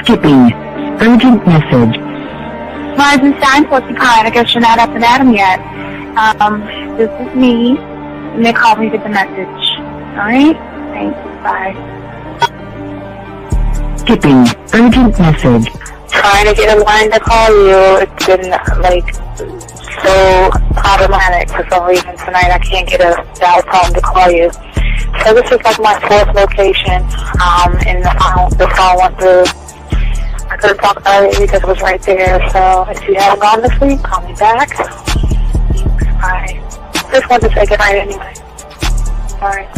Skipping. Urgent message. Eisenstein, Porcupine. I guess you're not up and at 'em yet. This is me. And they called me with the message. Alright? Thanks. Bye. Skipping. Urgent message. Trying to get a line to call you. It's been, so problematic for some reason tonight. I can't get a dial tone to call you. So this is my fourth location, and the phone went through. I couldn't talk about it because it was right there. So if you haven't gone to sleep, call me back. Thanks. Bye. Just wanted to say goodnight anyway. Alright,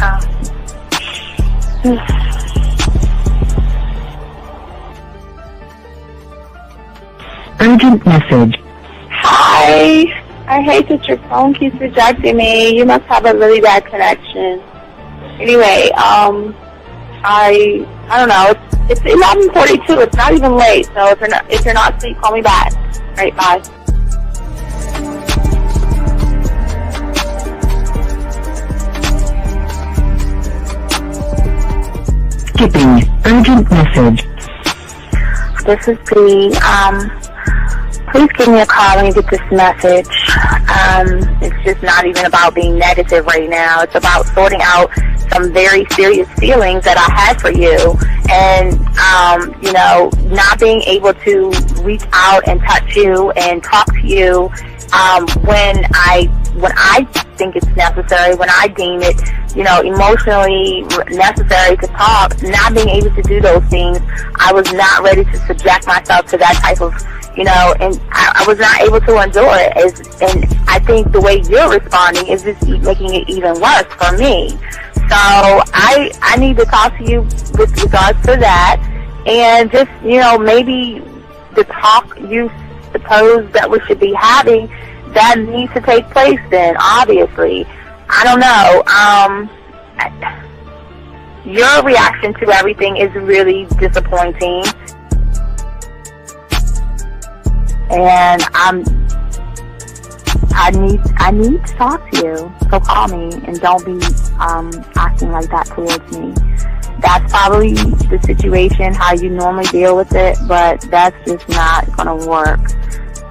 Urgent message. Hi. I hate that your phone keeps rejecting me. You must have a really bad connection. Anyway, I don't know. It's 11:42. It's not even late. So if you're not asleep, call me back. All right, bye. Skipping. Urgent message. This is Bree. Please give me a call when you get this message. It's just not even about being negative right now. It's about sorting out some very serious feelings that I had for you, and not being able to reach out and touch you and talk to you when I think it's necessary, when I deem it, emotionally necessary to talk. Not being able to do those things, I was not ready to subject myself to that type of, and I was not able to endure it. And I think the way you're responding is just making it even worse for me. So I need to talk to you with regards to that, and just, maybe the talk you suppose that we should be having, that needs to take place then, obviously. I don't know. Your reaction to everything is really disappointing. And I need to talk to you. So call me and don't be acting like that towards me. That's probably the situation, how you normally deal with it, but that's just not going to work.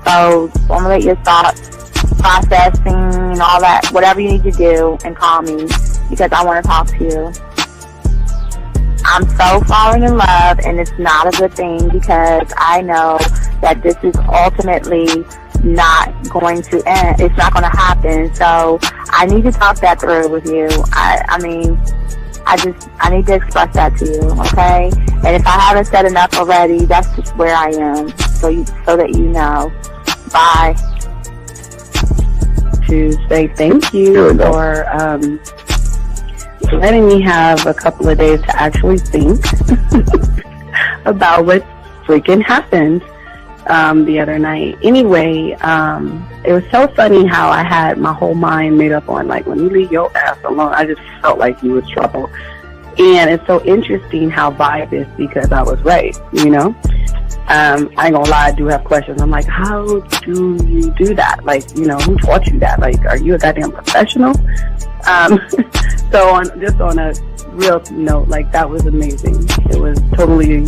So formulate your thoughts, processing and all that, whatever you need to do, and call me because I want to talk to you. I'm so falling in love, and it's not a good thing because I know that this is ultimately not going to end. It's not going to happen. So I need to talk that through with you. I need to express that to you, okay? And if I haven't said enough already, that's just where I am, so that you know. Bye. To say thank you for letting me have a couple of days to actually think about what freaking happened the other night. Anyway, it was so funny how I had my whole mind made up on, when you leave your ass alone, I just felt like you was trouble. And it's so interesting how vibe is because I was right, I ain't gonna lie, I do have questions. I'm like, how do you do that? Who taught you that? Are you a goddamn professional? So on a real note, that was amazing. It was totally,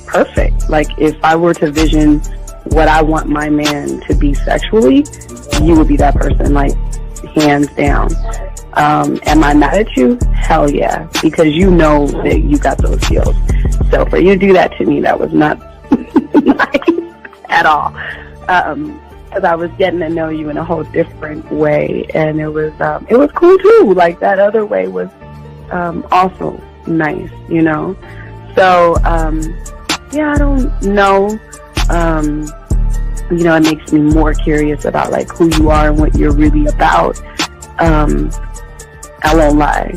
perfect. If I were to vision what I want my man to be sexually, you would be that person, hands down. Am I mad at you? Hell yeah, because you know that you got those skills. So for you to do that to me, that was not nice at all. Because I was getting to know you in a whole different way, and it was cool too. That other way was also nice, So yeah, I don't know. It makes me more curious about who you are and what you're really about. I won't lie,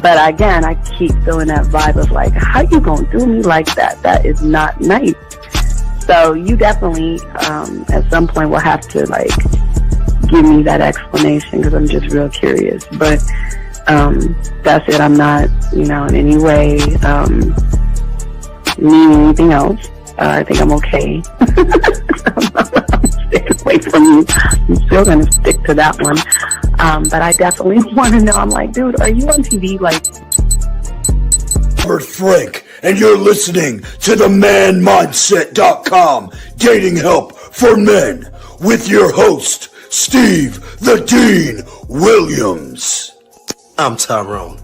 But again, I keep feeling that vibe of how you gonna do me like that? That is not nice. So you definitely, at some point, will have to give me that explanation because I'm just real curious. But that's it. I'm not, in any way needing anything else. I think I'm okay. I'm staying away from you. I'm still gonna stick to that one. But I definitely want to know. I'm dude, are you on TV? Robert Frank, and you're listening to the manmindset.com dating help for men with your host, Steve the Dean Williams. I'm Tyrone,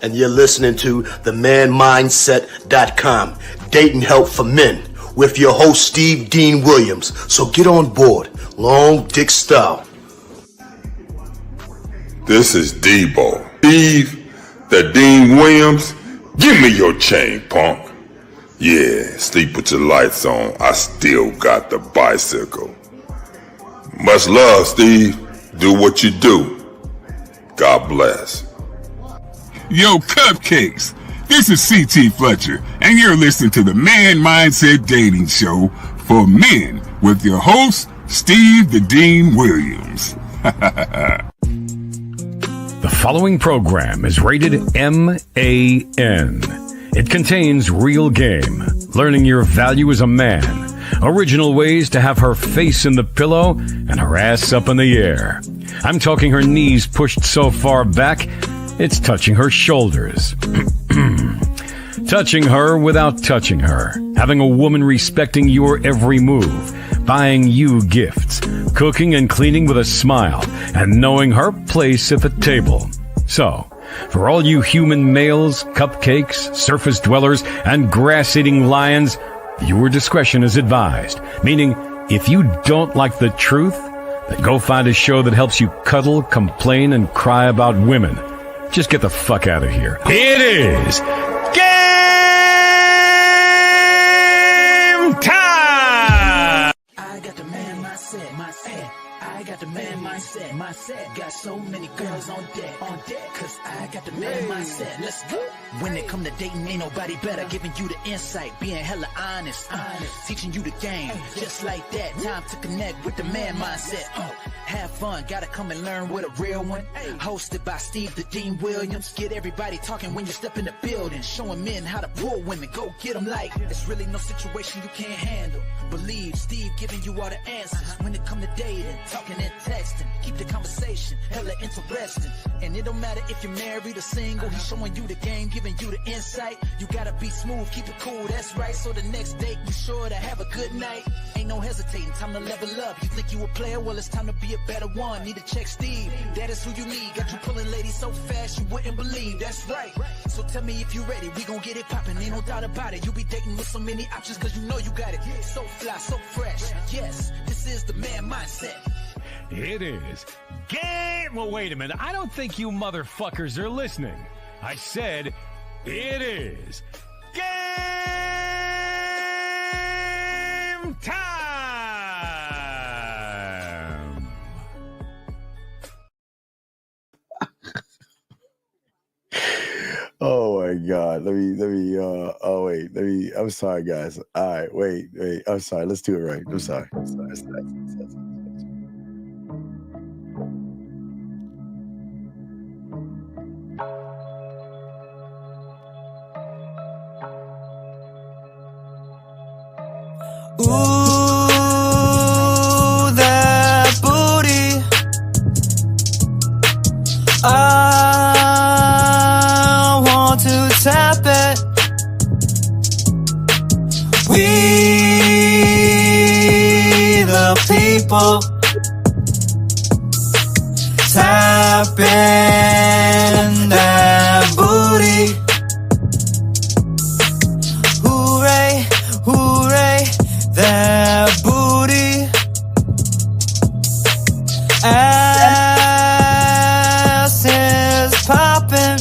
and you're listening to the manmindset.com dating help for men with your host, Steve Dean Williams. So get on board, long dick style. This is Debo. Steve the Dean Williams, give me your chain, punk. Yeah, sleep with your lights on. I still got the bicycle. Much love, Steve. Do what you do. God bless. Yo, cupcakes. This is C.T. Fletcher, and you're listening to the Man Mindset Dating Show for men with your host, Steve the Dean Williams. The following program is rated MAN. It contains real game, learning your value as a man, original ways to have her face in the pillow and her ass up in the air. I'm talking her knees pushed so far back, it's touching her shoulders. Touching her without touching her. Having a woman respecting your every move. Buying you gifts. Cooking and cleaning with a smile. And knowing her place at the table. So, for all you human males, cupcakes, surface dwellers, and grass-eating lions, viewer discretion is advised. Meaning, if you don't like the truth, then go find a show that helps you cuddle, complain, and cry about women. Just get the fuck out of here. It is game time! I got the man mindset. I got the man mindset. Got so many girls on deck, cause I got the man mindset. Let's go. When it come to dating, ain't nobody better. Giving you the insight, being hella honest. Teaching you the game, just like that. Time to connect with the man mindset. Have fun, gotta come and learn with a real one. Hosted by Steve the Dean Williams. Get everybody talking when you step in the building. Showing men how to pull women, go get them like it's really no situation you can't handle. Believe Steve giving you all the answers. When it come to dating, talking and texting. Keep the conversation hella interesting. And it don't matter if you're married or single. He's showing you the game, giving you the insight. You gotta be smooth, keep it cool, that's right. So the next date, you sure to have a good night. Ain't no hesitating, time to level up. You think you a player? Well, it's time to be a better one. Need to check Steve, that is who you need. Got you pulling ladies so fast you wouldn't believe. That's right. So tell me if you ready, we gon' get it poppin'. Ain't no doubt about it. You be dating with so many options cause you know you got it. So fly, so fresh. Yes, this is the man mindset. It is game. Well, wait a minute. I don't think you motherfuckers are listening. I said it is game time. Oh my God. I'm sorry, guys. All right, wait. I'm sorry. Let's do it right. I'm sorry. Ooh, that booty. I want to tap it. We the people tapping that booty. Hooray, hooray, that booty. Ass is popping.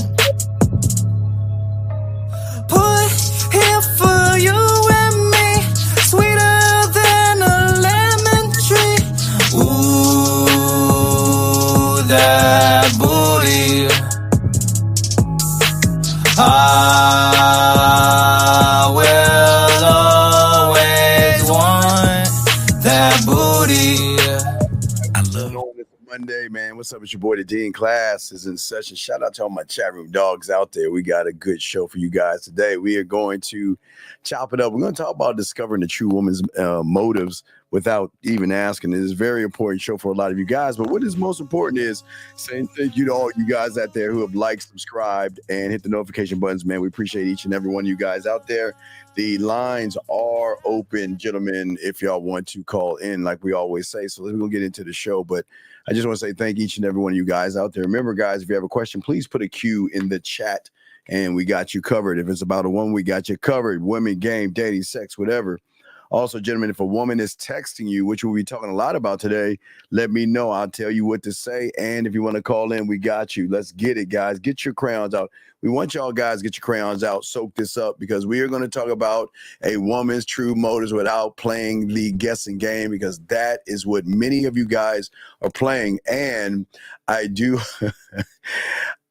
Put here for you and me, sweeter than a lemon tree. Ooh, that booty. I will always want that booty. I love it. Monday, man. What's up? It's your boy, the Dean. Class is in session. Shout out to all my chat room dogs out there. We got a good show for you guys today. We are going to chop it up. We're going to talk about discovering the true woman's motives without even asking. It is a very important show for a lot of you guys. But what is most important is saying thank you to all you guys out there who have liked, subscribed, and hit the notification buttons, man. We appreciate each and every one of you guys out there. The lines are open, gentlemen, if y'all want to call in, like we always say. So we're going to get into the show. But I just want to say thank each and every one of you guys out there. Remember, guys, if you have a question, please put a Q in the chat, and we got you covered. If it's about a woman, we got you covered. Women, game, dating, sex, whatever. Also, gentlemen, if a woman is texting you, which we'll be talking a lot about today, let me know. I'll tell you what to say. And if you want to call in, we got you. Let's get it, guys. Get your crayons out. We want y'all guys to get your crayons out, soak this up, because we are going to talk about a woman's true motives without playing the guessing game, because that is what many of you guys are playing. And I do,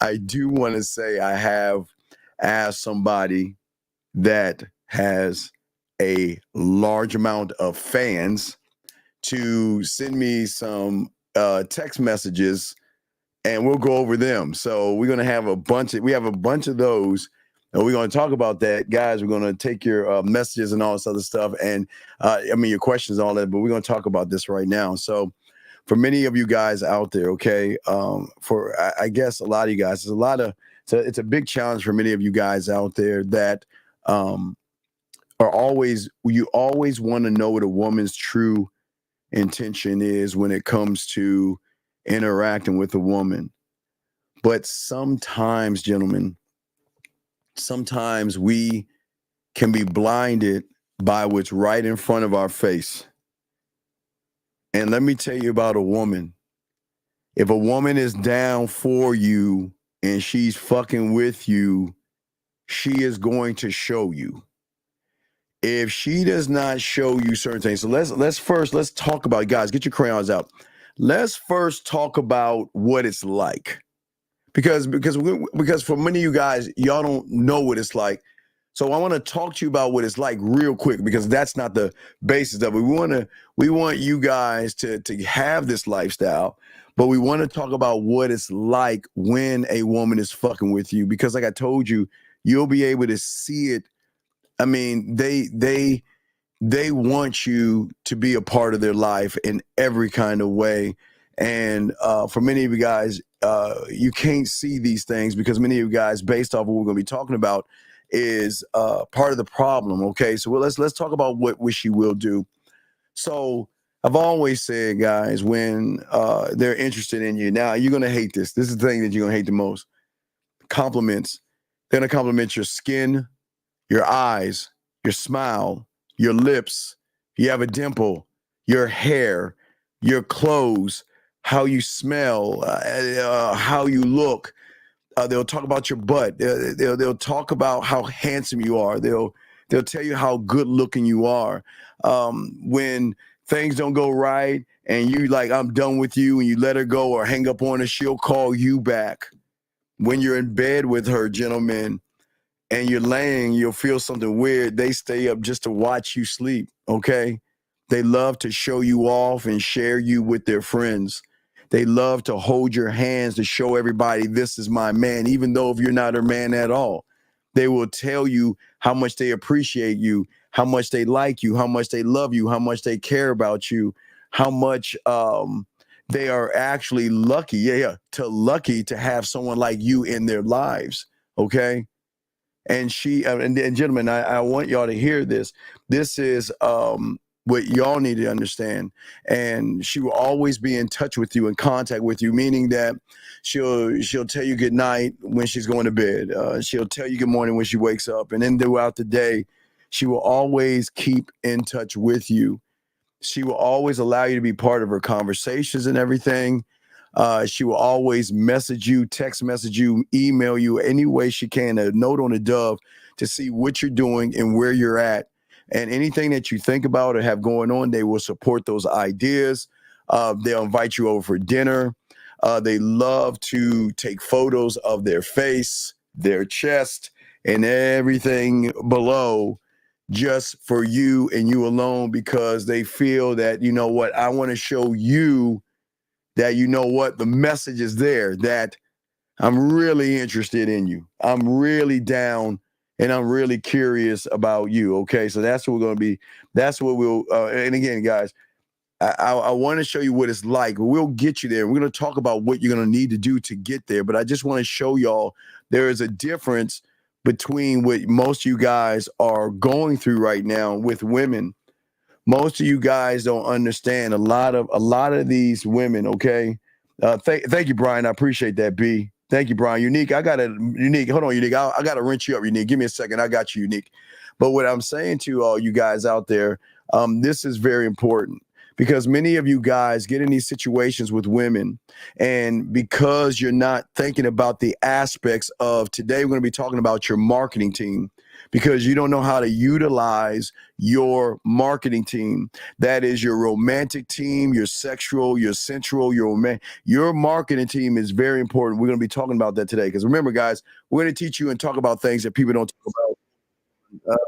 I do want to say I have asked somebody that has a large amount of fans to send me some text messages, and we'll go over them. So we're going to have a bunch of those, and we're going to talk about that. Guys, we're going to take your messages and all this other stuff, and your questions and all that, but we're going to talk about this right now. So for many of you guys out there, okay, I guess a lot of you guys, it's a big challenge for many of you guys out there that you always want to know what a woman's true intention is when it comes to interacting with a woman. But sometimes, gentlemen, we can be blinded by what's right in front of our face. And let me tell you about a woman. If a woman is down for you and she's fucking with you, she is going to show you. If she does not show you certain things, so let's talk about, guys, get your crayons out. Let's first talk about what it's like, because for many of you guys, y'all don't know what it's like. So I want to talk to you about what it's like real quick, because that's not the basis of it. We want you guys to have this lifestyle, but we want to talk about what it's like when a woman is fucking with you, because like I told you, you'll be able to see it. I mean, they want you to be a part of their life in every kind of way. And for many of you guys, you can't see these things because many of you guys, based off of what we're going to be talking about, is part of the problem. Okay, so let's talk about what she will do. So I've always said, guys, when they're interested in you, now you're going to hate this. This is the thing that you're going to hate the most. Compliments. They're going to compliment your skin, your eyes, your smile, your lips, you have a dimple, your hair, your clothes, how you smell, how you look. They'll talk about your butt. They'll talk about how handsome you are. They'll tell you how good looking you are. When things don't go right and you like, I'm done with you, and you let her go or hang up on her, she'll call you back. When you're in bed with her, gentlemen, and you're laying, you'll feel something weird. They stay up just to watch you sleep, okay? They love to show you off and share you with their friends. They love to hold your hands to show everybody, this is my man, even though if you're not her man at all. They will tell you how much they appreciate you, how much they like you, how much they love you, how much they care about you, how much they are actually lucky, lucky to have someone like you in their lives, okay? And and gentlemen, I want y'all to hear this. This is what y'all need to understand. And she will always be in touch with you, in contact with you, meaning that she'll tell you good night when she's going to bed. She'll tell you good morning when she wakes up. And then throughout the day, she will always keep in touch with you. She will always allow you to be part of her conversations and everything. She will always message you, text message you, email you any way she can, a note on the dove to see what you're doing and where you're at. And anything that you think about or have going on, they will support those ideas. They'll invite you over for dinner. They love to take photos of their face, their chest, and everything below just for you and you alone, because they feel that, you know what, I want to show you that, you know what, the message is there, that I'm really interested in you. I'm really down and I'm really curious about you. Okay. So that's what we're going to be. That's what we'll, and again, guys, I want to show you what it's like. We'll get you there. We're going to talk about what you're going to need to do to get there. But I just want to show y'all there is a difference between what most of you guys are going through right now with women. Most of you guys don't understand a lot of these women. Okay. Thank you, Brian. I appreciate that, B. Thank you, Brian. Unique. Hold on, Unique. I got to wrench you up, Unique. Give me a second. I got you, Unique. But what I'm saying to all you guys out there, this is very important. Because many of you guys get in these situations with women, and because you're not thinking about the aspects of today, we're going to be talking about your marketing team, because you don't know how to utilize your marketing team. That is your romantic team, your sexual, your sensual, your marketing team is very important. We're going to be talking about that today. Because remember, guys, we're going to teach you and talk about things that people don't talk about.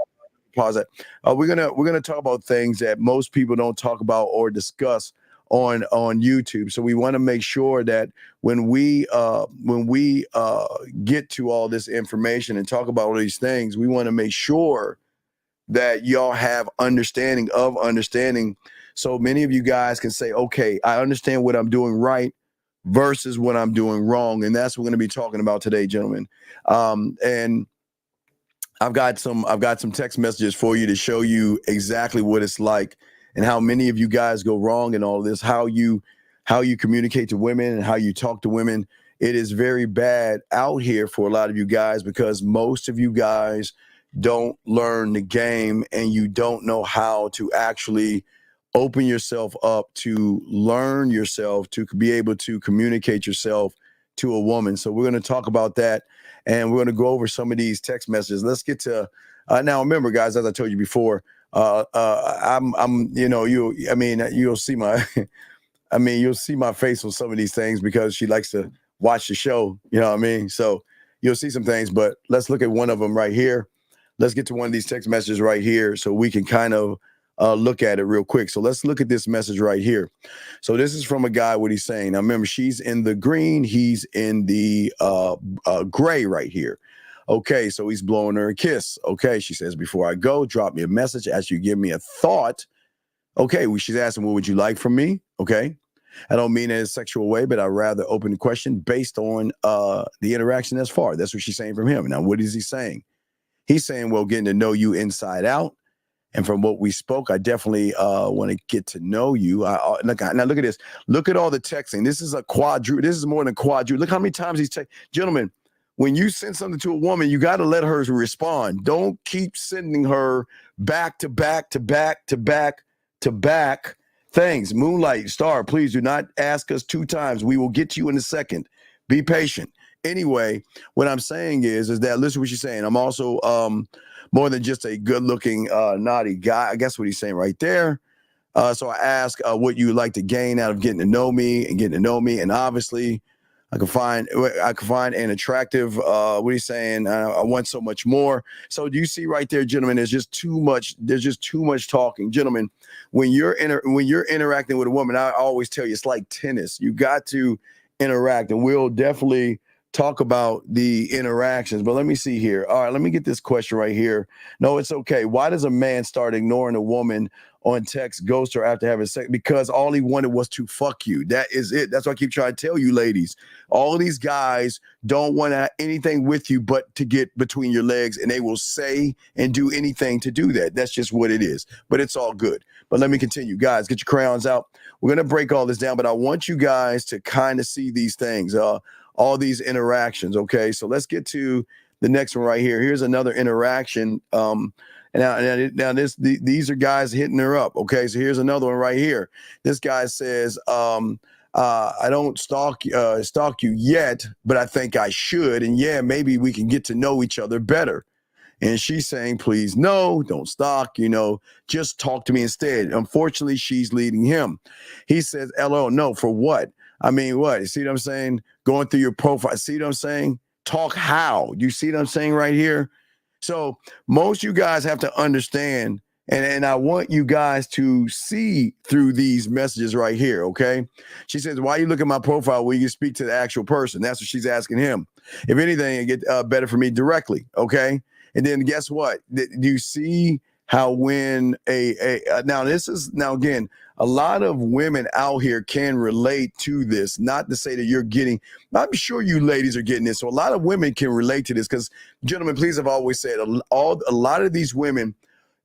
Pause that. We're gonna talk about things that most people don't talk about or discuss on YouTube. So we want to make sure that when we get to all this information and talk about all these things, we want to make sure that y'all have understanding. So many of you guys can say, okay, I understand what I'm doing right versus what I'm doing wrong, and that's what we're going to be talking about today, gentlemen. And I've got some text messages for you to show you exactly what it's like and how many of you guys go wrong in all of this, how you communicate to women and how you talk to women. It is very bad out here for a lot of you guys because most of you guys don't learn the game and you don't know how to actually open yourself up to learn yourself, to be able to communicate yourself to a woman. So we're going to talk about that. And we're going to go over some of these text messages. Let's get to now. Remember, guys, as I told you before, you'll see my, you'll see my face on some of these things because she likes to watch the show. You know what I mean? So you'll see some things, but let's look at one of them right here. Let's get to one of these text messages right here so we can kind of look at it real quick. So let's look at this message right here. So this is from a guy, what he's saying. Now remember, she's in the green, he's in the gray right here. Okay, so he's blowing her a kiss. Okay, she says, before I go, drop me a message as you give me a thought. Okay, she's asking, what would you like from me? Okay, I don't mean it in a sexual way, but I'd rather open the question based on the interaction thus far. That's what she's saying from him. Now, what is he saying? He's saying, well, getting to know you inside out. And from what we spoke, I definitely want to get to know you. Now look at this. Look at all the texting. This is a quadruple. This is more than quadruple. Look how many times he's texting. Gentlemen, when you send something to a woman, you got to let her respond. Don't keep sending her back to back to back to back to back things. Moonlight, Star, please do not ask us 2 times. We will get to you in a second. Be patient. Anyway, what I'm saying is that, listen to what she's saying. I'm also more than just a good-looking, naughty guy. I guess what he's saying right there. So I ask what you would like to gain out of getting to know me. And obviously, I can find an attractive, what he's saying, I want so much more. So do you see right there, gentlemen, there's just too much talking. Gentlemen, when you're interacting with a woman, I always tell you, it's like tennis. You got to interact, and we'll definitely talk about the interactions. But let me see here. All right, let me get this question right here. No, it's okay. Why does a man start ignoring a woman on text, ghost her after having sex? Because all he wanted was to fuck you. That is it. That's what I keep trying to tell you, ladies. All of these guys don't want anything with you but to get between your legs, and they will say and do anything to do that. That's just what it is. But it's all good. But let me continue. Guys, get your crayons out. We're going to break all this down, but I want you guys to kind of see these things. All these interactions. Okay, so let's get to the next one right here. Here's another interaction. Now these are guys hitting her up. Okay, so here's another one right here. This guy says, I don't stalk you yet, but I think I should. And yeah, maybe we can get to know each other better. And she's saying, please, no, don't stalk, just talk to me instead. Unfortunately, she's leading him. He says, LO, no, for what? I mean, what? You see what I'm saying? Going through your profile. See what I'm saying? Talk how? You see what I'm saying right here? So most you guys have to understand, and I want you guys to see through these messages right here, okay? She says, why you look at my profile when you speak to the actual person? That's what she's asking him. If anything, it get better for me directly, okay? And then guess what? Do you see how when now again, a lot of women out here can relate to this. Not to say that you're getting, I'm sure you ladies are getting this. So a lot of women can relate to this because, gentlemen, please, I've always said a lot of these women,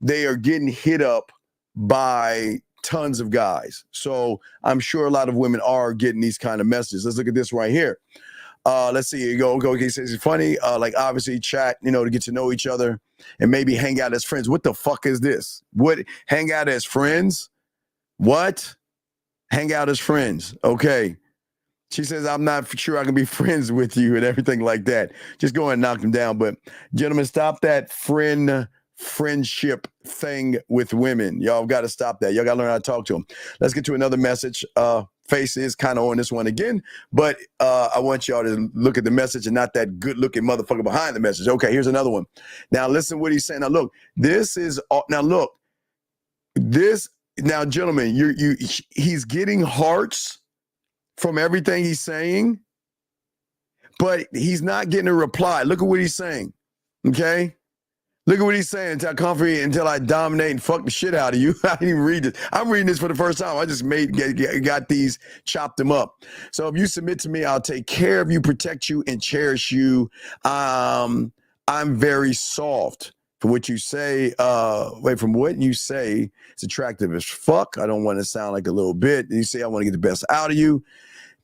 they are getting hit up by tons of guys. So I'm sure a lot of women are getting these kind of messages. Let's look at this right here. Let's see. You go. He says it's funny. Like obviously chat, to get to know each other and maybe hang out as friends. What the fuck is this? What hang out as friends? What? Hang out as friends. Okay. She says, I'm not sure I can be friends with you and everything like that. Just go and knock them down. But gentlemen, stop that friendship thing with women. Y'all got to stop that. Y'all got to learn how to talk to them. Let's get to another message. Face is kind of on this one again, but I want y'all to look at the message and not that good looking motherfucker behind the message. Okay, here's another one. Now listen what he's saying. Now look, now gentlemen, he's getting hearts from everything he's saying, but he's not getting a reply. Look at what he's saying. Okay. Look at what he's saying. Until I dominate and fuck the shit out of you. I didn't even read this. I'm reading this for the first time. I just got these, chopped them up. So if you submit to me, I'll take care of you, protect you, and cherish you. I'm very soft. From what you say, from what you say, it's attractive as fuck. I don't want to sound like a little bit. You say I want to get the best out of you.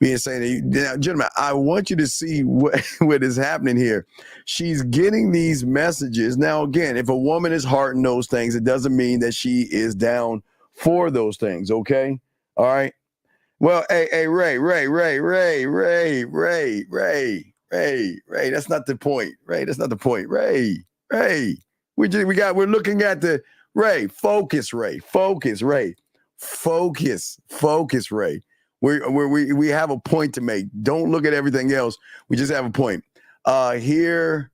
Being saying to you, now, gentlemen, I want you to see what is happening here. She's getting these messages. Now, again, if a woman is hearting those things, it doesn't mean that she is down for those things. Okay, all right. Well, hey, Ray. That's not the point. Ray, that's not the point. Ray. We're looking at the Ray. Focus, Ray. We have a point to make. Don't look at everything else. We just have a point. Here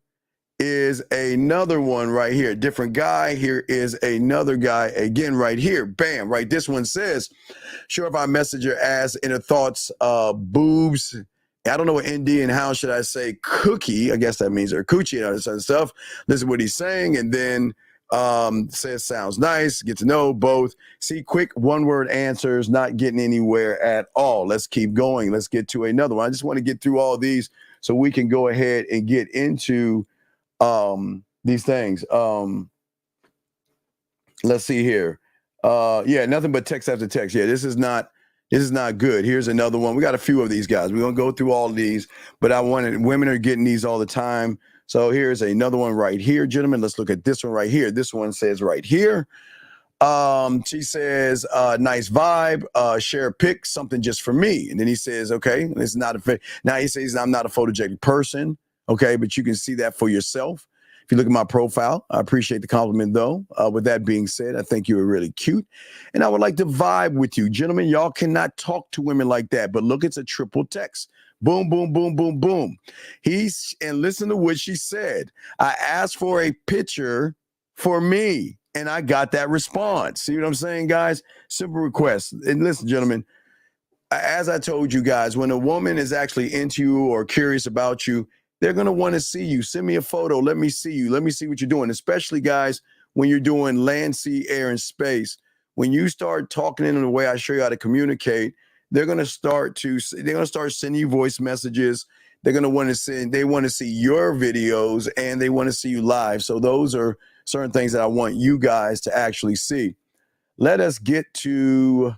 is another one right here. Different guy. Here is another guy again right here. Bam, right. This one says, sure, if I message your ass in her thoughts, boobs. I don't know what ND and how should I say cookie. I guess that means or coochie and all this other stuff. Listen to what he's saying. And then says sounds nice, get to know both. See, quick one-word answers, not getting anywhere at all. Let's keep going. Let's get to another one. I just want to get through all these so we can go ahead and get into these things. Let's see here. Yeah, nothing but text after text. Yeah, this is not good. Here's another one. We got a few of these guys. We're gonna go through all of these, but women are getting these all the time. So here's another one right here, gentlemen. Let's look at this one right here. This one says right here. She says, nice vibe, share a pic, something just for me. And then he says, okay, it's not now he says, I'm not a photogenic person. Okay. But you can see that for yourself. If you look at my profile, I appreciate the compliment though. With that being said, I think you are really cute and I would like to vibe with you. Gentlemen, y'all cannot talk to women like that, but look, it's a triple text. Boom, boom, boom, boom, boom. And listen to what she said. I asked for a picture for me and I got that response. See what I'm saying, guys? Simple request. And listen, gentlemen, as I told you guys, when a woman is actually into you or curious about you, they're going to want to see you. Send me a photo. Let me see you. Let me see what you're doing, especially, guys, when you're doing land, sea, air, and space. When you start talking in the way I show you how to communicate, they're going to start sending you voice messages. They're going to want to see your videos and they want to see you live. So those are certain things that I want you guys to actually see. Let us get to,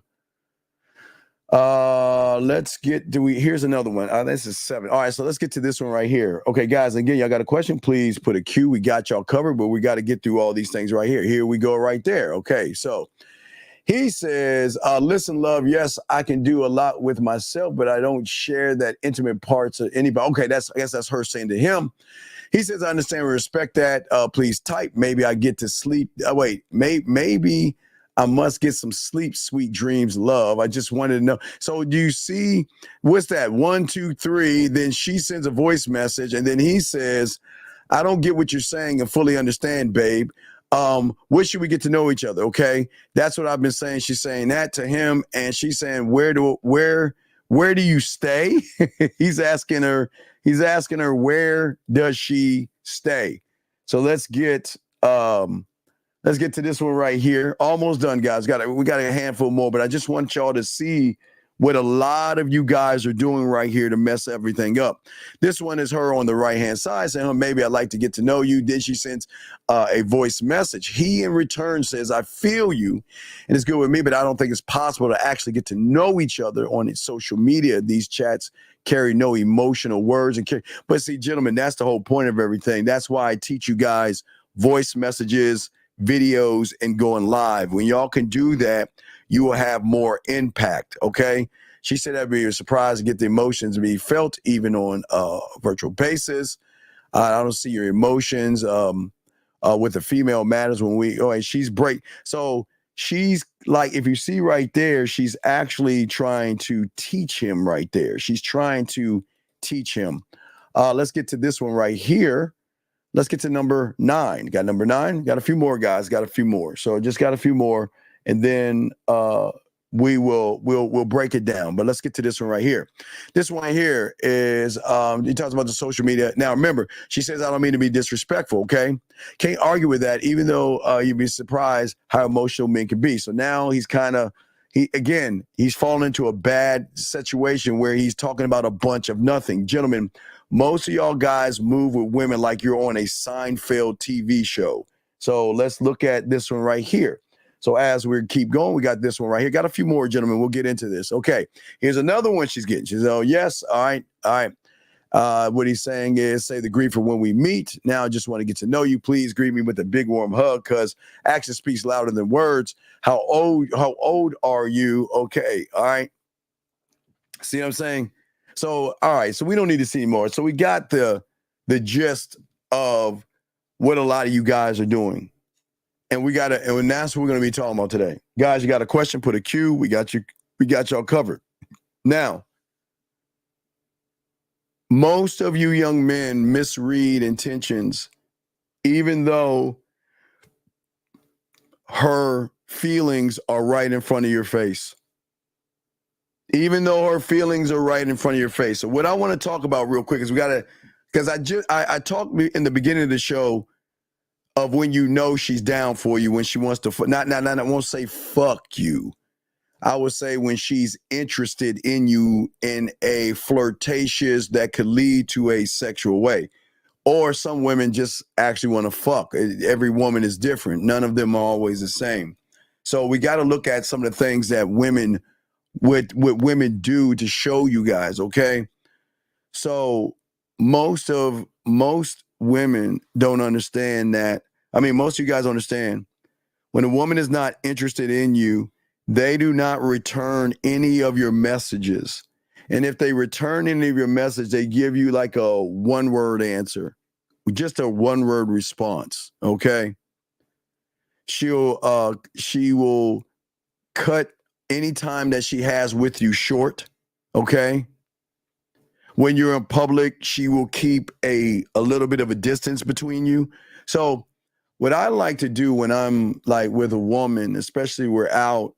here's another one. This is 7. All right. So let's get to this one right here. Okay, guys, again, y'all got a question, please put a Q. We got y'all covered, but we got to get through all these things right here. Here we go right there. Okay. So he says, listen, love, yes, I can do a lot with myself, but I don't share that intimate parts of anybody. Okay, I guess that's her saying to him. He says, I understand and respect that. Please type. Maybe I get to sleep. Maybe I must get some sleep, sweet dreams, love. I just wanted to know. So do you see, what's that? 1, 2, 3. Then she sends a voice message. And then he says, I don't get what you're saying and fully understand, babe. When should we get to know each other? Okay. That's what I've been saying. She's saying that to him. And she's saying, where do you stay? He's asking her, where does she stay? So let's get, Let's get to this one right here. Almost done, guys. We got a handful more, but I just want y'all to see what a lot of you guys are doing right here to mess everything up. This one is her on the right-hand side saying, maybe I'd like to get to know you. Then she sends a voice message. He, in return, says, I feel you, and it's good with me, but I don't think it's possible to actually get to know each other on social media. These chats carry no emotional words. But see, gentlemen, that's the whole point of everything. That's why I teach you guys voice messages, videos, and going live. When y'all can do that, you will have more impact, okay? She said that'd be a surprise to get the emotions to be felt even on a virtual basis. I don't see your emotions with the female matters when and she's break. So she's like, if you see right there, she's actually trying to teach him right there. She's trying to teach him. Let's get to this one right here. Let's get to number 9. Got number 9. Got a few more, guys. Got a few more. So just got a few more, and then we'll break it down. But let's get to this one right here. This one here is he talks about the social media. Now remember, she says I don't mean to be disrespectful. Okay, can't argue with that. Even though you'd be surprised how emotional men can be. So now he's fallen into a bad situation where he's talking about a bunch of nothing. Gentlemen, most of y'all guys move with women like you're on a Seinfeld TV show. So let's look at this one right here. So as we keep going, we got this one right here. Got a few more, gentlemen. We'll get into this. Okay, here's another one she's getting. She says, oh, yes, all right. What he's saying is, say the greet for when we meet. Now I just want to get to know you. Please greet me with a big warm hug because action speaks louder than words. How old are you? Okay, all right. See what I'm saying? So, all right, so we don't need to see more. So we got the gist of what a lot of you guys are doing. And and that's what we're going to be talking about today. Guys, you got a question, put a Q. We got y'all covered. Now, most of you young men misread intentions, even though her feelings are right in front of your face. Even though her feelings are right in front of your face. So what I want to talk about real quick is because I talked in the beginning of the show of when you know she's down for you, when she wants to, I won't say fuck you. I would say when she's interested in you in a flirtatious that could lead to a sexual way. Or some women just actually want to fuck. Every woman is different. None of them are always the same. So we got to look at some of the things that what women do to show you guys, okay? So most women don't understand that. I mean, most of you guys understand when a woman is not interested in you, they do not return any of your messages. And if they return any of your message, they give you like a one-word answer, just a one-word response, okay? She will cut any time that she has with you short, okay? When you're in public, she will keep a little bit of a distance between you. So what I like to do when I'm like with a woman, especially we're out,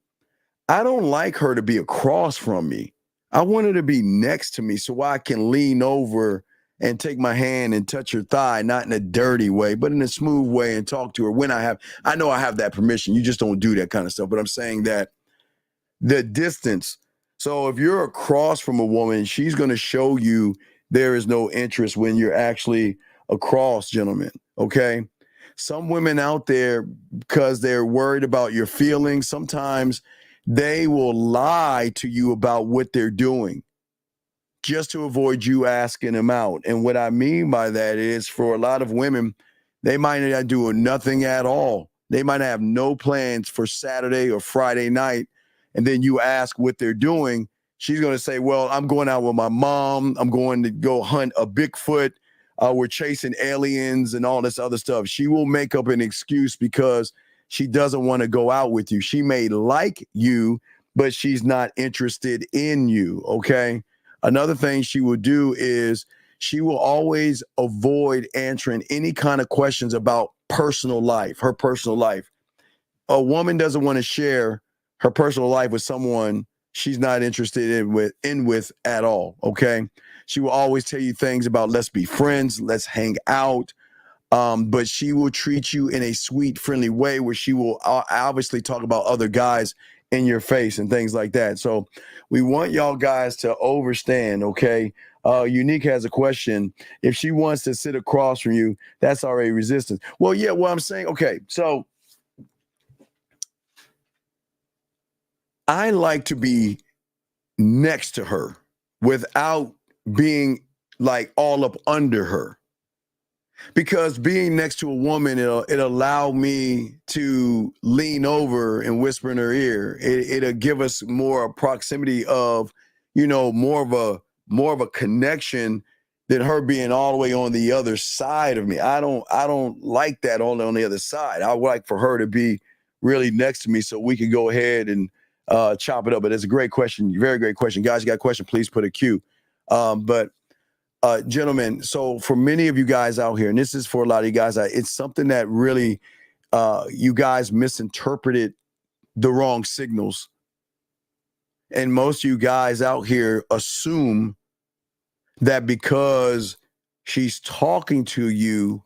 I don't like her to be across from me. I want her to be next to me so I can lean over and take my hand and touch her thigh, not in a dirty way, but in a smooth way, and talk to her when I know I have that permission. You just don't do that kind of stuff. But I'm saying that the distance. So if you're across from a woman, she's going to show you there is no interest when you're actually across, gentlemen. Okay. Some women out there, because they're worried about your feelings, sometimes they will lie to you about what they're doing just to avoid you asking them out. And what I mean by that is, for a lot of women, they might not do nothing at all. They might have no plans for Saturday or Friday night. And then you ask what they're doing. She's going to say, well, I'm going out with my mom. I'm going to go hunt a Bigfoot. We're chasing aliens and all this other stuff. She will make up an excuse because she doesn't want to go out with you. She may like you, but she's not interested in you, okay? Another thing she will do is she will always avoid answering any kind of questions about personal life, her personal life. A woman doesn't want to share her personal life with someone she's not interested in with at all, okay? She will always tell you things about let's be friends, let's hang out. but she will treat you in a sweet, friendly way where she will obviously talk about other guys in your face and things like that. So we want y'all guys to overstand, okay? Unique has a question. If she wants to sit across from you, that's already resistance. Well, yeah, what I'm saying, okay, so I like to be next to her without being like all up under her. Because being next to a woman, it'll allow me to lean over and whisper in her ear. It'll give us more proximity of, more of a connection than her being all the way on the other side of me. I don't like that only on the other side. I would like for her to be really next to me so we can go ahead and chop it up. But it's a great question, very great question. Guys, you got a question, please put a Q. Gentlemen, so for many of you guys out here, and this is for a lot of you guys, it's something that really you guys misinterpreted the wrong signals. And most of you guys out here assume that because she's talking to you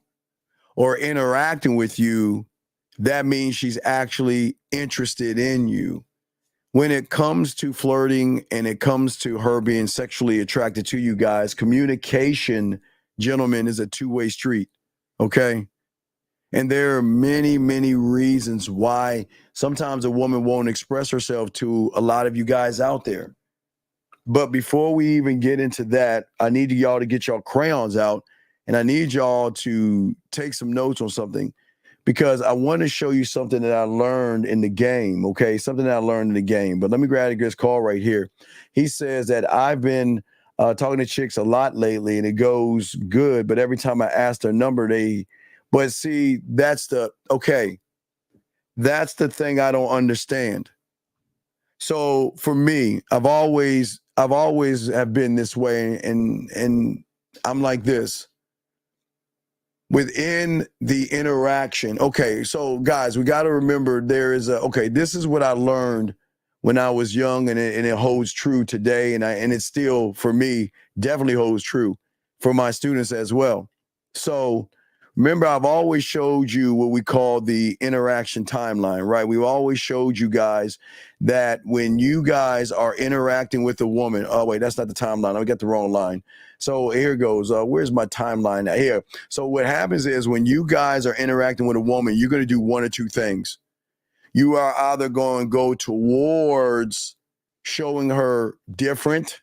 or interacting with you, that means she's actually interested in you. When it comes to flirting and it comes to her being sexually attracted to you guys, communication, gentlemen, is a two-way street, okay? And there are many, many reasons why sometimes a woman won't express herself to a lot of you guys out there. But before we even get into that, I need y'all to get y'all crayons out, and I need y'all to take some notes on something, because I want to show you something that I learned in the game, okay? Something that I learned in the game. But let me grab this call right here. He says that I've been talking to chicks a lot lately, and it goes good, but every time I ask their number, but see, that's the thing I don't understand. So for me, I've always have been this way, and I'm like this. Within the interaction, okay, so guys, we got to remember this is what I learned when I was young, and it holds true today, and it still, for me, definitely holds true for my students as well. So remember, I've always showed you what we call the interaction timeline, right? We've always showed you guys that when you guys are interacting with a woman, oh wait, that's not the timeline. I got the wrong line. So here goes. Where's my timeline? Here. So what happens is when you guys are interacting with a woman, you're going to do one or two things. You are either going to go towards showing her different,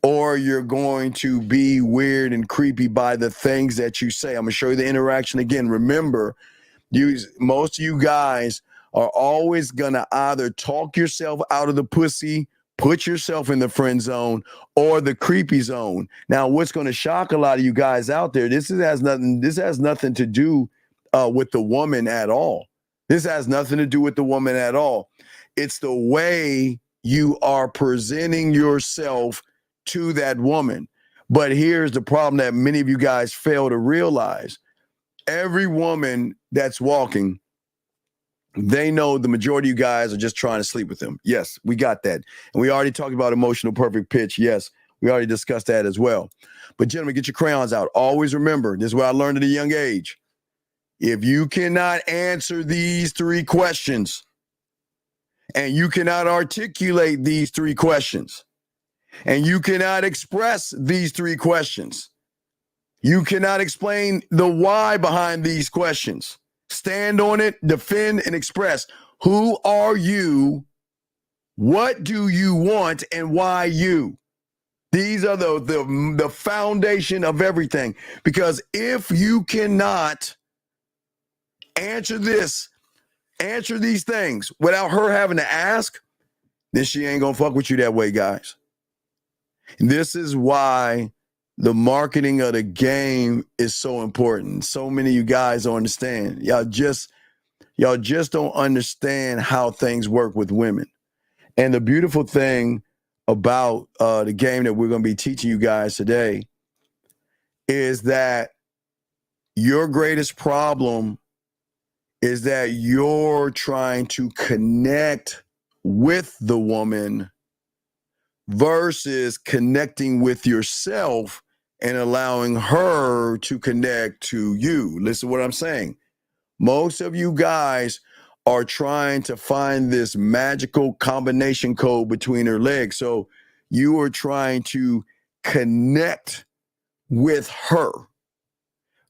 or you're going to be weird and creepy by the things that you say. I'm going to show you the interaction again. Remember, most of you guys are always going to either talk yourself out of the pussy, put yourself in the friend zone, or the creepy zone. Now, what's going to shock a lot of you guys out there, this has nothing to do with the woman at all. This has nothing to do with the woman at all. It's the way you are presenting yourself to that woman. But here's the problem that many of you guys fail to realize. Every woman that's walking, they know the majority of you guys are just trying to sleep with them. Yes, we got that. And we already talked about emotional perfect pitch. Yes, we already discussed that as well. But gentlemen, get your crayons out. Always remember, this is what I learned at a young age. If you cannot answer these three questions, and you cannot articulate these three questions, and you cannot express these three questions, you cannot explain the why behind these questions, stand on it, defend, and express. Who are you? What do you want? And why you? These are the foundation of everything. Because if you cannot answer these things without her having to ask, then she ain't gonna fuck with you that way, guys. And this is why the marketing of the game is so important. So many of you guys don't understand. Y'all just don't understand how things work with women. And the beautiful thing about the game that we're going to be teaching you guys today is that your greatest problem is that you're trying to connect with the woman versus connecting with yourself and allowing her to connect to you. Listen to what I'm saying. Most of you guys are trying to find this magical combination code between her legs. So you are trying to connect with her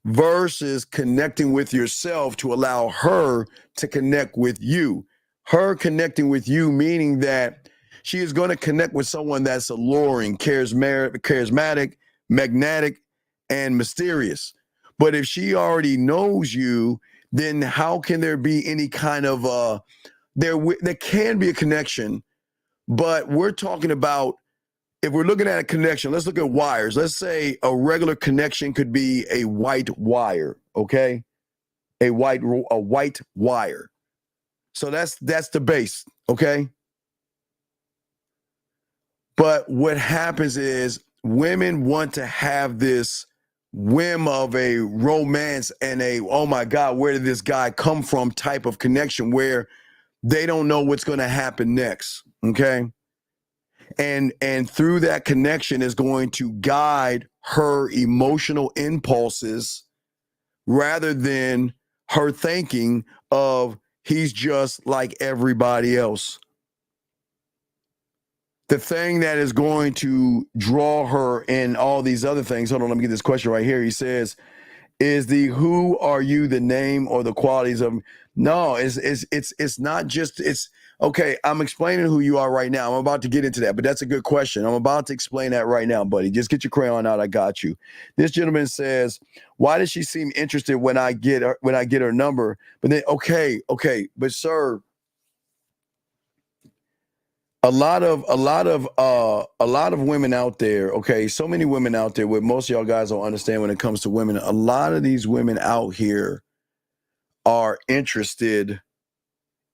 versus connecting with yourself to allow her to connect with you. Her connecting with you, meaning that she is going to connect with someone that's alluring, charismatic, magnetic, and mysterious. But if she already knows you, then how can there be any kind of there can be a connection, but we're talking about, if we're looking at a connection, let's look at wires. Let's say a regular connection could be a white wire, okay? A white wire. So that's the base, okay? But what happens is women want to have this whim of a romance and a, oh my God, where did this guy come from type of connection where they don't know what's going to happen next, okay? And through that connection is going to guide her emotional impulses rather than her thinking of he's just like everybody else. The thing that is going to draw her in all these other things, hold on, let me get this question right here. He says, is the who are you the name or the qualities of? No, it's not just, it's okay. I'm explaining who you are right now. I'm about to get into that, but that's a good question. I'm about to explain that right now, buddy. Just get your crayon out. I got you. This gentleman says, why does she seem interested when I get her number? But then, okay, but sir, a lot of women out there, okay, so many women out there, what most of y'all guys don't understand when it comes to women, a lot of these women out here are interested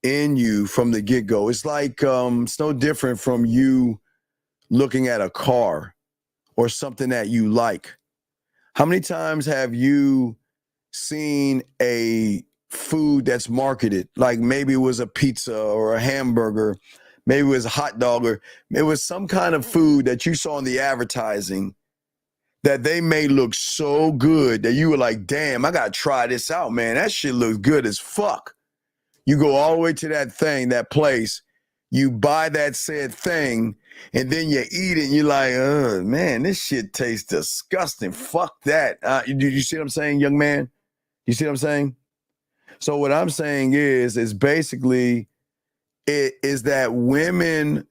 in you from the get-go. It's like it's no different from you looking at a car or something that you like. How many times have you seen a food that's marketed, like maybe it was a pizza or a hamburger, maybe it was a hot dog, or it was some kind of food that you saw in the advertising that they made look so good that you were like, damn, I got to try this out, man. That shit looks good as fuck. You go all the way to that thing, that place, you buy that said thing, and then you eat it, and you're like, oh, man, this shit tastes disgusting. Fuck that. You see what I'm saying, young man? You see what I'm saying? So what I'm saying is basically, it is that women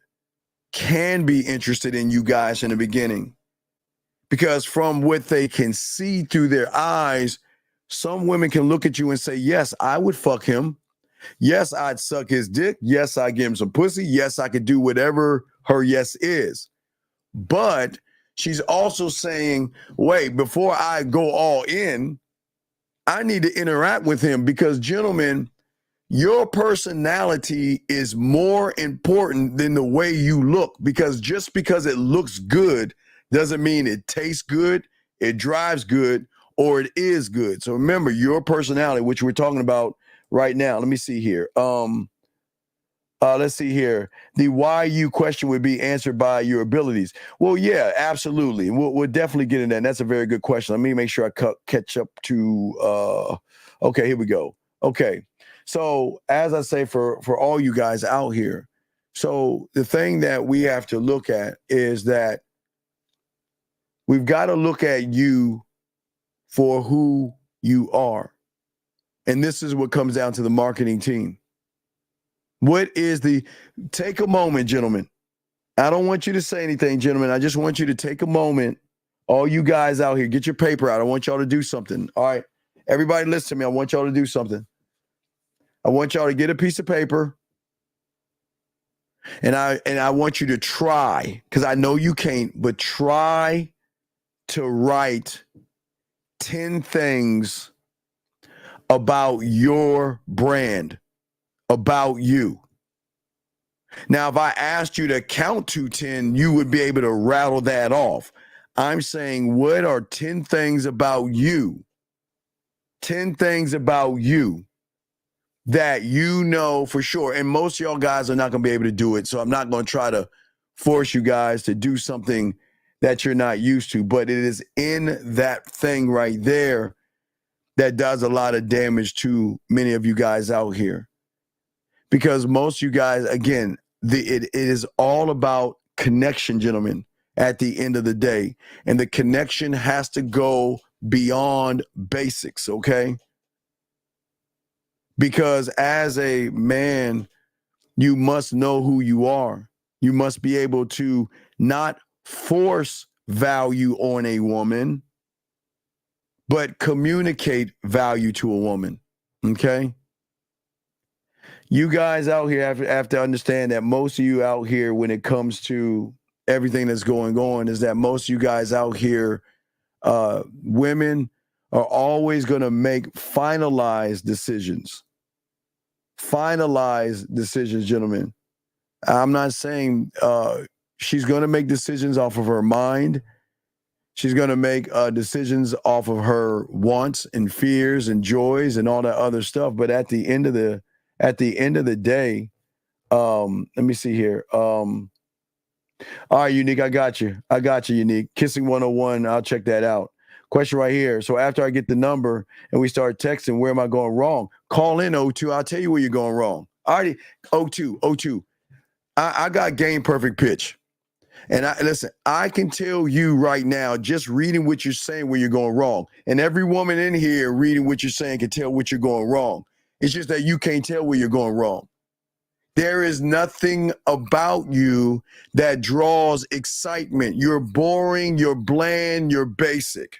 can be interested in you guys in the beginning because from what they can see through their eyes, some women can look at you and say, yes, I would fuck him. Yes, I'd suck his dick. Yes, I'd give him some pussy. Yes, I could do whatever her yes is. But she's also saying, wait, before I go all in, I need to interact with him because, gentlemen, your personality is more important than the way you look, because just because it looks good doesn't mean it tastes good, it drives good, or it is good. So remember, your personality, which we're talking about right now. Let me see here. Let's see here. The why you question would be answered by your abilities. Well, yeah, absolutely. We'll definitely get into that. And that's a very good question. Let me make sure I catch up to, okay, here we go. Okay. So as I say, for all you guys out here, so the thing that we have to look at is that we've got to look at you for who you are. And this is what comes down to the marketing team. Take a moment, gentlemen. I don't want you to say anything, gentlemen. I just want you to take a moment. All you guys out here, get your paper out. I want y'all to do something. All right. Everybody listen to me. I want y'all to do something. I want y'all to get a piece of paper. And I want you to try, because I know you can't, but try to write 10 things about your brand, about you. Now, if I asked you to count to 10, you would be able to rattle that off. I'm saying, what are 10 things about you? 10 things about you that you know for sure. And most of y'all guys are not going to be able to do it. So I'm not going to try to force you guys to do something that you're not used to, but it is in that thing right there that does a lot of damage to many of you guys out here. Because most of you guys, again, it is all about connection, gentlemen, at the end of the day. And the connection has to go beyond basics, okay? Because as a man, you must know who you are. You must be able to not force value on a woman, but communicate value to a woman, okay? You guys out here have to understand that most of you out here, when it comes to everything that's going on, is that most of you guys out here, women are always going to make finalized decisions. Finalized decisions, gentlemen. I'm not saying she's going to make decisions off of her mind. She's going to make decisions off of her wants and fears and joys and all that other stuff. But at the end of the day, let me see here. All right, Unique, I got you, Unique. Kissing 101, I'll check that out. Question right here. So after I get the number and we start texting, where am I going wrong? Call in 02. I'll tell you where you're going wrong. Already 02. I got game perfect pitch. And listen, I can tell you right now, just reading what you're saying, where you're going wrong. And every woman in here reading what you're saying can tell what you're going wrong. It's just that you can't tell where you're going wrong. There is nothing about you that draws excitement. You're boring, you're bland, you're basic.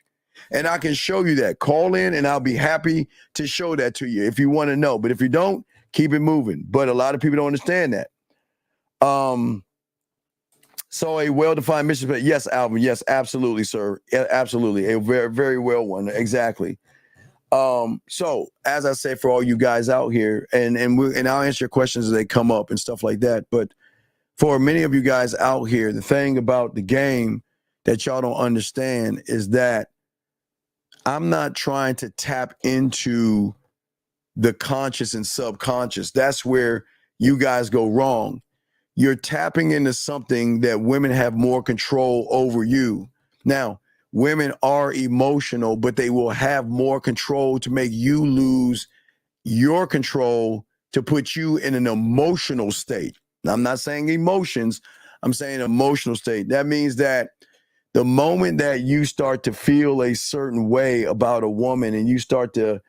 And I can show you that. Call in and I'll be happy to show that to you if you want to know. But if you don't, keep it moving. But a lot of people don't understand that. So a well-defined mission. Yes, Alvin. Yes, absolutely, sir. Yeah, absolutely. A very, very well one. Exactly. So as I say, for all you guys out here, and I'll answer your questions as they come up and stuff like that. But for many of you guys out here, the thing about the game that y'all don't understand is that I'm not trying to tap into the conscious and subconscious. That's where you guys go wrong. You're tapping into something that women have more control over you. Now, women are emotional, but they will have more control to make you lose your control, to put you in an emotional state. Now, I'm not saying emotions, I'm saying emotional state. That means that the moment that you start to feel a certain way about a woman and you start to,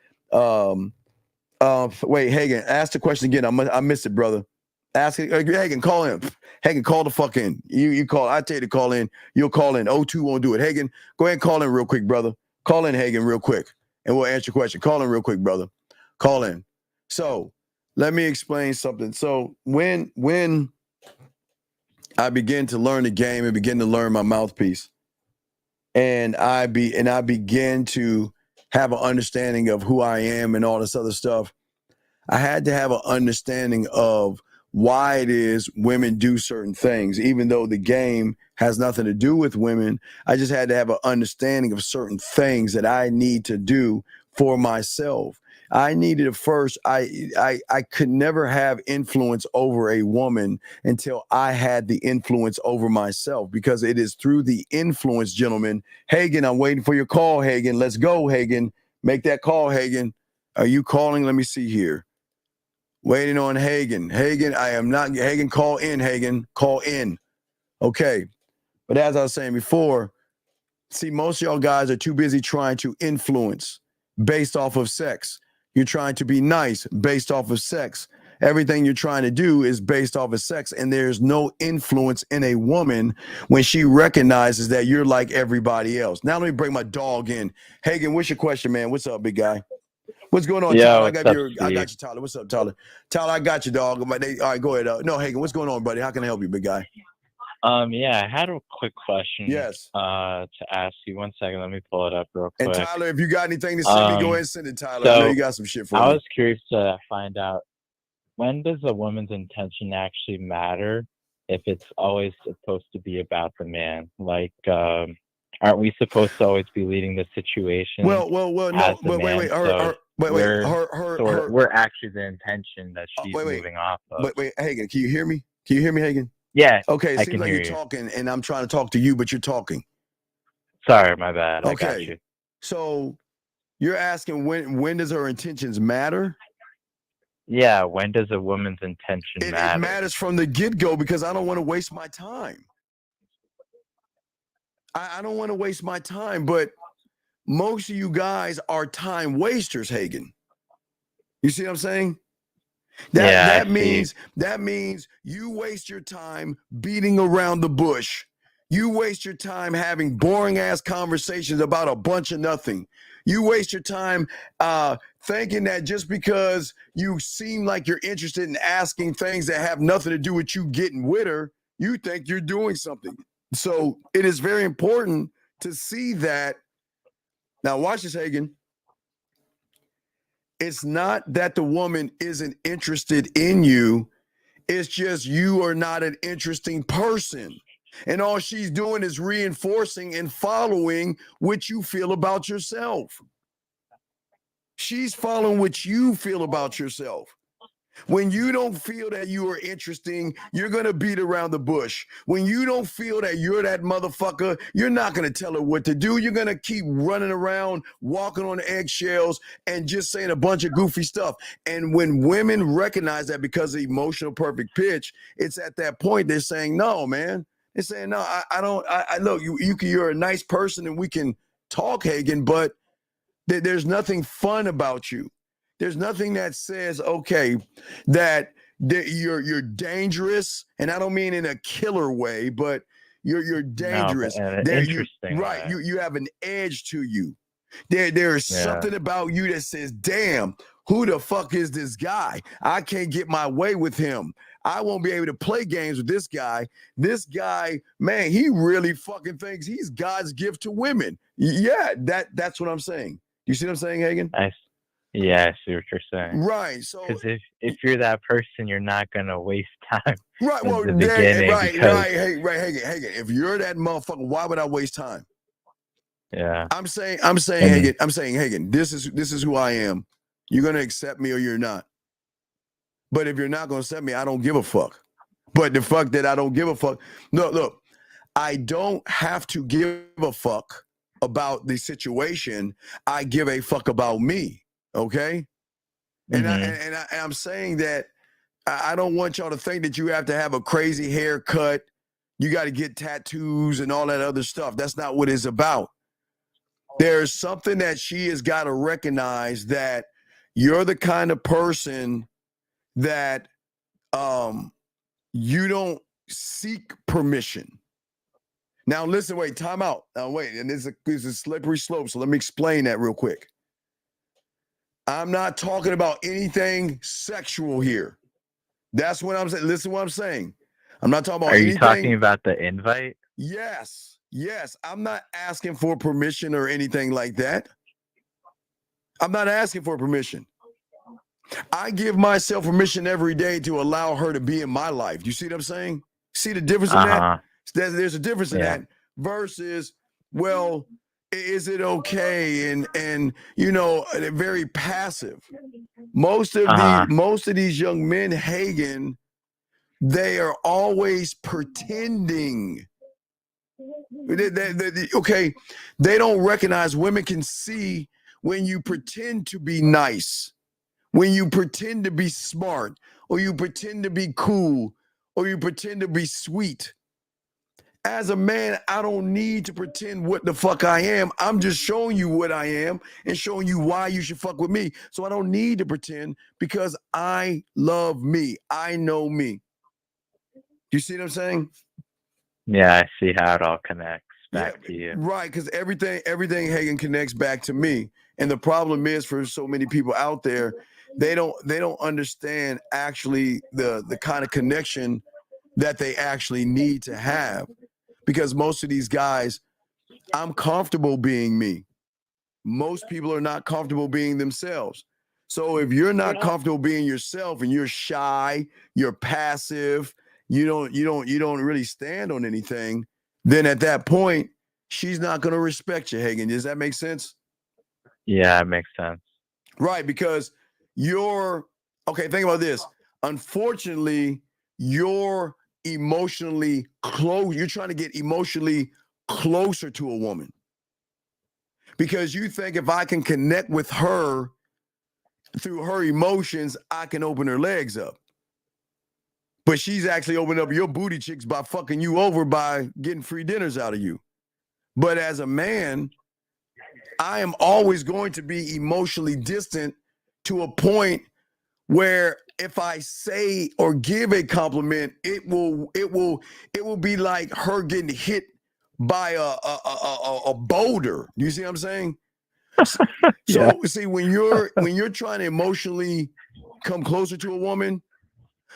wait, Hagen, ask the question again. I missed it, brother. Ask it, Hagen, call in. Hagen, call the fuck in. You call. I tell you to call in. You'll call in. 02 won't do it. Hagen, go ahead and call in real quick, brother. Call in, Hagen, real quick, and we'll answer your question. Call in real quick, brother. Call in. So let me explain something. So when I begin to learn the game and begin to learn my mouthpiece, and I begin to have an understanding of who I am and all this other stuff, I had to have an understanding of why it is women do certain things. Even though the game has nothing to do with women, I just had to have an understanding of certain things that I need to do for myself. I needed to first, I could never have influence over a woman until I had the influence over myself, because it is through the influence, gentlemen. Hagen, I'm waiting for your call, Hagen. Let's go, Hagen. Make that call, Hagen. Are you calling? Let me see here. Waiting on Hagen. Hagen, I am not. Hagen, call in, Hagen. Call in. Okay. But as I was saying before, see, most of y'all guys are too busy trying to influence based off of sex. You're trying to be nice based off of sex. Everything you're trying to do is based off of sex, and there's no influence in a woman when she recognizes that you're like everybody else. Now let me bring my dog in. Hagen, what's your question, man? What's up, big guy? What's going on, Tyler? I got you, Tyler. What's up, Tyler? Tyler, I got you, dog. All right, go ahead. No, Hagen, what's going on, buddy? How can I help you, big guy? Yeah, I had a quick question. Yes. To ask you. 1 second, let me pull it up real quick. And Tyler, if you got anything to send me, go ahead and send it, Tyler. So I know you got some shit for me. I was curious to find out, when does a woman's intention actually matter if it's always supposed to be about the man? Like, aren't we supposed to always be leading the situation? Well, no, but wait. We're actually the intention that she's moving off of. Wait, Hagen, can you hear me? Can you hear me, Hagen? Yeah. Okay, it I seems can like hear you're you. talking, and I'm trying to talk to you, but you're talking. Sorry, my bad. I got Okay. you. So you're asking when does her intentions matter? Yeah. When does a woman's intention It matter? matters from the get-go because I don't want to waste my time. I don't want to waste my time, but most of you guys are time wasters, Hagen. You see what I'm saying? That means you waste your time beating around the bush. You waste your time having boring ass conversations about a bunch of nothing. You waste your time thinking that just because you seem like you're interested in asking things that have nothing to do with you getting with her, you think you're doing something. So it is very important to see that. Now watch this, Hagen. It's not that the woman isn't interested in you. It's just you are not an interesting person. And all she's doing is reinforcing and following what you feel about yourself. She's following what you feel about yourself. When you don't feel that you are interesting, you're going to beat around the bush. When you don't feel that you're that motherfucker, you're not going to tell her what to do. You're going to keep running around, walking on eggshells, and just saying a bunch of goofy stuff. And when women recognize that because of emotional perfect pitch, it's at that point they're saying, no, man. They're saying, no, I don't. Look, you're a nice person and we can talk, Hagen, but there's nothing fun about you. There's nothing that says, okay, that you're dangerous, and I don't mean in a killer way, but you're dangerous. No, but interesting. Right. You have an edge to you. There is something about you that says, damn, who the fuck is this guy? I can't get my way with him. I won't be able to play games with this guy. This guy, man, he really fucking thinks he's God's gift to women. Yeah, that's what I'm saying. You see what I'm saying, Hagen? Yeah, I see what you're saying. Right. So because if you're that person, you're not gonna waste time. Right. Well, the beginning right. because, Hagen. If you're that motherfucker, why would I waste time? Yeah. I'm saying, Hagen. This is who I am. You're gonna accept me or you're not. But if you're not gonna accept me, I don't give a fuck. But the fuck that I don't give a fuck. No, look, I don't have to give a fuck about the situation. I give a fuck about me. Okay. And I'm saying that I don't want y'all to think that you have to have a crazy haircut. You got to get tattoos and all that other stuff. That's not what it's about. There's something that she has got to recognize, that you're the kind of person that you don't seek permission. Now, listen, wait, time out. Now, wait, and this is a slippery slope. So let me explain that real quick. I'm not talking about anything sexual here. That's what I'm saying. Listen to what I'm saying. I'm not talking about anything. Are you talking about the invite? Yes. I'm not asking for permission or anything like that. I'm not asking for permission. I give myself permission every day to allow her to be in my life. You see what I'm saying? See the difference in that? There's a difference in that versus, well, is it okay? And you know, very passive. Most of these young men, Hagen, they are always pretending. Okay, they don't recognize, women can see when you pretend to be nice, when you pretend to be smart, or you pretend to be cool, or you pretend to be sweet. As a man, I don't need to pretend what the fuck I am. I'm just showing you what I am and showing you why you should fuck with me. So I don't need to pretend, because I love me. I know me. You see what I'm saying? Yeah, I see how it all connects back to you. Right, because everything, Hagen, connects back to me. And the problem is, for so many people out there, they don't understand actually the kind of connection that they actually need to have. Because most of these guys, I'm comfortable being me. Most people are not comfortable being themselves. So if you're not comfortable being yourself and you're shy, you're passive, you don't really stand on anything, then at that point, she's not going to respect you, Hagen. Does that make sense? Yeah, it makes sense. Right, because think about this. Unfortunately, you're emotionally close. You're trying to get emotionally closer to a woman because you think if I can connect with her through her emotions, I can open her legs up. But she's actually opened up your booty cheeks by fucking you over by getting free dinners out of you. But as a man, I am always going to be emotionally distant to a point where if I say or give a compliment, it will be like her getting hit by a boulder. You see what I'm saying? So see, when you're trying to emotionally come closer to a woman,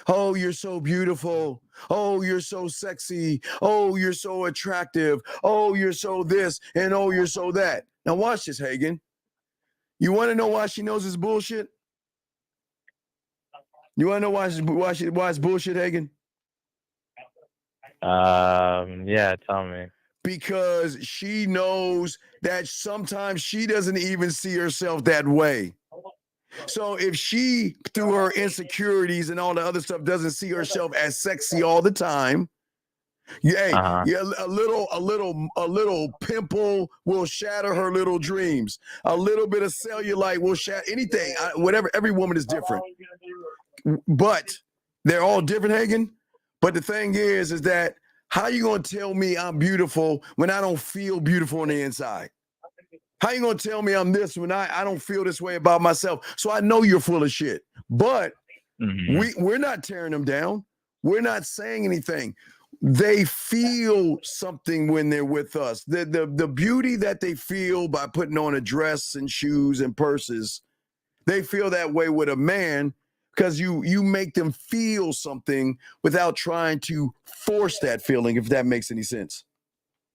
oh, you're so beautiful. Oh, you're so sexy. Oh, you're so attractive. Oh, you're so this and oh, you're so that. Now watch this, Hagen. You want to know why she knows it's bullshit? You want to know why it's bullshit, Hagen? Yeah, tell me. Because she knows that sometimes she doesn't even see herself that way. So if she, through her insecurities and all the other stuff, doesn't see herself as sexy all the time, a little pimple will shatter her little dreams. A little bit of cellulite will shatter anything. Whatever. Every woman is different, but they're all different, Hagen. But the thing is that how you gonna tell me I'm beautiful when I don't feel beautiful on the inside? How you gonna tell me I'm this when I don't feel this way about myself? So I know you're full of shit. But we're not tearing them down. We're not saying anything. They feel something when they're with us. The beauty that they feel by putting on a dress and shoes and purses, they feel that way with a man because you make them feel something without trying to force that feeling, if that makes any sense.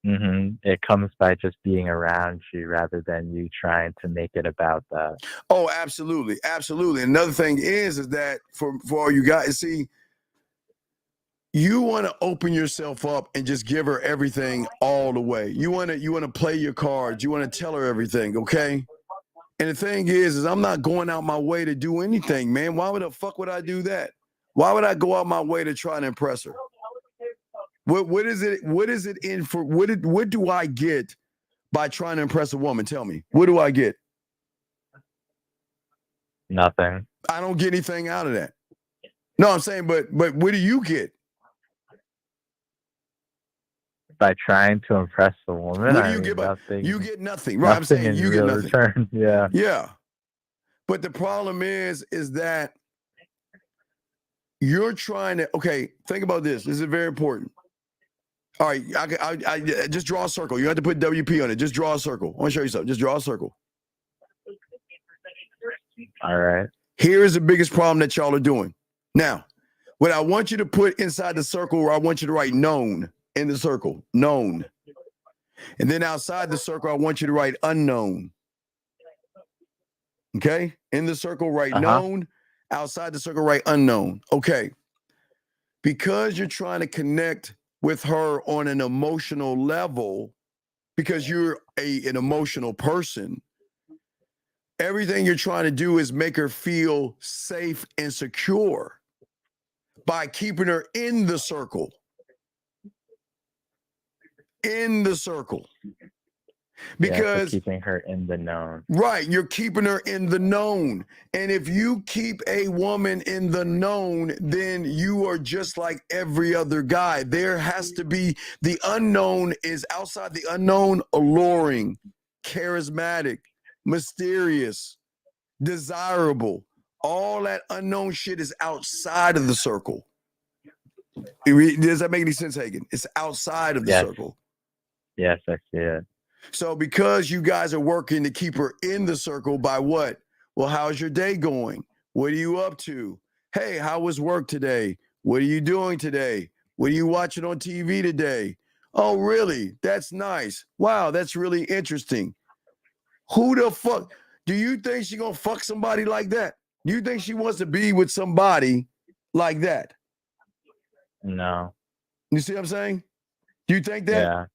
It comes by just being around you rather than you trying to make it about that. Oh, absolutely. Absolutely. Another thing is that for all you guys, see, you want to open yourself up and just give her everything all the way. You want to play your cards. You want to tell her everything, okay? And the thing is I'm not going out my way to do anything, man. Why would the fuck would I do that? Why would I go out my way to try and impress her? What is it in for? What do I get by trying to impress a woman? Tell me. What do I get? Nothing. I don't get anything out of that. No, I'm saying, but what do you get? By trying to impress the woman, what do you get? Nothing. You get nothing, right? I'm saying you get nothing. Return. Yeah. Yeah. But the problem is that you're trying to. Okay, think about this. This is very important. All right, I just draw a circle. You have to put WP on it. Just draw a circle. I want to show you something. Just draw a circle. All right. Here is the biggest problem that y'all are doing. Now, what I want you to put inside the circle, I want you to write known in the circle. Known. And then outside the circle, I want you to write unknown. Okay? In the circle, write known. Outside the circle, write unknown. Okay. Because you're trying to connect with her on an emotional level, because you're an emotional person, everything you're trying to do is make her feel safe and secure by keeping her in the circle. In the circle. Because keeping her in the known. Right, you're keeping her in the known. And if you keep a woman in the known, then you are just like every other guy. There has to be, the unknown is outside the unknown, alluring, charismatic, mysterious, desirable. All that unknown shit is outside of the circle. Does that make any sense, Hagen? It's outside of the circle. Yes, I see it. So because you guys are working to keep her in the circle by what? Well, how's your day going? What are you up to? Hey, how was work today? What are you doing today? What are you watching on TV today? Oh, really? That's nice. Wow, that's really interesting. Who the fuck? Do you think she's going to fuck somebody like that? Do you think she wants to be with somebody like that? No. You see what I'm saying? Do you think that? Yeah.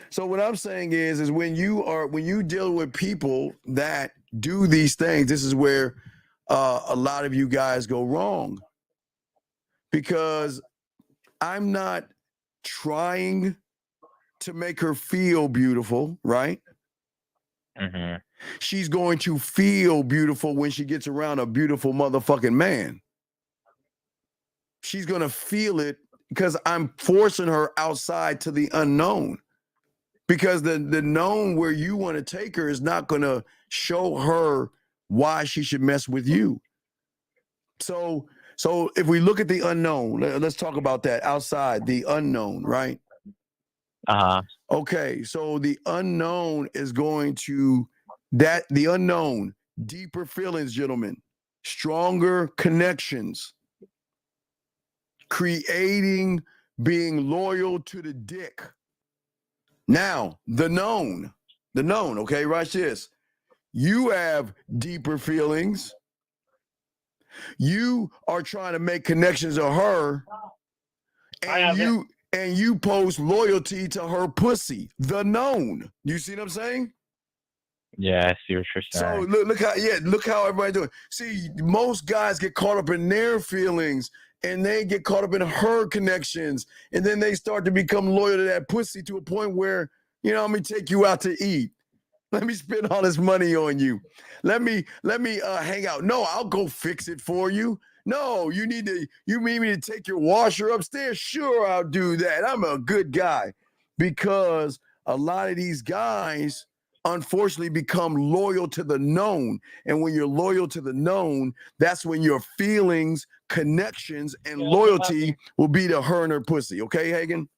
So what I'm saying is when you deal with people that do these things, this is where a lot of you guys go wrong. Because I'm not trying to make her feel beautiful, right? Mm-hmm. She's going to feel beautiful when she gets around a beautiful motherfucking man. She's going to feel it because I'm forcing her outside to the unknown. Because the known where you want to take her is not going to show her why she should mess with you. So if we look at the unknown, let's talk about that outside, the unknown, right? Uh-huh. Okay, so the unknown is going to the unknown, deeper feelings, gentlemen, stronger connections, creating, being loyal to the dick. Now, the known, okay, watch this. You have deeper feelings. You are trying to make connections to her, and you post loyalty to her pussy, the known. You see what I'm saying? Yeah, I see what you're saying. So look how everybody doing. See, most guys get caught up in their feelings and they get caught up in her connections, and then they start to become loyal to that pussy to a point where, let me take you out to eat. Let me spend all this money on you. Let me hang out. No, I'll go fix it for you. No, you need me to take your washer upstairs? Sure, I'll do that. I'm a good guy. Because a lot of these guys unfortunately become loyal to the known. And when you're loyal to the known, that's when your feelings, connections, and loyalty will be to her and her pussy. Okay, Hagen?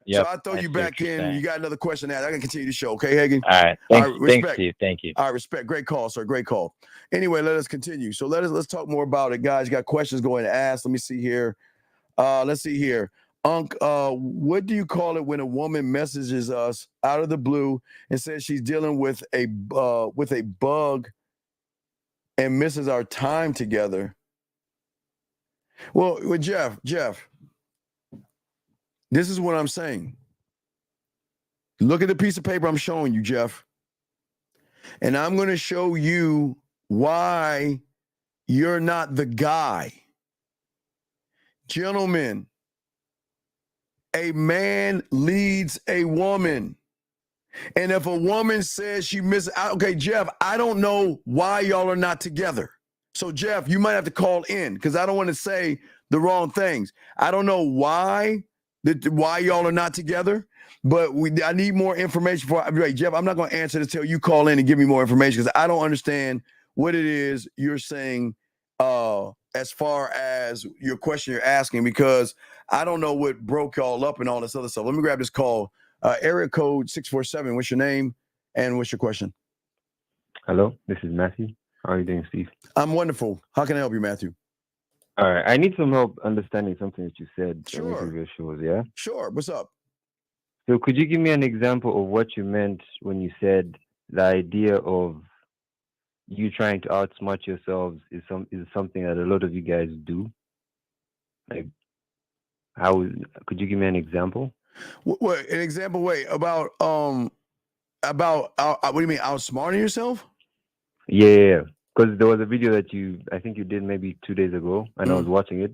Yep, so I throw you back in. Saying. You got another question now. I can continue the show. Okay, Hagen? All right. Thanks, Steve. Thank you. All right, respect. Great call, sir. Great call. Anyway, let us continue. So let's talk more about it, guys. You got questions going to ask. Let me see here. Let's see here. Unc, what do you call it when a woman messages us out of the blue and says she's dealing with a bug and misses our time together? Well, Jeff, this is what I'm saying. Look at the piece of paper I'm showing you, Jeff. And I'm going to show you why you're not the guy. Gentlemen, a man leads a woman. And if a woman says she misses, okay, Jeff, I don't know why y'all are not together. So, Jeff, you might have to call in because I don't want to say the wrong things. I don't know why y'all are not together, but I need more information. Jeff, I'm not going to answer this till you call in and give me more information because I don't understand what it is you're saying as far as your question you're asking, because I don't know what broke y'all up and all this other stuff. Let me grab this call. Area code 647. What's your name and what's your question? Hello, this is Matthew. How are you doing, Steve? I'm wonderful. How can I help you, Matthew? All right. I need some help understanding something that you said in the Sure. previous shows, yeah? Sure. What's up? So could you give me an example of what you meant when you said the idea of you trying to outsmart yourselves is something that a lot of you guys do? Like, could you give me an example? What an example? Wait, about what do you mean, outsmarting yourself? Yeah, because there was a video that I think you did maybe 2 days ago, and I was watching it,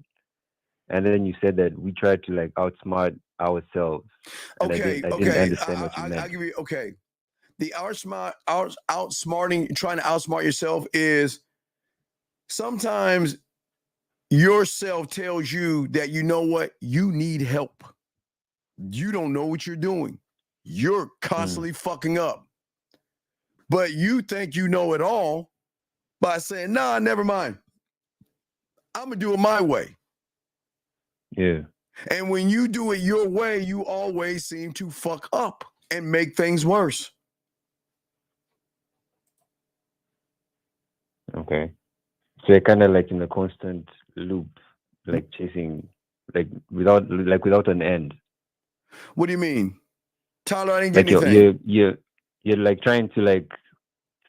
and then you said that we tried to like outsmart ourselves. And Okay, I didn't understand what you meant. I'll give you, okay. The outsmarting, trying to outsmart yourself is sometimes yourself tells you that, you know what, you need help. You don't know what you're doing. You're constantly fucking up. But you think you know it all by saying, nah, never mind. I'm going to do it my way. Yeah. And when you do it your way, you always seem to fuck up and make things worse. Okay. So you're kind of like in a constant loop, like chasing, like without an end. What do you mean? Tyler, I didn't get anything. You're like trying to like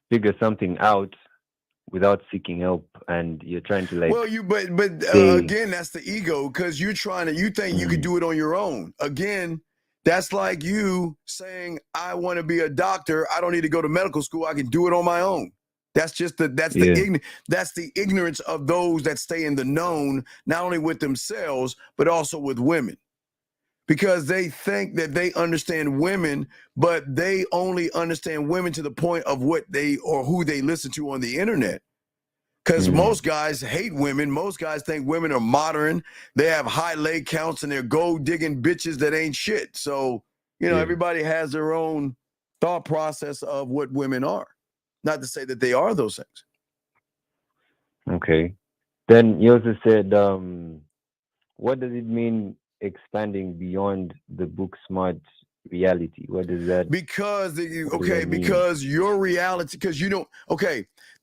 figure something out without seeking help, and you're trying to like. Well, again, that's the ego, because you think you could do it on your own. Again, that's like you saying, I want to be a doctor. I don't need to go to medical school. I can do it on my own. That's just that's the ignorance of those that stay in the known, not only with themselves, but also with women. Because they think that they understand women, but they only understand women to the point of what they or who they listen to on the internet. Because most guys hate women. Most guys think women are modern. They have high leg counts and they're gold digging bitches that ain't shit. So, everybody has their own thought process of what women are. Not to say that they are those things. Okay. Then you also said, what does it mean expanding beyond the book smart reality? What does that? Because your reality, because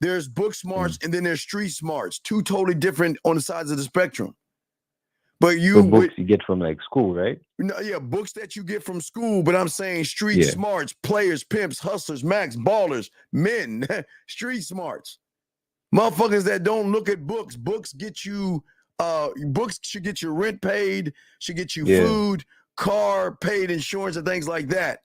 there's book smarts and then there's street smarts, two totally different on the sides of the spectrum. But books you get from like school, right? No, yeah, books that you get from school. But I'm saying street smarts, players, pimps, hustlers, max, ballers, men, street smarts, motherfuckers that don't look at books. Books get you. Books should get your rent paid, should get you food, car paid, insurance, and things like that.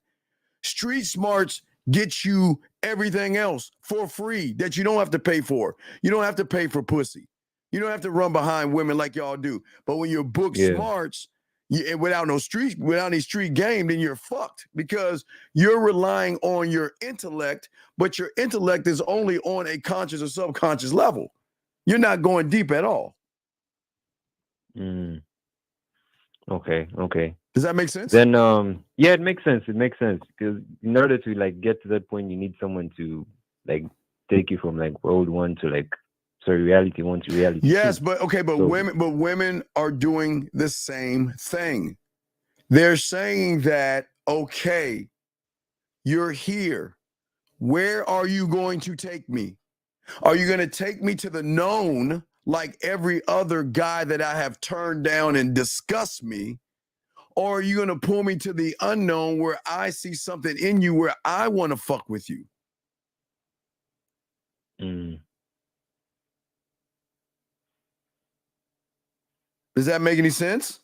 Street smarts get you everything else for free that you don't have to pay for. You don't have to pay for pussy. You don't have to run behind women like y'all do. But when you're book smarts, without any street game, then you're fucked because you're relying on your intellect, but your intellect is only on a conscious or subconscious level. You're not going deep at all. Okay. Does that make sense? Then it makes sense. It makes sense because in order to like get to that point, you need someone to like take you from like world one to like reality one to reality. Yes, two. but women are doing the same thing. They're saying that, okay, you're here. Where are you going to take me? Are you going to take me to the known like every other guy that I have turned down and disgust me? Or are you going to pull me to the unknown where I see something in you where I want to fuck with you? Does that make any sense?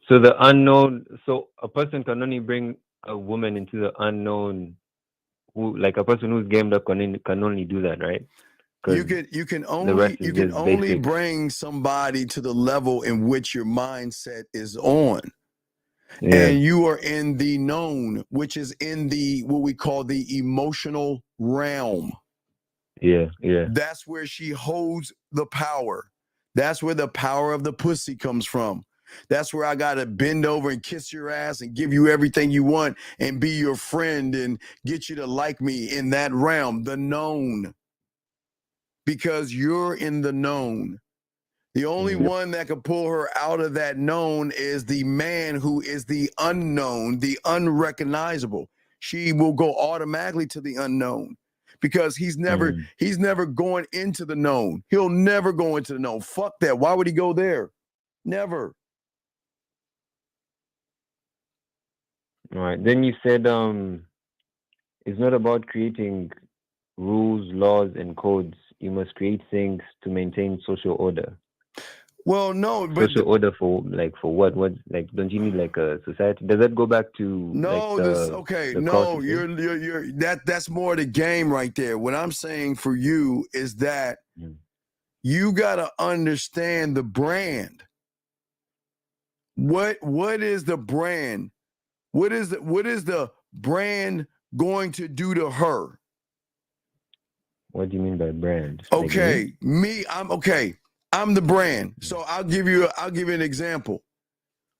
So the unknown, so a person can only bring a woman into the unknown, who like a person who's gamed up can only do that, right? You can only bring somebody to the level in which your mindset is on. And you are in the known, which is in the what we call the emotional realm. Yeah. That's where she holds the power. That's where the power of the pussy comes from. That's where I got to bend over and kiss your ass and give you everything you want and be your friend and get you to like me in that realm, the known. Because you're in the known. The only one that can pull her out of that known is the man who is the unknown, the unrecognizable. She will go automatically to the unknown. Because he's never going into the known. He'll never go into the known. Fuck that. Why would he go there? Never. All right. Then you said it's not about creating rules, laws, and codes. You must create things to maintain social order. Well, no, but social order for what? What, like, don't you need like a society? Does that go back to you're that's more the game right there. What I'm saying for you is that you gotta understand the brand. What is the brand? What is the brand going to do to her? What do you mean by brand? Okay, I'm the brand. So I'll give you an example.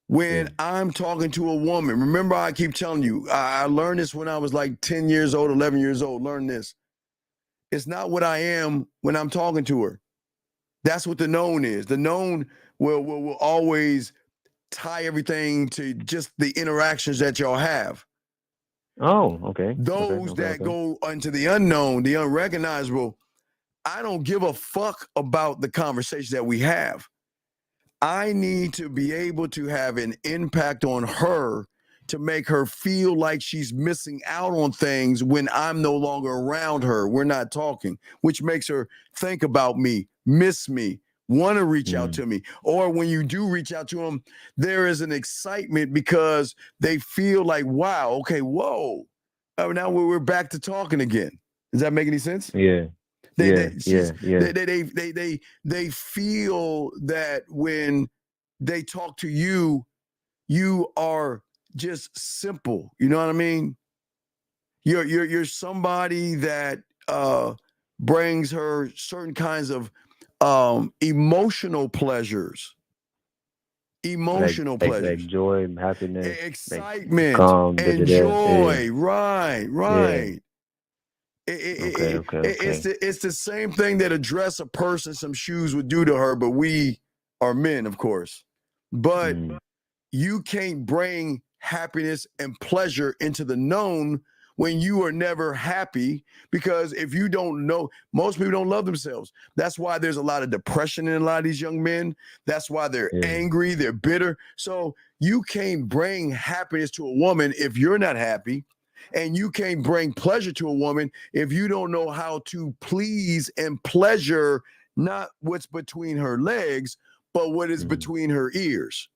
When I'm talking to a woman, remember I keep telling you, I learned this when I was like 10 years old, 11 years old, learn this. It's not what I am when I'm talking to her. That's what the known is. The known will always tie everything to just the interactions that y'all have. Oh, okay. Those that go into the unknown, the unrecognizable, I don't give a fuck about the conversations that we have. I need to be able to have an impact on her to make her feel like she's missing out on things when I'm no longer around her. We're not talking, which makes her think about me, miss me, want to reach out to me. Or when you do reach out to them, there is an excitement because they feel like, wow, okay, whoa. Now we're back to talking again. Does that make any sense? Yeah. They feel that when they talk to you, you are just simple. You know what I mean? You're somebody that brings her certain kinds of emotional pleasures. Emotional pleasures. Like joy, happiness, excitement, calm, and joy. Right. Okay. It's the same thing that a dress a person some shoes would do to her, but we are men, of course. But you can't bring happiness and pleasure into the known when you are never happy, because if you don't know, most people don't love themselves. That's why there's a lot of depression in a lot of these young men. That's why they're angry, they're bitter. So you can't bring happiness to a woman if you're not happy. And you can't bring pleasure to a woman if you don't know how to please and pleasure not what's between her legs, but what is between her ears,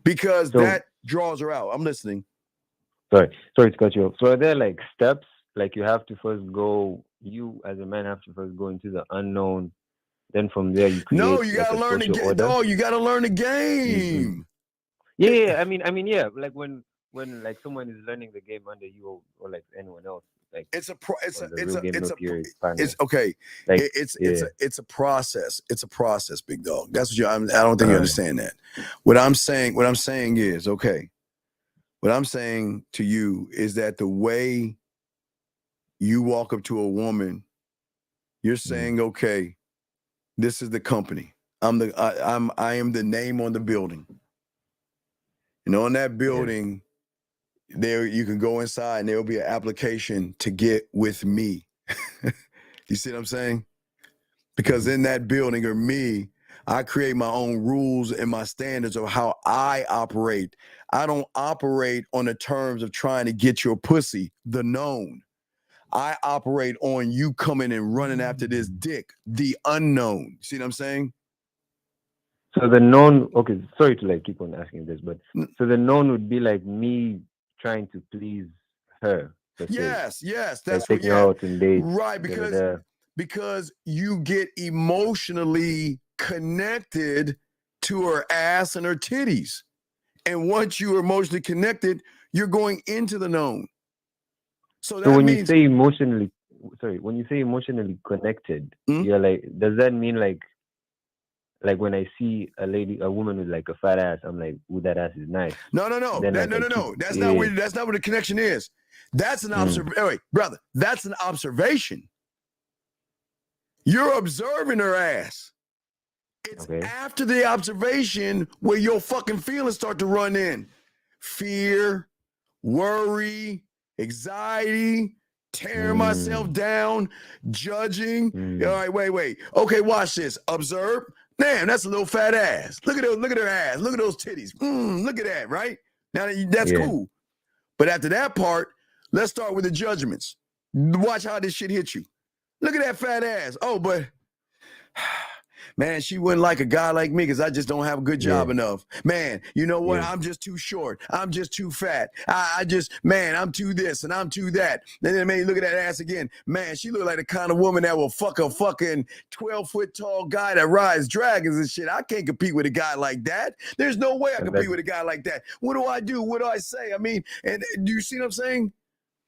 because that draws her out. I'm listening. Sorry to cut you off. So are there like steps, like you have to first go, you as a man have to first go into the unknown, then from there you create you gotta learn the game. No, you gotta learn the game. Yeah. I mean, yeah. Like when like someone is learning the game under you or like anyone else, like it's a process. It's a process, big dog. That's what I don't think you understand that. What I'm saying is, okay. What I'm saying to you is that the way you walk up to a woman, you're saying, okay, this is the company. I am the name on the building. And on that building, there you can go inside and there will be an application to get with me. You see what I'm saying? Because in that building or me, I create my own rules and my standards of how I operate. I don't operate on the terms of trying to get your pussy, the known. I operate on you coming and running after this dick, the unknown. See what I'm saying? So the known, okay, sorry to like keep on asking this, but so the known would be like me trying to please her. Yes, that's like taking out and dates. Right, because you get emotionally connected to her ass and her titties. And once you are emotionally connected, you're going into the known. So when you say emotionally connected, you're like, does that mean like when I see a woman with like a fat ass, I'm like, ooh, that ass is nice. No. That's not what the connection is. That's an observation. Wait, brother, that's an observation. You're observing her ass. It's after the observation where your fucking feelings start to run in. Fear, worry, anxiety, tearing myself down, judging. All right, wait. Okay, watch this. Observe. Damn, that's a little fat ass. Look at her ass. Look at those titties. Look at that, right? Now that's cool. But after that part, let's start with the judgments. Watch how this shit hits you. Look at that fat ass. Oh, but man, she wouldn't like a guy like me because I just don't have a good job enough. Man, you know what? I'm just too short. I'm just too fat. I'm too this and I'm too that. And then man, look at that ass again. Man, she look like the kind of woman that will fuck a fucking 12-foot tall guy that rides dragons and shit. I can't compete with a guy like that. There's no way I compete with a guy like that. What do I do? What do I say? I mean, and do you see what I'm saying?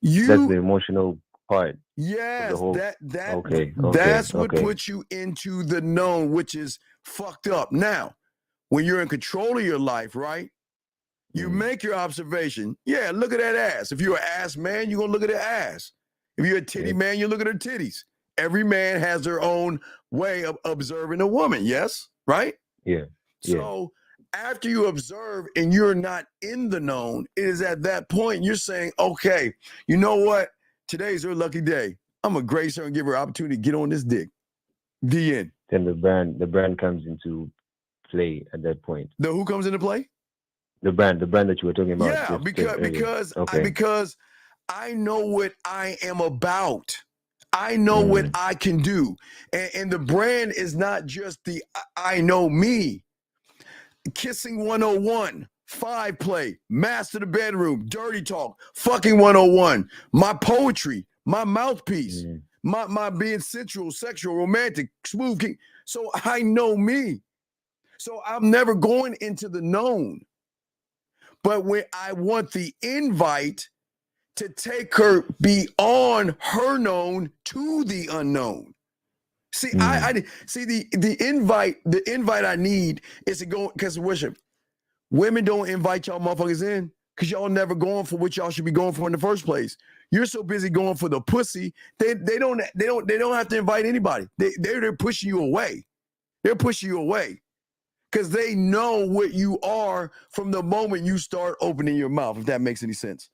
That's the emotional part. Yes, that's what puts you into the known, which is fucked up. Now, when you're in control of your life, right? You make your observation. Yeah, look at that ass. If you're an ass man, you're gonna look at her ass. If you're a titty man, you look at her titties. Every man has their own way of observing a woman. Yes, right? Yeah. So after you observe and you're not in the known, it is at that point you're saying, okay, you know what? Today's her lucky day. I'm gonna grace her and give her an opportunity to get on this dick. The end. Then the brand comes into play at that point. Who comes into play? The brand that you were talking about. Yeah, because I know what I am about. I know what I can do. And the brand is not just the I know me. Kissing 101. 5 play, master the bedroom, dirty talk, fucking 101, my poetry, my mouthpiece, my being sensual, sexual, romantic, smooth king. So I know me. So I'm never going into the known. But when I want the invite to take her beyond her known to the unknown. See, I see the invite I need is to go, because worship, women don't invite y'all motherfuckers in because y'all never going for what y'all should be going for in the first place. You're so busy going for the pussy, they don't have to invite anybody. They're pushing you away. They're pushing you away because they know what you are from the moment you start opening your mouth, if that makes any sense.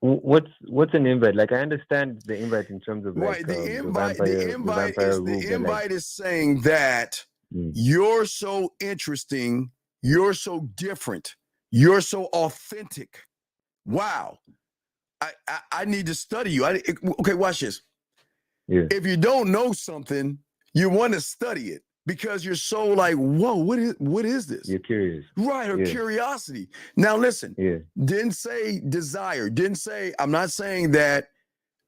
What's an invite? Like, I understand the invite in terms of like, right. The invite is saying that you're so interesting, you're so different, you're so authentic. Wow. I need to study you. Okay, watch this. Yeah. If you don't know something, you want to study it because you're so like, whoa, what is this? You're curious. Right, or curiosity. Now listen, Yeah. didn't say desire, I'm not saying that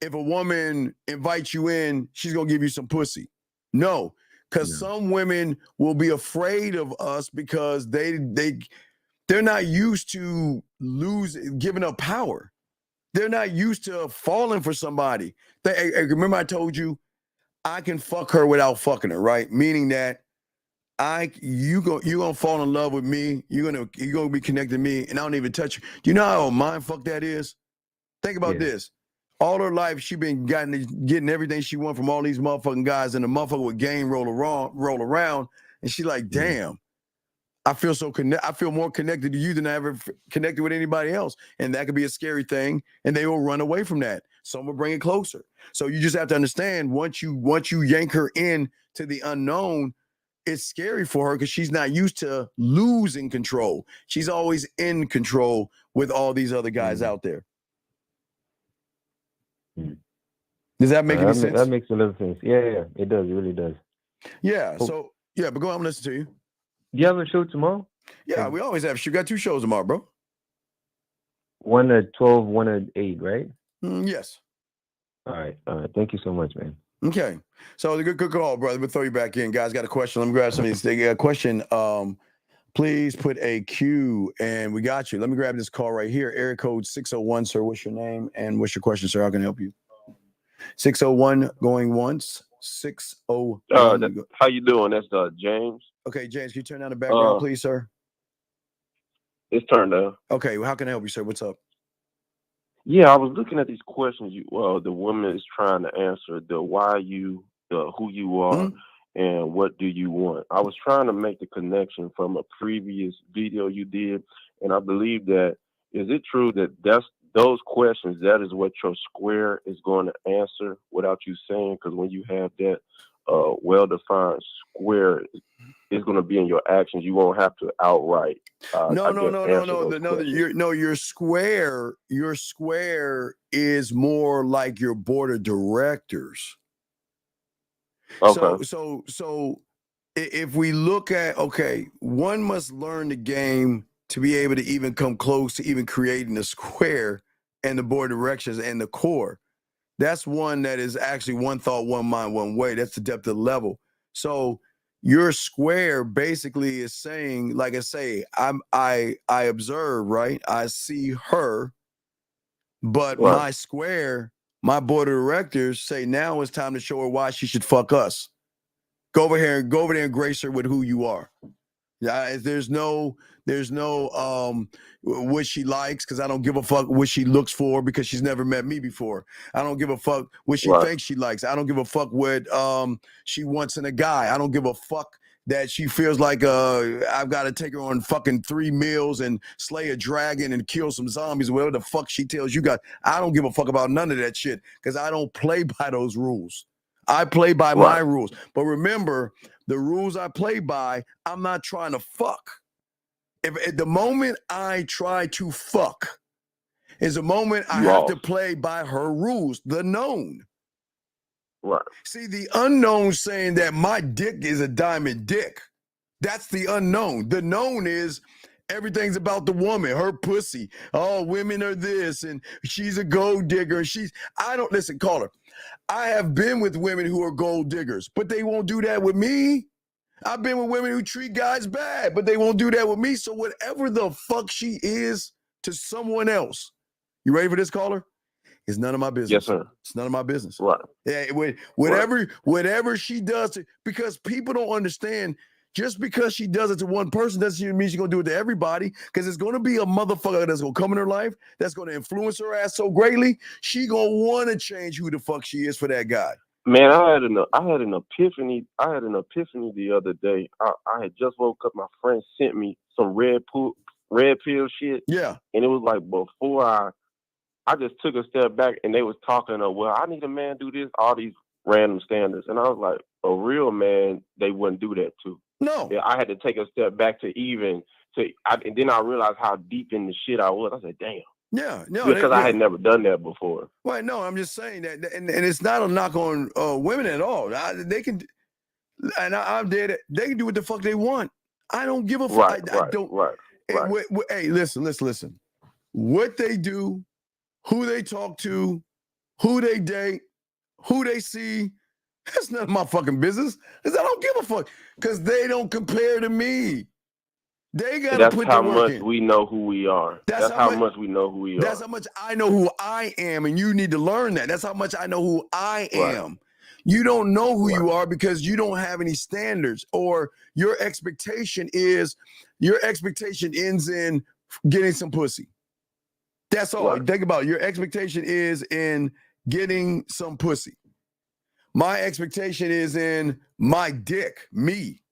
if a woman invites you in, she's gonna give you some pussy. No, because some women will be afraid of us because they're not used to giving up power. They're not used to falling for somebody. Remember I told you I can fuck her without fucking her, right? Meaning that you gonna fall in love with me. You're gonna be connected to me, and I don't even touch you. Do you know how mind fuck that is? Think about this. All her life, she been getting everything she want from all these motherfucking guys, and the motherfucker with game roll around, and she like, damn, I feel I feel more connected to you than I ever connected with anybody else, and that could be a scary thing, and they will run away from that. Some will bring it closer. So you just have to understand once you yank her in to the unknown, it's scary for her because she's not used to losing control. She's always in control with all these other guys out there. Does that make any sense? That makes a lot of sense. Yeah, it does. It really does. Yeah. So yeah, but go on, I'm listening to you. Do you have a show tomorrow? Yeah, we always have. You got 2 shows tomorrow, bro. One at 12, one at 8, right? Yes. All right. Thank you so much, man. Okay. So the good call, brother. We'll throw you back in. Guys, got a question. Let me grab some of these. They got a question. Please put a Q, and we got you. Let me grab this call right here. Area code 601, sir. What's your name and what's your question, sir? How can I help you? 601 going once. 601. How you doing? That's James. Okay, James, can you turn down the background, please, sir? It's turned down. Okay, well, how can I help you, sir? What's up? Yeah, I was looking at these questions. The woman is trying to answer the why you, the who you are, and what do you want. I was trying to make the connection from a previous video you did, and I believe that is it true that those questions, that is what your square is going to answer without you saying? Because when you have that well-defined square, it's going to be in your actions. You won't have to outright. No. Your square is more like your board of directors. Okay. So if we look at, one must learn the game to be able to even come close to even creating the square and the board of directions and the core. That's one that is actually one thought, one mind, one way. That's the depth of the level. So your square basically is saying, like I say, I observe, right? I see her, but my square, my board of directors say now it's time to show her why she should fuck us. Go over there and grace her with who you are. Yeah, there's no what she likes, because I don't give a fuck what she looks for because she's never met me before. I don't give a fuck what she thinks she likes. I don't give a fuck what she wants in a guy. I don't give a fuck that she feels like I've got to take her on fucking 3 meals and slay a dragon and kill some zombies, whatever the fuck she tells you guys. I don't give a fuck about none of that shit because I don't play by those rules. I play by my rules. But remember, the rules I play by, I'm not trying to fuck. If at the moment I try to fuck is a moment I have to play by her rules, the known. Right. See, the unknown saying that my dick is a diamond dick. That's the unknown. The known is Everything's about the woman, her pussy. Oh, women are this, and she's a gold digger. I don't listen, caller. I have been with women who are gold diggers, but they won't do that with me. I've been with women who treat guys bad, but they won't do that with me. So whatever the fuck she is to someone else, you ready for this, caller? It's none of my business. Yes, sir. It's none of my business. Right. Yeah, whatever she does, because people don't understand. Just because she does it to one person doesn't mean she's gonna do it to everybody. Because it's gonna be a motherfucker that's gonna come in her life that's gonna influence her ass so greatly, she gonna want to change who the fuck she is for that guy. Man, I had an epiphany. I had an epiphany the other day. I had just woke up. My friend sent me some red pill shit. Yeah. And it was like before I just took a step back, and they was talking of, well, I need a man do this, all these random standards. And I was like, a real man, they wouldn't do that to. No. Yeah, I had to take a step back and then I realized how deep in the shit I was. I said, damn. Yeah, no, because I had never done that before. Well, no, I'm just saying that, and it's not a knock on women at all. They can, and I'm dead. They can do what the fuck they want. I don't give a fuck. I don't. Right. Hey, listen. What they do, who they talk to, who they date, who they see, that's none of my fucking business. Because I don't give a fuck. Because they don't compare to me. They gotta put the work in. That's how much we know who we are. That's how much we know who we are. That's how much I know who I am, and you need to learn that. That's how much I know who I am. You don't know who you are because you don't have any standards, or your expectation ends in getting some pussy. That's all. Think about it. Your expectation is in getting some pussy. My expectation is in my dick, me.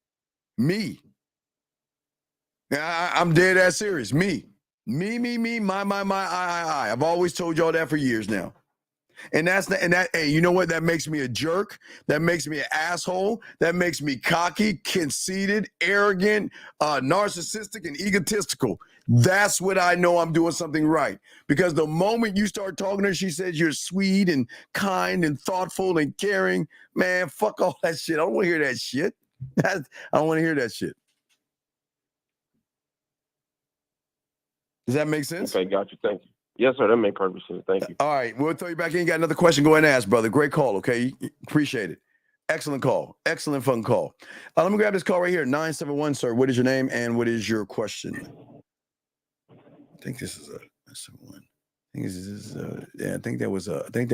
I'm dead ass serious. Me, my, I. I've always told y'all that for years now. And hey, you know what? That makes me a jerk. That makes me an asshole. That makes me cocky, conceited, arrogant, narcissistic, and egotistical. That's what I know I'm doing something right. Because the moment you start talking to her, she says you're sweet and kind and thoughtful and caring. Man, fuck all that shit. I don't want to hear that shit. I don't want to hear that shit. Does that make sense? Okay, got you. Thank you. Yes, sir. That makes perfect sense. Thank you. All right. We'll throw you back in. You got another question? Go ahead and ask, brother. Great call, okay? Appreciate it. Excellent call. Excellent fun call. Let me grab this call right here. 971, sir. What is your name and what is your question? I think this is a 971. I think that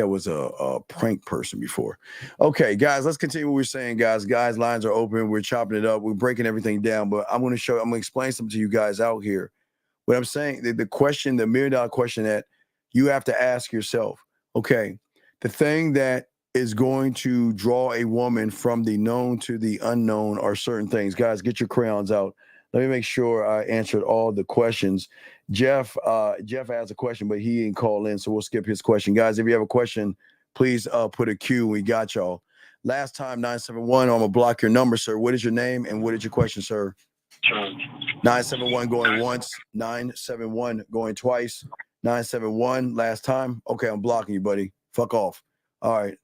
was a prank person before. Okay, guys, let's continue what we're saying, guys. Guys, lines are open. We're chopping it up. We're breaking everything down, but I'm going to explain something to you guys out here. What I'm saying, the question, the $1 million question that you have to ask yourself, okay, the thing that is going to draw a woman from the known to the unknown are certain things. Guys, get your crayons out. Let me make sure I answered all the questions. Jeff has a question, but he didn't call in, so we'll skip his question. Guys, if you have a question, please put a Q. We got y'all. Last time, 971, I'm going to block your number, sir. What is your name and what is your question, sir? 971 going once, 971 going twice, 971 last time. Okay, I'm blocking you, buddy. Fuck off. All right.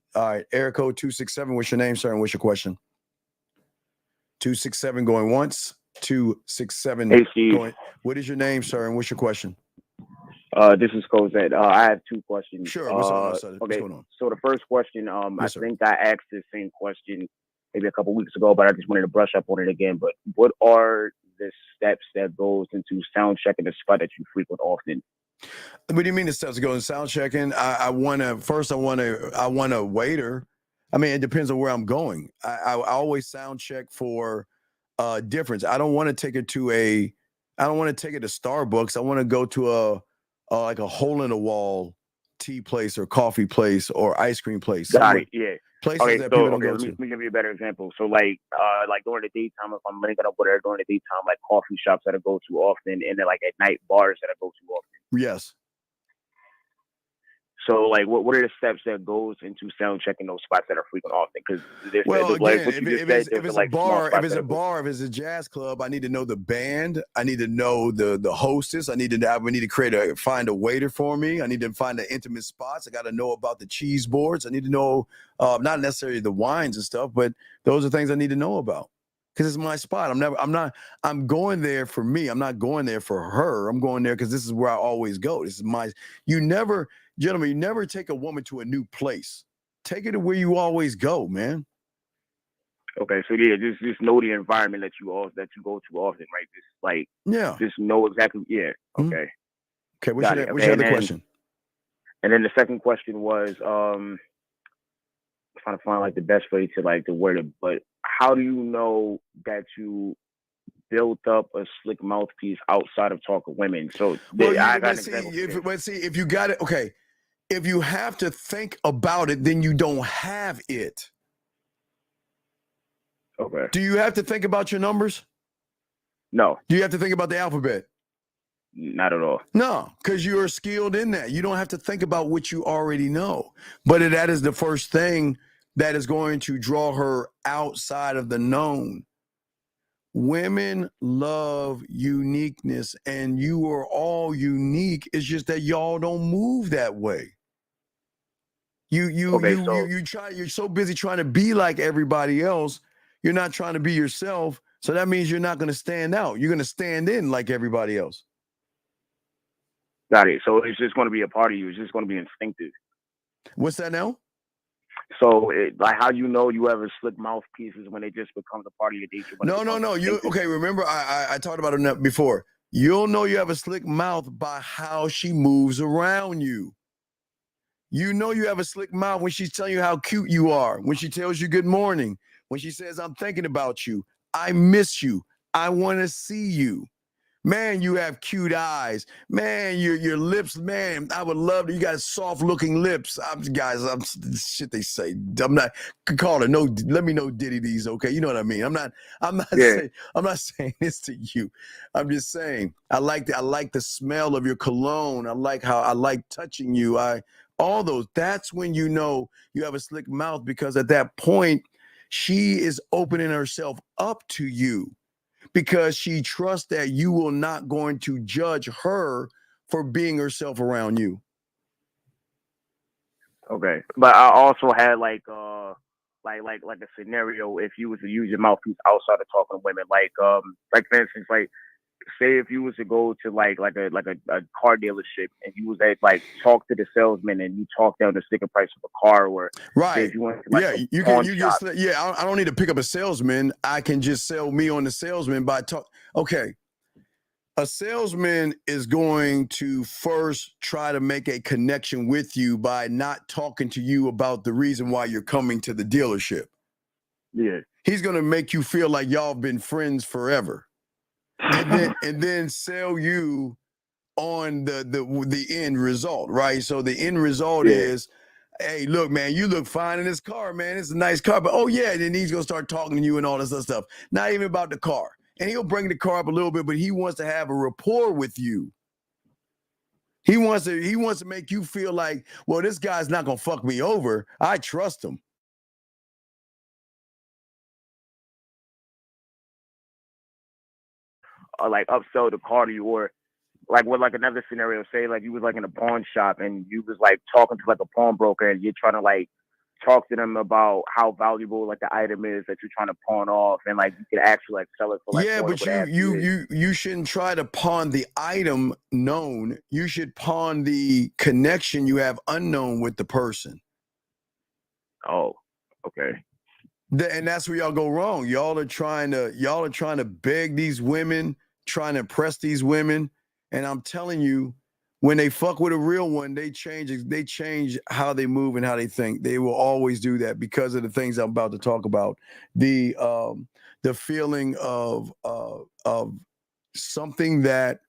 Air code 267. What's your name, sir, and what's your question? 267 going once, 267 going. What is your name, sir, and what's your question? This is Cosette. I have two questions. Sure. What's going on? So the first question, Yes, I think I asked the same question maybe a couple weeks ago, but I just wanted to brush up on it again. But what are the steps that goes into sound checking the spot that you frequent often? What do you mean the steps that go in sound checking? I want a waiter. I mean, it depends on where I'm going. I always sound check for difference. I don't want to take it to Starbucks. I want to go to like a hole in the wall tea place or coffee place or ice cream place. Got it. Yeah. Places that people don't go to. Let me give you a better example. So like during the daytime, if I'm linking up with her during the daytime, like coffee shops that I go to often, and then like at night bars that I go to often. Yes. So like what are the steps that goes into sound checking those spots that are frequent often? Because if it's a jazz club, I need to know the band. I need to know the hostess. I need to find a waiter for me. I need to find the intimate spots. I got to know about the cheese boards. I need to know not necessarily the wines and stuff, but those are things I need to know about. because it's my spot. I'm going there for me. I'm not going there for her. I'm going there because this is where I always go. This is gentlemen, you never take a woman to a new place. Take her to where you always go, man. Okay, so yeah, just know the environment that you go to often, right? Just know exactly. Yeah. Okay. Mm-hmm. Okay. What's your other question? And then the second question was trying to find like the best way to word it. But how do you know that you built up a slick mouthpiece outside of talking women? So if you got it, okay. If you have to think about it, then you don't have it. Okay. Do you have to think about your numbers? No. Do you have to think about the alphabet? Not at all. No, because you are skilled in that. You don't have to think about what you already know. But that is the first thing that is going to draw her outside of the known. Women love uniqueness, and you are all unique. It's just that y'all don't move that way. You're so busy trying to be like everybody else. You're not trying to be yourself. So that means you're not going to stand out. You're going to stand in like everybody else. Got it. So it's just going to be a part of you. It's just going to be instinctive. What's that now? So how do you know you have a slick mouthpieces when it just becomes a part of your nature? No. Okay, remember I talked about it before. You'll know you have a slick mouth by how she moves around you. You know you have a slick mouth when she's telling you how cute you are, when she tells you good morning, when she says, I'm thinking about you, I miss you, I want to see you. Man, you have cute eyes. Man, your lips, man, I would love to. You got soft looking lips. Shit they say. I'm not call it. No, let me know Diddy these, okay? You know what I mean? I'm not saying this to you. I'm just saying I like the smell of your cologne. I like touching you. All those. That's when you know you have a slick mouth, because at that point, she is opening herself up to you, because she trusts that you will not going to judge her for being herself around you. Okay. But I also had like a scenario if you was to use your mouthpiece outside of talking to women, like for instance, like say if you was to go to like a car dealership and you was at talk to the salesman and you talk down the sticker price of a car, or right. If you went to, I don't need to pick up a salesman. I can just sell me on the salesman by talk. Okay. A salesman is going to first try to make a connection with you by not talking to you about the reason why you're coming to the dealership. Yeah. He's going to make you feel like y'all been friends forever. And then sell you on the end result, right? So the end result is, hey, look, man, you look fine in this car, man. It's a nice car, but oh yeah, then he's gonna start talking to you and all this other stuff. Not even about the car, and he'll bring the car up a little bit, but he wants to have a rapport with you. He wants to make you feel like, well, this guy's not gonna fuck me over. I trust him. Or upsell the car to you, or another scenario, say you was in a pawn shop and you was talking to a pawnbroker and you're trying to talk to them about how valuable the item is that you're trying to pawn off, and you could actually sell it for but you shouldn't try to pawn the item known. You should pawn the connection you have unknown with the person. Oh, okay. And that's where y'all go wrong. Y'all are trying to beg these women, trying to impress these women. And I'm telling you, when they fuck with a real one, they change how they move and how they think. They will always do that because of the things I'm about to talk about. The feeling of something that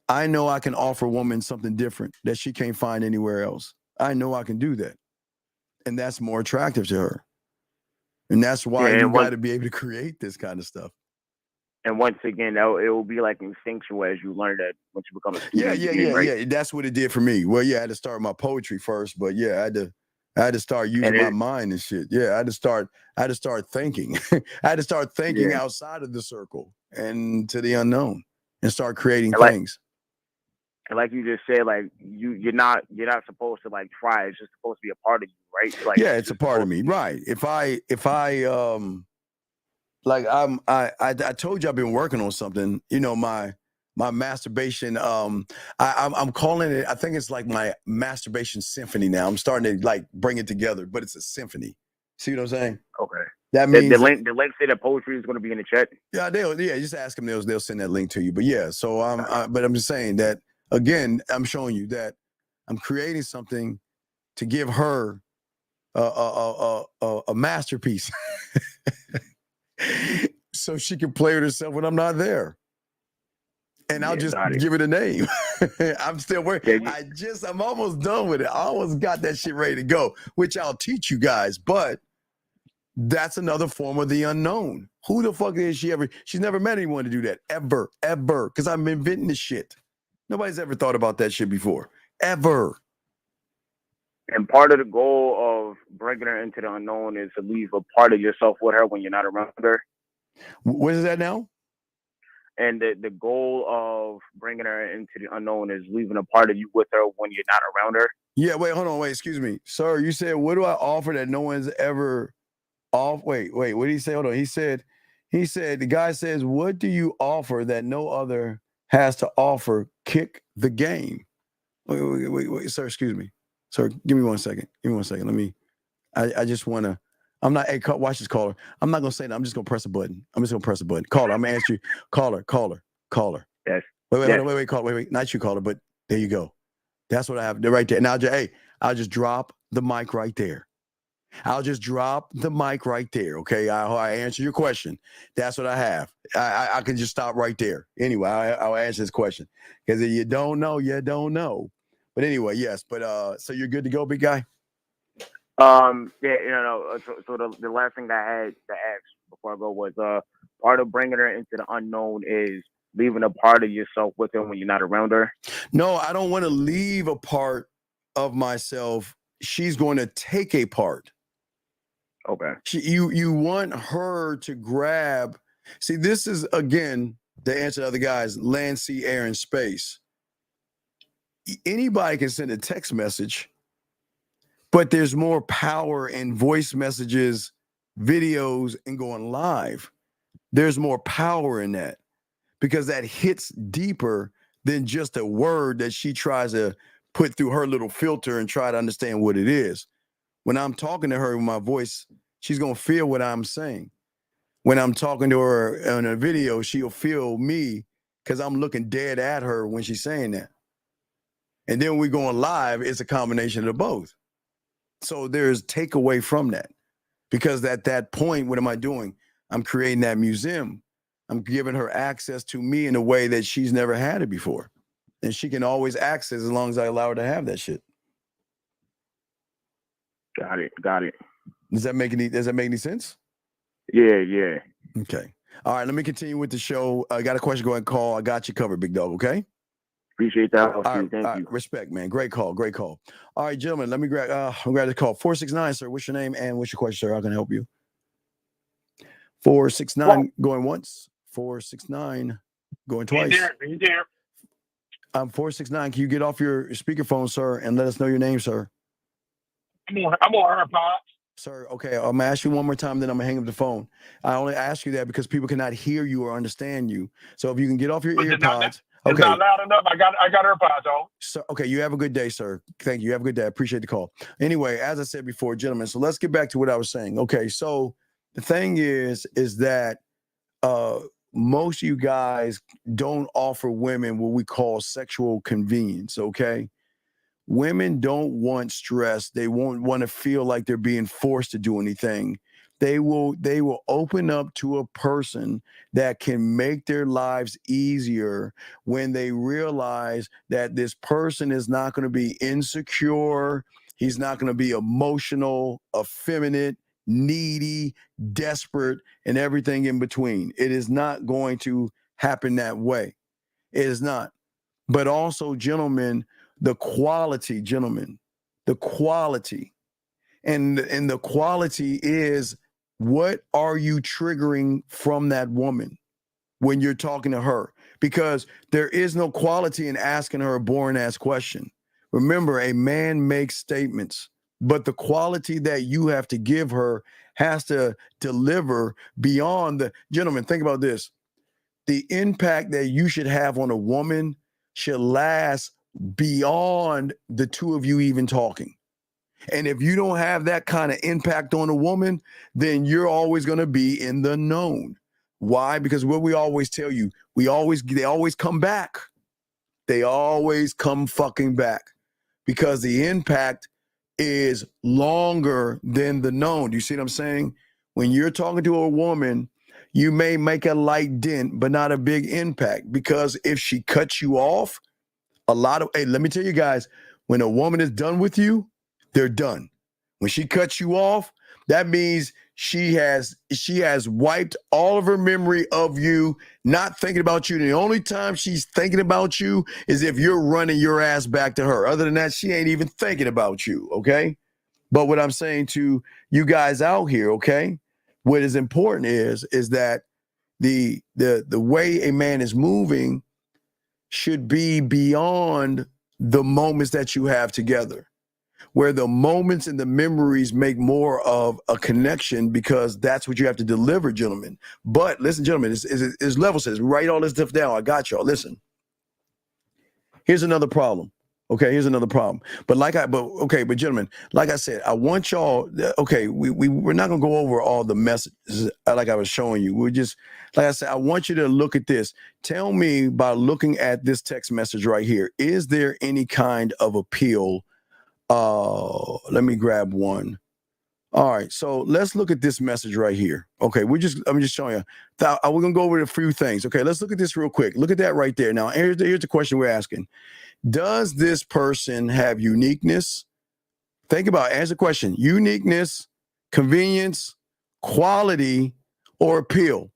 I know I can offer a woman something different that she can't find anywhere else. I know I can do that. And that's more attractive to her. And that's why you got to be able to create this kind of stuff. And once again, it will be instinctual as you learn that once you become a student. Yeah. That's what it did for me. Well, yeah, I had to start my poetry first, but yeah, I had to start using my mind and shit. Yeah, I had to start thinking. I had to start thinking outside of the circle and to the unknown and start creating things. And like you just said, you're not supposed to try. It's just supposed to be a part of you, right? It's a part of me, right? If I like I told you I've been working on something. You know, my masturbation. I'm calling it. I think it's like my masturbation symphony now. I'm starting to like bring it together, but it's a symphony. See what I'm saying? Okay. That means the link say that poetry is going to be in the chat. Yeah, just ask them. They'll send that link to you. But yeah, so but I'm just saying that again. I'm showing you that I'm creating something to give her a masterpiece, so she can play with herself when I'm not there. And I'll just give it a name. I'm still working. I'm almost done with it. I almost got that shit ready to go, which I'll teach you guys. But that's another form of the unknown. Who the fuck is she ever? She's never met anyone to do that ever. Because I'm inventing this shit. Nobody's ever thought about that shit before. Ever. And part of the goal of bringing her into the unknown is to leave a part of yourself with her when you're not around her. What is that now? And the goal of bringing her into the unknown is leaving a part of you with her when you're not around her. Yeah, wait, hold on, excuse me. Sir, you said, what do I offer that no one's ever off? Wait, what did he say? Hold on. He said, the guy says, what do you offer that no other has to offer? Kick the game. Wait, sir, excuse me. Sir, give me 1 second. Let me, I just want to, I'm not, hey, watch this, caller. I'm not going to say that. I'm just going to press a button. Caller, I'm going to ask you, caller. Yes. Wait, caller, wait, not you, caller, but there you go. That's what I have right there. Now, I'll just drop the mic right there. Okay, I answer your question. That's what I have. I can just stop right there. Anyway, I'll answer this question. Because if you don't know, you don't know. But anyway, yes. But so you're good to go, big guy? Yeah, so the last thing that I had to ask before I go was part of bringing her into the unknown is leaving a part of yourself with her when you're not around her. No, I don't want to leave a part of myself. She's going to take a part. Okay. You want her to grab. See, this is again the answer to other guys: land, sea, air, and space. Anybody can send a text message. But there's more power in voice messages, videos, and going live. There's more power in that because that hits deeper than just a word that she tries to put through her little filter and try to understand what it is. When I'm talking to her with my voice, she's going to feel what I'm saying. When I'm talking to her in a video, she'll feel me because I'm looking dead at her when she's saying that. And then when we go on live, it's a combination of both. So there's takeaway from that because at that point, what am I doing? I'm creating that museum. I'm giving her access to me in a way that she's never had it before. And she can always access as long as I allow her to have that shit. Got it. Does that make any sense? Yeah. Okay. All right, let me continue with the show. I got a question, go ahead and call. I got you covered, big dog, okay? Appreciate that. Thank you. Respect, man. Great call. All right, gentlemen, let me grab the call. 469, sir. What's your name and what's your question, sir? How can I help you? 469 going once. 469 going twice. You there? 469. Can you get off your speakerphone, sir, and let us know your name, sir? I'm on AirPods. Sir, okay, I'm gonna ask you one more time, then I'm gonna hang up the phone. I only ask you that because people cannot hear you or understand you. So if you can get off your earpods. It's not loud enough. I got AirPods on. So, okay, you have a good day, sir. Thank you. You have a good day. I appreciate the call. Anyway, as I said before, gentlemen, so let's get back to what I was saying. Okay, so the thing is that most of you guys don't offer women what we call sexual convenience, okay? Women don't want stress. They won't want to feel like they're being forced to do anything. They will open up to a person that can make their lives easier when they realize that this person is not going to be insecure. He's not going to be emotional, effeminate, needy, desperate, and everything in between. It is not going to happen that way. It is not. But also, gentlemen, the quality. And the quality is, what are you triggering from that woman when you're talking to her? Because there is no quality in asking her a boring ass question. Remember, a man makes statements. but the quality that you have to give her has to deliver beyond the gentlemen. Think about this. The impact that you should have on a woman should last beyond the two of you even talking. And if you don't have that kind of impact on a woman, then you're always going to be in the known. Why? Because what we always tell you, they always come back. They always come fucking back because the impact is longer than the known. Do you see what I'm saying? When you're talking to a woman, you may make a light dent, but not a big impact, because if she cuts you off, hey, let me tell you guys, when a woman is done with you, they're done. When she cuts you off, that means she has wiped all of her memory of you, not thinking about you. And the only time she's thinking about you is if you're running your ass back to her. Other than that, she ain't even thinking about you, okay? But what I'm saying to you guys out here, okay, what is important is that the way a man is moving should be beyond the moments that you have together, where the moments and the memories make more of a connection, because that's what you have to deliver, gentlemen. But listen, gentlemen, it's level says, write all this stuff down. I got y'all. Listen, here's another problem. Okay, here's another problem. But gentlemen, like I said, I want y'all, okay, we're not gonna go over all the messages like I was showing you. We're just, like I said, I want you to look at this. Tell me, by looking at this text message right here, is there any kind of appeal? Let me grab one. All right, so let's look at this message right here. Okay, I'm just showing you. We're gonna go over a few things. Okay, let's look at this real quick. Look at that right there. Now, here's the question we're asking. Does this person have uniqueness? Think about it. Answer the question. Uniqueness, convenience, quality, or appeal?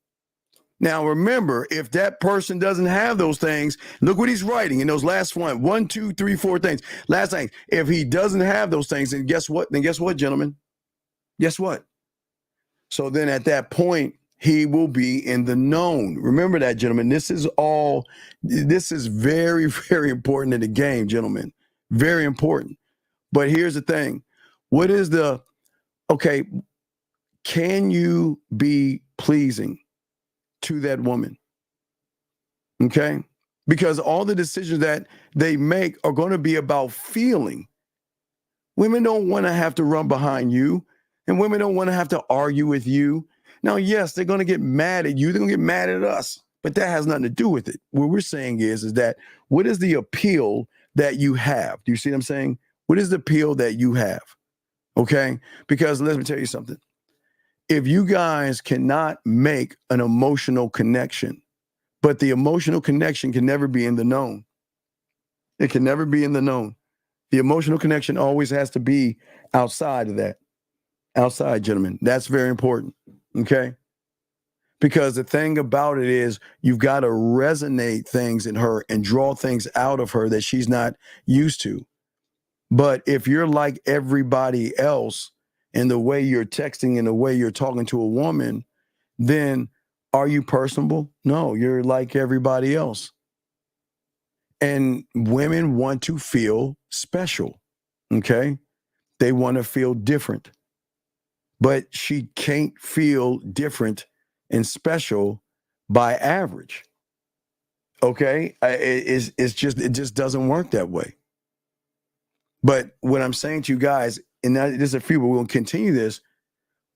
Now, remember, if that person doesn't have those things, look what he's writing in those last 1, 2, 3, 4 things. Last thing, if he doesn't have those things, then guess what? Gentlemen? Guess what? So then at that point, he will be in the known. Remember that, gentlemen. This is very, very important in the game, gentlemen. Very important. But here's the thing. Can you be pleasing to that woman? Okay? Because all the decisions that they make are going to be about feeling. Women don't want to have to run behind you, and women don't want to have to argue with you. Now, yes, they're going to get mad at you. They're going to get mad at us, but that has nothing to do with it. What we're saying is that what is the appeal that you have? Do you see what I'm saying? What is the appeal that you have? Okay? Because let me tell you something. If you guys cannot make an emotional connection, but the emotional connection can never be in the known. It can never be in the known. The emotional connection always has to be outside of that. Outside, gentlemen. That's very important. Okay? Because the thing about it is you've got to resonate things in her and draw things out of her that she's not used to. But if you're like everybody else in the way you're texting and the way you're talking to a woman, then are you personable? No, you're like everybody else. And women want to feel special. Okay? They want to feel different. But she can't feel different and special by average. Okay? It just doesn't work that way. But what I'm saying to you guys, and there's a few, but we'll continue this.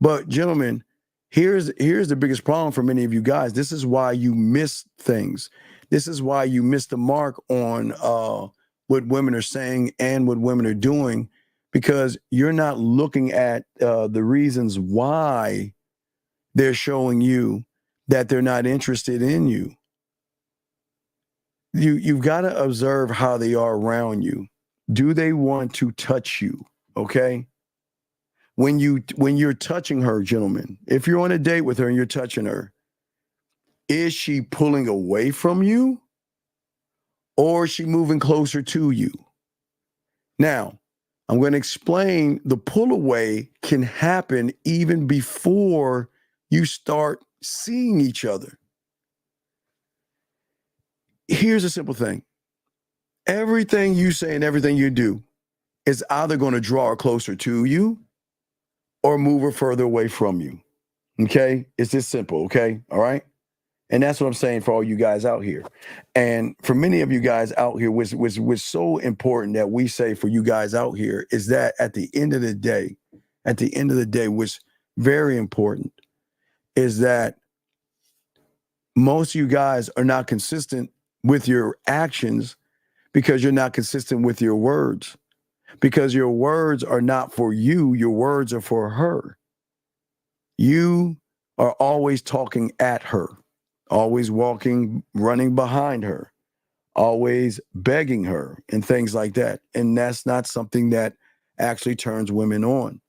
But gentlemen, here's the biggest problem for many of you guys. This is why you miss things. This is why you miss the mark on what women are saying and what women are doing, because you're not looking at the reasons why they're showing you that they're not interested in you. You've got to observe how they are around you. Do they want to touch you? Okay? When you're touching her, gentlemen, if you're on a date with her and you're touching her, is she pulling away from you, or is she moving closer to you? Now, I'm going to explain the pull away can happen even before you start seeing each other. Here's a simple thing. Everything you say and everything you do is either going to draw her closer to you or move her further away from you. Okay? It's just simple, okay? All right? And that's what I'm saying for all you guys out here. And for many of you guys out here, which so important that we say for you guys out here is that at the end of the day, which very important, is that most of you guys are not consistent with your actions because you're not consistent with your words. Because your words are not for you, your words are for her. You are always talking at her, always running behind her, always begging her and things like that. And that's not something that actually turns women on.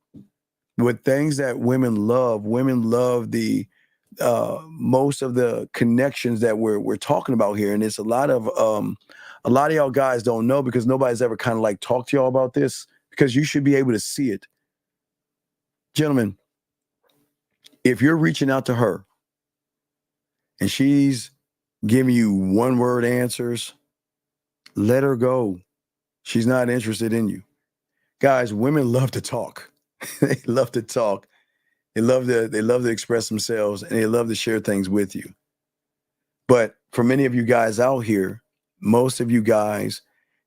With things that women love the most of the connections that we're talking about here. And it's a lot of y'all guys don't know because nobody's ever kind of like talked to y'all about this, because you should be able to see it. Gentlemen, if you're reaching out to her and she's giving you one-word answers, let her go. She's not interested in you. Guys, women love to talk. They love to talk. They love to express themselves, and they love to share things with you. But for many of you guys out here, most of you guys,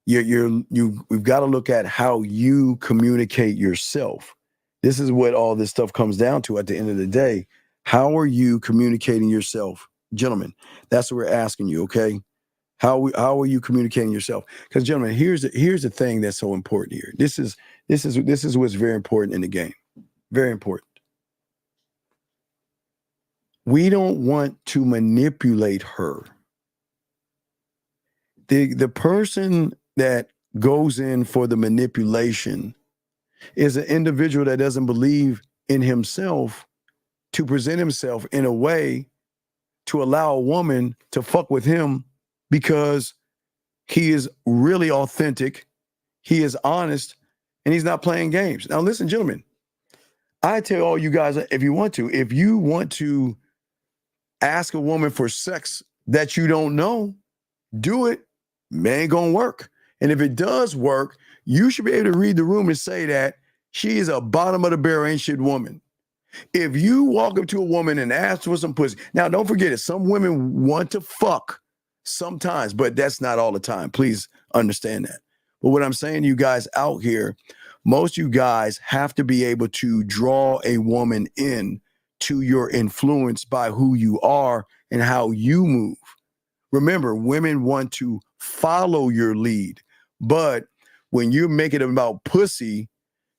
we've got to look at how you communicate yourself. This is what all this stuff comes down to at the end of the day. How are you communicating yourself? Gentlemen, that's what we're asking you, okay? How are you communicating yourself? Because gentlemen, here's the thing that's so important here. This is what's very important in the game. Very important. We don't want to manipulate her. The person that goes in for the manipulation is an individual that doesn't believe in himself to present himself in a way to allow a woman to fuck with him because he is really authentic, he is honest, and he's not playing games. Now, listen, gentlemen, I tell all you guys, if you want to ask a woman for sex that you don't know, do it. It ain't gonna work. And if it does work, you should be able to read the room and say that she is a bottom of the barrel ain't shit woman. If you walk up to a woman and ask for some pussy, now don't forget it. Some women want to fuck sometimes, but that's not all the time. Please understand that. But what I'm saying to you guys out here, most of you guys have to be able to draw a woman in to your influence by who you are and how you move. Remember, women want to follow your lead, but when you make it about pussy,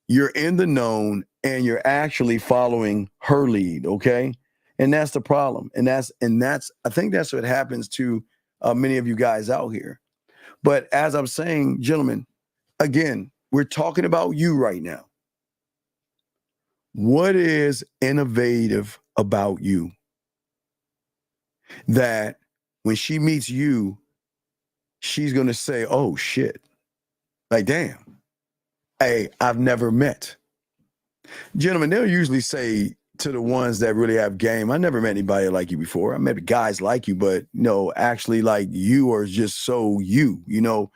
you're in the known and you're actually following her lead, okay? And that's the problem. And that's I think that's what happens to many of you guys out here. But as I'm saying, gentlemen, again, we're talking about you right now. What is innovative about you that when she meets you, she's going to say, oh, shit. Like, damn. Hey, I've never met. Gentlemen, they'll usually say to the ones that really have game, I never met anybody like you before. I met guys like you, but no, actually, like, you are just so you. You know,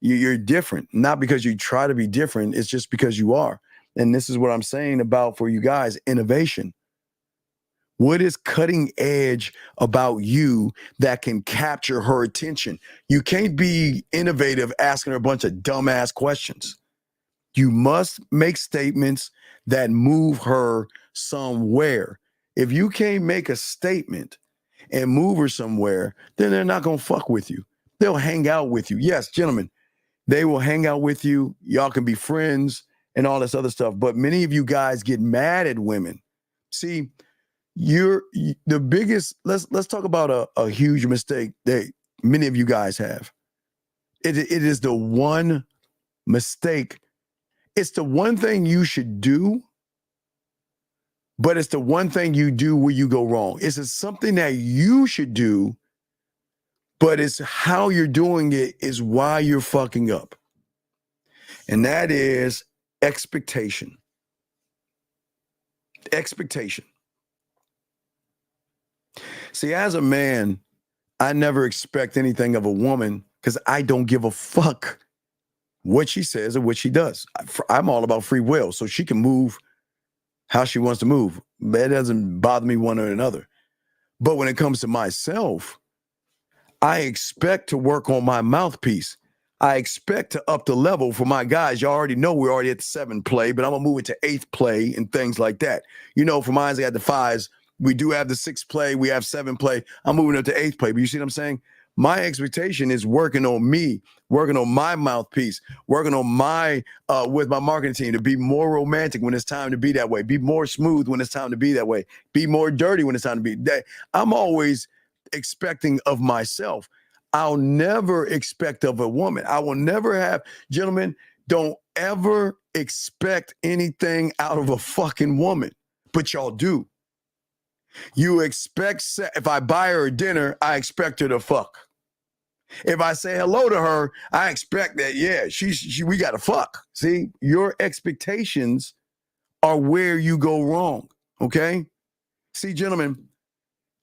you're different. Not because you try to be different. It's just because you are. And this is what I'm saying about for you guys, innovation. What is cutting edge about you that can capture her attention? You can't be innovative asking her a bunch of dumbass questions. You must make statements that move her somewhere. If you can't make a statement and move her somewhere, then they're not going to fuck with you. They'll hang out with you. Yes, gentlemen, they will hang out with you. Y'all can be friends and all this other stuff. But many of you guys get mad at women. See, you're the biggest. Let's talk about a huge mistake that many of you guys have. It is the one mistake. It's the one thing you should do, but it's the one thing you do where you go wrong. It's something that you should do, but it's how you're doing it is why you're fucking up. And that is expectation. Expectation. See, as a man, I never expect anything of a woman because I don't give a fuck what she says or what she does. I'm all about free will, so she can move how she wants to move. That doesn't bother me one or another. But when it comes to myself, I expect to work on my mouthpiece. I expect to up the level for my guys. You already know we're already at the 7th play, but I'm going to move it to 8th play and things like that. You know, for mine, I got the 5s. We do have the 6th play. We have 7th play. I'm moving up to 8th play. But you see what I'm saying? My expectation is working on me, working on my mouthpiece, working on my, with my marketing team to be more romantic when it's time to be that way, be more smooth when it's time to be that way, be more dirty when it's time to be that. I'm always expecting of myself. I'll never expect of a woman. I will never have, gentlemen, don't ever expect anything out of a fucking woman, but y'all do. You expect, if I buy her dinner, I expect her to fuck. If I say hello to her, I expect that, yeah, we got to fuck. See, your expectations are where you go wrong, okay? See, gentlemen,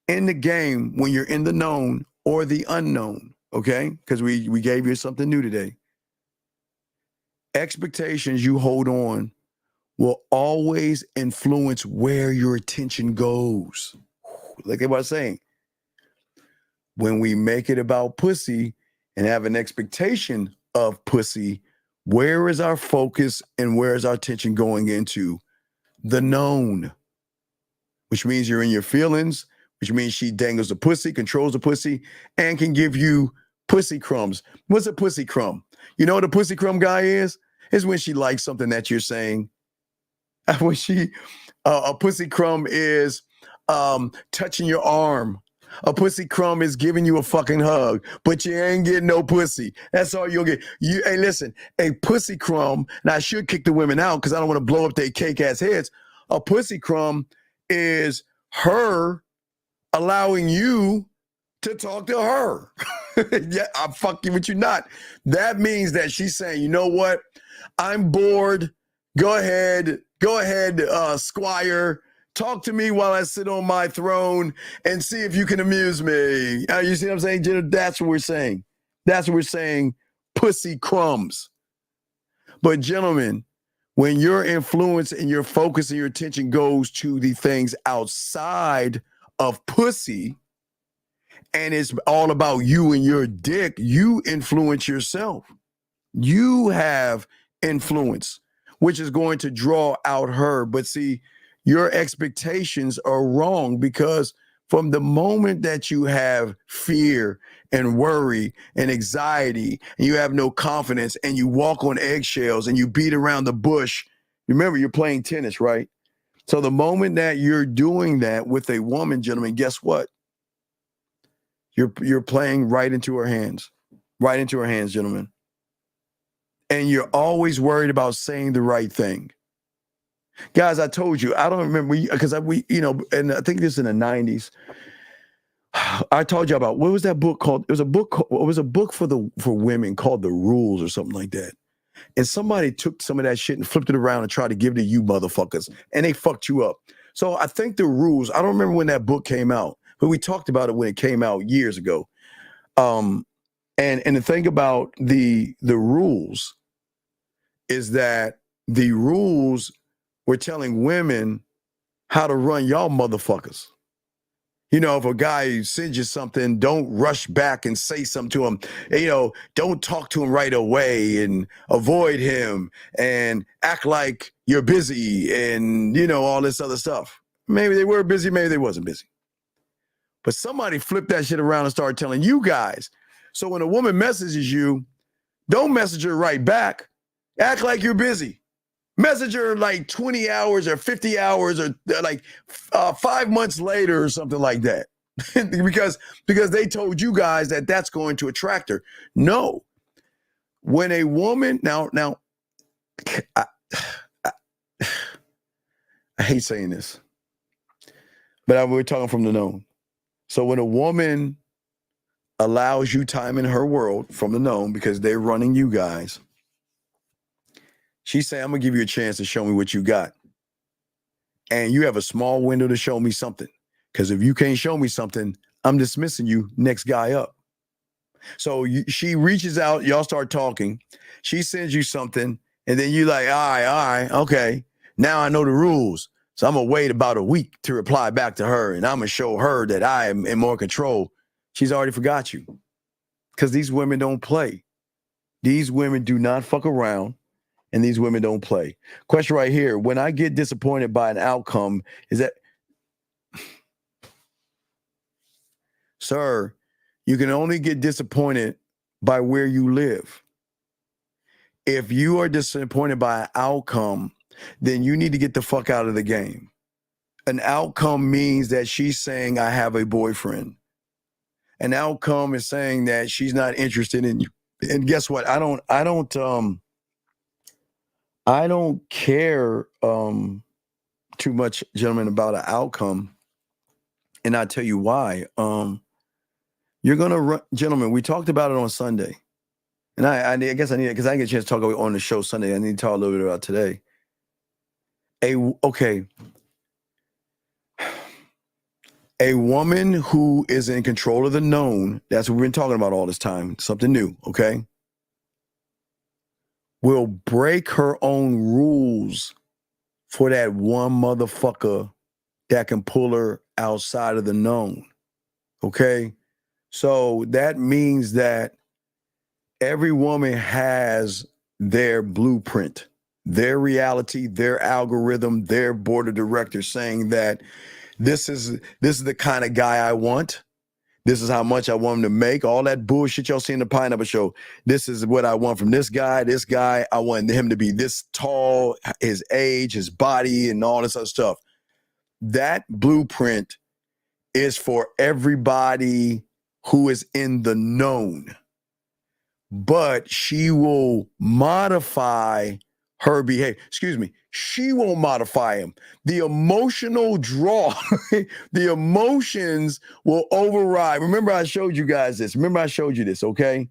in the game, when you're in the known or the unknown, okay? Because we gave you something new today. Expectations you hold on will always influence where your attention goes. Look at what I'm saying. When we make it about pussy and have an expectation of pussy, where is our focus and where is our attention going into? The known, which means you're in your feelings, which means she dangles the pussy, controls the pussy, and can give you pussy crumbs. What's a pussy crumb? You know what a pussy crumb guy is? It's when she likes something that you're saying. When a pussy crumb is touching your arm. A pussy crumb is giving you a fucking hug, but you ain't getting no pussy. That's all you'll get. Hey, listen, a pussy crumb, now I should kick the women out because I don't want to blow up their cake-ass heads. A pussy crumb is her allowing you to talk to her. Yeah, I'm fucking with you not. That means that she's saying, you know what? I'm bored. Go ahead, Squire. Talk to me while I sit on my throne and see if you can amuse me. You see what I'm saying, Jenna? That's what we're saying. That's what we're saying, pussy crumbs. But gentlemen, when your influence and your focus and your attention goes to the things outside of pussy, and it's all about you and your dick, you influence yourself. You have influence, which is going to draw out her. But see, your expectations are wrong because from the moment that you have fear and worry and anxiety and you have no confidence and you walk on eggshells and you beat around the bush, remember you're playing tennis, right? So the moment that you're doing that with a woman, gentlemen, guess what? You're playing right into her hands, gentlemen. And you're always worried about saying the right thing. Guys, I told you, I don't remember because and I think this in the 90s. I told you about what was that book called? It was a book for women called The Rules or something like that. And somebody took some of that shit and flipped it around and tried to give it to you motherfuckers, and they fucked you up. So I think The Rules, I don't remember when that book came out, but we talked about it when it came out years ago. And the thing about the rules is that the rules were telling women how to run y'all motherfuckers. You know, if a guy sends you something, don't rush back and say something to him. You know, don't talk to him right away and avoid him and act like you're busy and, you know, all this other stuff. Maybe they were busy, maybe they wasn't busy. But somebody flipped that shit around and started telling you guys. So when a woman messages you, don't message her right back. Act like you're busy. Message her like 20 hours or 50 hours or like 5 months later or something like that. because they told you guys that that's going to attract her. No. When a woman, now, I hate saying this, but we're talking from the known. So when a woman allows you time in her world from the known because they're running you guys, she's saying, I'm going to give you a chance to show me what you got. And you have a small window to show me something. Because if you can't show me something, I'm dismissing you, next guy up. So she reaches out, y'all start talking. She sends you something, and then you like, all right, okay. Now I know the rules. So I'm gonna wait about a week to reply back to her, and I'm gonna show her that I am in more control. She's already forgot you. Because these women don't play. These women do not fuck around, and these women don't play. Question right here. When I get disappointed by an outcome, is that, sir, you can only get disappointed by where you live. If you are disappointed by an outcome, then you need to get the fuck out of the game. An outcome means that she's saying, I have a boyfriend. An outcome is saying that she's not interested in you. And guess what? I don't care too much, gentlemen, about an outcome. And I'll tell you why. You're gonna run, gentlemen, we talked about it on Sunday. And I guess I need it because I didn't get a chance to talk on the show Sunday. I need to talk a little bit about today. A woman who is in control of the known, that's what we've been talking about all this time, something new, okay, will break her own rules for that one motherfucker that can pull her outside of the known, okay? So that means that every woman has their blueprint, their reality, their algorithm, their board of directors saying that this is the kind of guy I want. This is how much I want him to make. All that bullshit y'all see in the Pineapple Show. This is what I want from this guy. This guy, I want him to be this tall, his age, his body, and all this other stuff. That blueprint is for everybody who is in the known. But she will modify her behavior. Excuse me. She won't modify him. The emotional draw, the emotions will override. Remember, I showed you guys this. Remember, I showed you this, okay?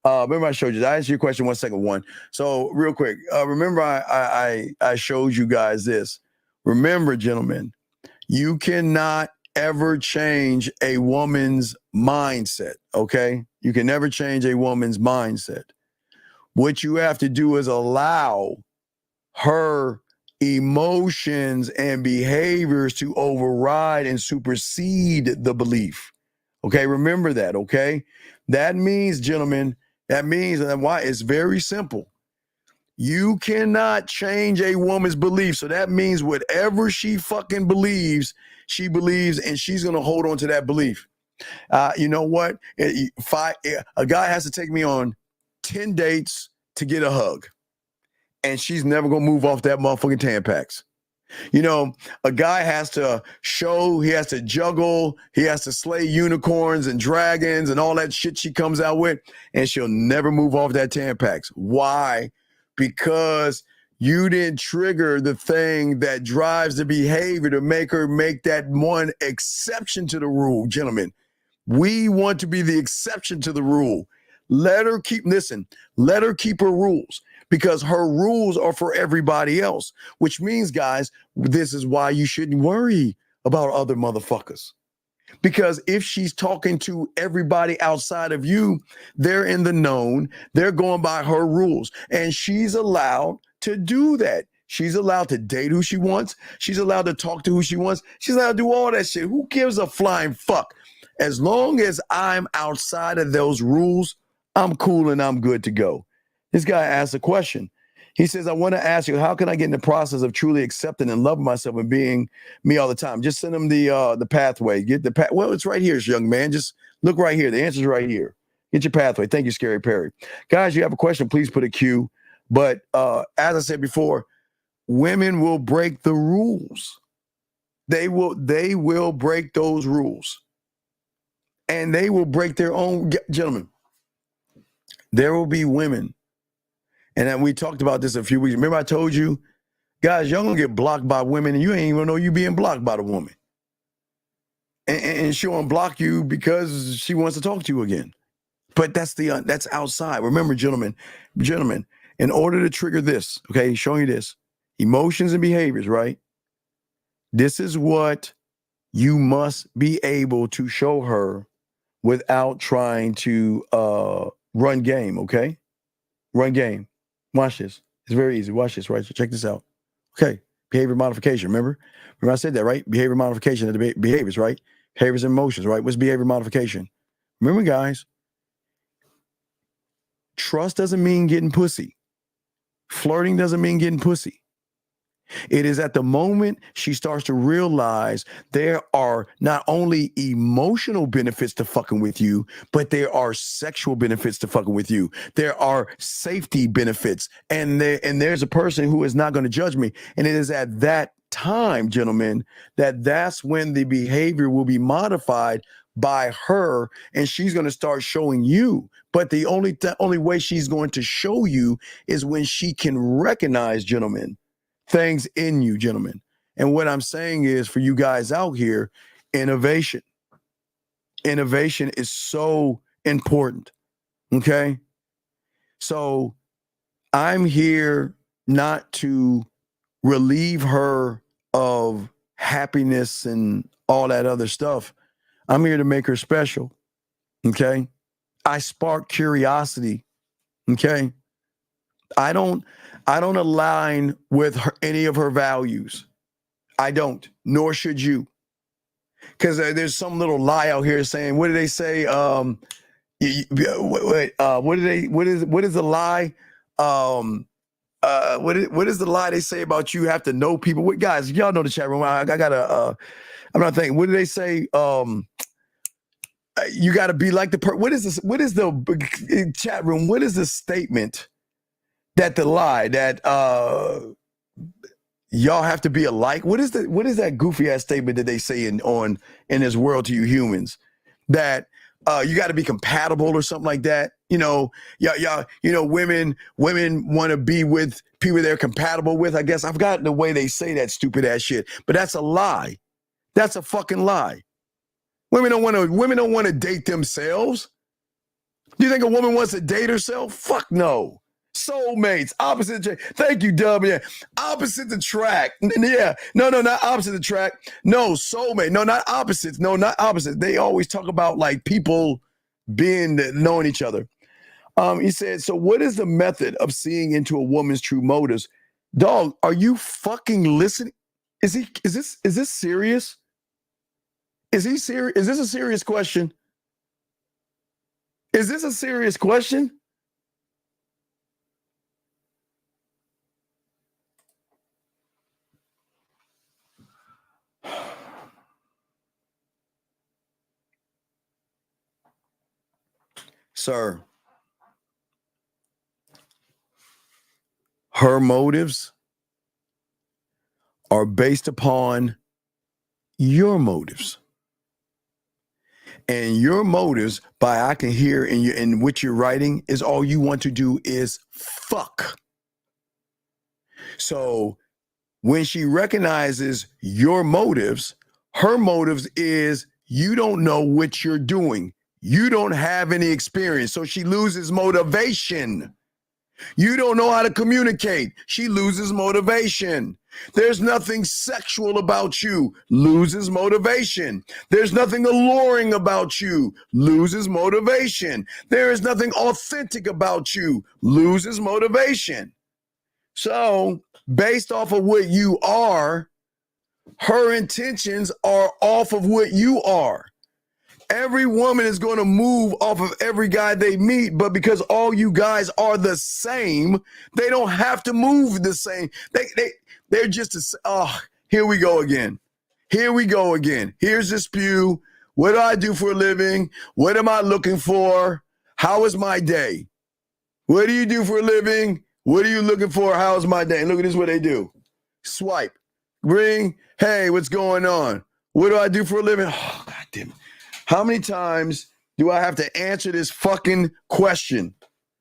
Remember, I showed you. I answered your question 1 second, one. So real quick, remember, I showed you guys this. Remember, gentlemen, you cannot ever change a woman's mindset, okay? You can never change a woman's mindset. What you have to do is allow her emotions and behaviors to override and supersede the belief. Okay, remember that, okay? That means, gentlemen, why it's very simple. You cannot change a woman's belief. So that means whatever she fucking believes, she believes, and she's going to hold on to that belief. You know what? A guy has to take me on 10 dates to get a hug. And she's never going to move off that motherfucking Tampax. You know, a guy has to show, he has to juggle, he has to slay unicorns and dragons and all that shit she comes out with, and she'll never move off that Tampax. Why? Because you didn't trigger the thing that drives the behavior to make her make that one exception to the rule, gentlemen. We want to be the exception to the rule. Let her keep her rules. Because her rules are for everybody else, which means, guys, this is why you shouldn't worry about other motherfuckers. Because if she's talking to everybody outside of you, they're in the known, they're going by her rules, and she's allowed to do that. She's allowed to date who she wants. She's allowed to talk to who she wants. She's allowed to do all that shit. Who gives a flying fuck? As long as I'm outside of those rules, I'm cool and I'm good to go. This guy asked a question. He says, I want to ask you, how can I get in the process of truly accepting and loving myself and being me all the time? Just send him the pathway. Well, it's right here, young man. Just look right here. The answer's right here. Get your pathway. Thank you, Scary Perry. Guys, you have a question, please put a Q. But as I said before, women will break the rules. They will break those rules. And they will break their own. Gentlemen, there will be women. And then we talked about this a few weeks. Remember I told you, guys, y'all gonna get blocked by women and you ain't even know you being blocked by the woman. And she'll unblock you because she wants to talk to you again. But that's outside. Remember, gentlemen, in order to trigger this, okay, showing you this, emotions and behaviors, right? This is what you must be able to show her without trying to run game, okay? Run game. Watch this. It's very easy. Watch this, right? So check this out. Okay. Behavior modification. Remember I said that, right? Behavior modification of the behaviors, right? Behaviors and emotions, right? What's behavior modification? Remember, guys, trust doesn't mean getting pussy. Flirting doesn't mean getting pussy. It is at the moment she starts to realize there are not only emotional benefits to fucking with you, but there are sexual benefits to fucking with you. There are safety benefits. And there's a person who is not going to judge me. And it is at that time, gentlemen, that's when the behavior will be modified by her, and she's going to start showing you. But the only way she's going to show you is when she can recognize, gentlemen, things in you, gentlemen. And what I'm saying is, for you guys out here, innovation. Innovation is so important. Okay? So I'm here not to relieve her of happiness and all that other stuff. I'm here to make her special. Okay? I spark curiosity. Okay? I don't align with any of her values. I don't, nor should you. Because there's some little lie out here saying, what do they say? What is the lie? What is the lie they say about you have to know people? What, guys, y'all know the chat room. I gotta, I'm not thinking, what do they say? You gotta be like the what is this? What is the chat room? What is the statement that the lie that y'all have to be alike? What is that goofy ass statement that they say in this world to you humans? That you got to be compatible or something like that. You know, y'all, women want to be with people they're compatible with. I guess I've forgotten the way they say that stupid ass shit, but that's a lie. That's a fucking lie. Women don't want to date themselves. Do you think a woman wants to date herself? Fuck no. Soulmates, opposite. Thank you, Dub. Yeah, opposite the track. Yeah, no, not opposite the track. No, soulmate. No, not opposites. No, not opposite. They always talk about like people knowing each other. He said, so what is the method of seeing into a woman's true motives? Dog, are you fucking listening? Is this serious? Is he serious? Is this a serious question? Is this a serious question? Sir, her motives are based upon your motives. And your motives, by I can hear in what you're writing, is all you want to do is fuck. So when she recognizes your motives, her motives is you don't know what you're doing. You don't have any experience. So she loses motivation. You don't know how to communicate. She loses motivation. There's nothing sexual about you. Loses motivation. There's nothing alluring about you. Loses motivation. There is nothing authentic about you. Loses motivation. So based off of what you are, her intentions are off of what you are. Every woman is going to move off of every guy they meet, but because all you guys are the same, they don't have to move the same. They're just here we go again. Here we go again. Here's the spew. What do I do for a living? What am I looking for? How is my day? What do you do for a living? What are you looking for? How's my day? Look at this, what they do. Swipe, ring. Hey, what's going on? What do I do for a living? Oh, God damn it. How many times do I have to answer this fucking question?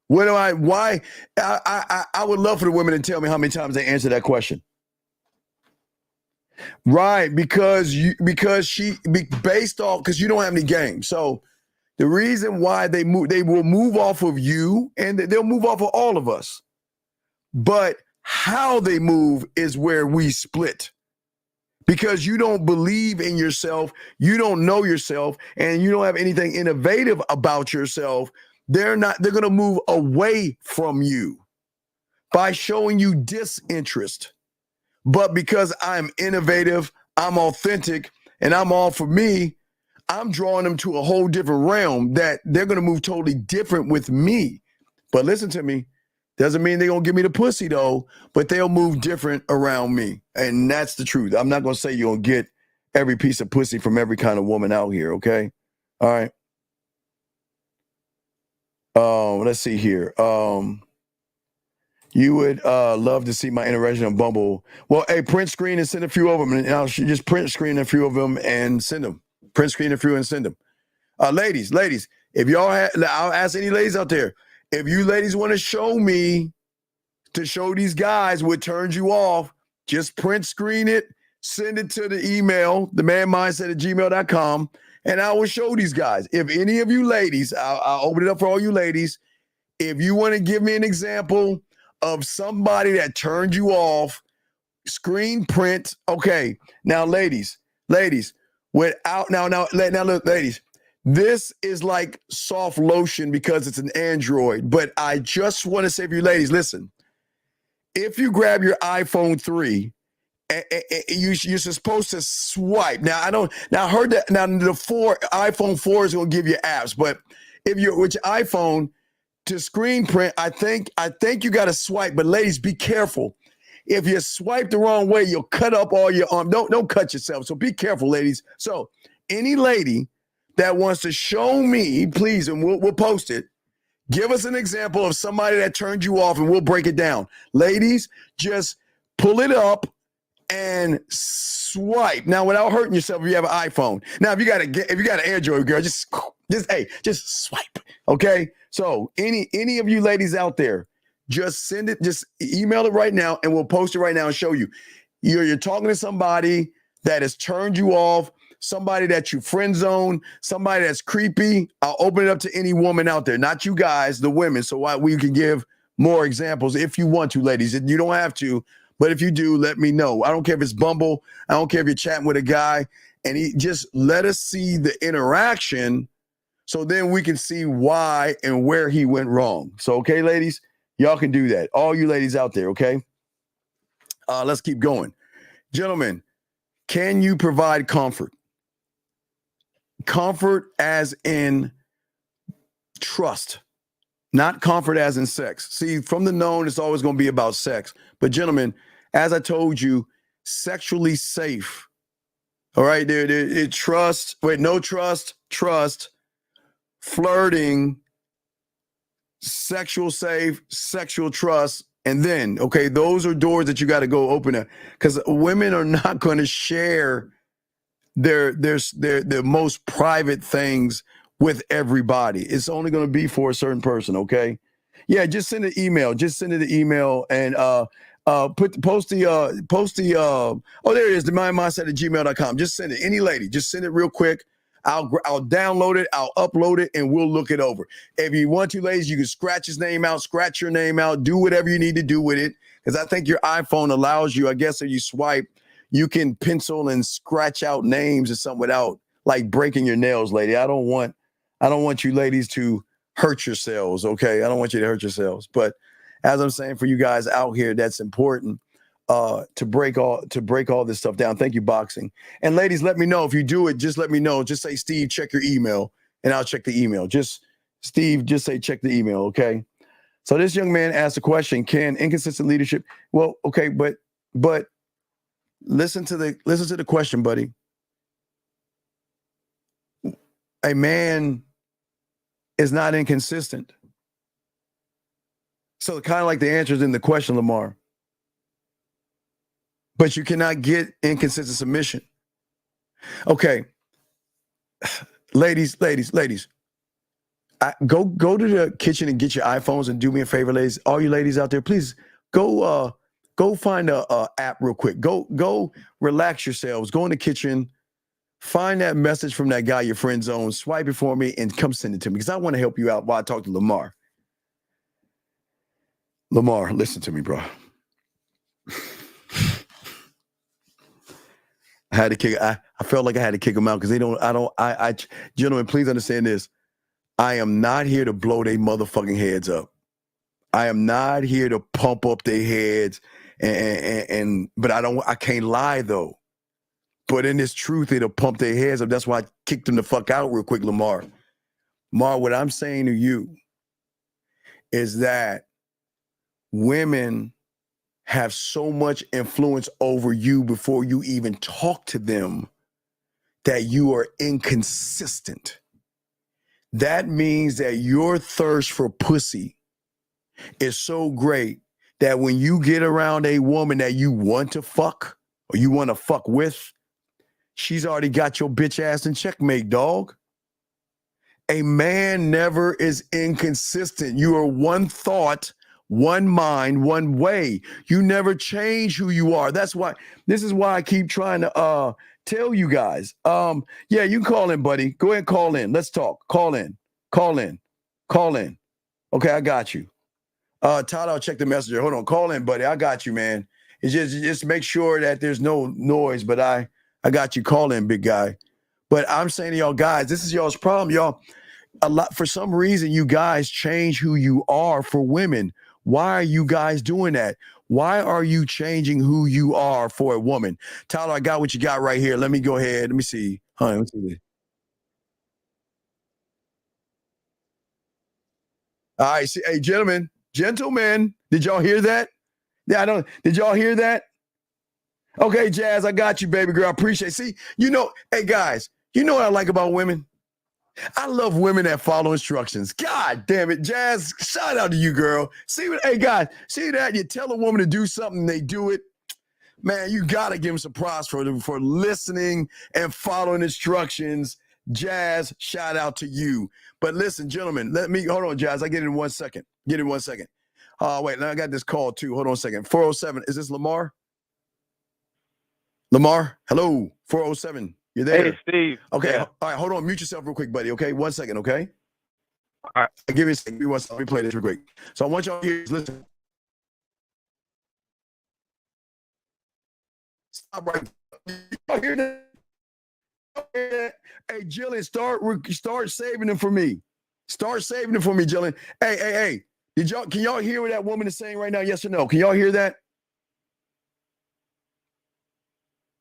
I would love for the women to tell me how many times they answer that question. Right, because you don't have any game. So the reason why they will move off of you, and they'll move off of all of us. But how they move is where we split. because you don't believe in yourself, you don't know yourself, and you don't have anything innovative about yourself, they're going to move away from you by showing you disinterest. But because I'm innovative, I'm authentic, and I'm all for me, I'm drawing them to a whole different realm that they're going to move totally different with me. But listen to me. Doesn't mean they're going to give me the pussy, though, but they'll move different around me. And that's the truth. I'm not going to say you're going to get every piece of pussy from every kind of woman out here, okay? All right. Let's see here. You would love to see my interaction on Bumble. Well, hey, print screen and send a few of them. And I'll just print screen a few of them and send them. Print screen a few and send them. Ladies, if y'all I'll ask any ladies out there, if you ladies want to show me to show these guys what turns you off, just print screen it, send it to the email, themanmindset@gmail.com, and I will show these guys. If any of you ladies, I'll open it up for all you ladies. If you want to give me an example of somebody that turned you off, screen print. Okay, now ladies, without now look, ladies. This is like soft lotion because it's an Android, but I just want to say for you ladies, listen, if you grab your iPhone 3, you're supposed to swipe. Now, I heard that now the iPhone 4 is going to give you apps, but if you're with your iPhone to screen print, I think you got to swipe, but ladies, be careful. If you swipe the wrong way, you'll cut up all your arm. Don't cut yourself. So be careful, ladies. So any lady that wants to show me, please, and we'll post it, give us an example of somebody that turned you off and we'll break it down. Ladies, just pull it up and swipe. Now, without hurting yourself if you have an iPhone. Now, if you got an Android, girl, just swipe. Okay? So any of you ladies out there, just send it, just email it right now and we'll post it right now and show you. You're talking to somebody that has turned you off, somebody that you friend zone, somebody that's creepy. I'll open it up to any woman out there, not you guys, the women. So we can give more examples if you want to, ladies. You don't have to, but if you do, let me know. I don't care if it's Bumble. I don't care if you're chatting with a guy, and just let us see the interaction so then we can see why and where he went wrong. So, okay, ladies, y'all can do that. All you ladies out there, okay? Let's keep going. Gentlemen, can you provide comfort? Comfort as in trust, not comfort as in sex. See, from the known, it's always going to be about sex. But gentlemen, as I told you, sexually safe. All right, there trust. Wait, no trust, flirting, sexual safe, sexual trust. And then, okay, those are doors that you got to go open up, because women are not going to share their most private things with everybody. It's only going to be for a certain person, okay? Yeah, just send an email. Just send it an email and post the there it is, themanmindset@gmail.com. Just send it. Any lady, just send it real quick. I'll download it, I'll upload it, and we'll look it over. If you want to, ladies, you can scratch his name out, scratch your name out, do whatever you need to do with it. Because I think your iPhone allows you, I guess if you swipe, you can pencil and scratch out names or something without like breaking your nails, lady. I don't want you ladies to hurt yourselves, okay? I don't want you to hurt yourselves. But as I'm saying, for you guys out here, that's important to break all this stuff down. Thank you, Boxing. And ladies, let me know if you do it. Just let me know. Just say, Steve, check your email, and I'll check the email. Steve, just say check the email, okay? So this young man asked a question: can inconsistent leadership? Well, okay, but listen to the question, buddy. A man is not inconsistent. So kind of like the answer is in the question, Lamar. But you cannot get inconsistent submission. Okay. Ladies. Go to the kitchen and get your iPhones and do me a favor, ladies. All you ladies out there, please go find a app real quick. Go relax yourselves. Go in the kitchen, find that message from that guy your friend zone, swipe it for me, and come send it to me, because I want to help you out while I talk to Lamar. Lamar, listen to me, bro. had to kick. I felt like I had to kick them out because gentlemen, please understand this. I am not here to blow their motherfucking heads up. I am not here to pump up their heads, but I can't lie though. But in this truth, it'll pump their heads up. That's why I kicked them the fuck out real quick, Lamar. Mar, what I'm saying to you is that women have so much influence over you before you even talk to them that you are inconsistent. That means that your thirst for pussy is so great that when you get around a woman that you want to fuck or you want to fuck with, she's already got your bitch ass in checkmate, dog. A man never is inconsistent. You are one thought, one mind, one way. You never change who you are. This is why I keep trying to tell you guys. Yeah, you can call in, buddy. Go ahead and call in. Let's talk. Call in. Okay, I got you. Todd, I'll check the messenger. Hold on. Call in, buddy. I got you, man. It's just make sure that there's no noise, but I got you. Call in, big guy. But I'm saying to y'all guys, this is y'all's problem. Y'all, for some reason, you guys change who you are for women. Why are you guys doing that? Why are you changing who you are for a woman? Tyler, I got what you got right here. Let me go ahead. Let me see. Let me see this. All right. See, hey, gentlemen, did y'all hear that? Yeah, did y'all hear that? Okay, Jazz, I got you, baby girl. I appreciate it. See, hey, guys, you know what I like about women? I love women that follow instructions. God damn it, Jazz, shout out to you, girl. Hey, guys, see that? You tell a woman to do something, they do it. Man, you got to give them some props for listening and following instructions. Jazz, shout out to you. But listen, gentlemen, hold on, Jazz. I get it in 1 second. Wait, now I got this call too. Hold on a second. 407, is this Lamar? Lamar, hello, 407. You there? Hey, Steve. Okay, Yeah. All right, hold on. Mute yourself real quick, buddy, okay? 1 second, okay? All right. Give me a second. Let me play this real quick. So I want y'all to hear this. Listen. Stop right there. Y'all hear that? Hey, Jillian, start saving them for me. Start saving them for me, Jillian. Hey. Can y'all hear what that woman is saying right now? Yes or no? Can y'all hear that?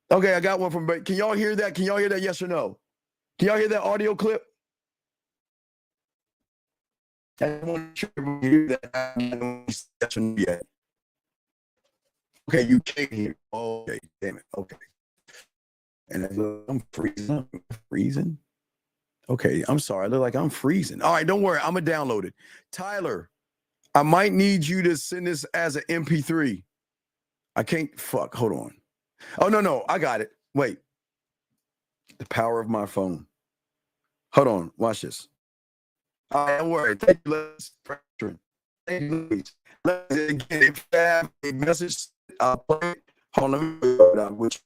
Okay, I got one from. Can y'all hear that? Can y'all hear that? Yes or no? Can y'all hear that audio clip? I want to hear that. Yes or no yet. Okay, you can't hear. Okay, damn it. Okay. And I'm freezing. Okay, I'm sorry. I look like I'm freezing. All right, don't worry. I'm gonna download it. Tyler, I might need you to send this as an MP3. I can't. Fuck. Hold on. Oh, no. I got it. Wait. The power of my phone. Hold on. Watch this. All right, don't worry. Thank you, Liz. Thank you, Louise. Again, if you have a message, I'll play it. Hold on. Let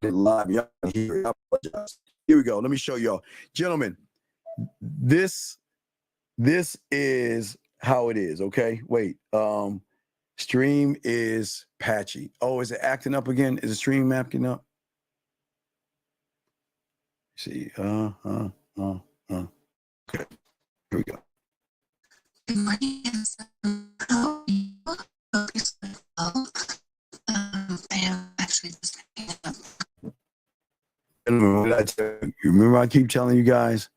me live. Y'all hear it. I apologize. Here we go. Let me show y'all. Gentlemen, this is how it is, okay? Wait. Stream is patchy. Oh, is it acting up again? Is the stream acting up? See, okay. Here we go. Remember, I keep telling you guys,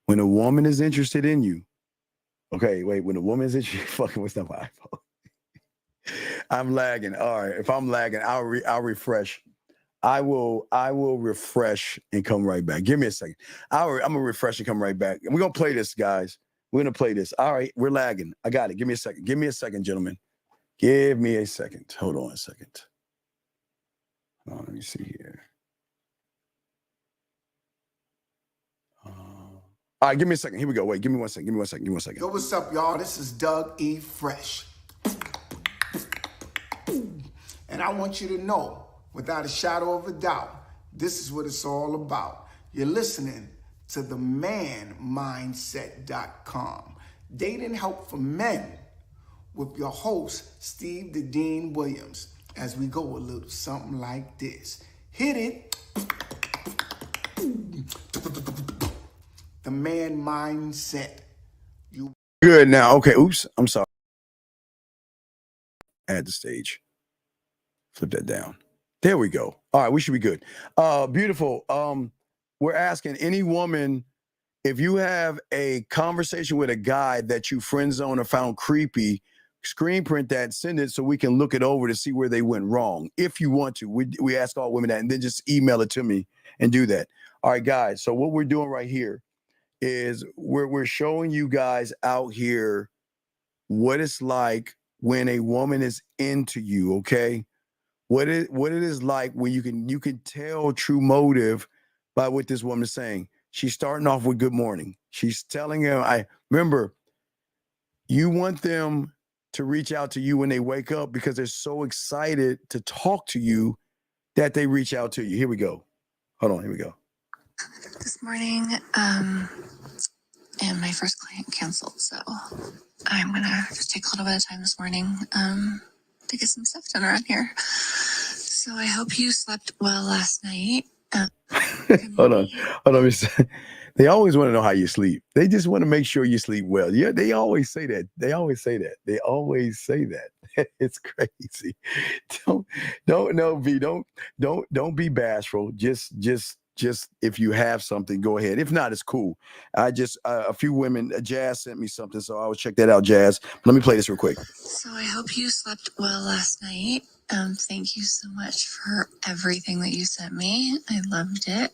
when a woman is interested in you, okay, wait, when a woman is interested, fucking with my iPhone. I'm lagging. All right. If I'm lagging, I'll refresh. I will refresh and come right back. Give me a second. I'm gonna refresh and come right back. And we're gonna play this, guys. We're gonna play this. All right, we're lagging. I got it. Give me a second. Give me a second, gentlemen. Give me a second. Hold on a second. Let me see here. All right, give me a second. Here we go. Wait, give me 1 second. Give me 1 second. Give me 1 second. Yo, what's up, y'all? This is Doug E. Fresh. And I want you to know, without a shadow of a doubt, this is what it's all about. You're listening to the manmindset.com. Dating help for men with your host, Steve the Dean Williams, as we go a little something like this. Hit it. The man mindset. Good now. Okay. Oops. I'm sorry. Add the stage. Flip that down. There we go. All right. We should be good. Beautiful. We're asking any woman, if you have a conversation with a guy that you friend zone or found creepy, screen print that, send it so we can look it over to see where they went wrong. If you want to, we ask all women that, and then just email it to me and do that. All right, guys. So what we're doing right here is we're showing you guys out here what it's like when a woman is into you. Okay, what it is like when you can tell true motive by what this woman is saying. She's starting off with good morning. She's telling him, I remember, you want them to reach out to you when they wake up because they're so excited to talk to you that they reach out to you. Here we go. Hold on, here we go. This morning, and my first client canceled, so I'm gonna just take a little bit of time this morning to get some stuff done around here. So I hope you slept well last night. Hold on. They always want to know how you sleep. They just want to make sure you sleep well. Yeah, they always say that. They always say that. It's crazy. Don't be bashful. Just if you have something, go ahead. If not, it's cool. A few women, Jazz sent me something, so I will check that out, Jazz. Let me play this real quick. So I hope you slept well last night. Thank you so much for everything that you sent me. I loved it.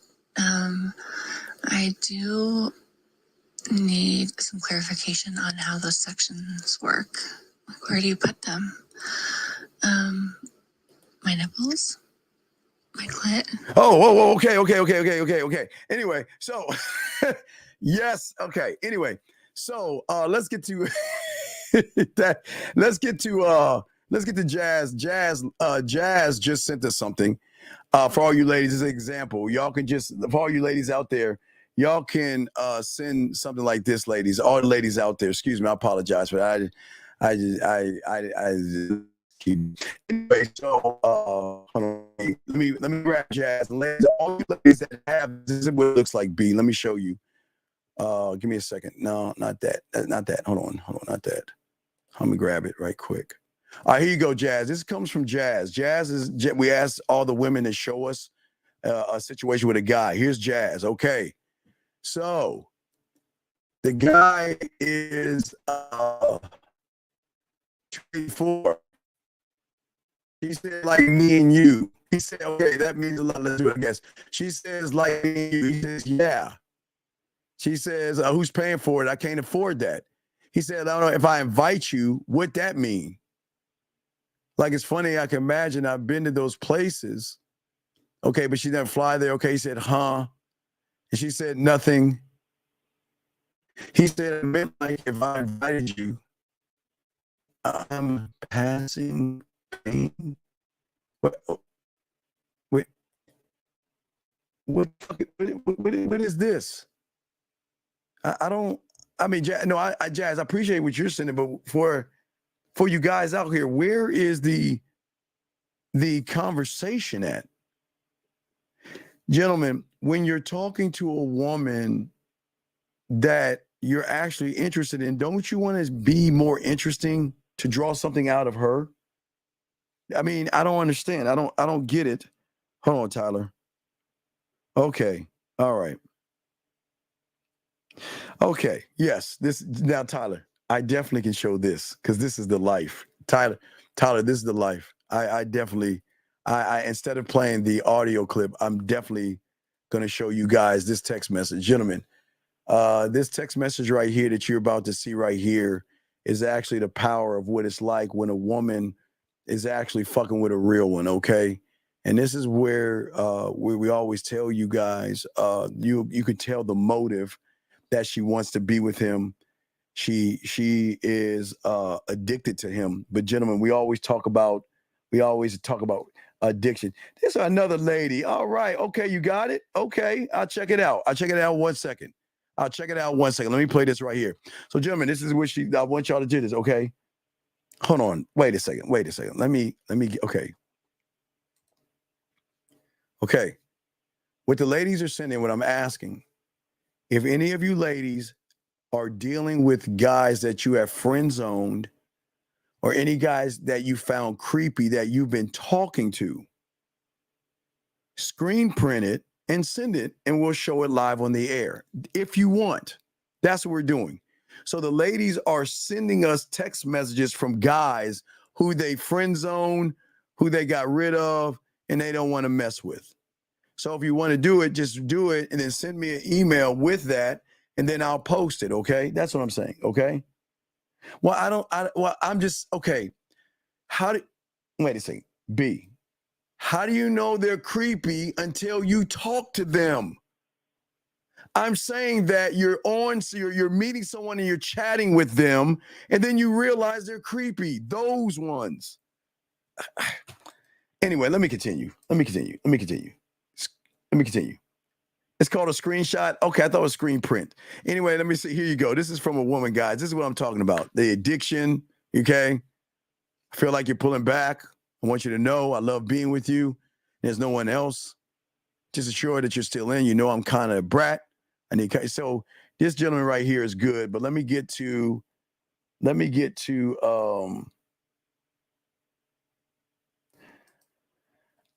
I do need some clarification on how those sections work. Like, where do you put them? My nipples? My clit? Oh, okay. Anyway, so yes, okay. Anyway, so let's get to that. Let's get to Jazz. Jazz just sent us something. For all you ladies, as an example, y'all can for all you ladies out there, y'all can send something like this, ladies. All the ladies out there, excuse me, I apologize, but I just keep. Anyway, so hold on. Let me grab Jazz. Ladies, all you ladies that have, this is what it looks like. B, let me show you. Give me a second. No, not that. Not that. Hold on, not that. Let me grab it right quick. All right, here you go, Jazz. This comes from Jazz. We asked all the women to show us a situation with a guy. Here's Jazz. Okay. So the guy is 24. He said, like me and you. He said, okay, that means a lot. Let's do it, I guess. She says, like me and you. He says, yeah. She says, who's paying for it? I can't afford that. He said, I don't know if I invite you, what that mean? Like, it's funny, I can imagine I've been to those places. Okay, but she didn't fly there. Okay, he said, huh? And she said, nothing. He said, it meant like if I invited you, I'm passing pain. What is this? Jazz, I appreciate what you're saying, but for you guys out here, where is the conversation at? Gentlemen, when you're talking to a woman that you're actually interested in, don't you want to be more interesting to draw something out of her? I mean, I don't understand. I don't get it. Hold on, Tyler. Okay. All right. Okay. Yes. Now, Tyler, I definitely can show this because this is the life. Tyler, this is the life. I definitely, instead of playing the audio clip, I'm definitely going to show you guys this text message. Gentlemen, this text message right here that you're about to see right here is actually the power of what it's like when a woman is actually fucking with a real one, okay? And this is where we always tell you guys, you could tell the motive that she wants to be with him. She is addicted to him. But gentlemen, we always talk about addiction. There's another lady. All right. Okay, you got it? Okay, I'll check it out. 1 second. I'll check it out 1 second. Let me play this right here. So, gentlemen, this is what I want y'all to do this, okay? Hold on. Wait a second. Let me okay. Okay. What the ladies are sending, what I'm asking, if any of you ladies are dealing with guys that you have friend zoned or any guys that you found creepy that you've been talking to, screen print it and send it, and we'll show it live on the air if you want. That's what we're doing. So the ladies are sending us text messages from guys who they friend zone, who they got rid of, and they don't want to mess with. So if you want to do it, just do it and then send me an email with that, and then I'll post it, okay? That's what I'm saying, okay? Well, I'm just, okay. Wait a second, B. How do you know they're creepy until you talk to them? I'm saying that you're meeting someone and you're chatting with them, and then you realize they're creepy. Those ones. Anyway, let me continue. It's called a screenshot. Okay, I thought it was screen print. Anyway, let me see. Here you go. This is from a woman, guys. This is what I'm talking about. The addiction, okay? I feel like you're pulling back. I want you to know I love being with you. There's no one else. Just assure that you're still in. You know I'm kind of a brat. So this gentleman right here is good, but let me get to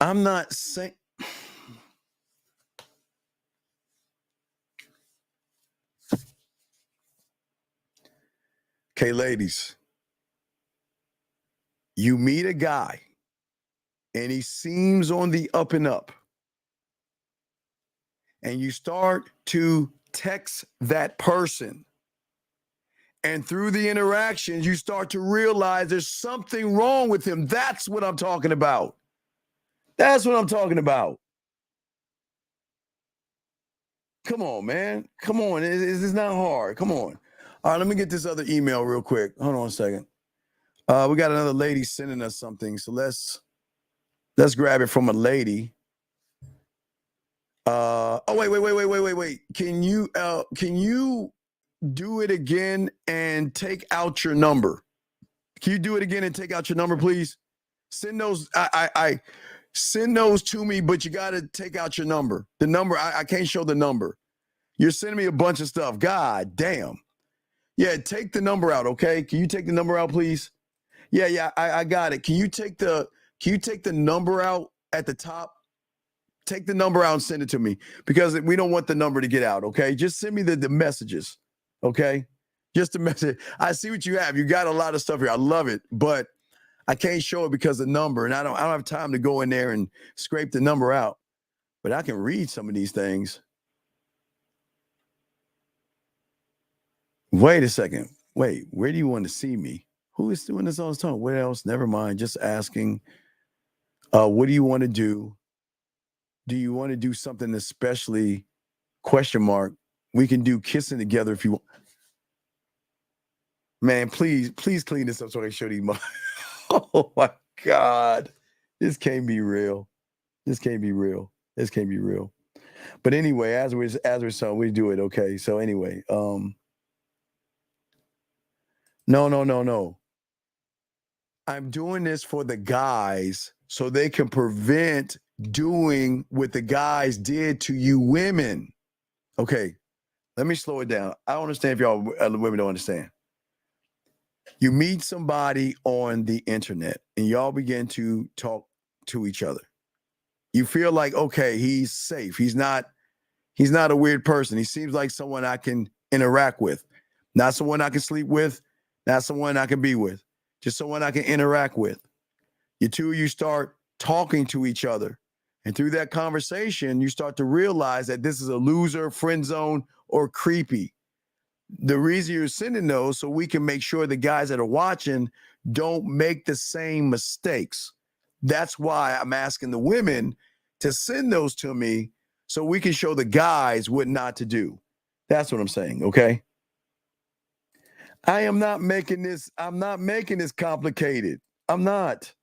I'm not saying okay, ladies, you meet a guy and he seems on the up and up, and you start to text that person, and through the interactions, you start to realize there's something wrong with him. That's what I'm talking about. That's what I'm talking about. Come on, man. Come on. It's not hard. Come on. All right, let me get this other email real quick. Hold on a second. We got another lady sending us something. So let's grab it from a lady. Wait. Can you do it again and take out your number? Can you do it again and take out your number, please? Send those. I send those to me, but you got to take out your number. The number, I can't show the number. You're sending me a bunch of stuff. God damn. Yeah, take the number out, okay? Can you take the number out, please? Yeah, I got it. Can you take the number out at the top? Take the number out and send it to me, because we don't want the number to get out, okay? Just send me the messages, okay? Just the message. I see what you have. You got a lot of stuff here. I love it, but I can't show it because of the number, and I don't have time to go in there and scrape the number out. But I can read some of these things. Wait a second. Wait, where do you want to see me? Who is doing this all the time? What else? Never mind. Just asking. What do you want to do? Do you want to do something especially? ? We can do kissing together if you want. Man, please clean this up so I can show these. Oh my God. This can't be real. But anyway, as we're saying, we do it. Okay. So anyway, no. I'm doing this for the guys so they can prevent doing what the guys did to you women. Okay, let me slow it down. I don't understand if y'all women don't understand. You meet somebody on the internet and y'all begin to talk to each other. You feel like, okay, he's safe. He's not a weird person. He seems like someone I can interact with. Not someone I can sleep with, not someone I can be with, just someone I can interact with. You start talking to each other. And through that conversation, you start to realize that this is a loser, friend zone, or creepy. The reason you're sending those so we can make sure the guys that are watching don't make the same mistakes. That's why I'm asking the women to send those to me so we can show the guys what not to do. That's what I'm saying, okay? I'm not making this complicated. I'm not.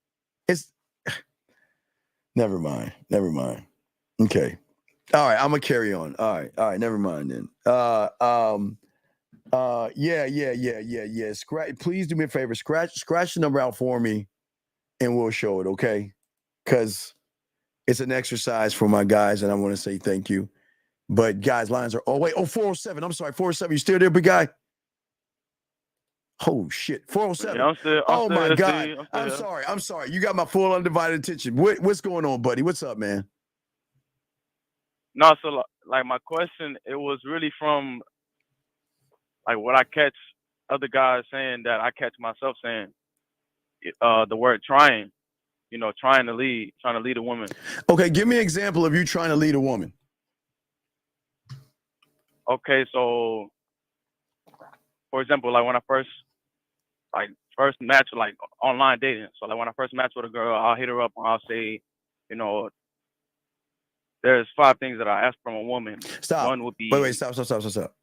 Never mind. Okay. All right, I'm gonna carry on. All right, never mind then. Yeah. Please do me a favor. Scratch the number out for me and we'll show it, okay? Because It's an exercise for my guys, and I want to say thank you. But guys, lines are 407. I'm sorry, 407. You still there, big guy? Oh shit, 407. Yeah, I'm still my here, God. Steve. I'm here. sorry. You got my full undivided attention. What's going on, buddy? What's up, man? No, so like my question, it was really from like what I catch other guys saying that I catch myself saying. The word trying, trying to lead a woman. Okay, give me an example of you trying to lead a woman. Okay, so for example, like when I first match, like online dating. So like when I first match with a girl, I'll hit her up and I'll say, there's 5 things that I ask from a woman. Stop. One would be Wait, stop.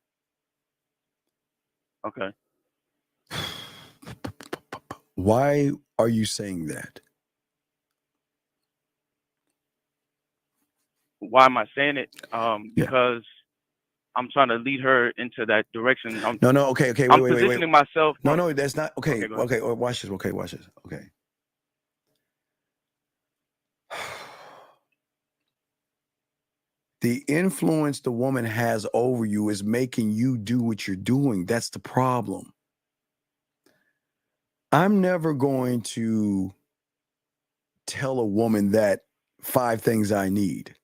Okay. Why are you saying that? Why am I saying it? Because I'm trying to lead her into that direction. Okay, wait. I'm positioning myself. No, that's not okay. Okay, watch this. Okay. The influence the woman has over you is making you do what you're doing. That's the problem. I'm never going to tell a woman that 5 things I need.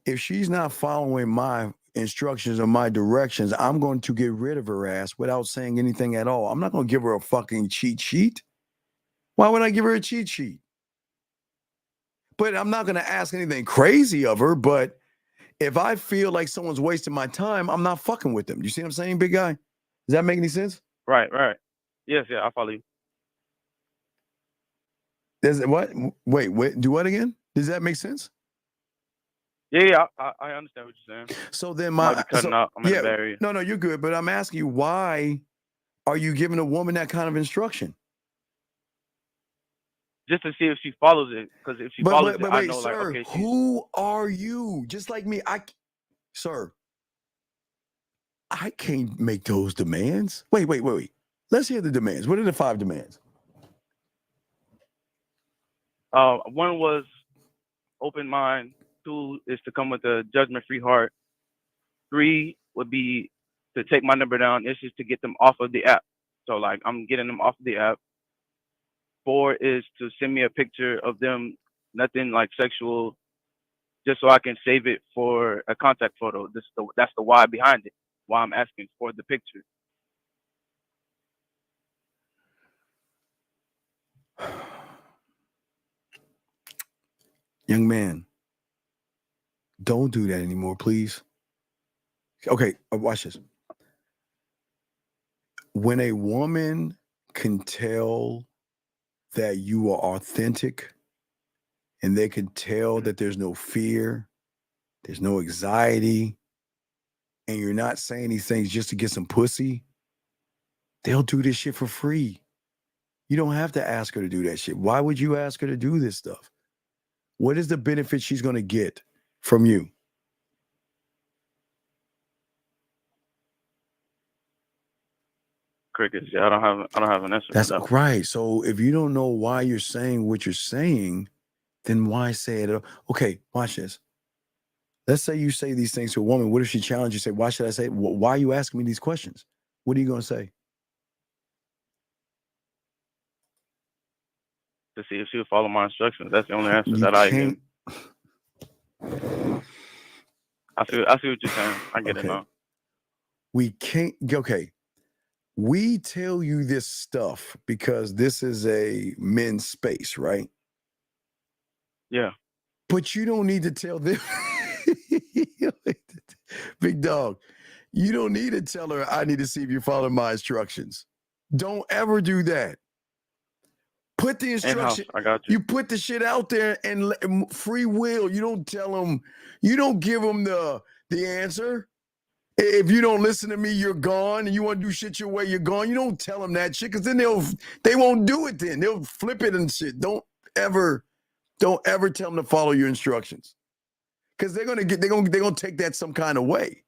If she's not following my instructions or my directions, I'm going to get rid of her ass without saying anything at all. I'm not going to give her a fucking cheat sheet. Why would I give her a cheat sheet? But I'm not going to ask anything crazy of her. But if I feel like someone's wasting my time, I'm not fucking with them. You see what I'm saying, big guy? Does that make any sense? Right. Yes, I follow you. Does it what? Wait, do what again? Does that make sense? Yeah, I understand what you're saying. So then Might be cutting out. I'm in a bad area. No, you're good. But I'm asking you, why are you giving a woman that kind of instruction? Just to see if she follows it. Because if she follows it, I know, sir, like, okay. Who are you? Just like me, sir, I can't make those demands. Wait. Let's hear the demands. What are the 5 demands? One was open mind. 2 is to come with a judgment-free heart. 3 would be to take my number down. It's just to get them off of the app. So like I'm getting them off of the app. 4 is to send me a picture of them, nothing like sexual, just so I can save it for a contact photo. That's the why behind it. Why I'm asking for the picture. Young man, don't do that anymore, please. Okay, watch this. When a woman can tell that you are authentic and they can tell that there's no fear, there's no anxiety, and you're not saying these things just to get some pussy, they'll do this shit for free. You don't have to ask her to do that shit. Why would you ask her to do this stuff? What is the benefit she's going to get from you? Crickets. Yeah, I don't have an answer. That's right. So if you don't know why you're saying what you're saying, then why say it? Okay, watch this. Let's say you say these things to a woman. What if she challenges you? Say, why should I say? Why are you asking me these questions? What are you going to say? To see if she would follow my instructions. That's the only answer that I give. I see what you're saying. I get it now. We can't. Okay. We tell you this stuff because this is a men's space, right? Yeah. But you don't need to tell them. Big dog, you don't need to tell her, I need to see if you follow my instructions. Don't ever do that. Put the instruction. I got you. You put the shit out there and free will. You don't tell them. You don't give them the answer. If you don't listen to me, you're gone, and you want to do shit your way, you're gone. You don't tell them that shit, because then they won't do it. Then they'll flip it and shit. Don't ever tell them to follow your instructions, because they're gonna take that some kind of way.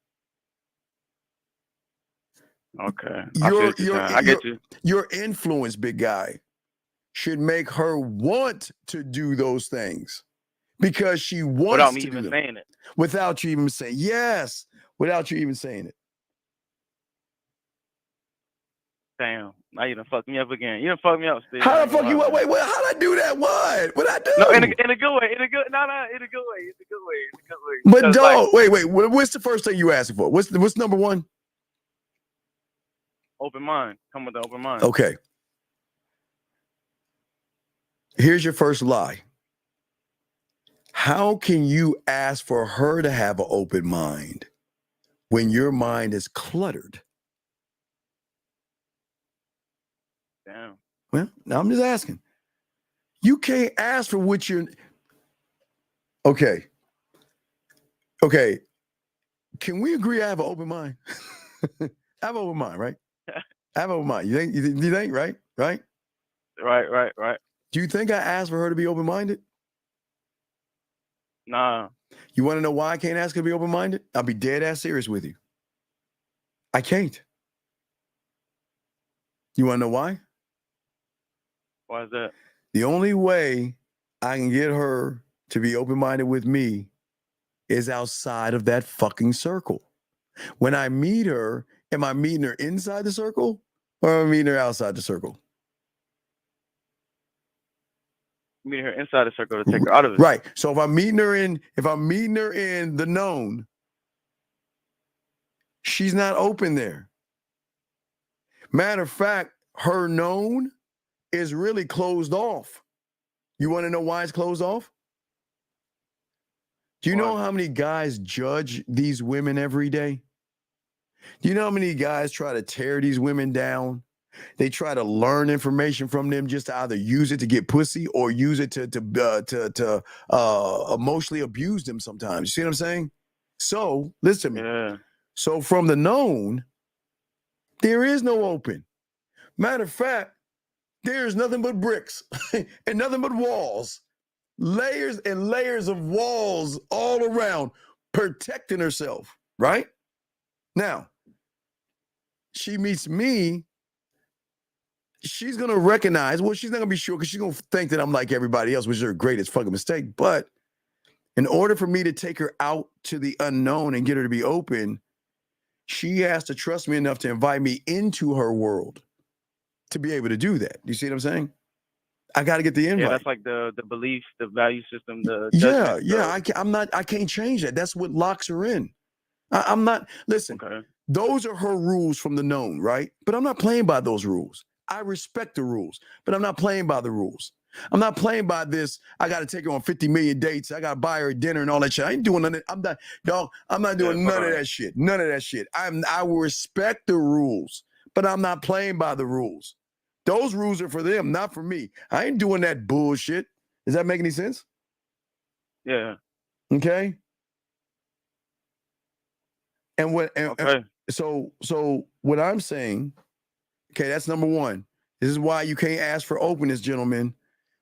Okay, I get you. Your influence, big guy, should make her want to do those things. because she wants without me to do even them. saying it. Without you even saying yes, without you even saying it. Damn, now you done fucked me up again. You done fucked me up, Steve. How the fuck you? Wait, how'd I do that? What I do? No, in a good way. In a good way. In a good way. In a good way. But Because, dog, wait. What's the first thing you asking for? What's number one? Open mind. Come with the open mind. Okay. Here's your first lie. How can you ask for her to have an open mind when your mind is cluttered? Damn. Well, now I'm just asking. You can't ask for what you're. Okay. Can we agree I have an open mind? I have an open mind, right? I have an open mind. You think, right? Right? Right. Do you think I asked for her to be open-minded? Nah. You want to know why I can't ask her to be open-minded? I'll be dead ass serious with you. I can't. You want to know why? Why is that? The only way I can get her to be open-minded with me is outside of that fucking circle. When I meet her, am I meeting her inside the circle or am I meeting her outside the circle? Meet her inside the circle to take her out of it. Right. So if I'm meeting her in the known, she's not open there. Matter of fact, her known is really closed off. You want to know why it's closed off? Do you know how many guys judge these women every day? Do you know how many guys try to tear these women down? They try to learn information from them just to either use it to get pussy or use it to emotionally abuse them sometimes. You see what I'm saying? So, listen to me. Yeah. So from the known, there is no open. Matter of fact, there's nothing but bricks and nothing but walls. Layers and layers of walls all around protecting herself, right? Now, she meets me, she's going to recognize, well, she's not going to be sure because she's going to think that I'm like everybody else, which is her greatest fucking mistake. But in order for me to take her out to the unknown and get her to be open, she has to trust me enough to invite me into her world to be able to do that. Do you see what I'm saying? I got to get the invite. Yeah, that's like the belief, the value system, the I can't change that. That's what locks her in. I'm not, listen, those are her rules from the known, right? But I'm not playing by those rules. I respect the rules, but I'm not playing by the rules. I'm not playing by this. I got to take her on 50 million dates. I got to buy her dinner and all that shit. I ain't doing none of that. I'm not doing none of that shit. None of that shit. I will respect the rules, but I'm not playing by the rules. Those rules are for them, not for me. I ain't doing that bullshit. Does that make any sense? Yeah. Okay. So what I'm saying, okay, that's number one. This is why you can't ask for openness, gentlemen,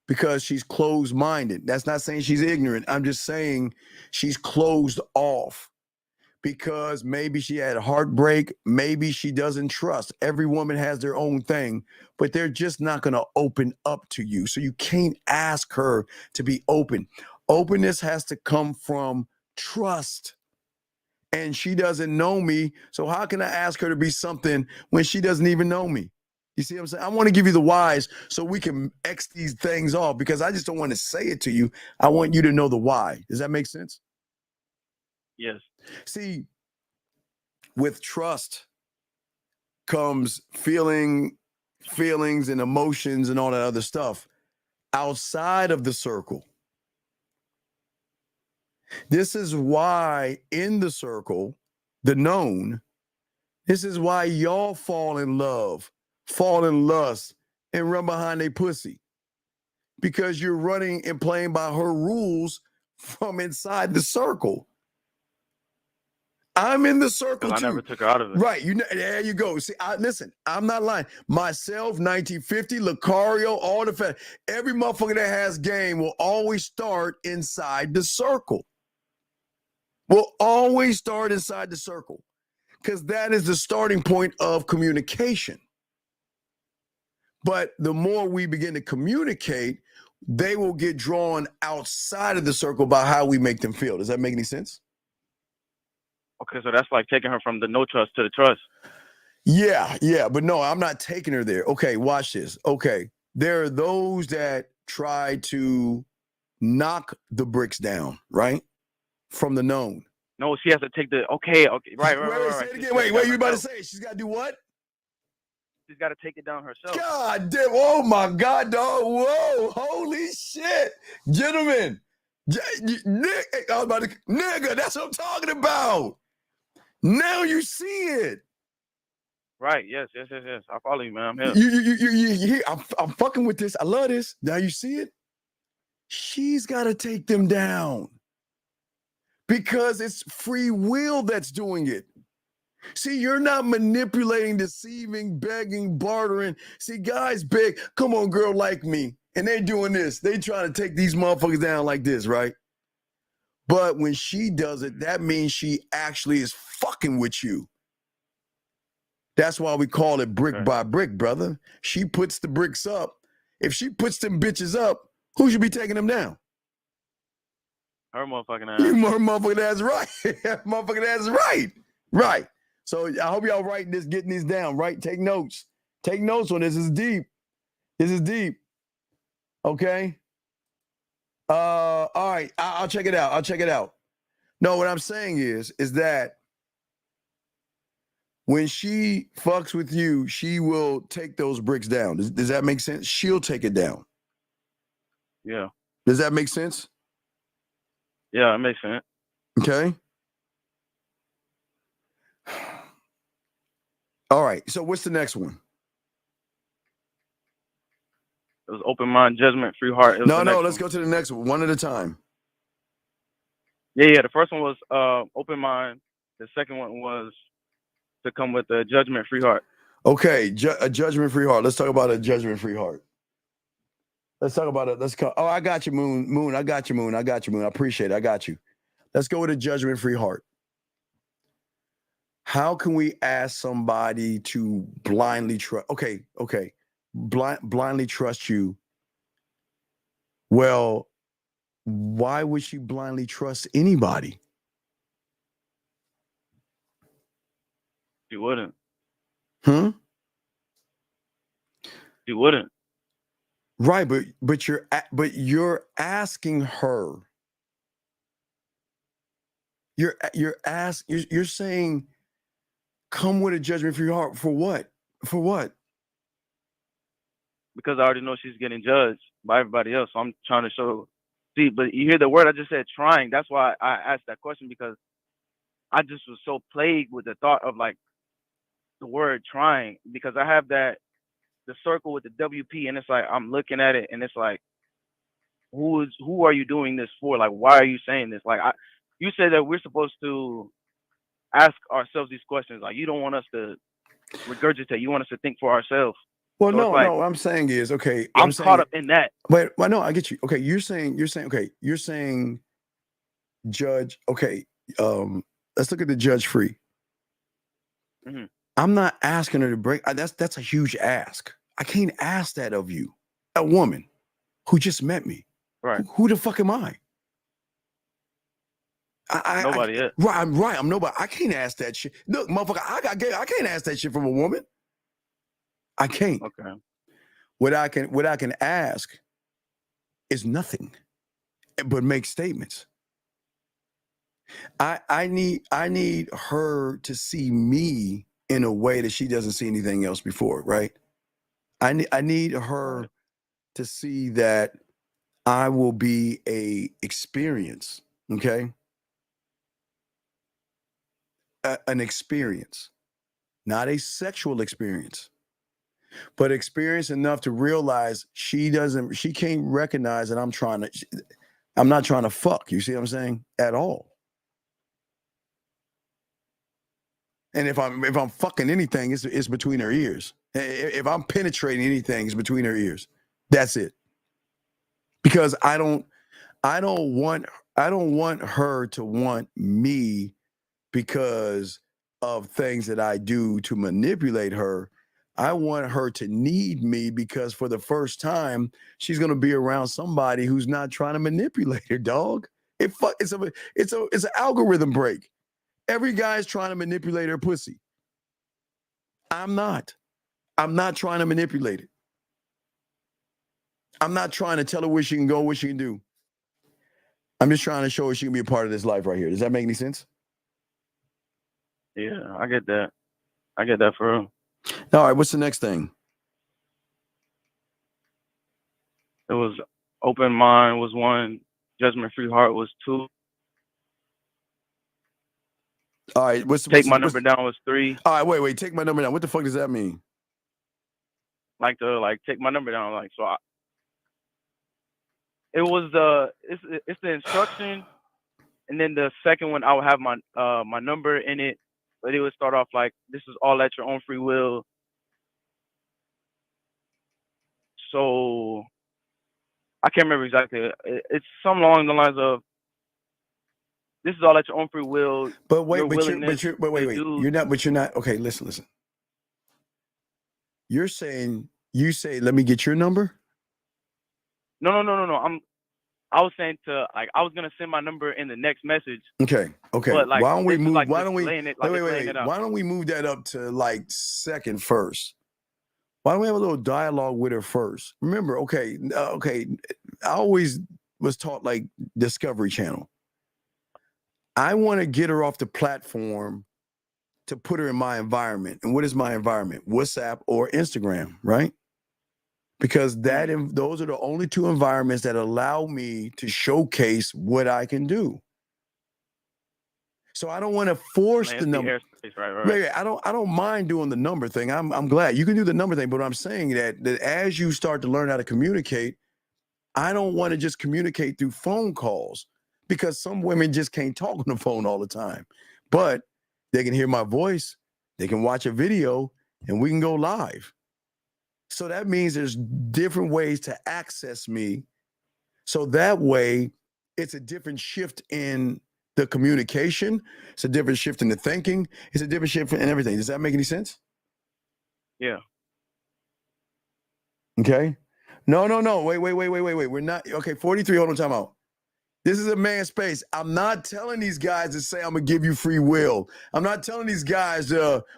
because she's closed-minded. That's not saying she's ignorant. I'm just saying she's closed off because maybe she had a heartbreak. Maybe she doesn't trust. Every woman has their own thing, but they're just not going to open up to you. So you can't ask her to be open. Openness has to come from trust. And she doesn't know me. So how can I ask her to be something when she doesn't even know me? You see what I'm saying? I want to give you the whys so we can X these things off because I just don't want to say it to you. I want you to know the why. Does that make sense? Yes. See, with trust comes feelings and emotions and all that other stuff outside of the circle. This is why in the circle, the known, this is why y'all fall in love, fall in lust, and run behind a pussy. Because you're running and playing by her rules from inside the circle. I'm in the circle too. I never took her out of it. Right. There you go. See, listen, I'm not lying. Myself, 1950, Lucario, all the every motherfucker that has game will always start inside the circle. Will always start inside the circle because that is the starting point of communication. But the more we begin to communicate, they will get drawn outside of the circle by how we make them feel. Does that make any sense? Okay, so that's like taking her from the no trust to the trust. Yeah, but no, I'm not taking her there. Okay, watch this. Okay, there are those that try to knock the bricks down, right? From the known. No, she has to take the right. Say it again. Wait, you about to say it. She's got to do what? She's got to take it down herself. God damn! Oh my God, dog! Whoa! Holy shit, gentlemen! Nigga, that's what I'm talking about. Now you see it. Right. Yes. I follow you, man. I'm here. You I'm fucking with this. I love this. Now you see it. She's got to take them down because it's free will that's doing it. See, you're not manipulating, deceiving, begging, bartering. See, guys beg, come on, girl, like me. And they're doing this. They trying to take these motherfuckers down like this, right? But when she does it, that means she actually is fucking with you. That's why we call it brick by brick, brother. She puts the bricks up. If she puts them bitches up, who should be taking them down? Her motherfucking ass. Her motherfucking ass right. Motherfucking ass right. Right. So I hope y'all writing this, getting these down, right? Take notes. Take notes on this. This is deep. This is deep. Okay. All right. I'll check it out. No, what I'm saying is that when she fucks with you, she will take those bricks down. Does that make sense? She'll take it down. Yeah. Does that make sense? Yeah, it makes sense. Okay. All right. So what's the next one? It was open mind, judgment, free heart. No, let's go to the next one at a time. Yeah. The first one was open mind. The second one was to come with a judgment, free heart. Okay, a judgment-free heart. Let's talk about a judgment-free heart. Let's talk about it. Oh, I got you, Moon. I got you, Moon. I appreciate it. I got you. Let's go with a judgment-free heart. How can we ask somebody to blindly trust? Okay. Blindly trust you. Well, why would she blindly trust anybody? She wouldn't. She wouldn't. Right, but you're asking her. You're saying, come with a judgment for your heart. For what? For what? Because I already know she's getting judged by everybody else. So I'm trying to show. See, but you hear the word I just said, trying. That's why I asked that question, because I just was so plagued with the thought of like the word trying, because I have the circle with the WP, and it's like I'm looking at it and it's like, who are you doing this for? Like, why are you saying this? Like, you said that we're supposed to ask ourselves these questions. Like, you don't want us to regurgitate. You want us to think for ourselves. Well, So no, it's like, what I'm saying is, okay. I'm caught up in that. Wait, well, no, I get you. Okay, you're saying, judge. Okay, let's look at the judge free. Mhm. I'm not asking her to break. That's a huge ask. I can't ask that of you, a woman who just met me. Right. Who the fuck am I? Nobody is. Right, I'm nobody. I can't ask that shit. Look, motherfucker, I can't ask that shit from a woman. I can't. Okay. What I can ask is nothing, but make statements. I need her to see me in a way that she doesn't see anything else before, right? I need her to see that I will be a experience, okay? An experience, not a sexual experience, but experience enough to realize she can't recognize that I'm not trying to fuck. You see what I'm saying? At all. And if I'm fucking anything, it's between her ears. If I'm penetrating anything, it's between her ears. That's it. Because I don't want her to want me because of things that I do to manipulate her. I want her to need me because for the first time, she's gonna be around somebody who's not trying to manipulate her, dog. It's an algorithm break. Every guy's trying to manipulate her pussy. I'm not. I'm not trying to manipulate it. I'm not trying to tell her where she can go, what she can do. I'm just trying to show her she can be a part of this life right here. Does that make any sense? Yeah, I get that. I get that for real. All right, what's the next thing? It was open mind was one, judgment free heart was two. All right, Take my number down was three. All right, wait. Take my number down. What the fuck does that mean? Like take my number down. Like so, it was it's the instruction, and then the second one I would have my number in it, but it would start off like this is all at your own free will. So I can't remember exactly. It's something along the lines of this is all at your own free will. But wait, your wait. willingness You're to not. You're not. Okay, listen. You're saying you say, let me get your number. No. I was saying I was gonna send my number in the next message. Okay. But like, why don't we this is move? like Why just don't we? laying it- like it's laying it out. Why don't we move that up to like second first? Why don't we have a little dialogue with her first? Remember, okay. I always was taught like Discovery Channel. I want to get her off the platform to put her in my environment. And what is my environment? WhatsApp or Instagram, right? Because those are the only two environments that allow me to showcase what I can do. So I don't want to force the number. Right. I don't mind doing the number thing. I'm glad you can do the number thing, but I'm saying that as you start to learn how to communicate, I don't want to just communicate through phone calls because some women just can't talk on the phone all the time. But they can hear my voice, they can watch a video, and we can go live. So that means there's different ways to access me. So that way, it's a different shift in the communication. It's a different shift in the thinking. It's a different shift in everything. Does that make any sense? Yeah. Okay. No. Wait. We're not. Okay, 43, hold on, time out. This is a man's space. I'm not telling these guys to say I'm going to give you free will. I'm not telling these guys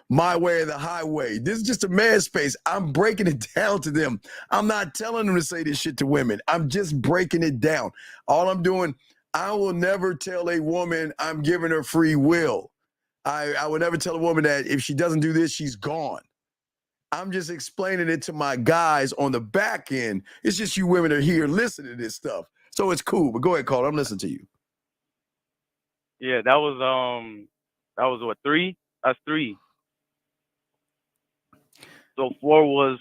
my way or the highway. This is just a man's space. I'm breaking it down to them. I'm not telling them to say this shit to women. I'm just breaking it down. All I'm doing, I will never tell a woman I'm giving her free will. I would never tell a woman that if she doesn't do this, she's gone. I'm just explaining it to my guys on the back end. It's just you women are here listening to this stuff. So it's cool, but go ahead, Carl. I'm listening to you. Yeah, that was what, 3? That's 3. So 4 was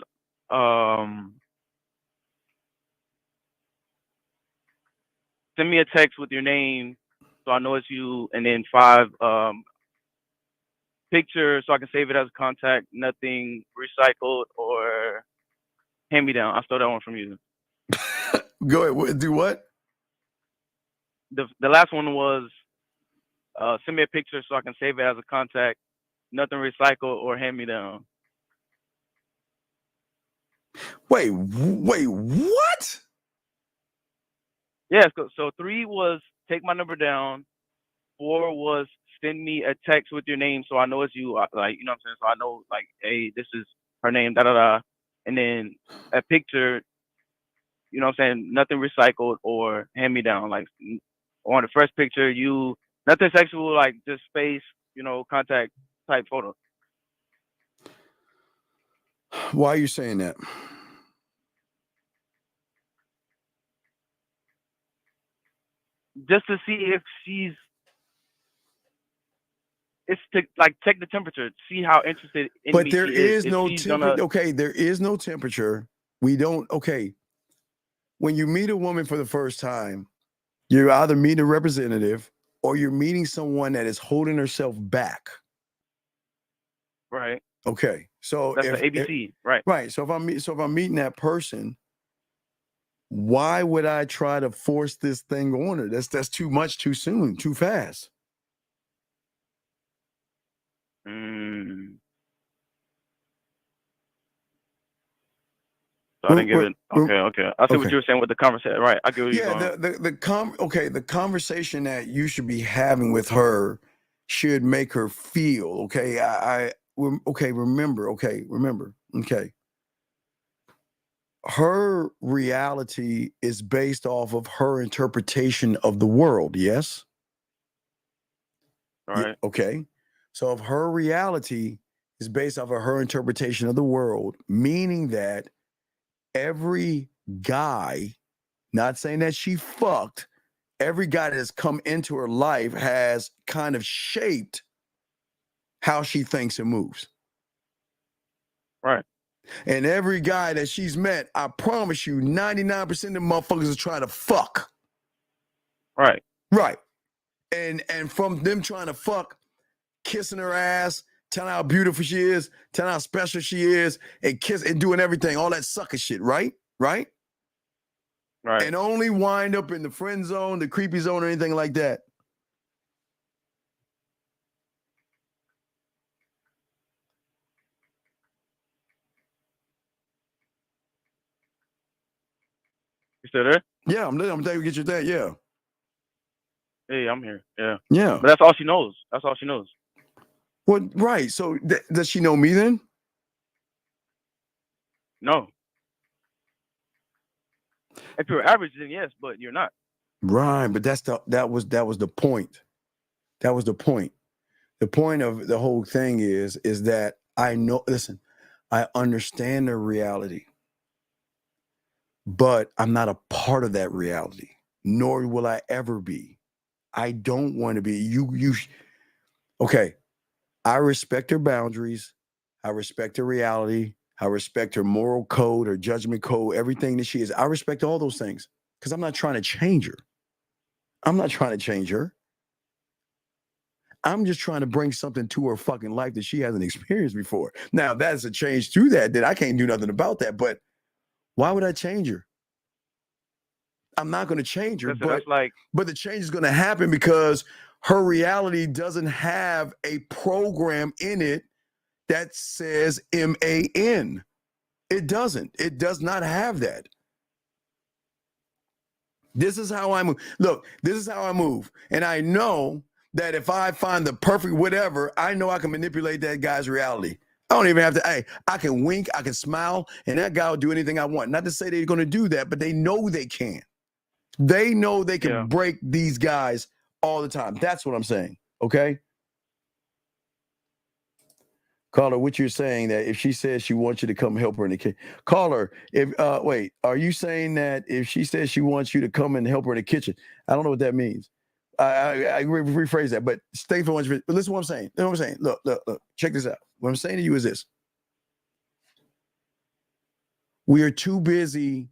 send me a text with your name so I know it's you, and then 5 picture so I can save it as a contact, nothing recycled or hand me down. I stole that one from you. Go ahead. Do what? The last one was send me a picture so I can save it as a contact, nothing recycled or hand me down. Wait, what? Yeah, so 3 was take my number down. 4 was send me a text with your name so I know it's you. Like, you know what I'm saying? So I know, like, hey, this is her name, da-da-da. And then a picture, you know what I'm saying? Nothing recycled or hand me down. Like, on the first picture, you, nothing sexual, like just space, you know, contact type photo. Why are you saying that? Just to see if it's to like take the temperature, see how interested in But me there she is If no she's temperature. gonna- Okay, there is no temperature. We don't. Okay, when you meet a woman for the first time, you're either meeting a representative or you're meeting someone that is holding herself back. Right. Okay, so That's the ABC, right? Right. So if I'm meeting that person, why would I try to force this thing on her? That's too much, too soon, too fast. So I didn't get it. Okay. I see what okay. you were saying with the conversation. Right. I get what you're Yeah, going. the conversation that you should be having with her should make her feel okay. Remember. Okay. Her reality is based off of her interpretation of the world, yes? All right. Okay. So if her reality is based off of her interpretation of the world, meaning that every guy, not saying that she fucked, every guy that has come into her life has kind of shaped how she thinks and moves. Right. And every guy that she's met, I promise you, 99% of the motherfuckers are trying to fuck. Right. Right. And from them trying to fuck, kissing her ass, telling how beautiful she is, telling how special she is, and doing everything, all that sucker shit, right? Right? Right. And only wind up in the friend zone, the creepy zone, or anything like that. You still there? Yeah, I'm telling you, get your thing. Yeah. Hey, I'm here. Yeah. Yeah. But that's all she knows. That's all she knows. Well, right. So does she know me then? No. If you're average, then yes, but you're not. Right, but that was the point. That was the point. The point of the whole thing is that I know. Listen, I understand the reality, but I'm not a part of that reality, nor will I ever be. I don't want to be. Okay. I respect her boundaries. I respect her reality. I respect her moral code, her judgment code, everything that she is. I respect all those things because I'm not trying to change her. I'm not trying to change her. I'm just trying to bring something to her fucking life that she hasn't experienced before. Now, if that's a change to that, then I can't do nothing about that. But why would I change her? I'm not going to change her, but the change is going to happen because her reality doesn't have a program in it that says MAN. It doesn't. It does not have that. This is how I move. Look, this is how I move. And I know that if I find the perfect whatever, I know I can manipulate that guy's reality. I don't even have to, I can wink, I can smile, and that guy will do anything I want. Not to say they're going to do that, but they know they can. They know they can break these guys all the time. That's what I'm saying. Okay? Caller, what you're saying that if she says she wants you to come help her in the kitchen. Caller, wait, are you saying that if she says she wants you to come and help her in the kitchen? I don't know what that means. I rephrase that, but stay for one. But listen to what I'm saying. Listen to what I'm saying. Look, check this out. What I'm saying to you is this. We are too busy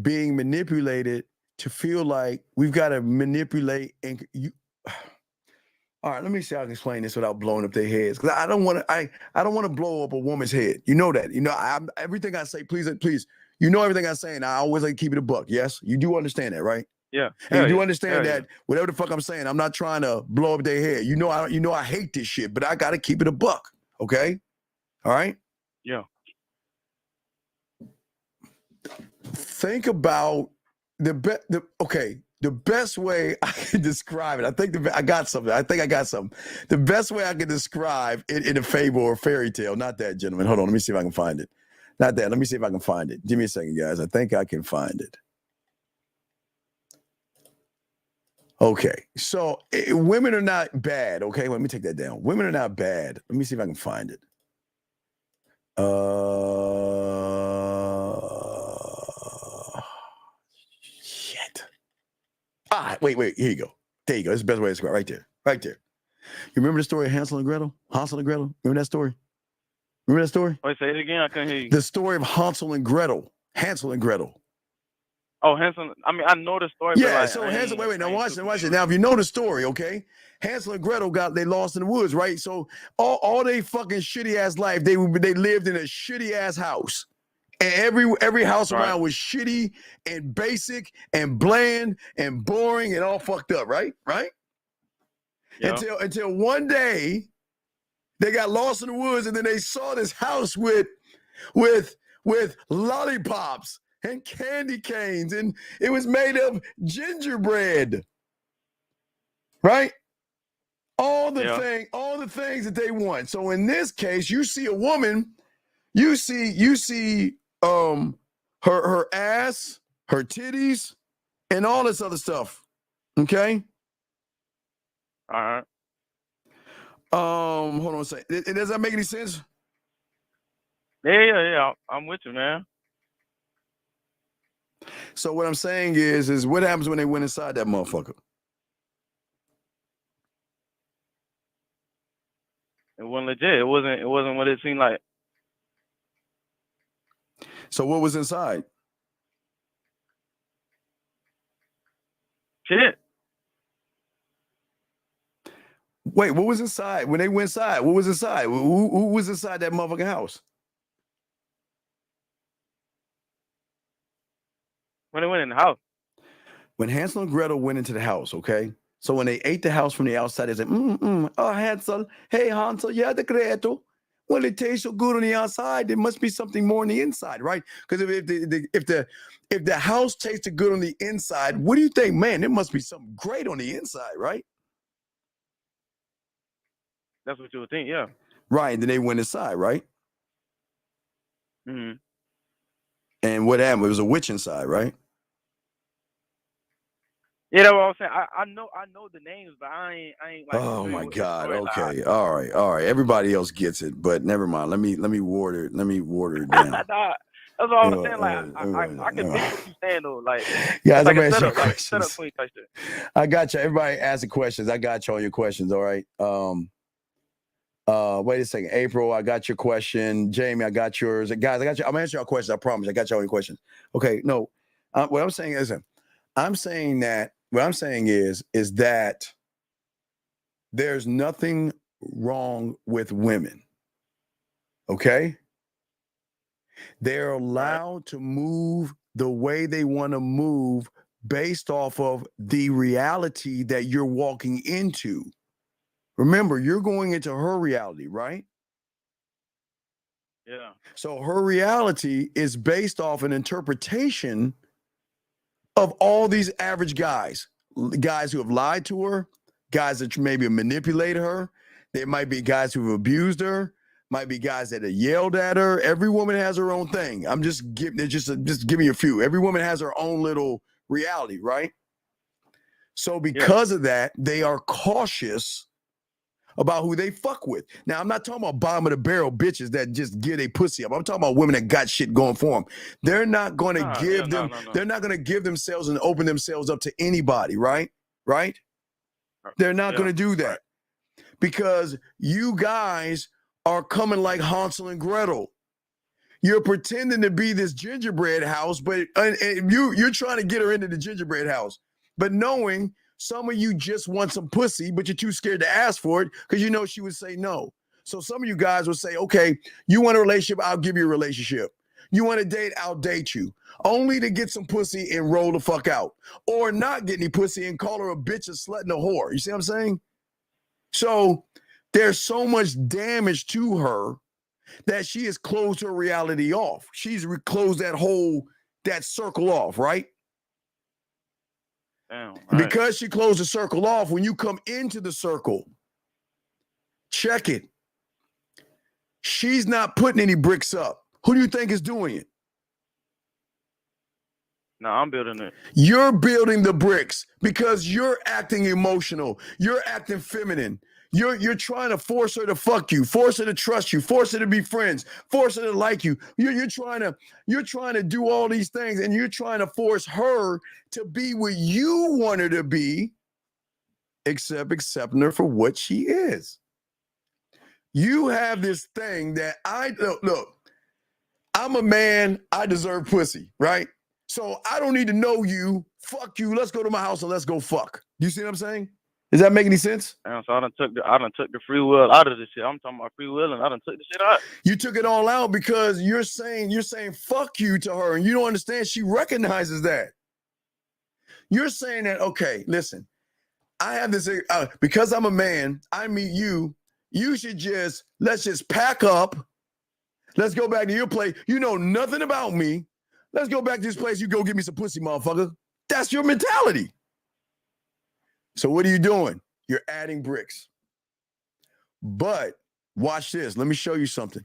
being manipulated to feel like we've got to manipulate and you. All right, let me see how I can explain this without blowing up their heads. Because I don't want to blow up a woman's head. You know that. You know, everything I say, please, you know everything I'm saying. I always like to keep it a buck. Yes? You do understand that, right? Yeah. And you do understand that whatever the fuck I'm saying, I'm not trying to blow up their head. You know I hate this shit, but I gotta keep it a buck. Okay? All right? Yeah. Think about the best way I can describe it. I think I got something. The best way I can describe it in a fable or fairy tale. Not that, gentlemen. Hold on. Let me see if I can find it. Not that. Let me see if I can find it. Give me a second, guys. I think I can find it. Okay. So women are not bad. Okay. Let me take that down. Women are not bad. Let me see if I can find it. Shit. Wait. Here you go. There you go. That's the best way to describe it. Right there. You remember the story of Hansel and Gretel? Remember that story? Wait, say it again. I couldn't hear you. The story of Hansel and Gretel. Oh, Hansel. I mean, I know the story. Yeah, but so Hansel, wait, now watch it. Now, if you know the story, okay? Hansel and Gretel they lost in the woods, right? So all they fucking shitty ass life, they lived in a shitty ass house. And every house around was shitty and basic and bland and boring and all fucked up, right? Yeah. Until one day they got lost in the woods and then they saw this house with with lollipops and candy canes, and it was made of gingerbread, right? All the things that they want. So in this case, you see a woman, you see her ass, her titties, and all this other stuff. Okay. All right. Hold on a second. Does that make any sense? Yeah. I'm with you, man. So what I'm saying is what happens when they went inside that motherfucker? It wasn't legit. It wasn't what it seemed like. So what was inside? Shit. Wait, what was inside? When they went inside, what was inside? Who was inside that motherfucking house? When they went in the house. When Hansel and Gretel went into the house, okay? So when they ate the house from the outside, they said, oh, Hansel, hey, Hansel, yeah, the Gretel. Well, it tastes so good on the outside, there must be something more on the inside, right? Because if the house tasted good on the inside, what do you think? Man, there must be something great on the inside, right? That's what you would think, yeah. Right, and then they went inside, right? Mm-hmm. And what happened? It was a witch inside, right? Yeah, that's what I was saying. I know the names, but I ain't like. Oh my God. Okay. All right. Everybody else gets it, but never mind. Let me water it down. That's what I was saying. Like I can think what you're saying though. Like guys, like I'm a asking you setup, like questions. setup queen type shit. I got you. Everybody asking questions. I got you all your questions. All right. Wait a second. April, I got your question. Jamie, I got yours. Guys, I got you. I'm answering your questions. I promise. I got you all your questions. Okay. No. What I'm saying is, what I'm saying is that there's nothing wrong with women. Okay? They're allowed to move the way they want to move based off of the reality that you're walking into. Remember, you're going into her reality, right? Yeah. So her reality is based off an interpretation of all these average guys who have lied to her, guys that maybe manipulated her. There might be guys who have abused her, might be guys that have yelled at her. Every woman has her own thing. I'm just giving you a few. Every woman has her own little reality, right? So because of that, they are cautious about who they fuck with. Now, I'm not talking about bottom of the barrel bitches that just get a pussy up. I'm talking about women that got shit going for them. They're not going to give them. No. They're not going to give themselves and open themselves up to anybody, right? Right? They're not going to do that because you guys are coming like Hansel and Gretel. You're pretending to be this gingerbread house, but you're trying to get her into the gingerbread house, but knowing some of you just want some pussy, but you're too scared to ask for it because you know she would say no. So some of you guys will say, okay, you want a relationship, I'll give you a relationship. You want to date, I'll date you. Only to get some pussy and roll the fuck out. Or not get any pussy and call her a bitch, a slut, and a whore. You see what I'm saying? So there's so much damage to her that she has closed her reality off. She's closed that circle off, right? Damn, because she closed the circle off, when you come into the circle, check it. She's not putting any bricks up. Who do you think is doing it? No, I'm building it. You're building the bricks because you're acting emotional. You're acting feminine. You're trying to force her to fuck you, force her to trust you, force her to be friends, force her to like you. You're trying to do all these things, and you're trying to force her to be what you want her to be, except accepting her for what she is. You have this thing that look, I'm a man, I deserve pussy, right? So I don't need to know you. Fuck you. Let's go to my house and let's go fuck. You see what I'm saying? Does that make any sense? So I done took the free will out of this shit. I'm talking about free will, and I done took the shit out. You took it all out because you're saying fuck you to her, and you don't understand. She recognizes that. You're saying that, okay, listen, I have this because I'm a man. I meet you. You should let's just pack up. Let's go back to your place. You know nothing about me. Let's go back to this place. You go get me some pussy, motherfucker. That's your mentality. So what are you doing? You're adding bricks. But watch this. Let me show you something.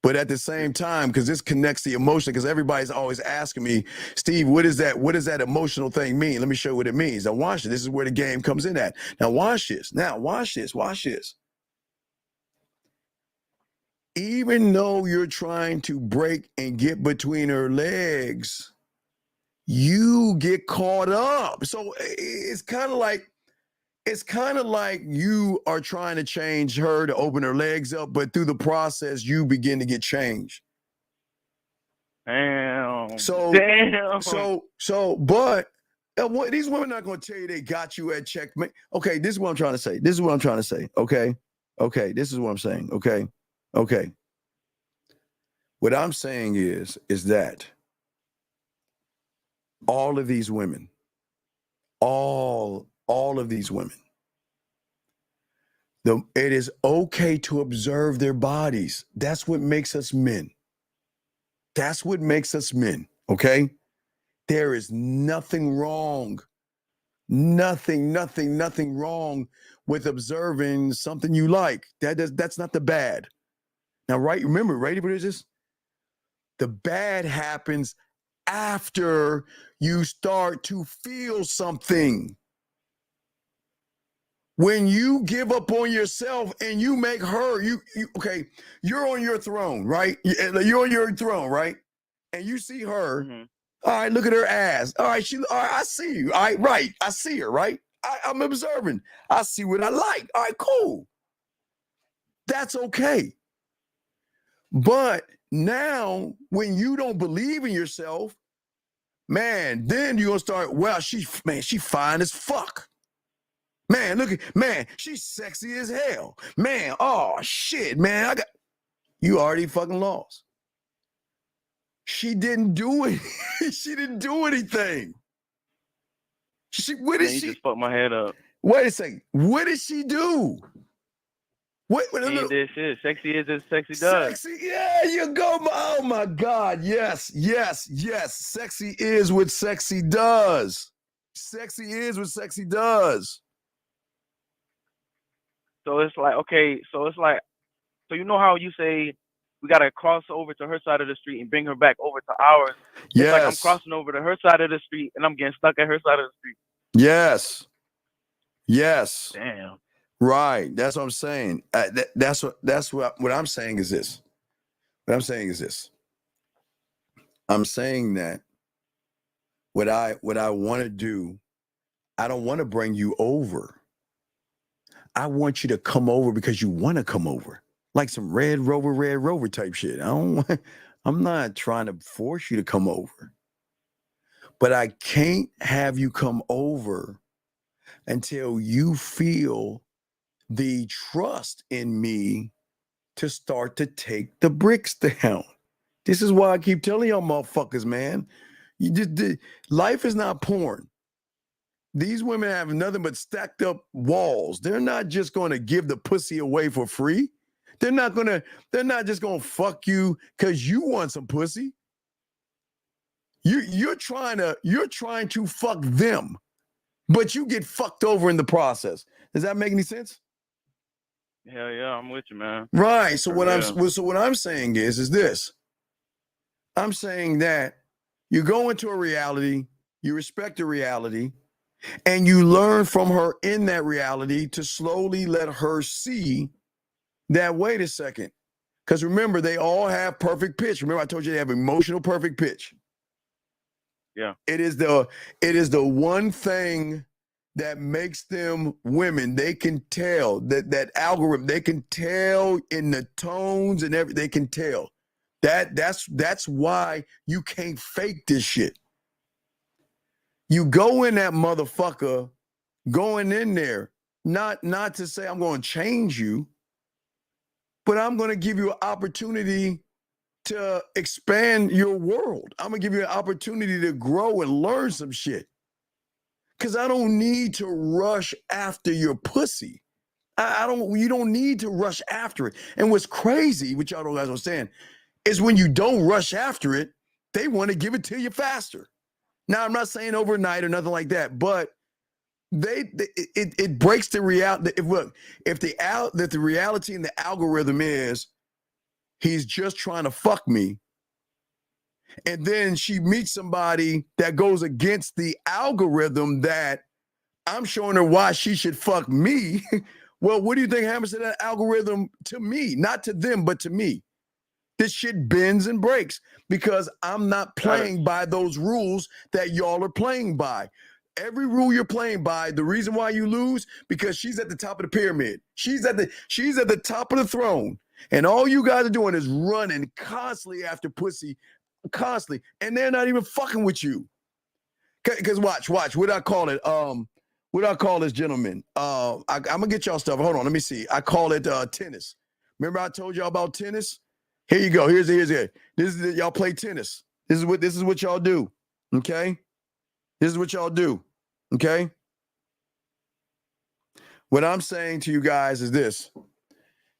But at the same time, because this connects the emotion, because everybody's always asking me, Steve, what does that emotional thing mean? Let me show you what it means. Now watch it. This is where the game comes in at. Now watch this. Watch this. Even though you're trying to break and get between her legs, you get caught up. So it's kind of like you are trying to change her to open her legs up, but through the process, you begin to get changed. Damn. But these women are not going to tell you they got you at checkmate. Okay, this is what I'm trying to say. Okay. This is what I'm saying. Okay. What I'm saying is that all of these women, all of these women, it is okay to observe their bodies. That's what makes us men. Okay? There is nothing wrong. Nothing wrong with observing something you like. That's not the bad. Now, remember, ready for this? The bad happens after you start to feel something. When you give up on yourself and you make her, you're on your throne, right? You're on your throne, right? And you see her. Mm-hmm. All right, look at her ass. All right, I see you. All right, right. I see her, right? I'm observing. I see what I like. All right, cool. That's okay. But now, when you don't believe in yourself, man, then you're gonna start, well, she fine as fuck. Man, she's sexy as hell. Man, oh shit, man, you already fucking lost. She didn't do it. She didn't do anything. What did she just fucked my head up. Wait a second. What did she do? What this shit. Sexy is as sexy does. Sexy, yeah, you go. Oh my God. Yes. Sexy is what sexy does. Sexy is what sexy does. So it's like, okay, so you know how you say we gotta cross over to her side of the street and bring her back over to ours. Yes. It's like I'm crossing over to her side of the street and I'm getting stuck at her side of the street. Yes. Damn. Right. That's what I'm saying. That's what I'm saying is this. I'm saying that what I want to do, I don't want to bring you over. I want you to come over because you want to come over. Like some Red Rover type shit. I'm not trying to force you to come over. But I can't have you come over until you feel the trust in me to start to take the bricks down. This is why I keep telling y'all motherfuckers, man. Life is not porn. These women have nothing but stacked up walls. They're not just going to give the pussy away for free. They're not just going to fuck you because you want some pussy. You're trying to fuck them, but you get fucked over in the process. Does that make any sense? Hell yeah, I'm with you, man. Right. So what I'm saying is this. I'm saying that you go into a reality, you respect the reality, and you learn from her in that reality to slowly let her see that, wait a second. Because remember, they all have perfect pitch. Remember, I told you they have emotional perfect pitch. Yeah. It is the one thing that makes them women. They can tell that algorithm, they can tell in the tones and everything, they can tell. That's why you can't fake this shit. You go in that motherfucker, going in there, not to say I'm going to change you, but I'm going to give you an opportunity to expand your world. I'm going to give you an opportunity to grow and learn some shit. Because I don't need to rush after your pussy. You don't need to rush after it. And what's crazy, which y'all don't guys understand, is when you don't rush after it, they want to give it to you faster. Now, I'm not saying overnight or nothing like that, but it breaks the reality. If the reality and the algorithm is he's just trying to fuck me, and then she meets somebody that goes against the algorithm that I'm showing her why she should fuck me. Well, what do you think happens to that algorithm to me? Not to them, but to me. This shit bends and breaks because I'm not playing by those rules that y'all are playing by. Every rule you're playing by, the reason why you lose, because she's at the top of the pyramid. She's at the top of the throne. And all you guys are doing is running constantly after pussy, constantly. And they're not even fucking with you. Because watch, what do I call it? What do I call this, gentleman? I'm gonna get y'all stuff. Hold on, let me see. I call it tennis. Remember I told y'all about tennis? Here you go. Here's it. This is y'all play tennis. This is what y'all do. Okay? This is what y'all do. Okay? What I'm saying to you guys is this,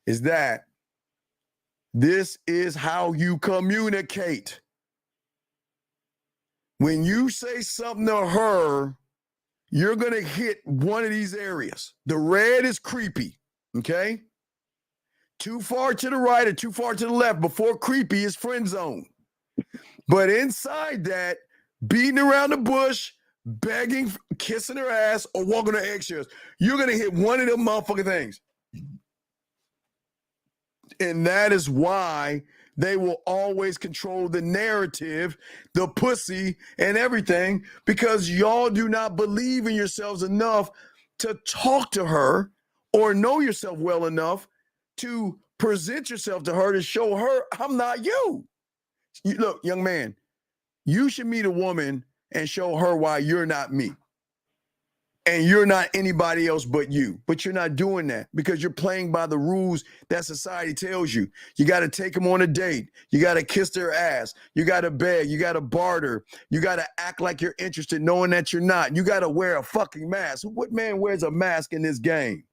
is that this is how you communicate. When you say something to her, you're going to hit one of these areas. The red is creepy, okay? Too far to the right or too far to the left. Before creepy is friend zone. But inside that, beating around the bush, begging, kissing her ass, or walking on eggshells, you're going to hit one of them motherfucking things. And that is why they will always control the narrative, the pussy, and everything, because y'all do not believe in yourselves enough to talk to her or know yourself well enough to present yourself to her to show her, I'm not you. Look, young man, you should meet a woman and show her why you're not me. And you're not anybody else but you. But you're not doing that because you're playing by the rules that society tells you. You got to take them on a date. You got to kiss their ass. You got to beg. You got to barter. You got to act like you're interested knowing that you're not. You got to wear a fucking mask. What man wears a mask in this game?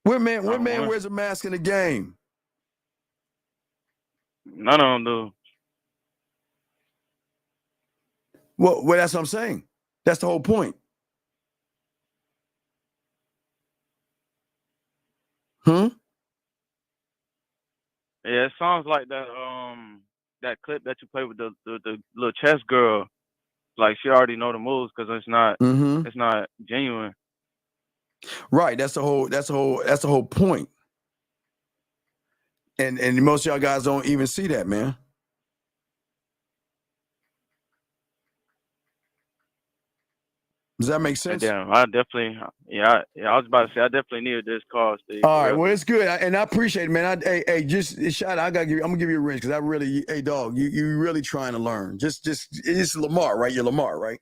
What man wears a mask in the game? None of them do. Well, that's what I'm saying. That's the whole point. Yeah, it sounds like that that clip that you play with the little chess girl. Like she already know the moves because it's not genuine. Right. That's the whole point. And most of y'all guys don't even see that, man. Does that make sense? Yeah, I definitely. I was about to say I definitely needed this call, Steve. All right, well, it's good, and I appreciate it, man. Hey, just shout out. I'm gonna give you a wrench because I really, hey, dog, you really trying to learn. Just it's Lamar, right? You're Lamar, right?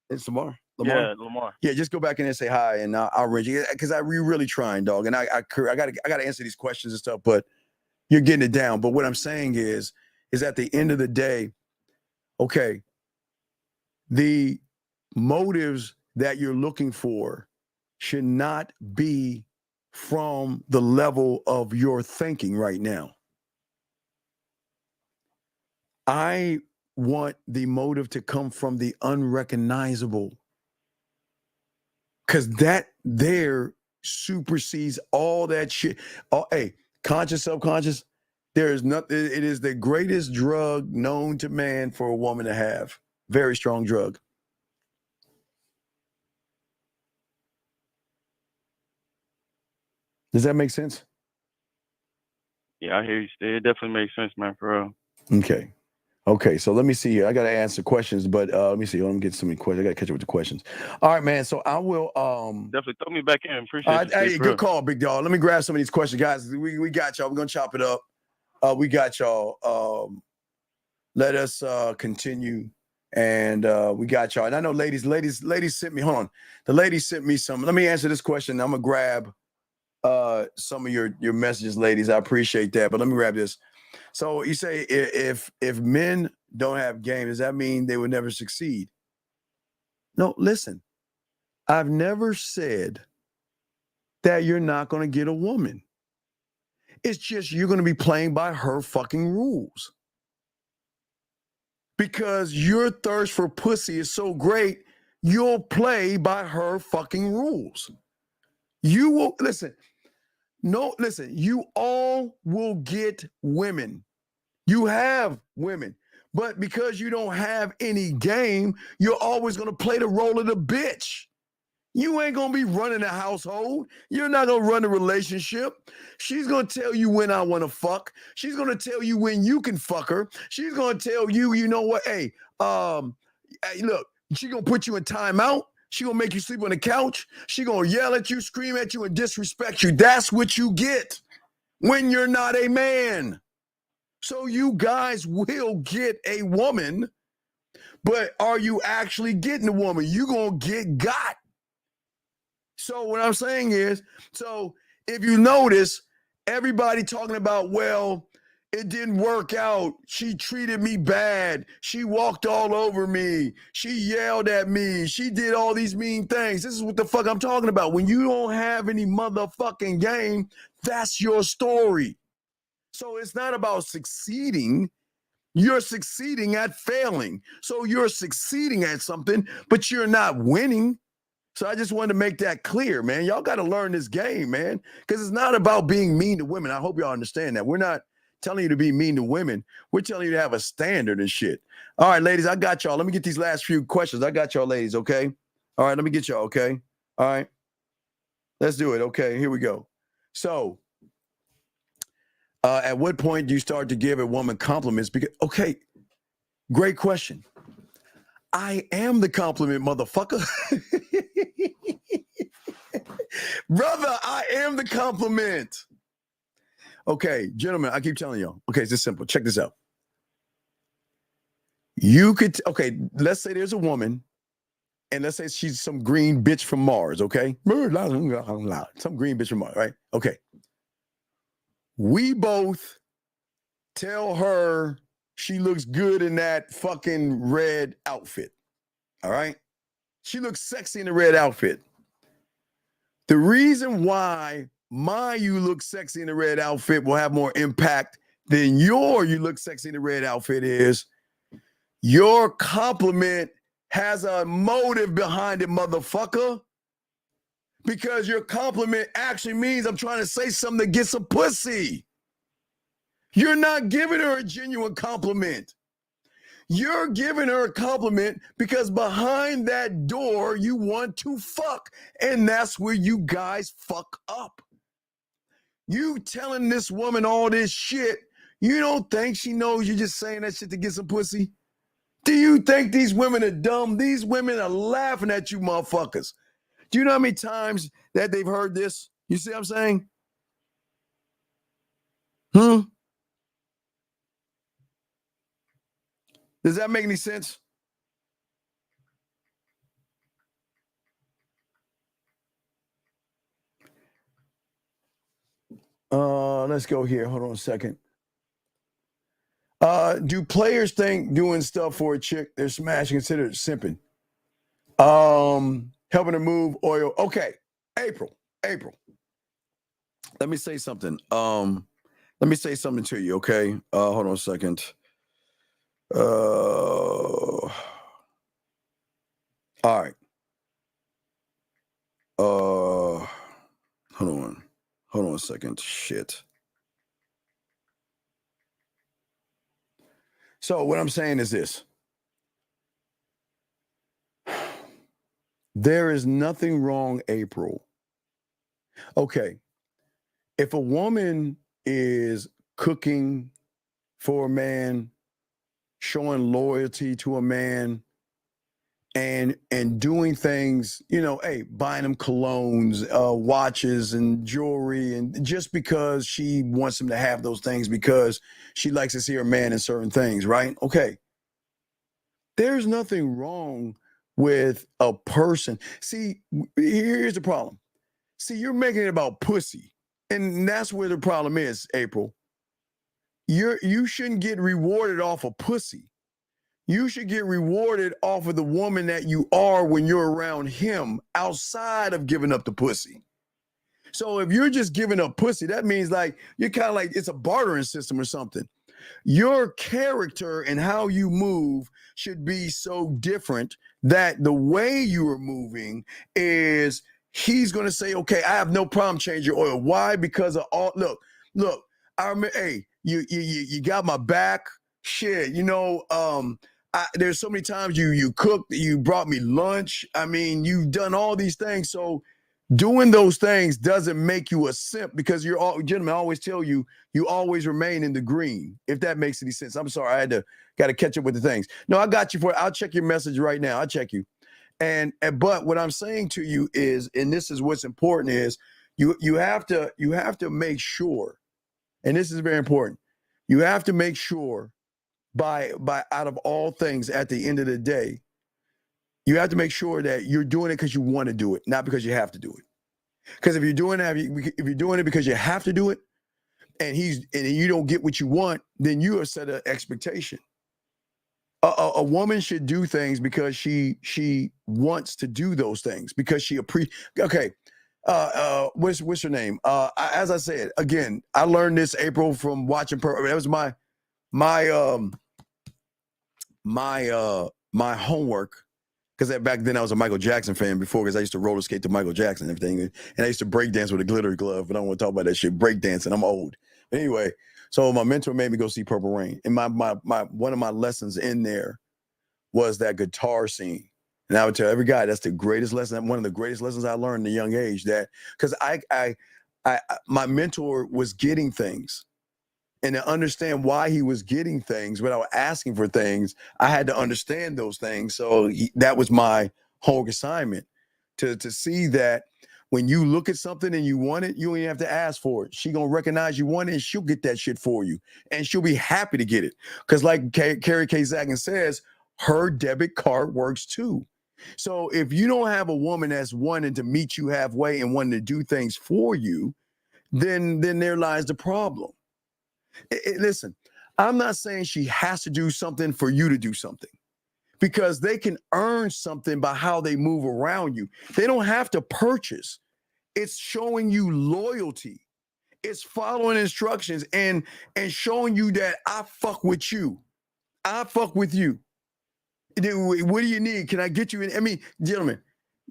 It's Lamar. Yeah, Lamar. Yeah, just go back in there and say hi, and I'll wrench you because you're really trying, dog. And I gotta answer these questions and stuff, but you're getting it down. But what I'm saying is at the end of the day, okay, the motives that you're looking for should not be from the level of your thinking right now. I want the motive to come from the unrecognizable, because that there supersedes all that shit. Hey, conscious, subconscious, there is nothing. It is the greatest drug known to man for a woman to have. Very strong drug. Does that make sense? Yeah, I hear you, Steve. It definitely makes sense, man, for real. Okay, so let me see here. I got to answer questions, but let me see. Let me get so many questions. I got to catch up with the questions. All right, man. So I will definitely throw me back in. Appreciate it. Hey, good call, big dog. Let me grab some of these questions, guys. We got y'all. We're gonna chop it up. We got y'all. Let us continue. And we got y'all. And I know ladies sent me, hold on. The ladies sent me some. Let me answer this question. I'm gonna grab some of your messages, ladies. I appreciate that. But let me grab this. So you say if men don't have game, does that mean they would never succeed? No, listen. I've never said that you're not going to get a woman. It's just you're going to be playing by her fucking rules. Because your thirst for pussy is so great, you'll play by her fucking rules. You will, listen, you all will get women. You have women. But because you don't have any game, you're always going to play the role of the bitch. You ain't going to be running a household. You're not going to run a relationship. She's going to tell you when I want to fuck. She's going to tell you when you can fuck her. She's going to tell you, you know what? Hey, look, she's going to put you in timeout. She's going to make you sleep on the couch. She's going to yell at you, scream at you, and disrespect you. That's what you get when you're not a man. So you guys will get a woman, but are you actually getting a woman? You're going to get got. So what I'm saying is, so if you notice, everybody talking about, well, it didn't work out. She treated me bad. She walked all over me. She yelled at me. She did all these mean things. This is what the fuck I'm talking about. When you don't have any motherfucking game, that's your story. So it's not about succeeding. You're succeeding at failing. So you're succeeding at something, but you're not winning. So I just wanted to make that clear, man. Y'all got to learn this game, man, because it's not about being mean to women. I hope y'all understand that. We're not telling you to be mean to women. We're telling you to have a standard and shit. All right, ladies, I got y'all. Let me get these last few questions. I got y'all, ladies, okay? All right, let me get y'all, okay? All right. Let's do it. Okay, here we go. So at what point do you start to give a woman compliments? Because, okay, great question. I am the compliment, motherfucker. Brother, I am the compliment. Okay, gentlemen, I keep telling y'all. Okay, it's just simple. Check this out. You could, okay, let's say there's a woman, and let's say she's some green bitch from Mars, okay? Some green bitch from Mars, right? Okay. We both tell her she looks good in that fucking red outfit, all right? She looks sexy in the red outfit. The reason why my you look sexy in the red outfit will have more impact than your you look sexy in the red outfit is your compliment has a motive behind it, motherfucker. Because your compliment actually means I'm trying to say something to get some pussy. You're not giving her a genuine compliment. You're giving her a compliment because behind that door, you want to fuck. And that's where you guys fuck up. You telling this woman all this shit, you don't think she knows you're just saying that shit to get some pussy? Do you think these women are dumb? These women are laughing at you motherfuckers. Do you know how many times that they've heard this? You see what I'm saying? Does that make any sense? Let's go here. Hold on a second. Do players think doing stuff for a chick they're smashing considered simping? Helping her move oil. Okay, April. Let me say something. Let me say something to you, okay? Hold on a second. All right. Hold on a second. Shit. So what I'm saying is this. There is nothing wrong, April. Okay. If a woman is cooking for a man, showing loyalty to a man, and doing things, you know, hey, buying them colognes, watches and jewelry, and just because she wants him to have those things because she likes to see her man in certain things, right? Okay. There's nothing wrong with a person. See, here's the problem. See, you're making it about pussy. And that's where the problem is, April. You shouldn't get rewarded off of pussy. You should get rewarded off of the woman that you are when you're around him outside of giving up the pussy. So if you're just giving up pussy, that means like you're kind of like it's a bartering system or something. Your character and how you move should be so different that the way you are moving is he's going to say, okay, I have no problem changing your oil. Why? Because of all, look, I remember, hey, you got my back. Shit, there's so many times you cooked, you brought me lunch. I mean, you've done all these things. So doing those things doesn't make you a simp because gentlemen, I always tell you, you always remain in the green, if that makes any sense. I'm sorry, I got to catch up with the things. No, I got you for it. I'll check your message right now. I'll check you. But what I'm saying to you is, and this is what's important, is you have to make sure, and this is very important, you have to make sure by out of all things at the end of the day, you have to make sure that you're doing it because you want to do it, not because you have to do it. Because if you're doing it because you have to do it, and you don't get what you want, then you have set an expectation. A woman should do things because she wants to do those things because she okay. What's her name? As I said again, I learned this, April, from watching. That was my homework. Because back then I was a Michael Jackson fan before, because I used to roller skate to Michael Jackson and everything. And I used to break dance with a glitter glove, but I don't want to talk about that shit. Break dancing, I'm old. But anyway, so my mentor made me go see Purple Rain. And my one of my lessons in there was that guitar scene. And I would tell every guy that's the greatest lesson, one of the greatest lessons I learned at a young age, that because my mentor was getting things. And to understand why he was getting things without asking for things, I had to understand those things. So that was my whole assignment, to see that when you look at something and you want it, you don't even have to ask for it. She gonna recognize you want it, and she'll get that shit for you, and she'll be happy to get it. Because like Carrie K. Zagan says, her debit card works too. So if you don't have a woman that's wanting to meet you halfway and wanting to do things for you, then there lies the problem. Listen, I'm not saying she has to do something for you to do something, because they can earn something by how they move around you. They don't have to purchase. It's showing you loyalty. It's following instructions and showing you that I fuck with you. I fuck with you. What do you need? Can I get you in? I mean, gentlemen,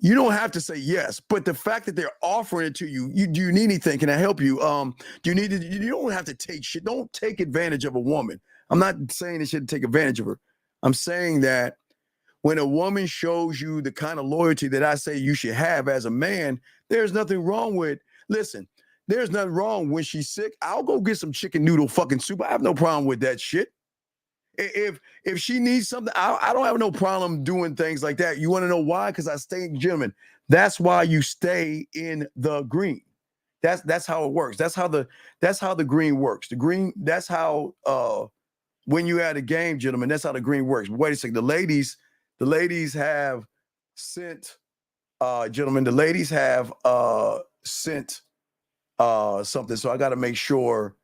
you don't have to say yes, but the fact that they're offering it to you, do you need anything? Can I help you? Do you need it? You don't have to take shit. Don't take advantage of a woman. I'm not saying they shouldn't take advantage of her. I'm saying that when a woman shows you the kind of loyalty that I say you should have as a man, there's nothing wrong with, listen, there's nothing wrong when she's sick. I'll go get some chicken noodle fucking soup. I have no problem with that shit. If she needs something, I don't have no problem doing things like that. You want to know why? Because I stay, gentlemen, that's why you stay in the green. That's how it works. That's how the green works. The green, that's how when you had a game, gentlemen, that's how the green works. But wait a second, the ladies have sent gentlemen, the ladies have sent something. So I got to make sure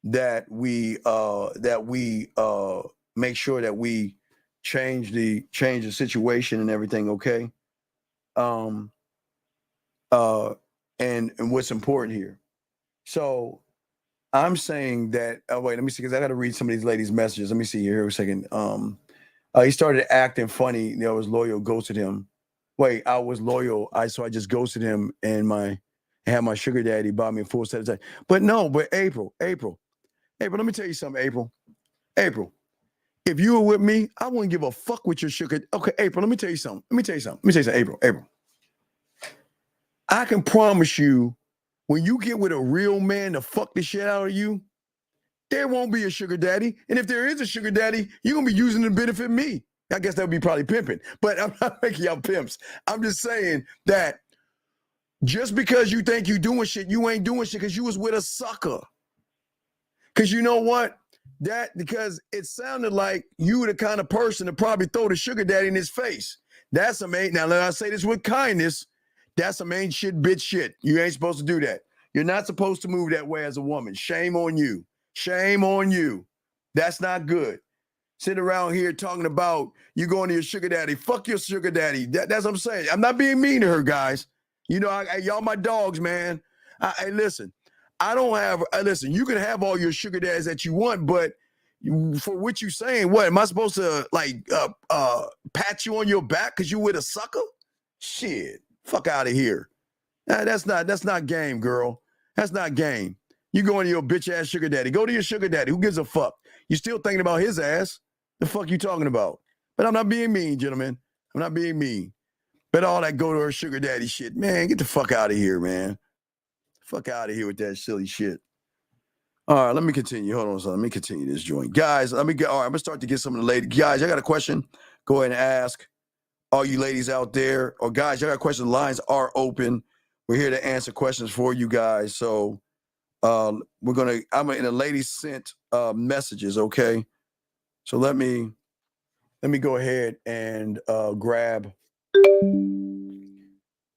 that we make sure that we change the situation and everything, okay? And what's important here. So I'm saying that, wait, let me see, because I got to read some of these ladies' messages. Let me see here a second. He started acting funny. I was loyal, ghosted him. Wait, I was loyal. So I just ghosted him, and had my sugar daddy bought me a full set of time. But April, let me tell you something, April. If you were with me, I wouldn't give a fuck with your sugar. Okay, April, let me tell you something, April. I can promise you, when you get with a real man to fuck the shit out of you, there won't be a sugar daddy. And if there is a sugar daddy, you're going to be using it to benefit me. I guess that would be probably pimping. But I'm not making y'all pimps. I'm just saying that just because you think you doing shit, you ain't doing shit because you was with a sucker. Because you know what? Because it sounded like you were the kind of person to probably throw the sugar daddy in his face. That's some ain't, now let I say this with kindness, that's some ain't shit, bitch shit. You ain't supposed to do that. You're not supposed to move that way as a woman. Shame on you. Shame on you. That's not good. Sit around here talking about you going to your sugar daddy. Fuck your sugar daddy. That's what I'm saying. I'm not being mean to her, guys. You know, y'all my dogs, man. Hey, listen, I don't have. Listen, you can have all your sugar daddies that you want, but for what you saying, what am I supposed to like pat you on your back because you with a sucker? Shit, fuck out of here. Nah, that's not game, girl. That's not game. You going to your bitch ass sugar daddy. Go to your sugar daddy. Who gives a fuck? You still thinking about his ass? The fuck you talking about? But I'm not being mean, gentlemen. I'm not being mean. But all that go to her sugar daddy shit, man, get the fuck out of here, man. Fuck out of here with that silly shit. All right, let me continue. Hold on a second. Let me continue this joint. Guys, let me get, all right, I'm going to start to get some of the ladies. Guys, I got a question. Go ahead and ask all you ladies out there. Or guys, I got a question. Lines are open. We're here to answer questions for you guys. So I'm in the ladies sent messages, okay? So let me go ahead and grab.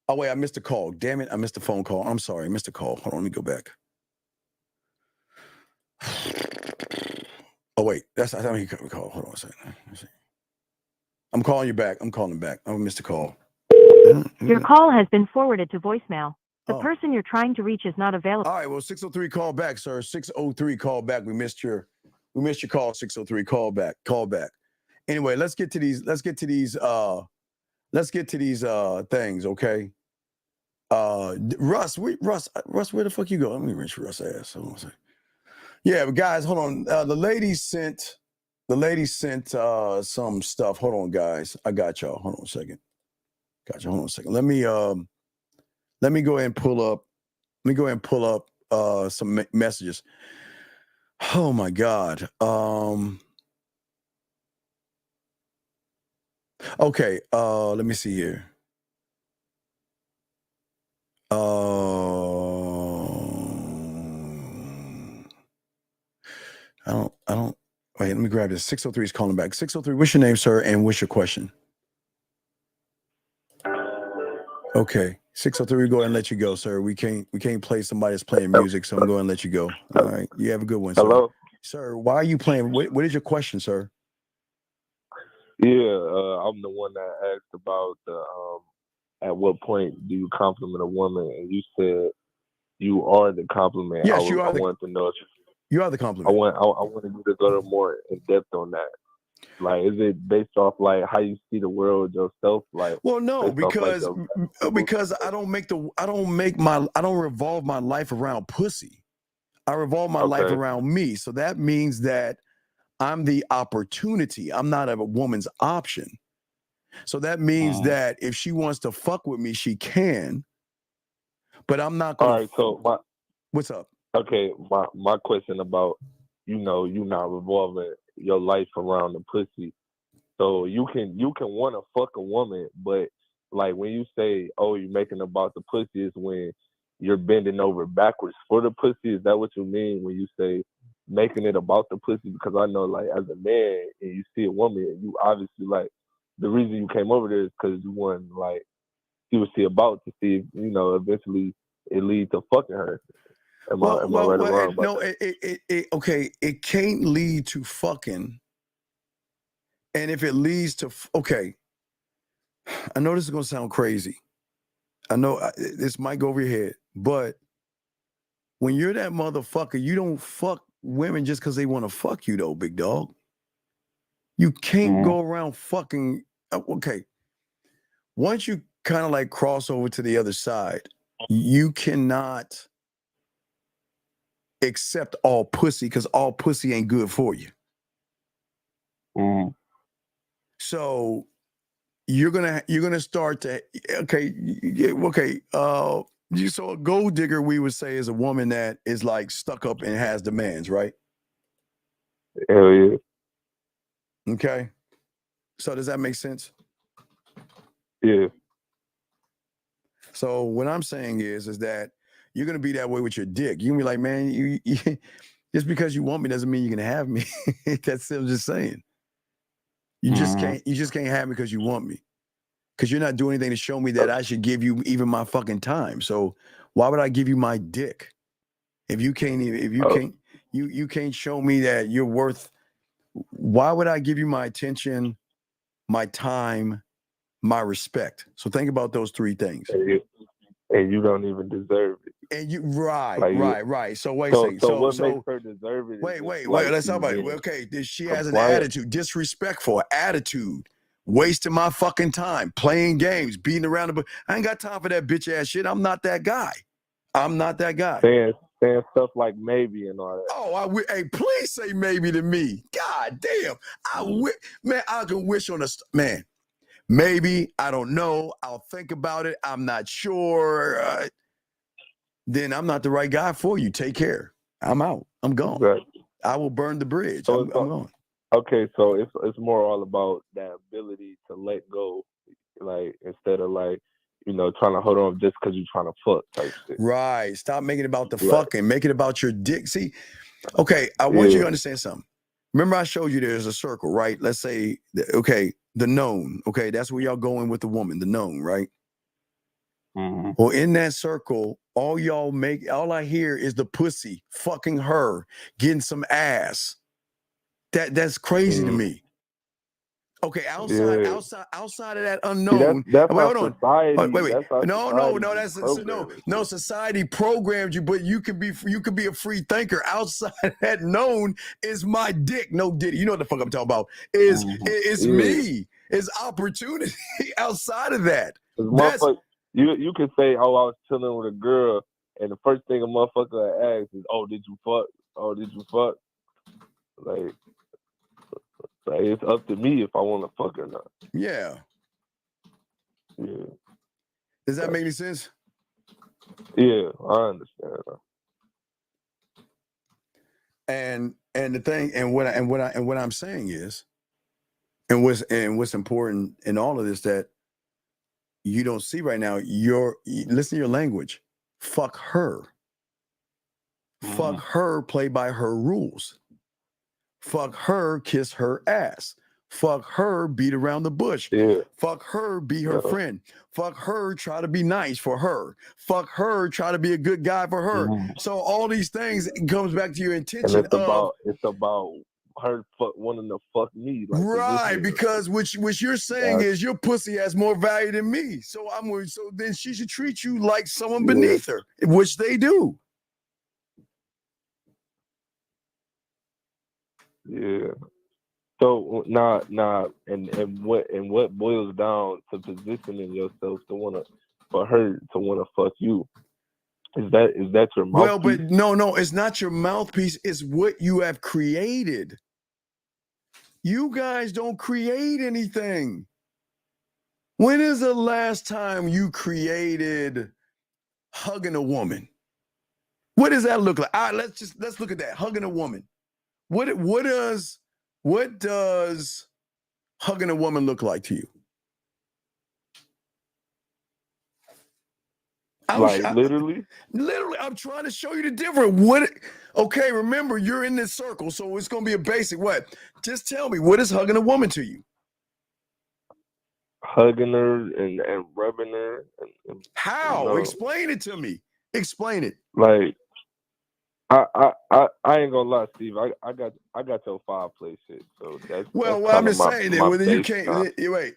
Oh, wait, I missed a call. Damn it, I missed a phone call. I'm sorry, I missed a call. Hold on, let me go back. Oh, wait, that's not me call. Hold on a second. I'm calling you back. I'm calling back. I missed a call. Your call has been forwarded to voicemail. The person you're trying to reach is not available. All right, well, 603 call back, sir. 603 call back. We missed your call. 603 call back. Call back. Anyway, let's get to these things, okay? Russ, where the fuck you go? Let me rinse Russ' ass. Hold on a second. Yeah, but guys, hold on. The ladies sent some stuff. Hold on, guys. I got y'all. Hold on a second. Gotcha. Hold on a second. Let me go ahead and pull up some messages. Oh my God. Okay, let me see here. I don't. Wait, let me grab this. 603 is calling back. 603, what's your name, sir, and what's your question? Okay, 603, we go ahead and let you go, sir. We can't play somebody that's playing music, so I'm going to let you go. All right, you have a good one, sir. Hello? Sir, why are you playing? What is your question, sir? Yeah, I'm the one that asked about at what point do you compliment a woman, and you said you are the compliment. Yes, you are. I wanted to know if you are the compliment. I wanted you to go to more in depth on that. Like, is it based off like how you see the world yourself? Like, well, no, because I don't revolve my life around pussy. I revolve my life around me. So that means that I'm the opportunity. I'm not a woman's option. So that means that if she wants to fuck with me, she can. But I'm not going. All right. So what's up? Okay, my question about you not revolving your life around the pussy. So you can want to fuck a woman, but like when you say, oh, you're making about the pussy, is when you're bending over backwards for the pussy. Is that what you mean when you say making it about the pussy? Because I know, like, as a man and you see a woman, you obviously, like, the reason you came over there is because you want, like, you see about to see if, eventually it leads to fucking her. Am I right or wrong about that? Okay, it can't lead to fucking. And if it leads to, okay, I know this is going to sound crazy. I know this might go over your head, but when you're that motherfucker, you don't fuck women just because they want to fuck you, though, big dog. You can't go around fucking. Okay, once you kind of like cross over to the other side, you cannot accept all pussy because all pussy ain't good for you. So you're gonna start to so a gold digger, we would say, is a woman that is like stuck up and has demands, right? Hell yeah. Okay. So does that make sense? Yeah. So what I'm saying is that you're gonna be that way with your dick. You're gonna be like, man, you just because you want me doesn't mean you can have me. That's I'm just saying. You just can't have me because you want me. Because you're not doing anything to show me that I should give you even my fucking time. So why would I give you my dick? If you can't you can't show me that you're worth, why would I give you my attention, my time, my respect? So think about those three things. And you don't even deserve it. And you right. So wait a So second. so what So makes her deserve it is wait. just like Let's talk she's about it. being Okay, she has an compliant. attitude, disrespectful attitude, wasting my fucking time, playing games, beating around the bush. I ain't got time for that bitch ass shit. I'm not that guy. Saying stuff like maybe and all that. Oh, hey, please say maybe to me. God damn. Man, I can wish on man. Maybe, I don't know. I'll think about it. I'm not sure. Then I'm not the right guy for you. Take care. I'm out. I'm gone. Exactly. I will burn the bridge. So I'm gone. Okay, so it's more all about that ability to let go, like instead of like, trying to hold on just because you're trying to fuck type shit. Right. Stop making it about the fucking. Make it about your dick. See, okay, I want you to understand something. Remember I showed you there's a circle, right? Let's say, okay, the known. Okay, that's where y'all going with the woman, the known, right? Mm-hmm. Well, in that circle, all I hear is the pussy fucking her, getting some ass. That's crazy to me. Okay, outside of that unknown. See, that's wait, how hold on. society. Wait. That's how No. Society programmed you, but you could be a free thinker. Outside of that known is my dick. No diddy. You know what the fuck I'm talking about? It's me. It's opportunity outside of that. You could say, "Oh, I was chilling with a girl," and the first thing a motherfucker asks is, "Oh, did you fuck? Oh, did you fuck?" Like it's up to me if I want to fuck or not. Yeah. Does that make any sense? Yeah, I understand. And the thing, and what I'm saying is, and what's important in all of this that you don't see right now, listen to your language. Fuck her. Fuck her, play by her rules. Fuck her, kiss her ass. Fuck her, beat around the bush. Fuck her, be her friend. Fuck her, try to be nice for her. Fuck her, try to be a good guy for her. So all these things, it comes back to your intention. And it's about her wanting to fuck me. Like, right, because what you're saying is your pussy has more value than me. So so then she should treat you like someone beneath her, which they do. Yeah. So and what boils down to positioning yourself for her to want to fuck you? Is that your mouthpiece? Well, but no, it's not your mouthpiece. It's what you have created. You guys don't create anything. When is the last time you created hugging a woman? What does that look like? All right, let's look at that. Hugging a woman. What does hugging a woman look like to you? Literally, I'm trying to show you the difference. Okay, remember you're in this circle, so it's gonna be a basic. What? Just tell me, what is hugging a woman to you? Hugging her and rubbing her. How? Explain it to me. Explain it. Like, I ain't gonna lie, Steve. I got your fireplace shit. So that's I'm just saying that whether you can't wait.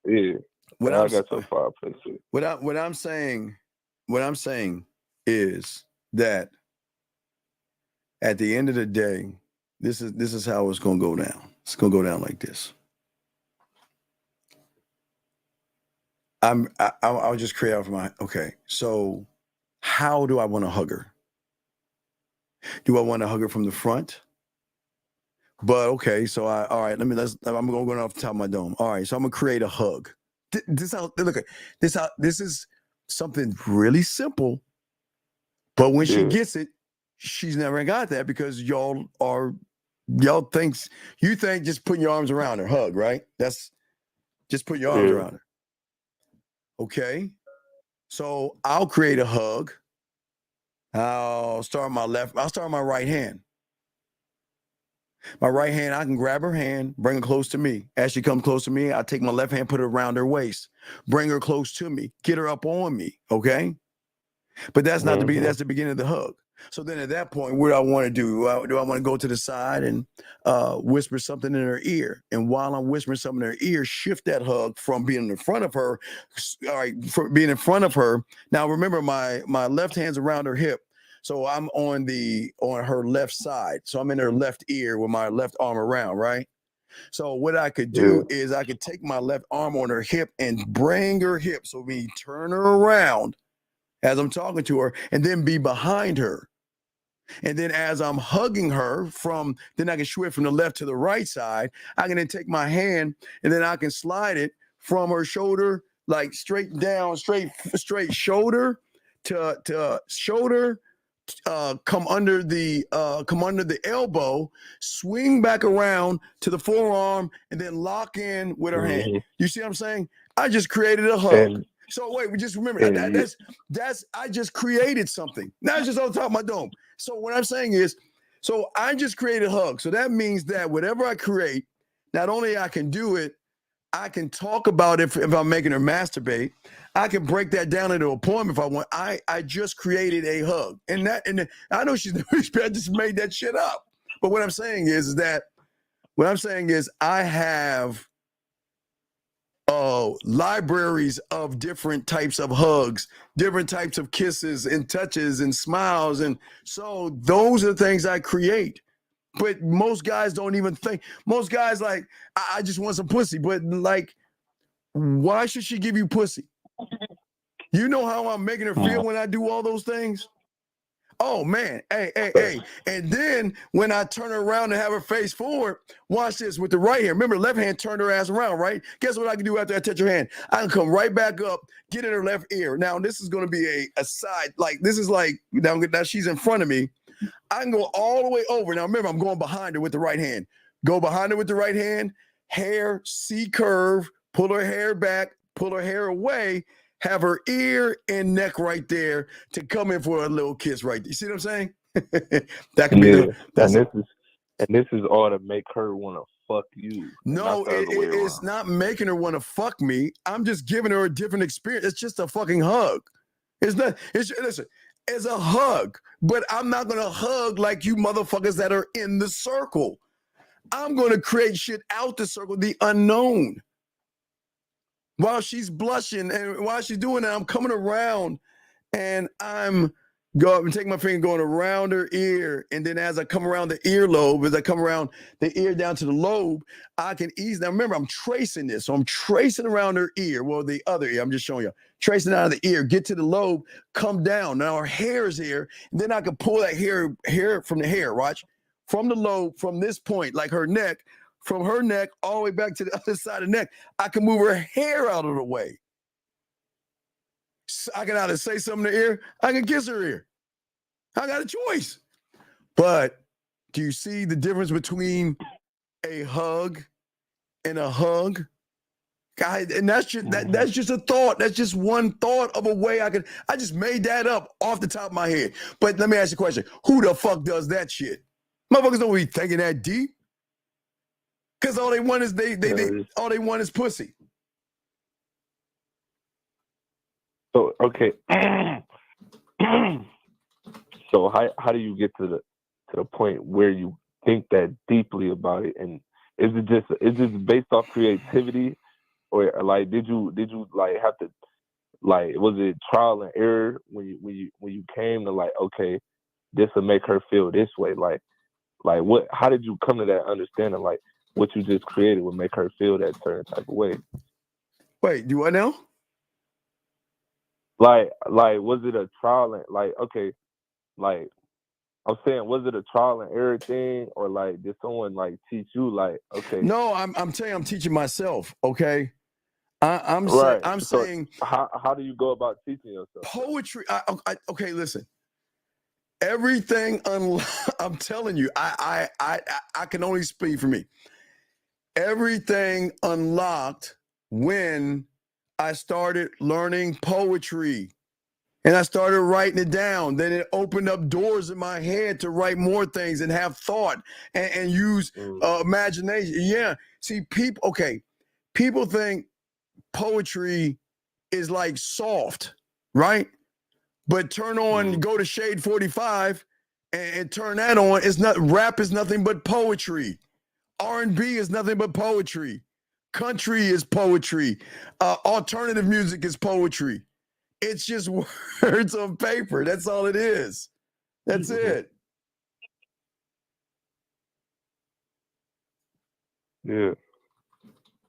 Yeah. I got your fireplace shit. What I'm saying is that at the end of the day, this is how it's gonna go down. It's gonna go down like this. I'll just create out for so how do I want to hug her? Do I want to hug her from the front? But okay, so all right, I'm gonna go off the top of my dome. All right, so I'm gonna create a hug. This is something really simple, but when she gets it, she's never got that because you think just putting your arms around her, hug, right? That's just put your arms around her. Okay, so I'll create a hug. I'll start my right hand. My right hand, I can grab her hand, bring her close to me. As she comes close to me, I take my left hand, put it around her waist, bring her close to me, get her up on me, okay? But that's not that's the beginning of the hug. So then at that point, what do I want to do? Do I want to go to the side and whisper something in her ear? And while I'm whispering something in her ear, shift that hug from being in front of her, all right, from being in front of her. Now remember, my left hand's around her hip. So I'm on her left side. So I'm in her left ear with my left arm around, right? So what I could do is I could take my left arm on her hip and bring her hip. So we turn her around as I'm talking to her and then be behind her. And then as I'm hugging her then I can switch from the left to the right side. I can then take my hand and then I can slide it from her shoulder, like straight down, straight shoulder to shoulder, come under the elbow, swing back around to the forearm, and then lock in with her hand. You see what I'm saying? I just created a hug. So wait, we just remember that's I just created something. Now it's just on top of my dome. So what I'm saying is, so I just created a hug. So that means that whatever I create, not only I can do it, I can talk about it if I'm making her masturbate. I can break that down into a poem if I want. I just created a hug. And I know she's I just made that shit up. But what I'm saying is I have libraries of different types of hugs, different types of kisses and touches and smiles. And so those are the things I create. But most guys don't even think. Most guys like, I just want some pussy. But like, why should she give you pussy? You know how I'm making her feel when I do all those things? Oh, man. Hey. And then when I turn her around and have her face forward, watch this with the right hand. Remember, left hand turned her ass around, right? Guess what I can do after I touch her hand? I can come right back up, get in her left ear. Now, this is going to be a side. Like, this is like, now she's in front of me. I can go all the way over. Now, remember, I'm going behind her with the right hand. Go behind her with the right hand, hair, C curve, pull her hair back, pull her hair away, have her ear and neck right there to come in for a little kiss right there. You see what I'm saying? That could be this is all to make her want to fuck you. No, it's not making her want to fuck me. I'm just giving her a different experience. It's just a fucking hug. Listen, it's a hug, but I'm not going to hug like you motherfuckers that are in the circle. I'm going to create shit out the circle, the unknown. While she's blushing and while she's doing that, I'm coming around and I'm taking my finger going around her ear. And then as I come around the earlobe, as I come around the ear down to the lobe, I can ease. Now remember, I'm tracing this. So I'm tracing around her ear. Well, the other ear, I'm just showing you. Tracing out of the ear, get to the lobe, come down. Now her hair is here. And then I can pull that hair from the hair, watch. From the lobe, from this point, like her neck, from her neck all the way back to the other side of the neck, I can move her hair out of the way. So I can either say something in her ear, I can kiss her ear. I got a choice. But do you see the difference between a hug and a hug? God, and that's just a thought. That's just one thought of a way I just made that up off the top of my head. But let me ask you a question. Who the fuck does that shit? Motherfuckers don't be thinking that deep. Because all they want is all they want is pussy. So okay. So how do you get to the point where you think that deeply about it? And is it based off creativity, or like did you like have to, like, was it trial and error when you came to like, okay, this will make her feel this way? Like what? How did you come to that understanding? Like, what you just created would make her feel that certain type of way. Wait, do I know? Like, was it a trial and like, I'm saying, was it a trial and error thing, or like did someone like teach you? Like, okay. No, I'm telling you, I'm teaching myself. Okay, I'm saying. How do you go about teaching yourself? Poetry. Okay, listen. Everything. I'm telling you, I can only speak for me. Everything unlocked when I started learning poetry and I started writing it down. Then it opened up doors in my head to write more things and have thought and use imagination. Yeah. See, people think poetry is like soft, right? But go to Shade 45 and turn that on. It's not rap is nothing but poetry. R&B is nothing but poetry. Country is poetry. Alternative music is poetry. It's just words on paper. That's all it is. That's it. Yeah.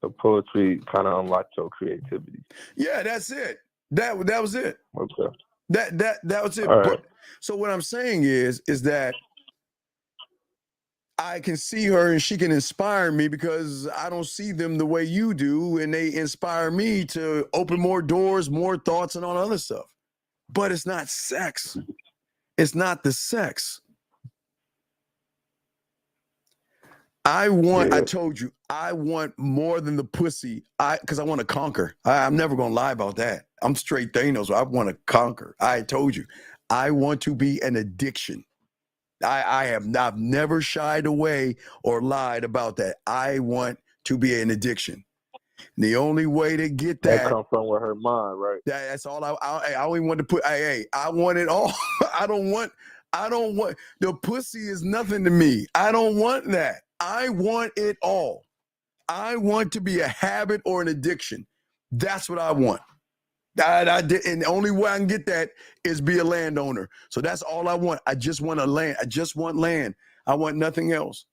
The poetry kind of unlocked your creativity. Yeah, that's it. That was it. Okay. That was it. All right. But, so what I'm saying is that I can see her and she can inspire me because I don't see them the way you do, and they inspire me to open more doors, more thoughts, and all other stuff. But it's not sex. It's not the sex. I told you, I want more than the pussy. Because I want to conquer. I'm never going to lie about that. I'm straight Thanos. So I want to conquer. I told you, I want to be an addiction. I've never shied away or lied about that. I want to be an addiction. The only way to get that comes from with her mind, right? That's all I only want to put. I want it all. I don't want the pussy is nothing to me. I don't want that. I want it all. I want to be a habit or an addiction. That's what I want. And the only way I can get that is be a landowner. So that's all I want. I just want land. I just want land. I want nothing else.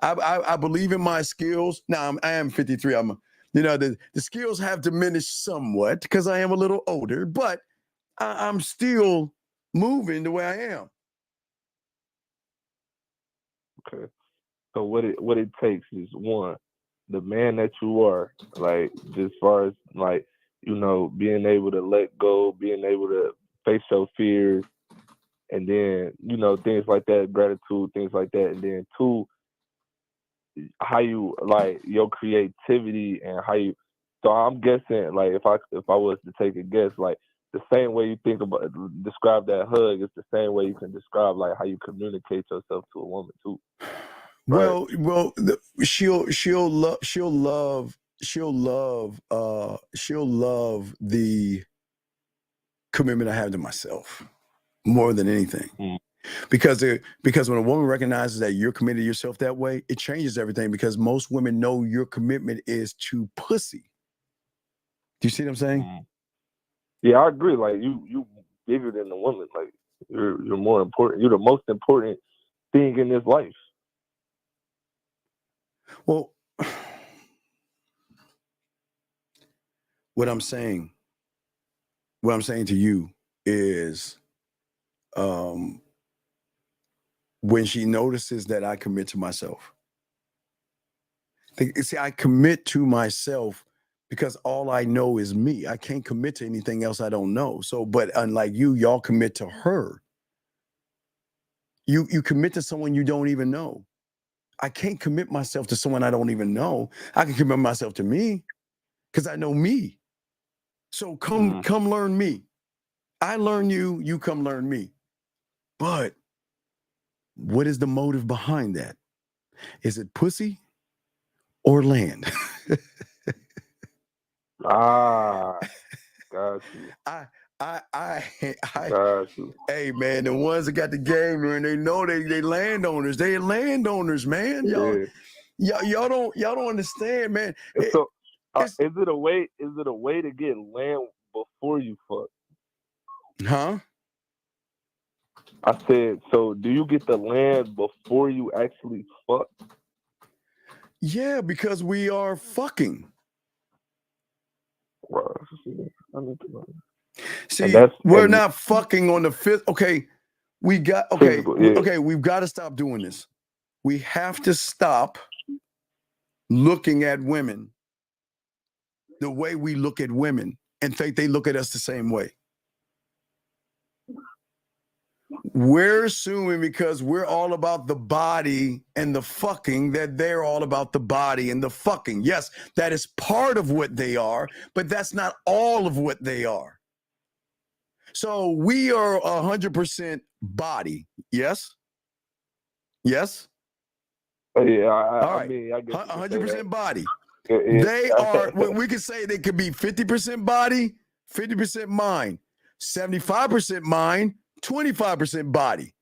I believe in my skills. Now I am 53. The skills have diminished somewhat because I am a little older, but I'm still moving the way I am. Okay. So what it takes is, one, the man that you are, like, just far as like, being able to let go, being able to face your fears, and then, things like that, gratitude, things like that. And then two, how you like your creativity and how you. So I'm guessing, like, if I was to take a guess, like, the same way you describe that hug is the same way you can describe like how you communicate yourself to a woman too. Right? Well, she'll love the commitment I have to myself more than anything. Because when a woman recognizes that you're committed to yourself that way, it changes everything, because most women know your commitment is to pussy. Do you see what I'm saying? Yeah, I agree. Like, you bigger than the woman. Like, you're more important. You're the most important thing in this life. Well, what I'm saying to you is, when she notices that I commit to myself, I commit to myself because all I know is me. I can't commit to anything else I don't know. So, but unlike you, y'all commit to her. You commit to someone you don't even know. I can't commit myself to someone I don't even know. I can commit myself to me because I know me. So come learn me. I learn you, you come learn me. But what is the motive behind that? Is it pussy or land? Got you. Got you. Hey man, the ones that got the game, man, they know they landowners. They landowners, man. Y'all don't understand, man. So is it a way to get land before you fuck? Huh? I said, so do you get the land before you actually fuck? Yeah, because we are fucking. See, we're not fucking on the fifth. Okay, we've got to stop doing this. We have to stop looking at women the way we look at women and think they look at us the same way. We're assuming because we're all about the body and the fucking that they're all about the body and the fucking. Yes, that is part of what they are, but that's not all of what they are. So we are 100% body. Yes? Yes? Yeah, I mean, I guess 100% body. They are, we can say they could be 50% body, 50% mind, 75% mind, 25% body.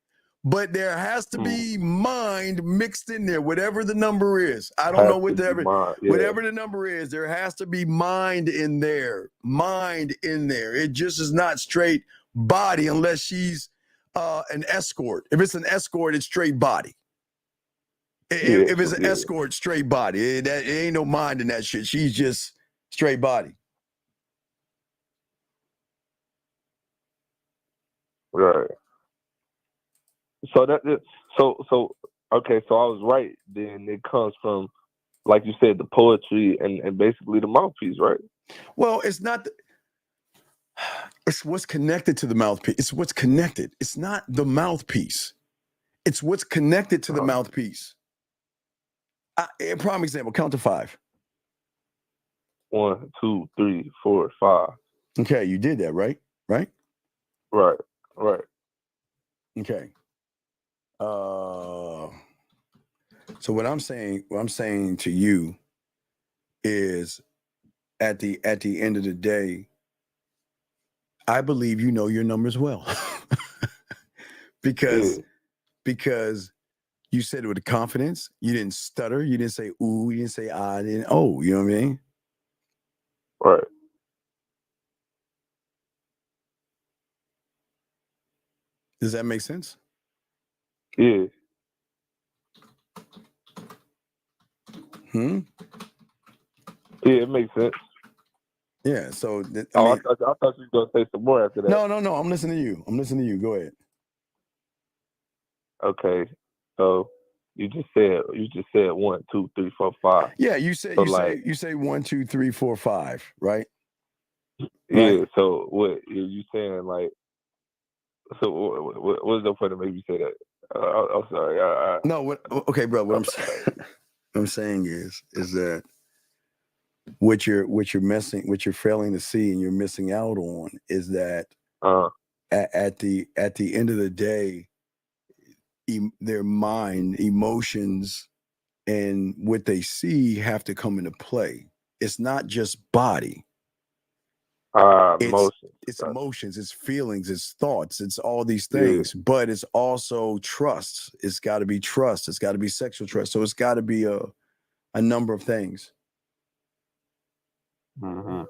but there has to be mind mixed in there, whatever the number is. I don't know whatever the number is, there has to be mind in there. Mind in there. It just is not straight body unless she's an escort. If it's an escort, it's straight body. If it's an escort, straight body. It ain't no mind in that shit. She's just straight body. Right. So okay, so I was right. Then it comes from, like you said, the poetry and basically the mouthpiece, right? Well, it's not. It's what's connected to the mouthpiece. It's what's connected. It's not the mouthpiece. It's what's connected to the mouthpiece. A prime example. Count to 5. 1, 2, 3, 4, 5. Okay, you did that, right? Right. Okay. So what I'm saying to you is, at the end of the day, I believe you know your numbers well, because you said it with confidence. You didn't stutter. You didn't say ooh. You didn't say ah. You know what I mean? Right. Does that make sense? Yeah. Yeah, it makes sense. Yeah. So I thought you were gonna say some more after that. No. I'm listening to you. Go ahead. Okay. So you just said 1, 2, 3, 4, 5. Yeah, you say 1, 2, 3, 4, 5, right? Yeah. Right. So what you saying, like? So what's the point to make you say that? I'm sorry. No. Okay, bro. What I'm saying is that what you're failing to see and you're missing out on is that at the end of the day, their mind, emotions, and what they see have to come into play. It's not just body. It's emotions, it's feelings, it's thoughts, it's all these things, but it's also trust. It's got to be trust. It's got to be sexual trust. So it's got to be a number of things. Mm-hmm.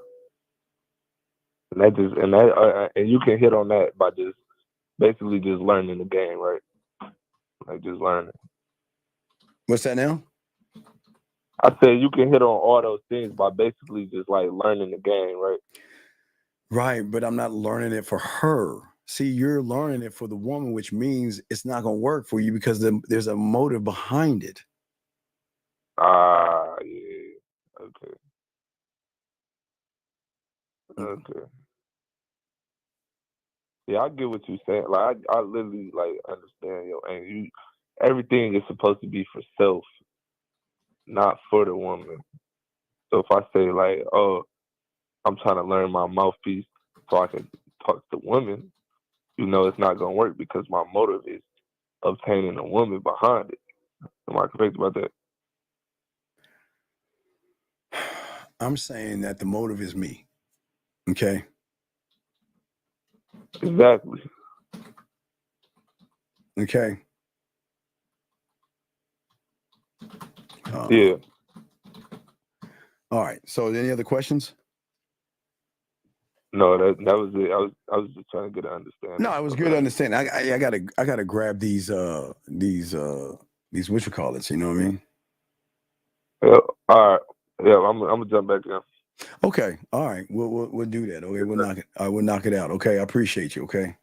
And you can hit on that by just basically just learning the game, right? Like just learning. What's that now? I said you can hit on all those things by basically just like learning the game, right? Right, but I'm not learning it for her. See, you're learning it for the woman, which means it's not going to work for you because there's a motive behind it. Yeah. Okay. Yeah, I get what you're saying. Like, I literally like understand and everything is supposed to be for self, not for the woman. So if I say like, oh, I'm trying to learn my mouthpiece so I can talk to women, it's not gonna work because my motive is obtaining a woman behind it. Am I correct about that? I'm saying that the motive is me. Okay. Exactly. Okay. Yeah. All right. So, any other questions? No, that was it. I was just trying to get an understanding. No, it was good to understand. I gotta grab these whatchamacallits, you know what I mean? Yeah. All right. Yeah, I'm gonna jump back in. Okay. All right. We'll do that. Okay. We'll knock it out. Okay. I appreciate you. Okay.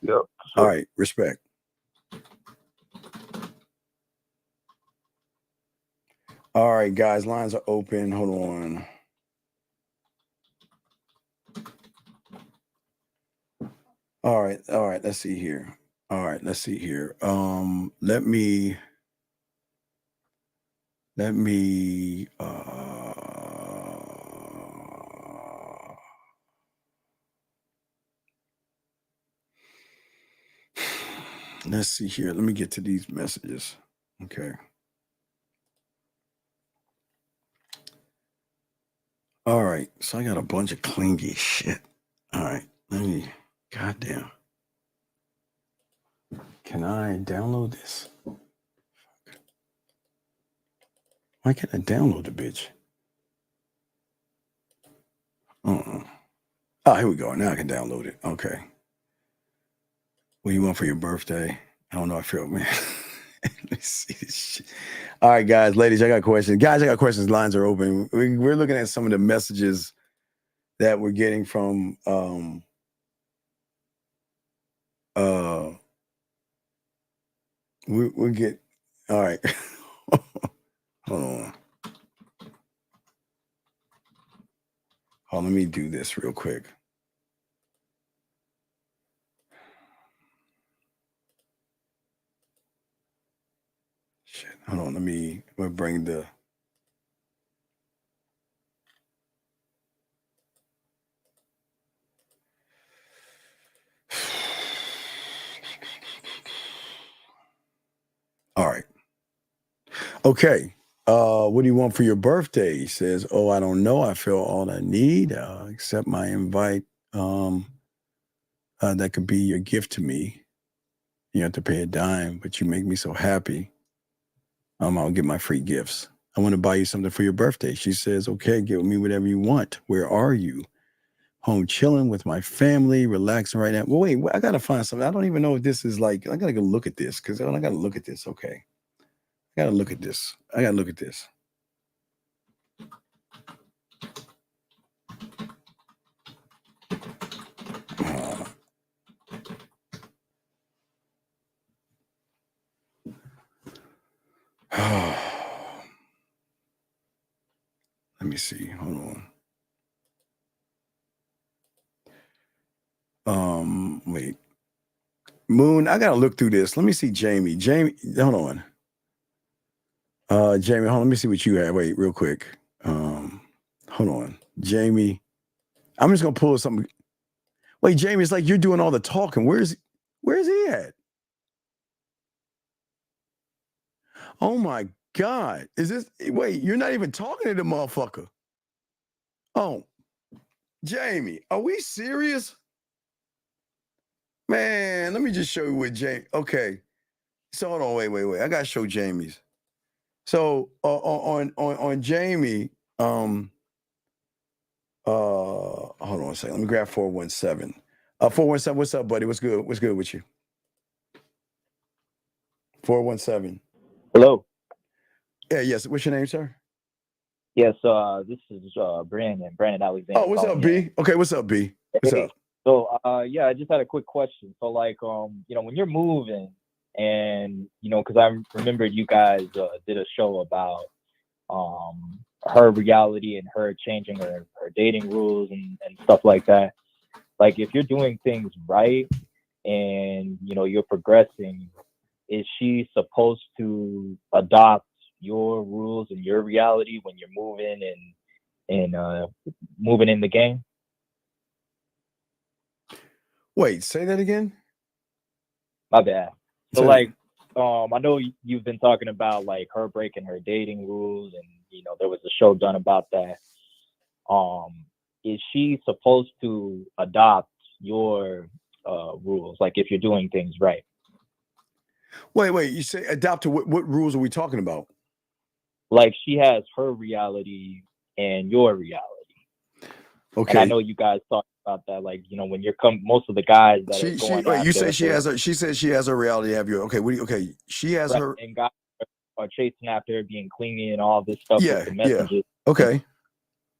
Yep. Sure. All right. Respect. All right, guys. Lines are open. Hold on. All right. Let's see here. Let me let's see here. Let me get to these messages. Okay. All right. So I got a bunch of clingy shit. All right. Goddamn. Can I download this? Why can't I download the bitch? Oh, here we go. Now I can download it. Okay. What do you want for your birthday? I don't know. I feel, man. Let me see this shit. All right, guys, ladies, I got questions. Guys, I got questions. Lines are open. We're looking at some of the messages that we're getting from we'll get all right. Hold on. Oh, let me do this real quick. Shit. Hold on. We'll bring the all right. Okay. What do you want for your birthday? He says, oh, I don't know. I feel all I need. Accept my invite. That could be your gift to me. You have to pay a dime, but you make me so happy. I'll get my free gifts. I want to buy you something for your birthday. She says, okay, give me whatever you want. Where are you? Home chilling with my family, relaxing right now. Well, wait, I got to find something. I don't even know if this is like, I got to go look at this because I got to look at this. Okay. I got to look at this. Let me see. Hold on. Wait. Moon, I gotta look through this. Let me see Jamie. Hold on. Jamie, hold on. Let me see what you have. Wait, real quick. Hold on. Jamie. I'm just gonna pull something. Wait, Jamie, it's like you're doing all the talking. Where's he at? Oh my God. Wait, you're not even talking to the motherfucker. Oh, Jamie, are we serious? Man, let me just show you what Jamie. Okay. So hold on, wait. I gotta show Jamie's. So on Jamie, hold on a second. Let me grab 417. 417, what's up, buddy? What's good? What's good with you? 417. Hello. Yeah, yes. What's your name, sir? Yes, this is Brandon Alexander. Oh, what's up, B? Okay, what's up, B? What's up? So, yeah, I just had a quick question. So, like, when you're moving, and because I remember you guys did a show about her reality and her changing her dating rules and stuff like that. Like, if you're doing things right and you're progressing, is she supposed to adopt your rules and your reality when you're moving and moving in the game? Wait, say that again. My bad. So like, I know you've been talking about like her breaking her dating rules, and there was a show done about that. Is she supposed to adopt your rules, like if you're doing things right? Wait, you say adopt to what rules are we talking about? Like she has her reality and your reality. Okay. And I know you guys talked about that, like when you're most of the guys that are going wait, you after say she has her. She says she has her reality. Have you? Okay. Okay. She has her. And guys are chasing after her, being clingy and all this stuff with the messages. Yeah. Okay.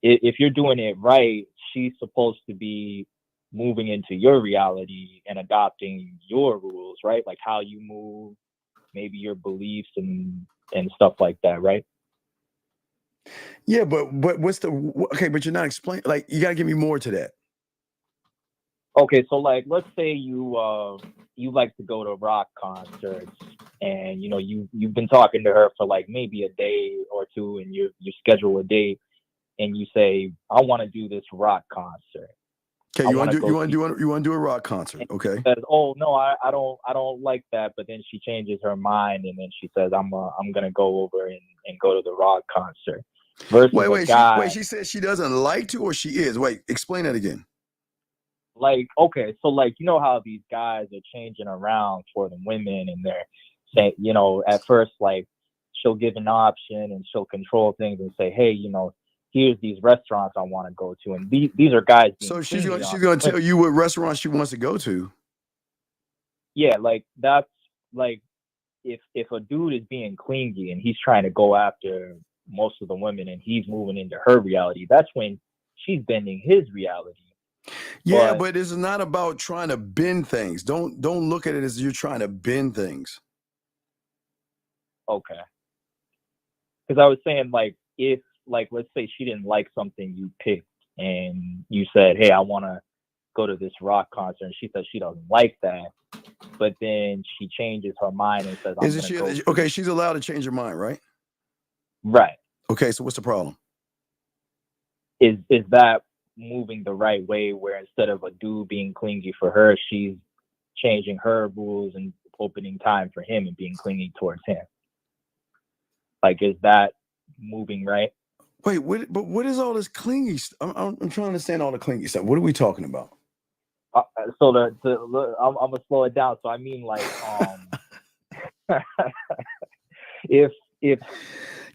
If you're doing it right, she's supposed to be moving into your reality and adopting your rules, right? Like how you move, maybe your beliefs and stuff like that, right? Yeah, but what's the okay? But you're not explaining. Like you got to give me more to that. Okay, so like let's say you like to go to rock concerts, and you've been talking to her for like maybe a day or two, and you schedule a date, and you say, I want to do this rock concert. Okay, you want to do a rock concert? Okay. She says, oh no, I don't like that. But then she changes her mind, and then she says, I'm gonna go over and go to the rock concert. Versus wait, she says she doesn't like to, or she is. Wait, explain that again. like, okay, so like, you know how these guys are changing around for the women, and they're saying, you know, at first, like, she'll give an option and she'll control things and say, hey, you know, here's these restaurants I want to go to, and these are guys being So she's clingy gonna on tell women. you what restaurant she wants to go to. Yeah, like that's like if a dude is being clingy and he's trying to go after most of the women and he's moving into her reality, that's when she's bending his reality. Yeah, but it's not about trying to bend things. Don't look at it as you're trying to bend things. Okay. Because I was saying, like, if, like, let's say she didn't like something you picked and you said, hey, I want to go to this rock concert, and she says she doesn't like that, but then she changes her mind and says, I'm Isn't going she to go. okay? She's allowed to change her mind, right? Right. Okay, so what's the problem? Is that moving the right way, where instead of a dude being clingy for her, she's changing her rules and opening time for him and being clingy towards him? Like, is that moving right? Wait, but what is all this clingy stuff? I'm trying to understand all the clingy stuff. What are we talking about? So I'm gonna slow it down. So I mean, like, if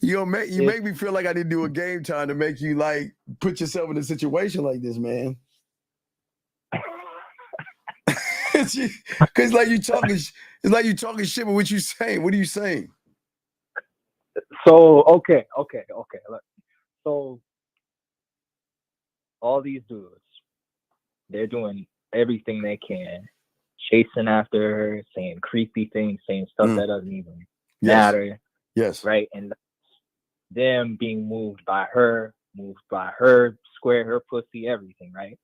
you make me feel like I need to do a game time to make you like put yourself in a situation like this, man. Because like it's like you talking shit, but what you saying? What are you saying? So okay. Look. So all these dudes, they're doing everything they can, chasing after her, saying creepy things, saying stuff that doesn't even matter. Yes. Right. And them being moved by her, square her pussy, everything, right?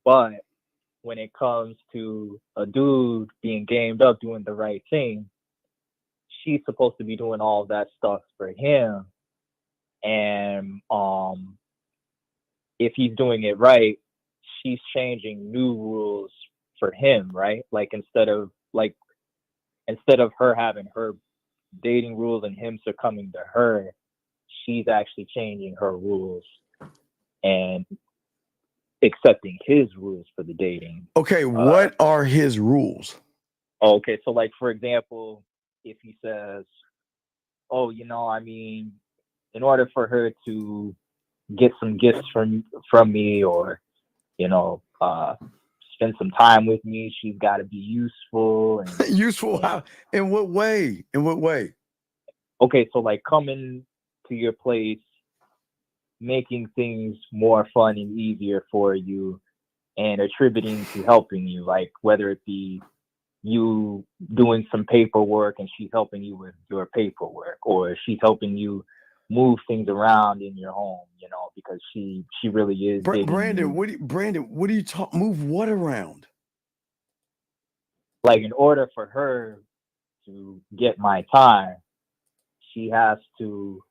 But when it comes to a dude being gamed up, doing the right thing, she's supposed to be doing all of that stuff for him. And if he's doing it right, she's changing new rules for him, right? Like instead of her having her dating rules and him succumbing to her, she's actually changing her rules and accepting his rules for the dating. Okay, what are his rules? Okay, so like, for example, if he says, oh, you know, I mean, in order for her to get some gifts from me, or, you know, spend some time with me, she's got to be useful. And, useful? How? In what way? In what way? Okay, so like coming to your place, making things more fun and easier for you, and attributing to helping you, like whether it be you doing some paperwork and she's helping you with your paperwork, or she's helping you move things around in your home, you know, because she really is digging Brandon, you. what do you talk? Move what around? Like, in order for her to get my time, she has to,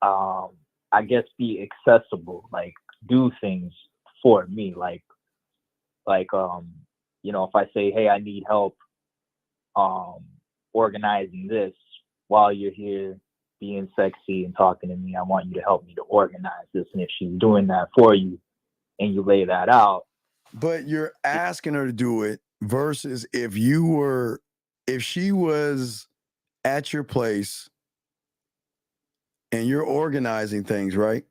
I guess, be accessible, like do things for me, like, you know, if I say, hey, I need help organizing this while you're here being sexy and talking to me, I want you to help me to organize this. And if she's doing that for you and you lay that out. But you're asking her to do it versus if she was at your place and you're organizing things, right?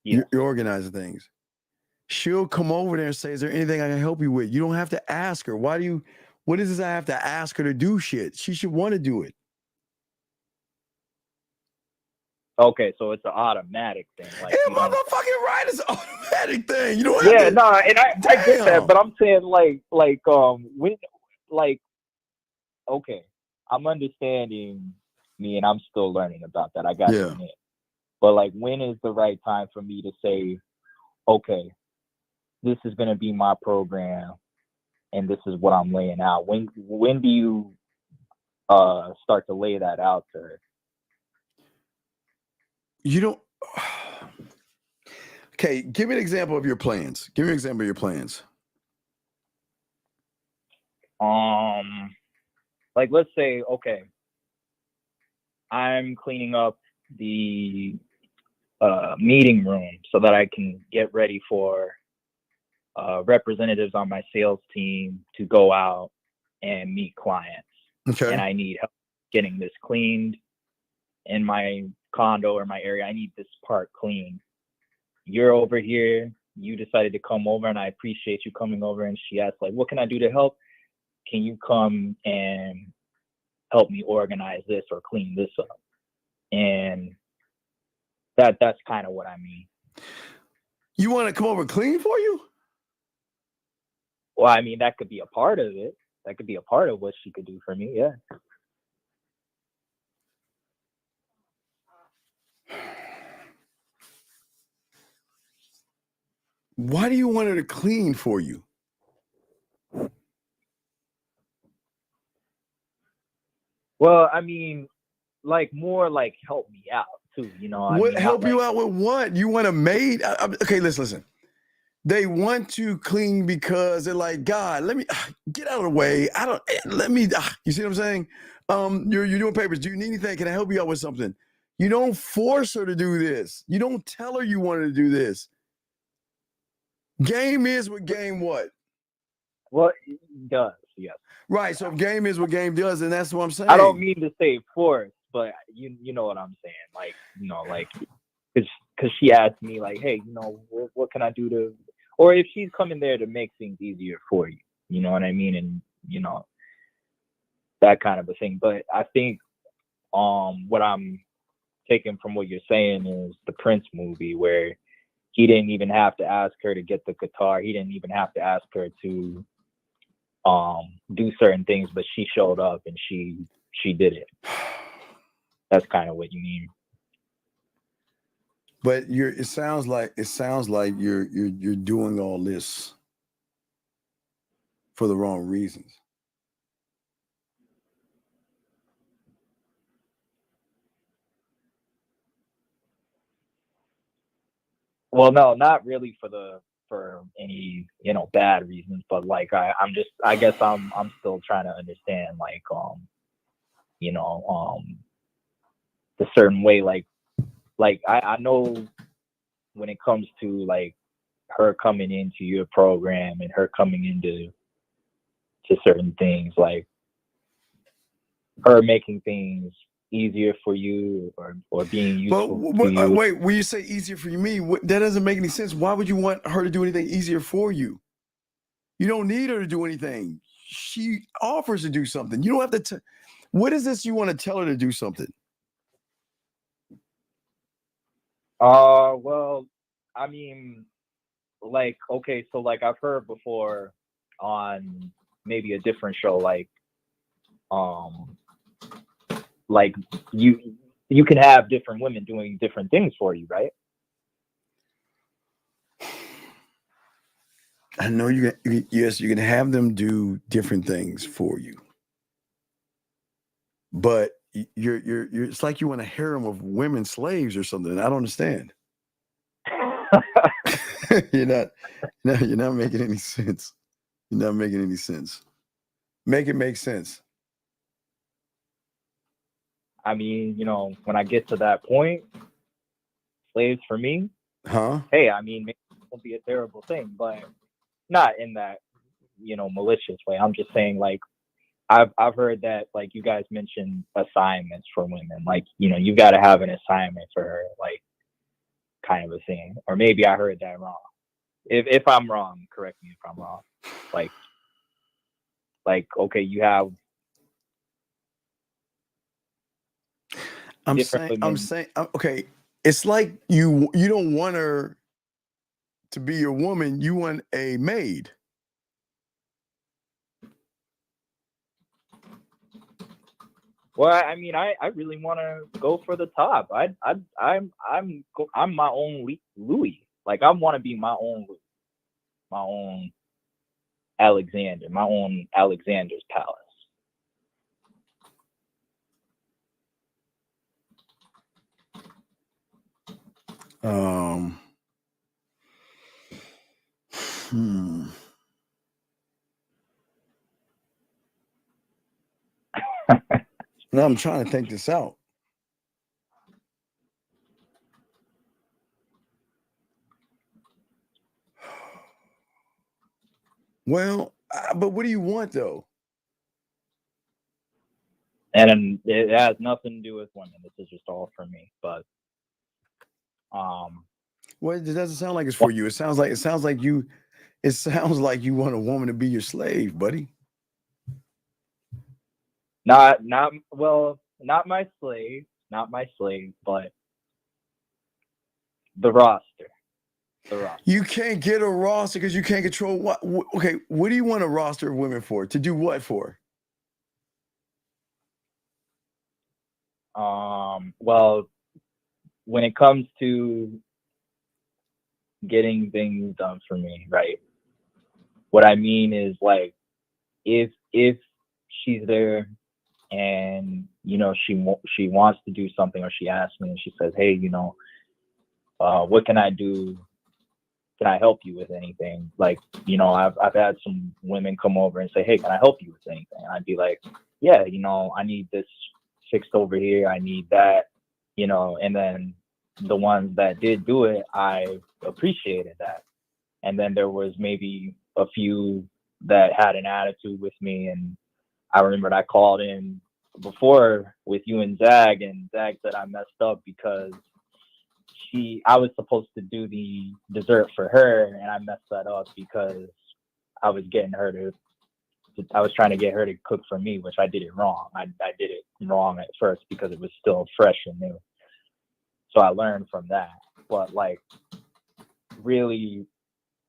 Yeah. You're organizing things. She'll come over there and say, is there anything I can help you with? You don't have to ask her. What is this I have to ask her to do shit? She should want to do it. Okay, so it's an automatic thing. Like, yeah, motherfucking right, it's an automatic thing. You don't have to, no, and I get that, but I'm saying when, like, okay, I'm understanding me, and I'm still learning about that. I got to admit. But like, when is the right time for me to say, okay, this is going to be my program, and this is what I'm laying out? When do you start to lay that out to her? You don't. Okay, give me an example of your plans. Give me an example of your plans. Like, let's say, okay, I'm cleaning up the meeting room so that I can get ready for representatives on my sales team to go out and meet clients. Okay. And I need help getting this cleaned in my condo or my area. I need this part cleaned. You're over here. You decided to come over, and I appreciate you coming over. And she asked, like, what can I do to help? Can you come and help me organize this or clean this up? And that's kind of what I mean. You want to come over and clean for you? Well, I mean, that could be a part of it. That could be a part of what she could do for me. Yeah. Why do you want her to clean for you? Well, I mean, like more like help me out too, you know. What help you out with what? You want a maid? Okay, listen. They want to clean because they're like, God, let me get out of the way. You see what I'm saying? You're doing papers. Do you need anything? Can I help you out with something? You don't force her to do this. You don't tell her you wanted to do this. Game is what game what? Well, it does, yes. Right. So if game is what game does, then that's what I'm saying. I don't mean to say force, but you know what I'm saying. Like, you know, like, because she asked me, like, hey, you know, what can I do to, or if she's coming there to make things easier for you, you know what I mean? And, you know, that kind of a thing. But I think what I'm taking from what you're saying is the Prince movie, where he didn't even have to ask her to get the guitar. He didn't even have to ask her to do certain things, but she showed up and she did it. That's kind of what you mean. But it sounds like you're doing all this for the wrong reasons. Well, no, not really for any, you know, bad reasons, but like I guess I'm still trying to understand, like, you know, the certain way, like I know when it comes to like her coming into your program and her coming into certain things, like her making things easier for you or being useful to you. Wait, when you say easier for me, that doesn't make any sense. Why would you want her to do anything easier for you? You don't need her to do anything. She offers to do something. You don't have to. What is this you want to tell her to do something? Well, I mean, like, okay, so like I've heard before on maybe a different show, like you can have different women doing different things for you, right? I know yes, you can have them do different things for you, but you're it's like you want a harem of women slaves or something. I don't understand. You're not making any sense. You're not making any sense. Make it make sense. I mean, you know, when I get to that point, slaves for me, hey, I mean, maybe it won't be a terrible thing, but not in that, you know, malicious way. I'm just saying, like, I've heard that, like, you guys mentioned assignments for women. Like, you know, you got to have an assignment for her, like, kind of a thing. Or maybe I heard that wrong. If I'm wrong, correct me if I'm wrong. Like, okay, you have. I'm saying, okay. It's like you don't want her to be your woman. You want a maid. Well, I mean, I really want to go for the top. I'm my own Louis. Like, I want to be my own Louis, my own Alexander, my own Alexander's palace. No, I'm trying to think this out. Well, but what do you want though? And it has nothing to do with women. This is just all for me. But Well, it doesn't sound like it's for you. It sounds like you want a woman to be your slave, buddy. not my slave, but the roster. You can't get a roster because you can't control what. Okay, what do you want a roster of women for? To do what for? Well, when it comes to getting things done for me, right? What I mean is, like, if she's there and she wants to do something, or she asks me and she says, hey, what can I do? Can I help you with anything? Like, I've had some women come over and say, hey, can I help you with anything? And I'd be like, yeah, I need this fixed over here. I need that, and then the ones that did do it, I appreciated that. And then there was maybe a few that had an attitude with me. And I remembered I called in before with you and Zag said I messed up because I was supposed to do the dessert for her, and I messed that up because I was trying to get her to cook for me, which I did it wrong. I did it wrong at first because it was still fresh and new. So I learned from that. But, like, really,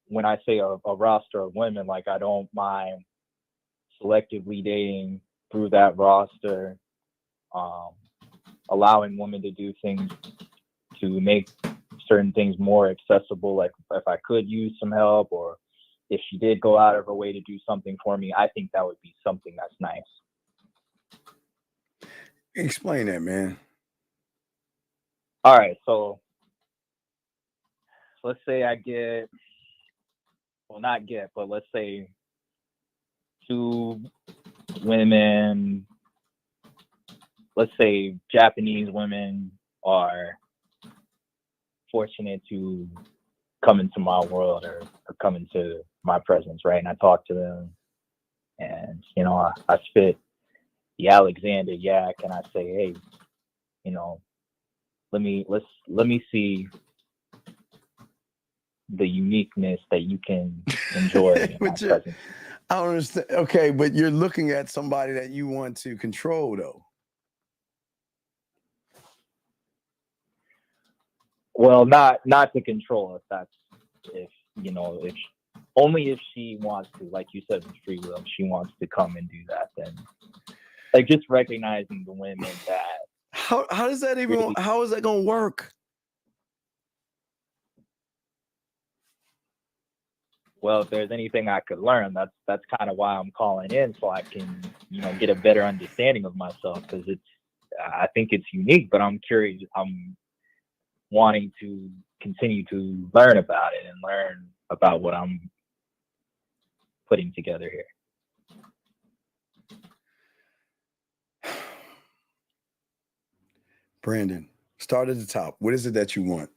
when I say a roster of women, like, I don't mind selectively dating through that roster, allowing women to do things to make certain things more accessible. Like, if I could use some help, or if she did go out of her way to do something for me, I think that would be something that's nice. Explain that, man. All right, so let's say I get, but let's say 2 women, let's say Japanese women are fortunate to come into my world or come into my presence, right? And I talk to them, and I spit the Alexander yak, and I say, hey, let me see the uniqueness that you can enjoy in my presence. I don't understand. Okay, but you're looking at somebody that you want to control, though. Well, not to control if only if she wants to, like you said, with free will, if she wants to come and do that, then, like, just recognizing the women that. How does that even? Really, how is that gonna work? Well, if there's anything I could learn, that's kind of why I'm calling in, so I can get a better understanding of myself, because I think it's unique, but I'm curious. I'm wanting to continue to learn about it and learn about what I'm putting together here. Brandon, start at the top. What is it that you want?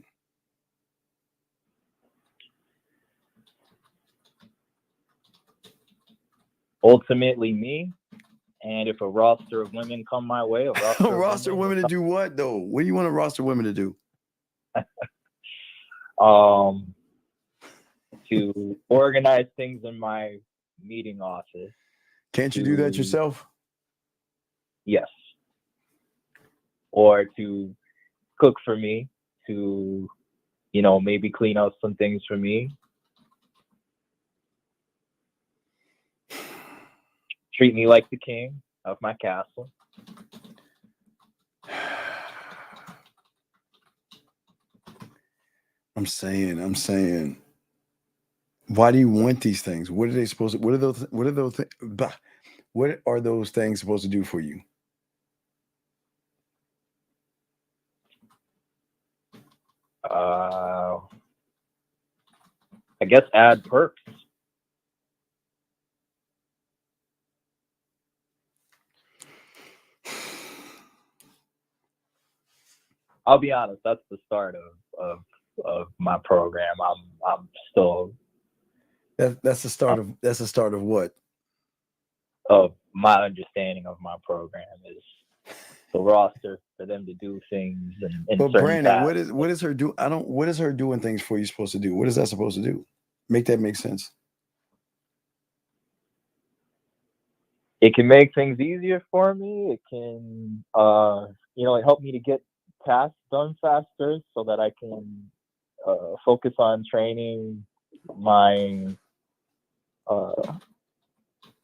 Ultimately, me. And if a roster of women come my way, a roster of women to do what, though? What do you want a roster of women to do? To organize things in my meeting office. Can't you do that yourself? Yes. Or to cook for me, to maybe clean up some things for me. Treat me like the king of my castle. I'm saying, why do you want these things? What are they supposed to? What are those things supposed to do for you? I guess add perks. I'll be honest, that's the start of my program. I'm still That's the start of what? Of my understanding of my program is the roster for them to do things and But certain Brandon, tasks. what is her do? What is her doing things for you supposed to do? What is that supposed to do? Make that make sense. It can make things easier for me. It can, it help me to get tasks done faster so that I can focus on training my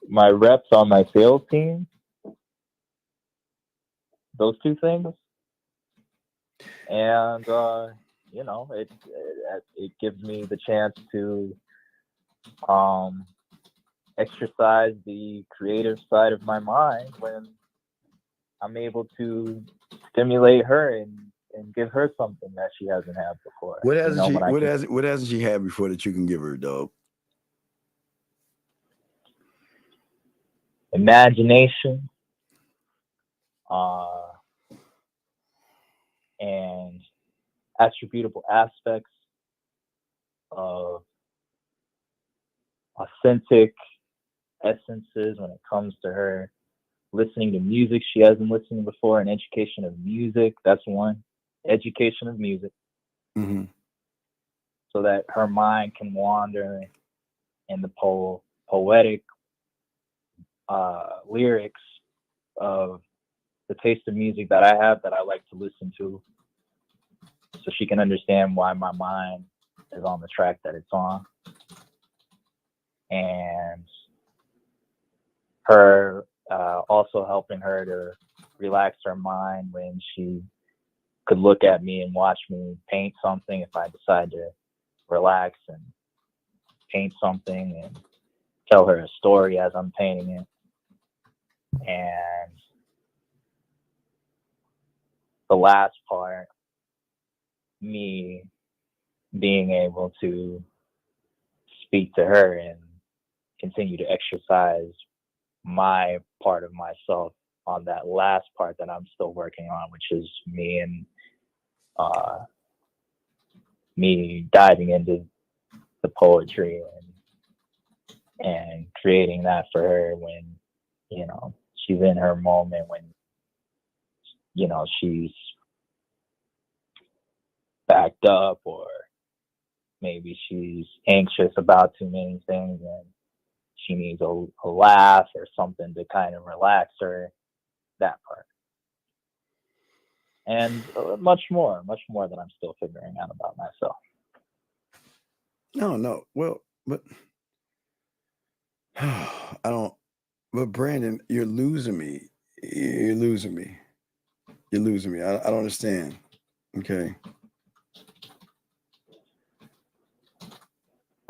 my reps on my sales team. Those two things, and it gives me the chance to exercise the creative side of my mind when I'm able to stimulate her and give her something that she hasn't had before. What hasn't she had before that you can give her, dog? Imagination, and attributable aspects of authentic essences when it comes to her listening to music she hasn't listened to before, and education of music. That's one. Education of music. Mm-hmm. So that her mind can wander in the poetic lyrics of the taste of music that I have that I like to listen to, so she can understand why my mind is on the track that it's on. And her also helping her to relax her mind when she could look at me and watch me paint something if I decide to relax and paint something and tell her a story as I'm painting it. And the last part, me being able to speak to her and continue to exercise my part of myself on that last part that I'm still working on, which is me and me diving into the poetry and creating that for her when, she's in her moment, when, she's backed up, or maybe she's anxious about too many things and she needs a laugh or something to kind of relax her, that part. And much more that I'm still figuring out about myself. No. Well, but but Brandon, you're losing me. I don't understand. Okay.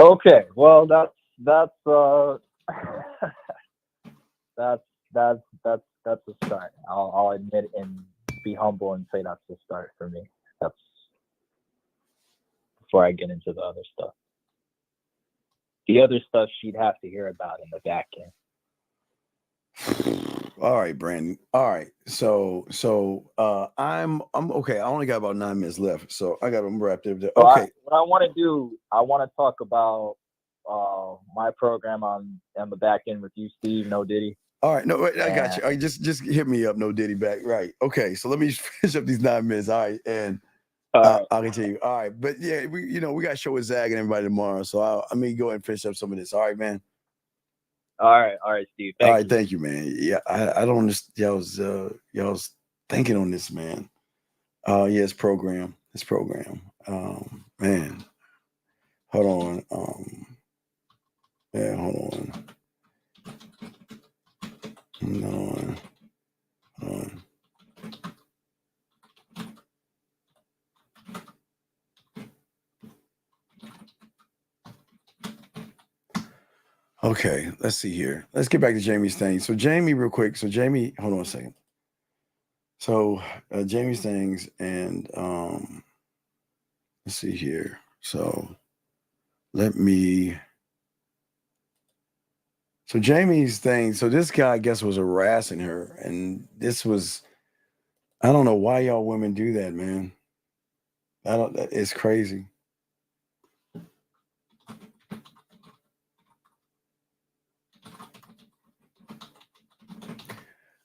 Okay. Well, that's that's a start. I'll admit and be humble and say that's a start for me. That's before I get into the other stuff. The other stuff she'd have to hear about in the back end. All right, Brandon. All right. So I'm okay. I only got about 9 minutes left, so I got to wrap it up. Okay. What I want to do, I want to talk about my program on the back end with you, Steve. No Diddy. All right. No, wait, I got you. All right, just hit me up. No Diddy back. Right. Okay. So let me finish up these 9 minutes. All right, and I'll continue. All right, but yeah, we got a show with Zag and everybody tomorrow, so I mean go ahead and finish up some of this. All right, man. All right, Steve. All right, thank you, man. Yeah, I don't understand. Y'all's thinking on this, man. Yeah, it's program. Man. Hold on. Yeah, hold on. Hold on. Okay, let's see here. Let's get back to Jamie's thing. So Jamie, real quick. So Jamie, hold on a second. So Jamie's things, and let's see here. So So Jamie's thing. So this guy, I guess, was harassing her, and this was, I don't know why y'all women do that, man. It's crazy.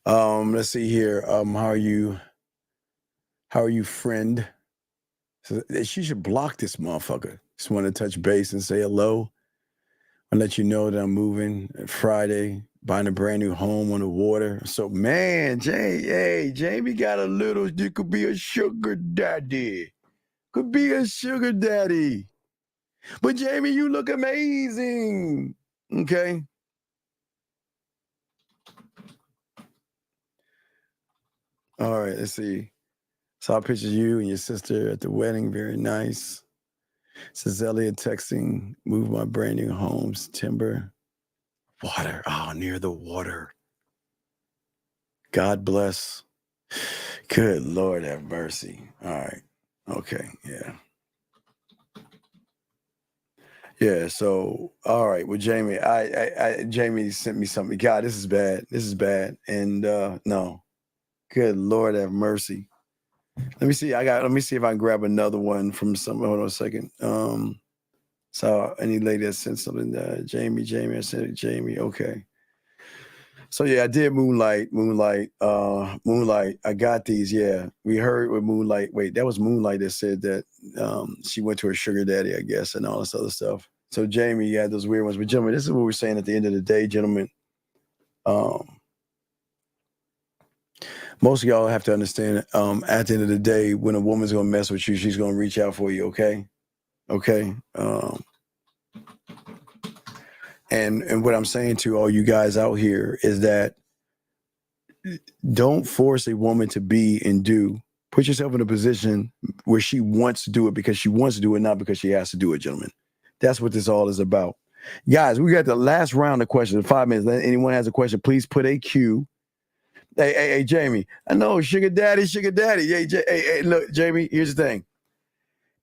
Let's see here. How are you? How are you, friend? So she should block this motherfucker. Just want to touch base and say hello. And let you know that I'm moving Friday, buying a brand new home on the water. So, man, Jamie got a little, you could be a sugar daddy. Could be a sugar daddy. But, Jamie, you look amazing. Okay. All right, let's see. Saw pictures of you and your sister at the wedding. Very nice. Says Elliot texting, move my brand new home, September. Water. Oh, near the water. God bless. Good Lord have mercy. All right. Okay. Yeah. Yeah. So, all right. Well, Jamie, Jamie sent me something. God, this is bad. This is bad. And no. Good Lord have mercy. Let me see. Let me see if I can grab another one from someone. Hold on a second. So any lady that sent something, Jamie, I sent it, Jamie. Okay. So yeah, I did Moonlight. I got these. Yeah, we heard with Moonlight. Wait, that was Moonlight that said that she went to her sugar daddy, I guess, and all this other stuff. So Jamie, you had those weird ones. But gentlemen, this is what we're saying at the end of the day, gentlemen. Most of y'all have to understand. At the end of the day, when a woman's gonna mess with you, she's gonna reach out for you. Okay. Okay. And what I'm saying to all you guys out here is that don't force a woman to be and do. Put yourself in a position where she wants to do it because she wants to do it, not because she has to do it, gentlemen. That's what this all is about. Guys, we got the last round of questions, 5 minutes. Anyone has a question, please put a Q. Hey, Jamie, I know, sugar daddy. Hey, look, Jamie, here's the thing.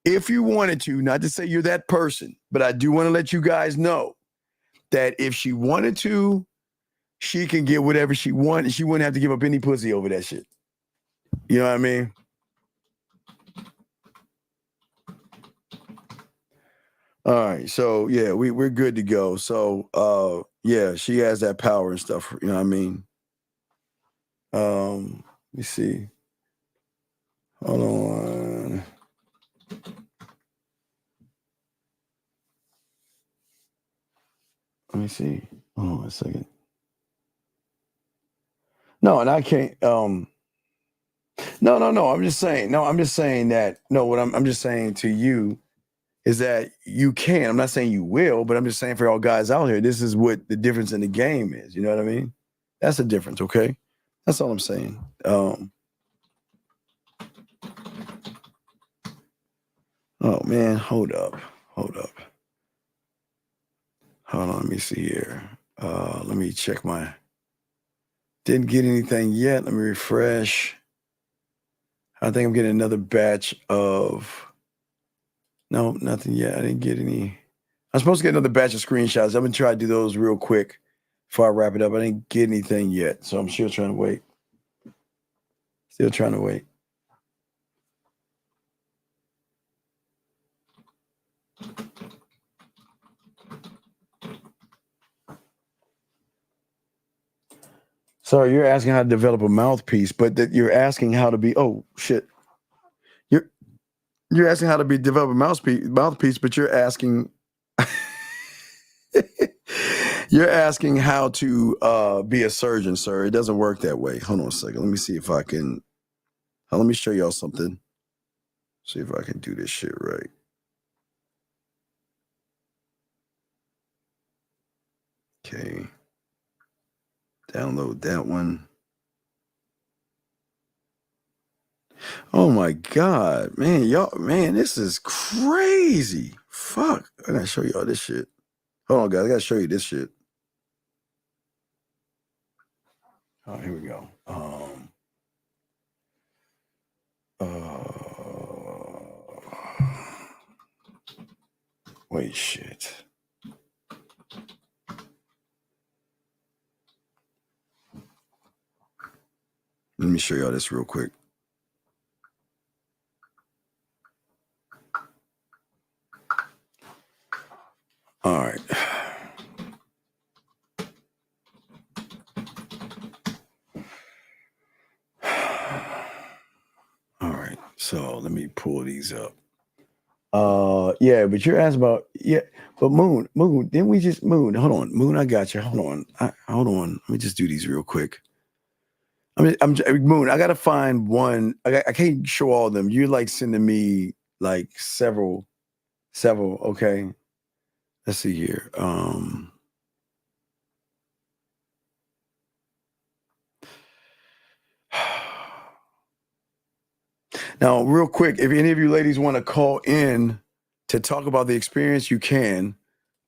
If you wanted to, not to say you're that person, but I do want to let you guys know that if she wanted to, she can get whatever she wants. She wouldn't have to give up any pussy over that shit. You know what I mean? All right. So, yeah, we're good to go. So, yeah, she has that power and stuff. You know what I mean? Let me see. Hold on. Let me see. Hold on a second. No, and I can't. No. I'm just saying. No, I'm just saying that. No, what I'm just saying to you is that you can. I'm not saying you will, but I'm just saying for all guys out here, this is what the difference in the game is. You know what I mean? That's the difference. Okay, that's all I'm saying. Oh man, hold up. Hold on, let me see here. Let me check my. Didn't get anything yet. Let me refresh. I think I'm getting another batch of. No, nothing yet. I didn't get any. I'm supposed to get another batch of screenshots. I'm gonna try to do those real quick before I wrap it up. I didn't get anything yet, so I'm still trying to wait. Sorry, you're asking how to develop a mouthpiece, but that you're asking how to be. Oh shit! You're asking how to be develop a mouthpiece, but you're asking. You're asking how to be a surgeon, sir. It doesn't work that way. Hold on a second. Let me see if I can. Let me show y'all something. See if I can do this shit right. Okay. Download that one. Oh my God, man, this is crazy. Fuck. I gotta show y'all this shit. Hold on, guys. I gotta show you this shit. Oh, here we go. Wait, shit. Let me show y'all this real quick. All right. So let me pull these up. Yeah, but you're asking about but Moon, didn't we just Moon? Hold on, Moon, I got you. Hold on. Let me just do these real quick. I'm Moon. I gotta find one. I can't show all of them. You're like sending me like several. Okay, let's see here. Now, real quick, if any of you ladies want to call in to talk about the experience, you can.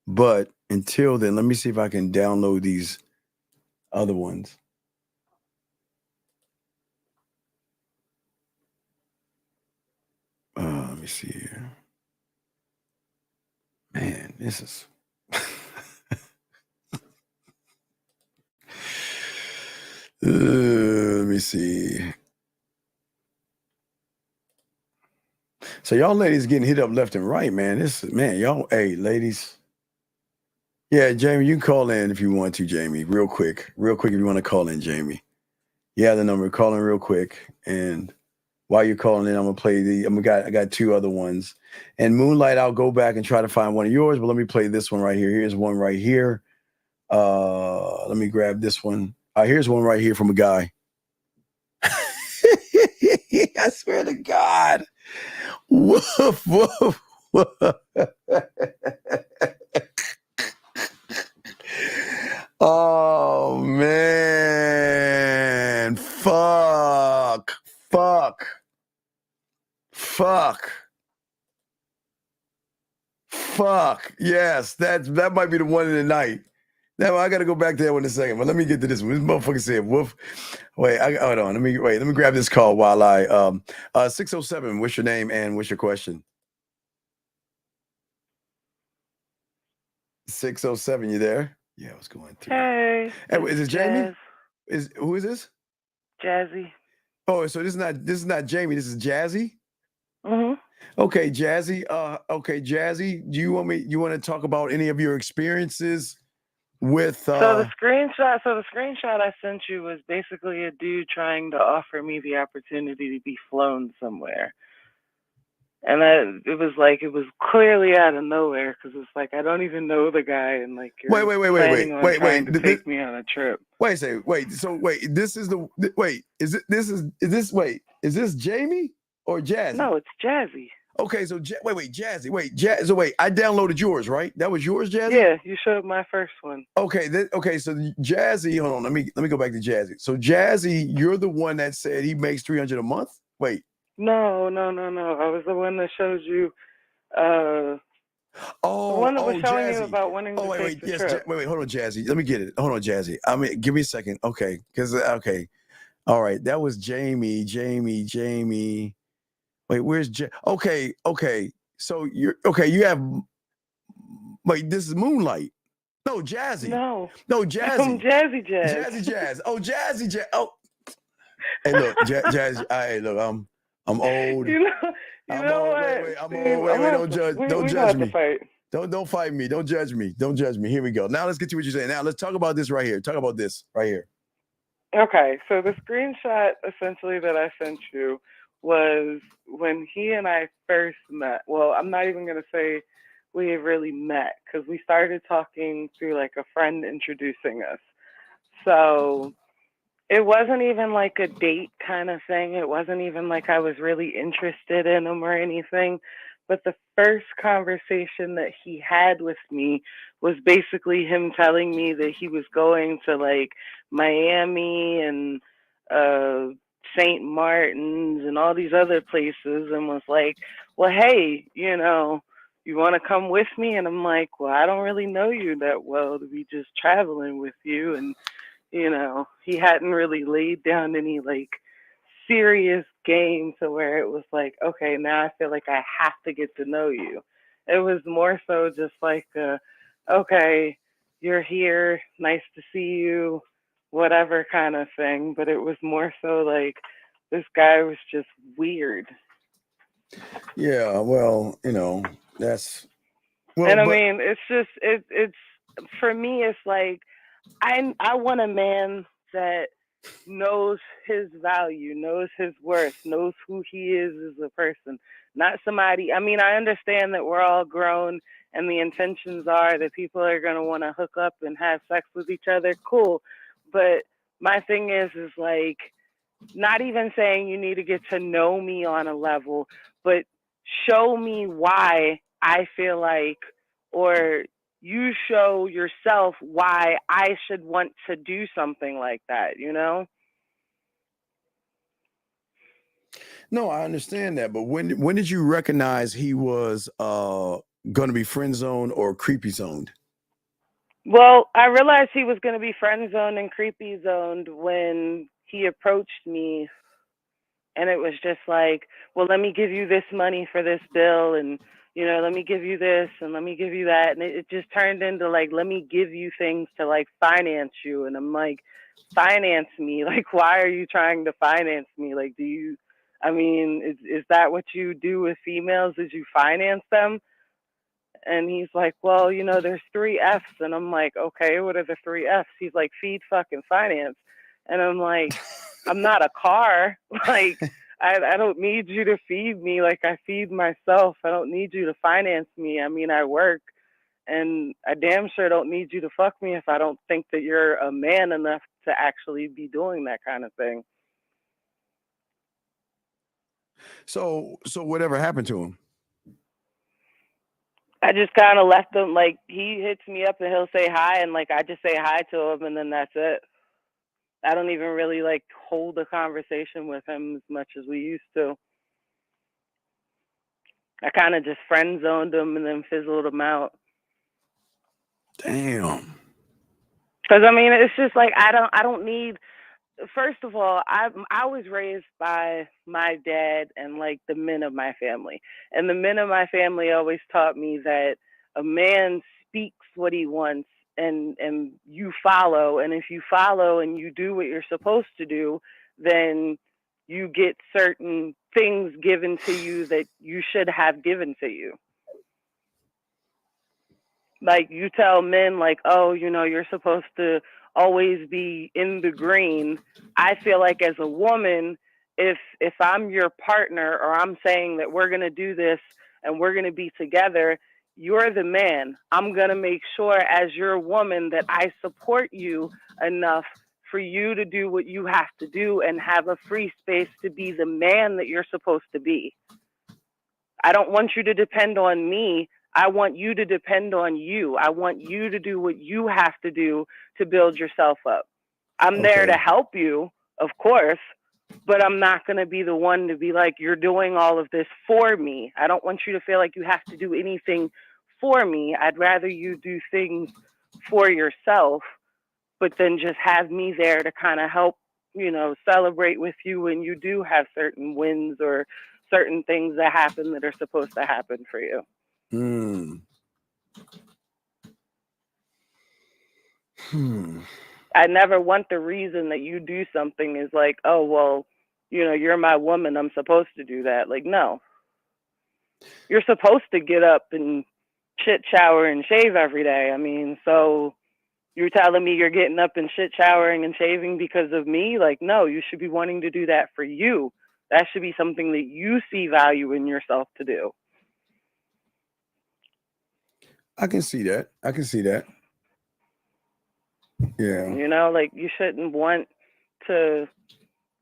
But until then, let me see if I can download these other ones. Let me see here. Man, this is. Let me see. So y'all ladies getting hit up left and right, man. Y'all, hey, ladies. Yeah, Jamie, you can call in if you want to, Jamie. Real quick if you want to call in, Jamie. Yeah, the number. Call in real quick. And while you're calling in, I'm gonna play I got two other ones. And Moonlight, I'll go back and try to find one of yours, but let me play this one right here. Here's one right here. Let me grab this one. Here's one right here from a guy. I swear to God. Woof, woof, woof. Oh, man. Fuck. Yes, that might be the one of the night. Now I got to go back to that one in a second, but let me get to this one. This motherfucker said, "Woof." Wait, hold on. Let me grab this call while I 607. What's your name and what's your question? 607. You there? Yeah, I was going through. Hey, Is it Jamie? Who is this? Jazzy. Oh, so this is not Jamie. This is Jazzy. Mm-hmm. Okay, Jazzy. Jazzy. Do you want to talk about any of your experiences with? So the screenshot I sent you was basically a dude trying to offer me the opportunity to be flown somewhere, and it was clearly out of nowhere because it's like I don't even know the guy, and like you're planning on trying to take me on a trip. Wait a second. Is this Jamie or Jazzy? No, it's Jazzy. Okay, so Jazzy. So I downloaded yours, right? That was yours, Jazzy? Yeah, you showed my first one. Okay, so Jazzy, hold on, let me go back to Jazzy. So Jazzy, you're the one that said he makes $300 a month? Wait. No. I was the one that showed you the one that was showing Jazzy. you about wanting to take the trip. Wait, hold on, Jazzy. Let me get it. Hold on, Jazzy. Give me a second. Okay, all right, that was Jamie. Wait, where's Okay. So you have. Wait, this is Moonlight. No, Jazzy. No, Jazzy. I'm Jazzy Jazz. Jazzy Jazz. Oh, Jazzy Jazz. Oh. Hey, look, Jazz. Hey, look, I'm old. You know what? Wait, I'm old. Wait, don't judge me. Don't fight me. Don't judge me. Here we go. Now let's get to what you're saying. Now let's talk about this right here. Okay, so the screenshot essentially that I sent you was when he and I first met. Well, I'm not even going to say we have really met because we started talking through like a friend introducing us. So it wasn't even like a date kind of thing. It wasn't even like I was really interested in him or anything. But the first conversation that he had with me was basically him telling me that he was going to like Miami and St. Martin's and all these other places and was like, well, hey, you want to come with me? And I'm like, well, I don't really know you that well to be just traveling with you. And, he hadn't really laid down any like serious game to where it was like, okay, now I feel like I have to get to know you. It was more so just like, okay, you're here, nice to see you, whatever kind of thing. But it was more so like this guy was just weird. Yeah, well, that's. Well, and I mean, it's just it's for me. It's like I want a man that knows his value, knows his worth, knows who he is as a person. Not somebody, I mean, I understand that we're all grown and the intentions are that people are going to want to hook up and have sex with each other. Cool. But my thing is like, not even saying you need to get to know me on a level, but show me why I feel like, or you show yourself why I should want to do something like that, you know? No, I understand that, but when did you recognize he was going to be friend zoned or creepy zoned? Well, I realized he was going to be friend zoned and creepy zoned when he approached me, and it was just like, well, let me give you this money for this bill, and you know, let me give you this and let me give you that, and it just turned into like, let me give you things to like finance you, and I'm like, finance me? Like, why are you trying to finance me? Like, do you? I mean, is that what you do with females? Is you finance them? And he's like, well, you know, there's 3 F's. And I'm like, okay, what are the 3 F's? He's like, feed, fucking finance. And I'm like, I'm not a car. Like, I don't need you to feed me like I feed myself. I don't need you to finance me. I mean, I work. And I damn sure don't need you to fuck me if I don't think that you're a man enough to actually be doing that kind of thing. So whatever happened to him? I just kind of left him. Like, he hits me up and he'll say hi, and like I just say hi to him, and then that's it. I don't even really like hold a conversation with him as much as we used to. I kind of just friend zoned him and then fizzled him out. Damn. Because I mean, it's just like I don't need. First of all, I was raised by my dad and like the men of my family, and the men of my family always taught me that a man speaks what he wants, and you follow, and if you follow and you do what you're supposed to do, then you get certain things given to you that you should have given to you. Like, you tell men like, oh, you know, you're supposed to always be in the green. I feel like as a woman, if I'm your partner, or I'm saying that we're going to do this and we're going to be together, you're the man. I'm going to make sure as your woman that I support you enough for you to do what you have to do and have a free space to be the man that you're supposed to be. I don't want you to depend on me. I want you to depend on you. I want you to do what you have to do to build yourself up. I'm there to help you, of course, but I'm not going to be the one to be like, you're doing all of this for me. I don't want you to feel like you have to do anything for me. I'd rather you do things for yourself, but then just have me there to kind of help, you know, celebrate with you when you do have certain wins or certain things that happen that are supposed to happen for you. I never want the reason that you do something is like, oh, well, you know, you're my woman, I'm supposed to do that. Like, no. You're supposed to get up and shit, shower, and shave every day. I mean, so you're telling me you're getting up and shit, showering, and shaving because of me? Like, no, you should be wanting to do that for you. That should be something that you see value in yourself to do. I can see that. Yeah. You know, like, you shouldn't want to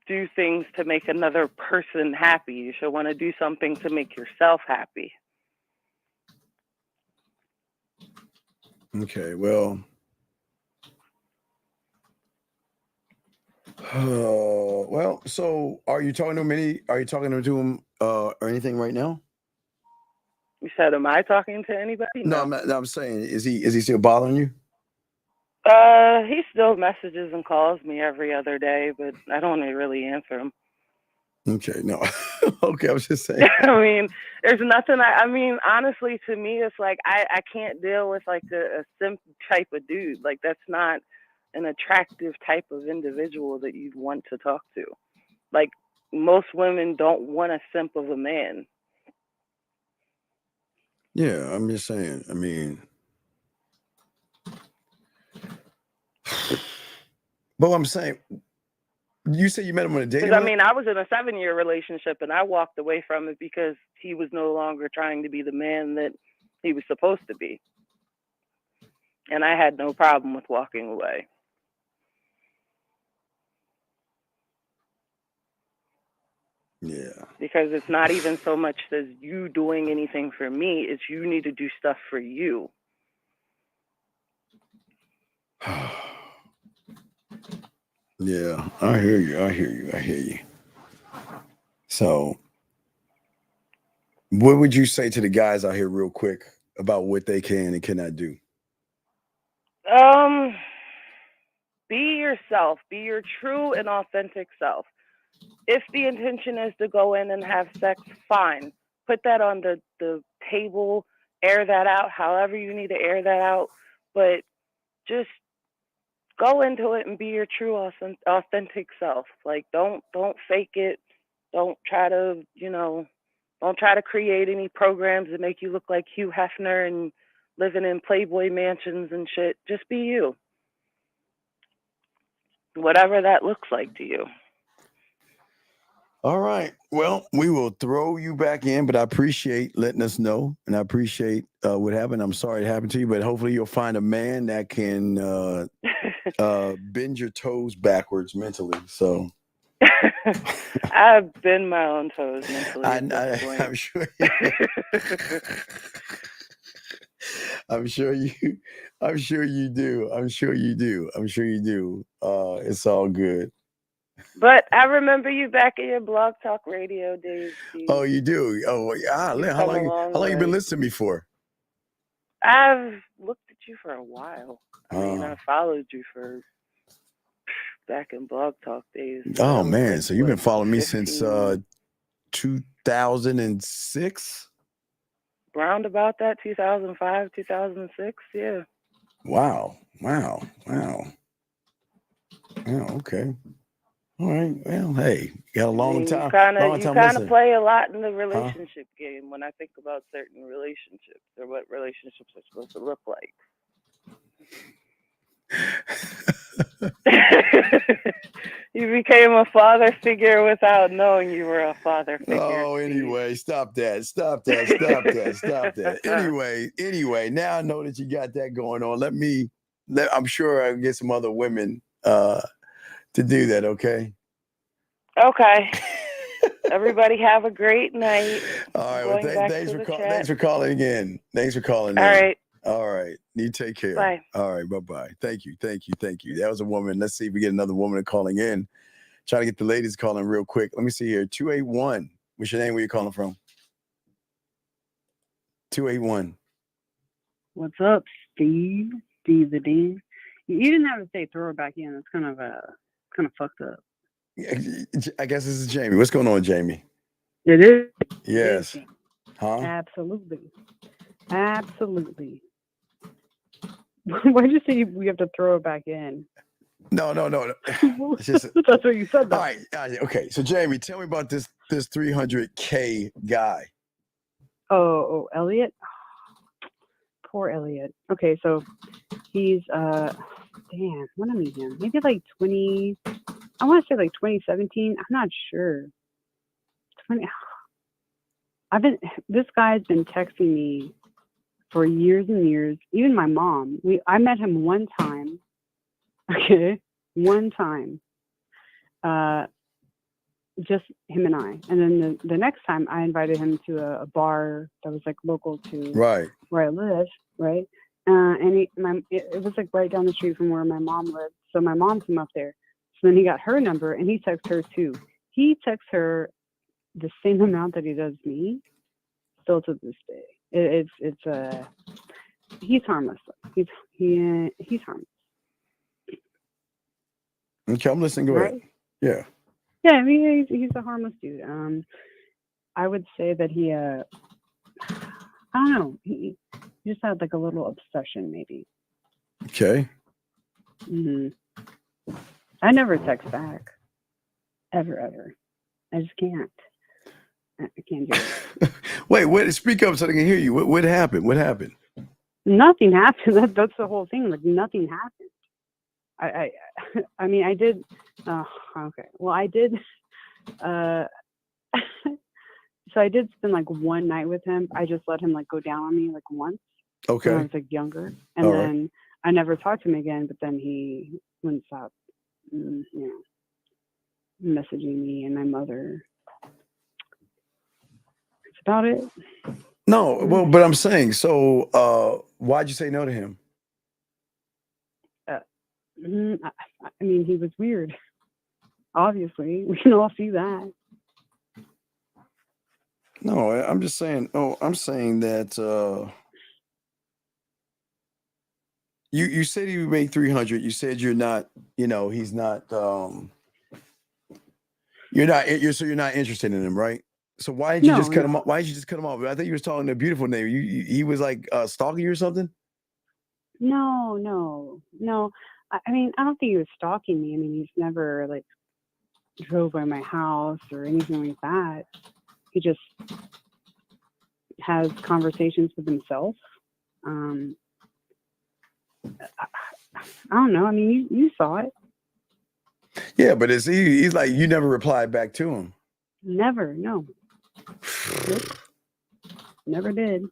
do things to make another person happy. You should want to do something to make yourself happy. Okay, well. Well, so are you talking to him or anything right now? You said, am I talking to anybody? No, I'm not. No, I'm saying, is he still bothering you? He still messages and calls me every other day, but I don't really answer him. Okay, no. Okay, I was just saying. I mean, there's nothing. I mean, honestly, to me, it's like I can't deal with like a simp type of dude. Like, that's not an attractive type of individual that you'd want to talk to. Like, most women don't want a simp of a man. Yeah, I'm just saying. I mean, but I'm saying, You said you met him on a dating? Because I mean, I was in a 7-year relationship and I walked away from it because he was no longer trying to be the man that he was supposed to be. And I had no problem with walking away. Yeah. Because it's not even so much as you doing anything for me, it's you need to do stuff for you. Yeah, I hear you. So, what would you say to the guys out here real quick about what they can and cannot do? Be yourself. Be your true and authentic self. If the intention is to go in and have sex, fine. Put that on the table, air that out, however you need to air that out. But just go into it and be your true, authentic self. Like, don't fake it. Don't try to, don't try to create any programs that make you look like Hugh Hefner and living in Playboy mansions and shit. Just be you. Whatever that looks like to you. All right. Well, we will throw you back in, but I appreciate letting us know, and I appreciate what happened. I'm sorry it happened to you, but hopefully you'll find a man that can bend your toes backwards mentally. So I've been my own toes mentally. I'm sure. I'm sure you do. It's all good. But I remember you back in your Blog Talk Radio days. Steve. Oh, you do? Oh, yeah. How long you been listening to me for? I've looked at you for a while. I mean, I followed you for back in Blog Talk days. Oh, man. So you've been following me since 2006? Round about that, 2005, 2006, yeah. Wow. Okay. All right. Well, hey, you got a long time. You kind of play a lot in the relationship game when I think about certain relationships or what relationships are supposed to look like. You became a father figure without knowing you were a father figure. Oh, anyway, stop that. Anyway, now I know that you got that going on. I'm sure I can get some other women to do that, okay? Okay. Everybody have a great night. All right. Well, thanks for calling again. All right. You take care. Bye. All right. Bye-bye. Thank you. That was a woman. Let's see if we get another woman calling in. Try to get the ladies calling real quick. Let me see here. 281. What's your name? Where you calling from? 281. What's up, Steve? Steve the Dean. You didn't have to say throw her back in. It's kind of fucked up. I guess this is Jamie. What's going on, Jamie? It is. Yes. Huh? Absolutely. Why'd you say we have to throw it back in? No. It's just, that's what you said. Though. All right. Okay. So, Jamie, tell me about this 300K guy. Oh, Elliot. Poor Elliot. Okay, so he's damn. When did I meet him? Maybe like 20. I want to say like 2017. I'm not sure. 20. This guy's been texting me for years and years. Even my mom. I met him one time. Okay, one time. Just him and I. And then the next time I invited him to a bar that was like local to where I live, right? And it was like right down the street from where my mom lived. So my mom came up there. So then he got her number and he texts her too. He texts her the same amount that he does me, still to this day. He's harmless. He's harmless. Okay, I'm listening. Go ahead. Yeah. Yeah, I mean he's a harmless dude. I would say that he I don't know. He just had like a little obsession, maybe. Okay. I never text back. Ever. I just can't. I can't do it. Wait, speak up so they can hear you. What happened? Nothing happened. That's the whole thing. Like nothing happened. I mean, I did. Okay. Well, I did. So I did spend like one night with him. I just let him like go down on me like once. Okay. When I was like younger, and All then right. I never talked to him again. But then he wouldn't stop, you know, messaging me and my mother. That's about it. No, well, but I'm saying, so why'd you say no to him? I mean, he was weird. Obviously, we can all see that. No, I'm just saying. Oh, I'm saying that you said he would make 300. You said you're not. You know, he's not. You're not. You're not interested in him, right? So why did you just cut him off? Why did you just cut him off? I think you was talking to a beautiful name. He was like stalking you or something. No. I mean, I don't think he was stalking me. I mean, he's never like drove by my house or anything like that. He just has conversations with himself. I don't know. I mean, you saw it. Yeah, but he's like, you never replied back to him. Never. No. Nope. Never did.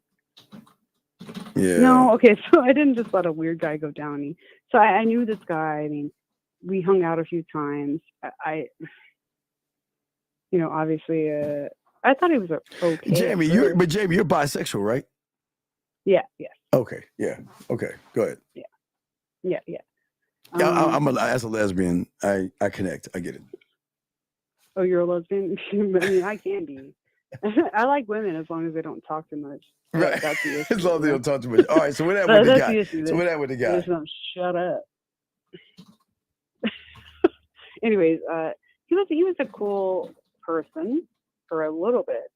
Yeah. No. Okay. So I didn't just let a weird guy go down me. So I knew this guy. I mean, we hung out a few times. You know, obviously, I thought he was okay. Jamie, you're bisexual, right? Yeah. Okay. Yeah. Okay. Go ahead. Yeah. Yeah, as a lesbian, I connect. I get it. Oh, you're a lesbian? I mean, I can be. I like women as long as they don't talk too much. Right. That's the issue. As long as they don't talk too much. All right. So what happened with the guy? So what happened with the guy? Just don't shut up. Anyways, he was a cool person for a little bit,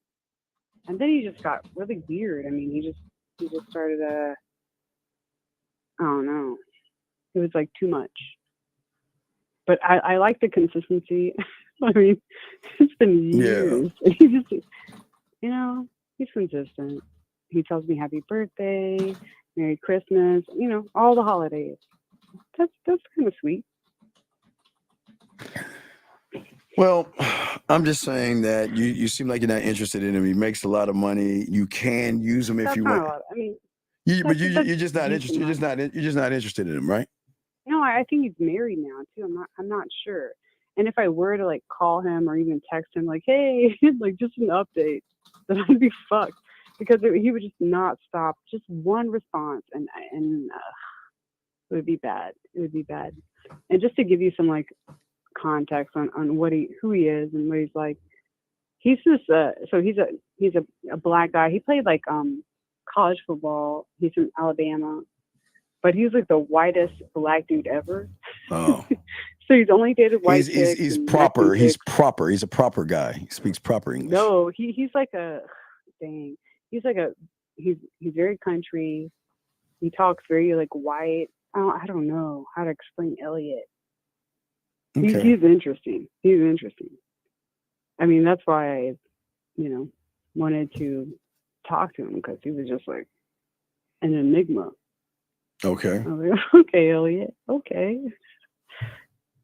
and then he just got really weird. I mean, he just started I don't know. It was like too much. But I like the consistency. I mean, it's been years. Yeah. He just, you know, he's consistent. He tells me happy birthday, Merry Christmas, you know, all the holidays. That's kind of sweet. Well, I'm just saying that you seem like you're not interested in him. He makes a lot of money. You can use him if you want. I mean, you're just not interested. You're just not interested in him, right? No, I think he's married now too. I'm not sure. And if I were to like call him or even text him like, hey, like just an update, then I'd be fucked because he would just not stop. Just one response, and it would be bad. It would be bad. And just to give you some like context on who he is and what he's like, he's just so he's a black guy. He played like college football. He's from Alabama. But he's like the whitest black dude ever. Oh. So he's only dated white chicks. He's proper. He's proper. He's a proper guy. He speaks proper English. No, he's like he's very country. He talks very like white. I don't know how to explain Elliot. Okay. He's interesting. He's interesting. I mean, that's why I, you know, wanted to talk to him because he was just like an enigma. Okay. I was like, okay, Elliot. Okay.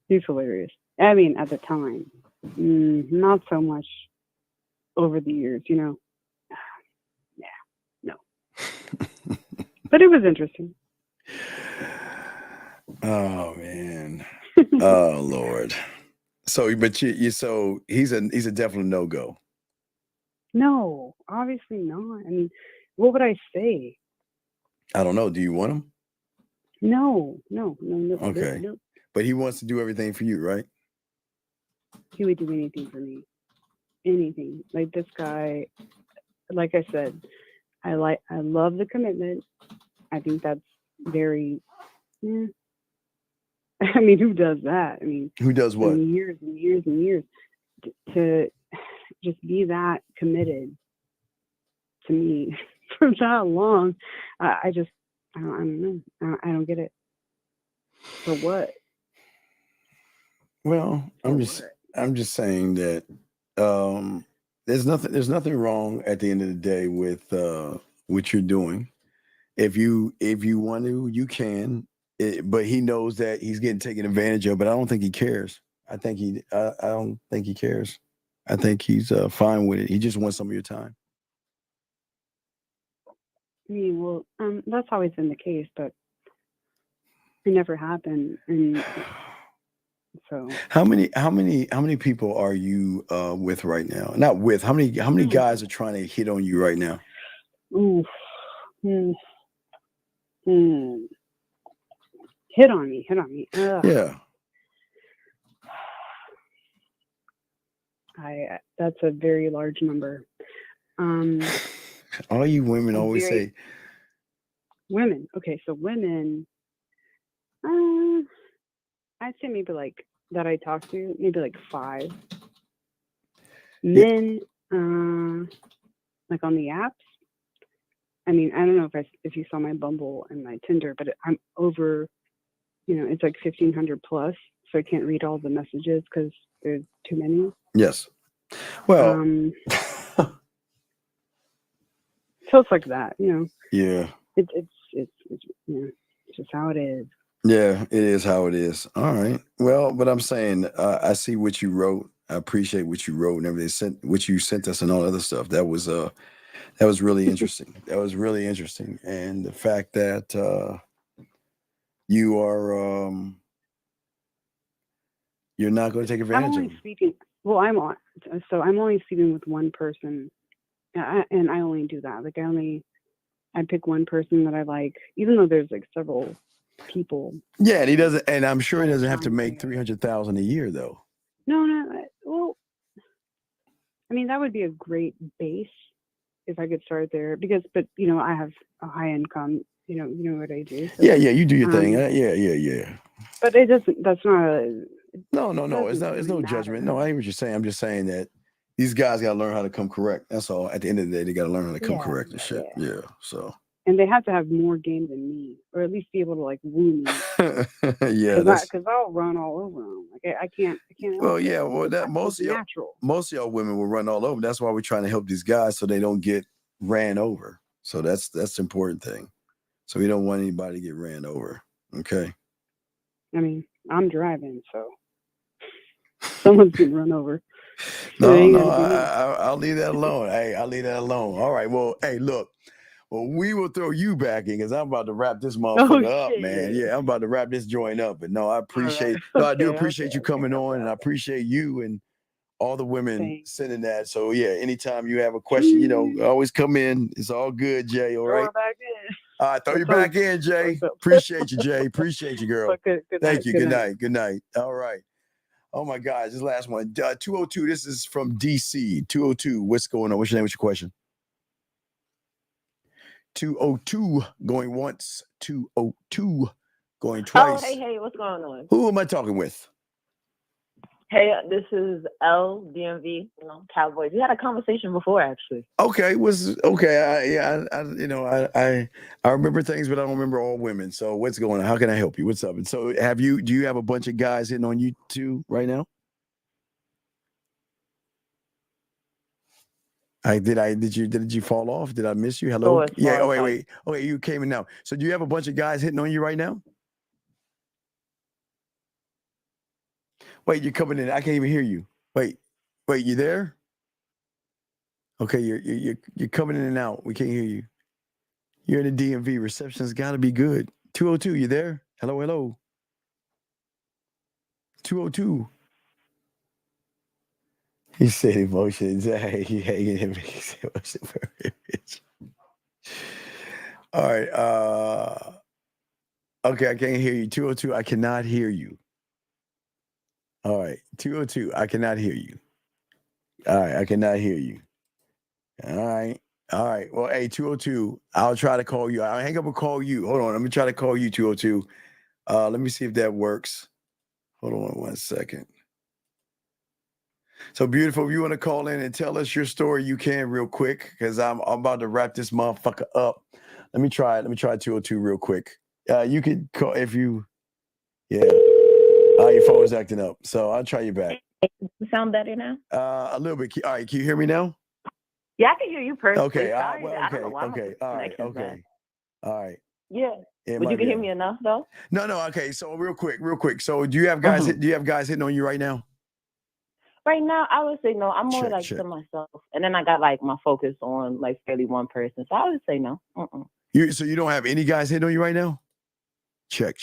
He's hilarious. I mean, at the time, not so much over the years, you know. Yeah, no. But it was interesting. Oh man. Oh Lord. So, but so he's a definite no-go. No, obviously not. I mean, what would I say? I don't know. Do you want him? No. Okay. No. But he wants to do everything for you, right? He would do anything for me. Anything. Like this guy, like I said, I love the commitment. I think that's very, I mean, who does that? I mean, who does what? Years and years and years to just be that committed to me for that long. I don't know. I don't get it. For what? Well, I'm just saying that there's nothing wrong at the end of the day with what you're doing. If you want to, you can. but he knows that he's getting taken advantage of. But I don't think he cares. I don't think he cares. I think he's fine with it. He just wants some of your time. I mean, well, that's always been the case, but it never happened. And so, How many people are you with right now? Not with. How many guys are trying to hit on you right now? ooh, hit on me. Ugh. Yeah. That's a very large number. All you women always Very- say, Women. Okay, so women. I'd say maybe like that I talk to, maybe like 5. Men, like on the apps. I mean, I don't know if you saw my Bumble and my Tinder, but I'm over, it's like 1,500 plus, so I can't read all the messages because there's too many. yes. Well, So it's like that, yeah. It's just how it is. Yeah, it is how it is. All right. Well, but I'm saying I see what you wrote. I appreciate what you wrote and everything. What you sent us and all other stuff. That was really interesting. That was really interesting. And the fact that you are you're not going to take I'm advantage of only them. speaking. Well, I'm only speaking with one person, and I only do that. Like I pick one person that I like, even though there's like several people. Yeah, and he doesn't, and I'm sure he doesn't have to make 300,000 a year though. No. Well, I mean, that would be a great base if I could start there but I have a high income. You know what I do. So, Yeah, you do your thing. Yeah. But it doesn't. That's not a. No. It's no judgment. No, I hear what you're saying. I'm just saying that these guys got to learn how to come correct. That's all. At the end of the day, they got to learn how to come correct and shit. Yeah. So. And they have to have more game than me, or at least be able to like woo me. Yeah. Because I'll run all over them. Like I can't. Well, yeah. Well, that most of y'all women will run all over. That's why we're trying to help these guys so they don't get ran over. So that's the important thing. So we don't want anybody to get ran over. Okay. I mean, I'm driving, so someone's getting run over. No, I'll leave that alone. Hey, I'll leave that alone. All right. Well, hey, look. Well, we will throw you back in because I'm about to wrap this motherfucker up, man. Yeah, I'm about to wrap this joint up. But no, I appreciate. No, I do appreciate you coming on, and I appreciate you and all the women sending that. So yeah, anytime you have a question, always come in. It's all good, Jay. All right. Back in. All right, throw you back in, Jay. Appreciate you, Jay. Appreciate you, girl. Thank you. Good night. Good night. All right. Oh my God, this last one. 202. This is from DC. 202. What's going on? What's your name? What's your question? 202 going once. 202 going twice. Oh, hey, what's going on? Who am I talking with? Hey, this is L DMV, Cowboys. We had a conversation before, actually. Okay, I remember things, but I don't remember all women. So what's going on? How can I help you? What's up? And so do you have a bunch of guys hitting on you too right now? Did you fall off? Did I miss you? Hello? Yeah. Oh, wait. Okay, you came in now. So do you have a bunch of guys hitting on you right now? Wait, you're coming in. I can't even hear you. Wait, you there? Okay, you're coming in and out. We can't hear you. You're in the DMV. Reception's got to be good. 202, you there? Hello. 202. He said emotions. Hey, he hated him. He said emotion very rich. All right. Okay, I can't hear you. 202, I cannot hear you. All right. 202, I cannot hear you. All right, I cannot hear you. All right. Well, hey, 202, I'll try to call you. I'll hang up and call you. Hold on. Let me try to call you, 202. Let me see if that works. Hold on 1 second. So beautiful. If you want to call in and tell us your story, you can real quick because I'm about to wrap this motherfucker up. Let me try 202 real quick. You could call if you, yeah. Your phone is acting up, so I'll try you back. You sound better now? A little bit. All right, can you hear me now? Yeah, I can hear you perfectly. Okay. Sorry, Okay. I don't know why okay. All right. Okay. All right. Yeah. It But might you can be hear me enough though? No. Okay. So real quick. So do you have guys? Do you have guys hitting on you right now? Right now, I would say no. I'm more Check, like check. to myself, and then I got like my focus on like fairly one person. So I would say no. So you don't have any guys hitting on you right now? Check.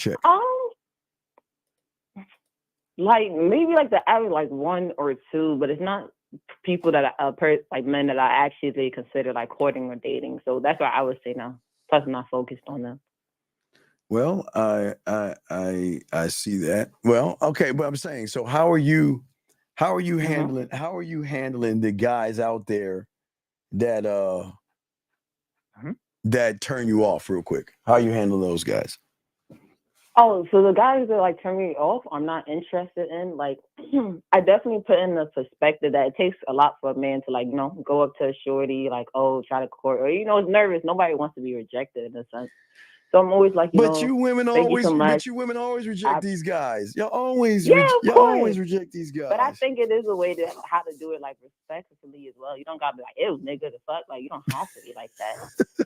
Like maybe like the average like one or two, but it's not people that like men that I actually consider like courting or dating. So that's why I would say no. Plus, I'm not focused on them. Well, I see that. Well, okay, but I'm saying, so how are you handling the guys out there that that turn you off real quick? How are you handling those guys? Oh, so the guys that like turn me off, I'm not interested in. Like, I definitely put in the perspective that it takes a lot for a man to like, go up to a shorty, like, oh, try to court, or is nervous. Nobody wants to be rejected in a sense. So I'm always like, you women always reject these guys. Y'all always reject these guys. But I think it is a way to how to do it like respectfully as well. You don't gotta be like, ew, nigga, the fuck. Like you don't have to be like that.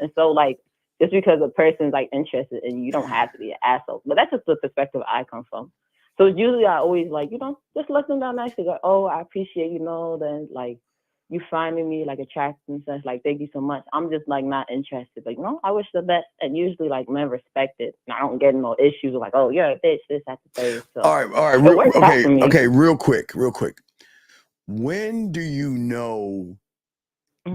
And so like just because a person's like interested in you, you don't have to be an asshole. But that's just the perspective I come from. So usually I always like, just let them down nicely. Go, oh, I appreciate, then like you finding me like attractive and such, like thank you so much. I'm just like not interested. Like, no, I wish the best. And usually like men respect it. And I don't get no issues like, oh, you're a bitch, this, that, the third. So all right. Okay, real quick. When do you know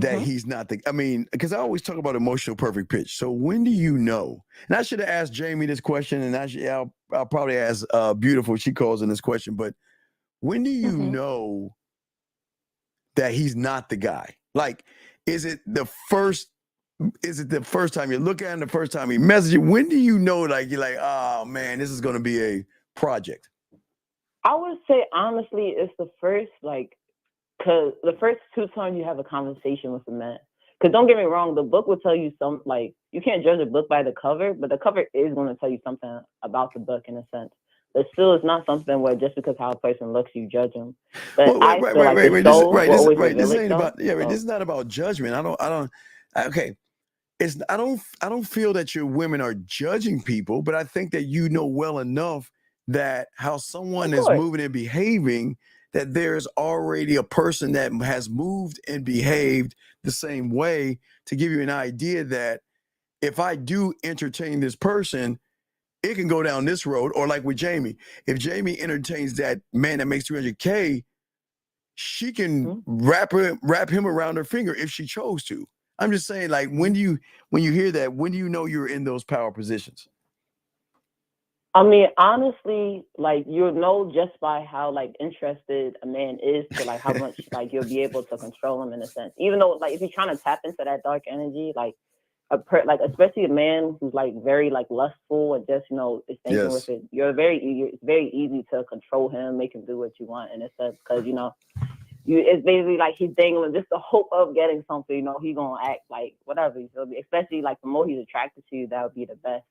that he's not because I always talk about emotional perfect pitch. So when do you know? And I should have asked Jamie this question, and I'll probably ask Beautiful, she calls in this question, but when do you know that he's not the guy? Like, is it the first time you look at him, the first time he messages you? When do you know, like, you're like, oh man, this is going to be a project? I would say, honestly, it's the first, because the first two times you have a conversation with a man. Because don't get me wrong, the book will tell you you can't judge a book by the cover, but the cover is going to tell you something about the book in a sense. But still, it's not something where just because how a person looks, you judge them. But This is not about judgment. I don't feel that your women are judging people, but I think that you know well enough that how someone is moving and behaving, that there's already a person that has moved and behaved the same way to give you an idea that if I do entertain this person, it can go down this road. Or like with Jamie, if Jamie entertains that man that makes $300K, she can wrap him around her finger if she chose to. I'm just saying, like, when you hear that, when do you know you're in those power positions? I mean, honestly, like, you'll know just by how like interested a man is to like how much like you'll be able to control him in a sense. Even though like if you're trying to tap into that dark energy, like especially a man who's like very like lustful and just is thinking with it, it's very easy to control him, make him do what you want in a sense, because it's basically like he's dangling just the hope of getting something. He's gonna act like whatever. So especially like the more he's attracted to you, that would be the best.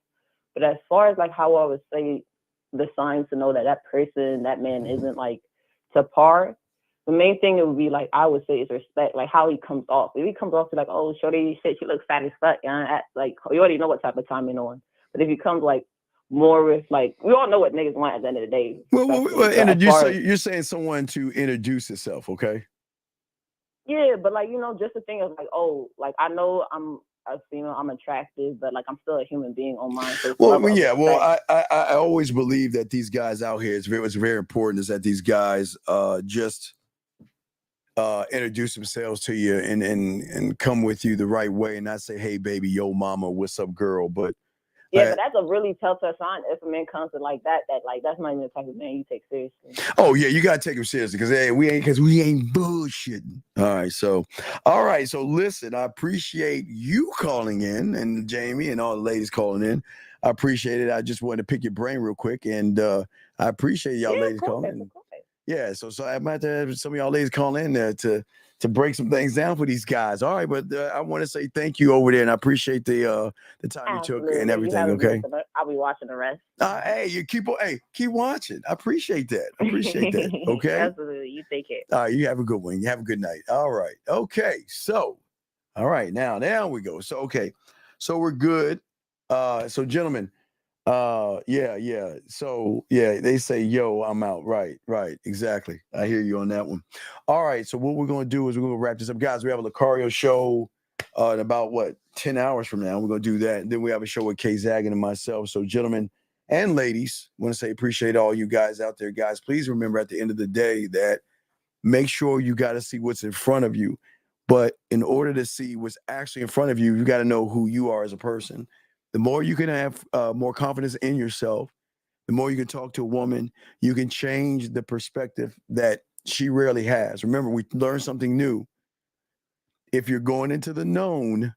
But as far as like how I would say the signs to know that person, that man isn't like to par, the main thing it would be like I would say is respect, like how he comes off. If he comes off to like, oh, shorty, shit, she looks fat as fuck, like you already know what type of time you're on. But if he comes like more with like, we all know what niggas want at the end of the day. So you're saying someone to introduce itself, okay? Yeah, but like just the thing of like, oh, like I know I'm a female, I'm attractive, but like I'm still a human being on mine. So I always believe that these guys out here, what's very important is that these guys just introduce themselves to you and come with you the right way, and not say, hey baby, yo mama, what's up girl, but but that's a really telltale sign if a man comes to like that like that's not even the type of man you take seriously. Oh yeah, you gotta take him seriously because we ain't bullshitting. All right, so listen, I appreciate you calling in, and Jamie and all the ladies calling in. I appreciate it. I just wanted to pick your brain real quick, and I appreciate y'all ladies calling in. Yeah, so I might have some of y'all ladies call in there to break some things down for these guys. All right, but I want to say thank you over there, and I appreciate the time you took and everything. Okay, I'll be watching the rest. Hey, you keep watching. I appreciate that. Okay, absolutely. You take care. All right, you have a good one. You have a good night. All right. Okay. So, all right, now we go. So okay, so we're good. So gentlemen, yeah. So yeah, they say, yo, I'm out. Right, exactly. I hear you on that one. All right, so what we're gonna do is we're gonna wrap this up. Guys, we have a Lucario show in about 10 hours from now. We're gonna do that. And then we have a show with Kay Zaggin and myself. So gentlemen and ladies, want to say appreciate all you guys out there. Guys, please remember at the end of the day that make sure you got to see what's in front of you. But in order to see what's actually in front of you, you got to know who you are as a person. The more you can have more confidence in yourself, the more you can talk to a woman, you can change the perspective that she rarely has. Remember, we learned something new. If you're going into the known,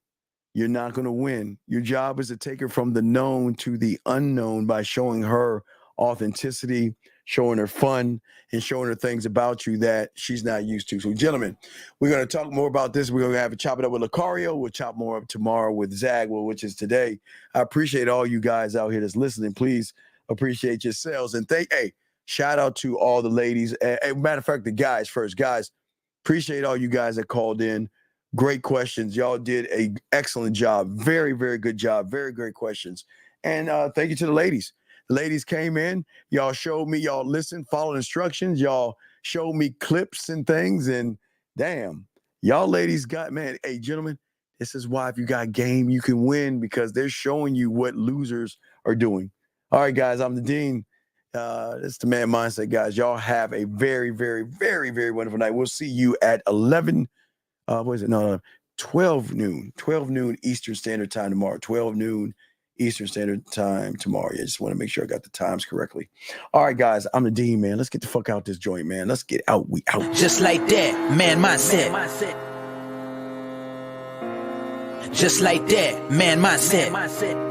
you're not going to win. Your job is to take her from the known to the unknown by showing her authenticity, showing her fun, and showing her things about you that she's not used to. So, gentlemen, we're going to talk more about this. We're going to have to chop it up with Lucario. We'll chop more up tomorrow with Zag, which is today. I appreciate all you guys out here that's listening. Please appreciate yourselves. And shout out to all the ladies. Matter of fact, the guys first. Guys, appreciate all you guys that called in. Great questions. Y'all did an excellent job. Very, very good job. Very great questions. And thank you to the ladies. The ladies came in. Y'all showed me. Y'all listened, followed instructions. Y'all showed me clips and things. And damn, y'all ladies got, man, hey, gentlemen, this is why if you got game, you can win because they're showing you what losers are doing. All right, guys, I'm the Dean. It's the Man Mindset, guys. Y'all have a very, very, very, very wonderful night. We'll see you at 12 noon Eastern Standard Time tomorrow. 12 noon Eastern Standard Time tomorrow. Yeah, I just want to make sure I got the times correctly. All right, guys, I'm the Dean, man. Let's get the fuck out this joint, man. Let's get out. We out. Just like that, Man Mindset. Just like that, Man Mindset.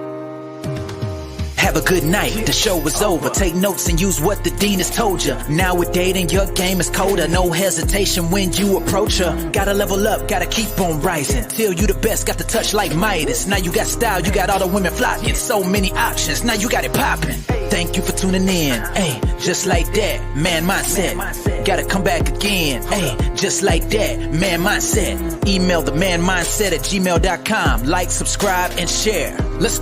Have a good night, the show is over. Take notes and use what the Dean has told you. Now with dating, your game is colder. No hesitation when you approach her. Gotta level up, gotta keep on rising. Till you the best, got the touch like Midas. Now you got style, you got all the women flocking. So many options, now you got it popping. Thank you for tuning in. Hey, just like that, Man Mindset. Gotta come back again. Hey, just like that, Man Mindset. Email the manmindset@gmail.com. Like, subscribe, and share.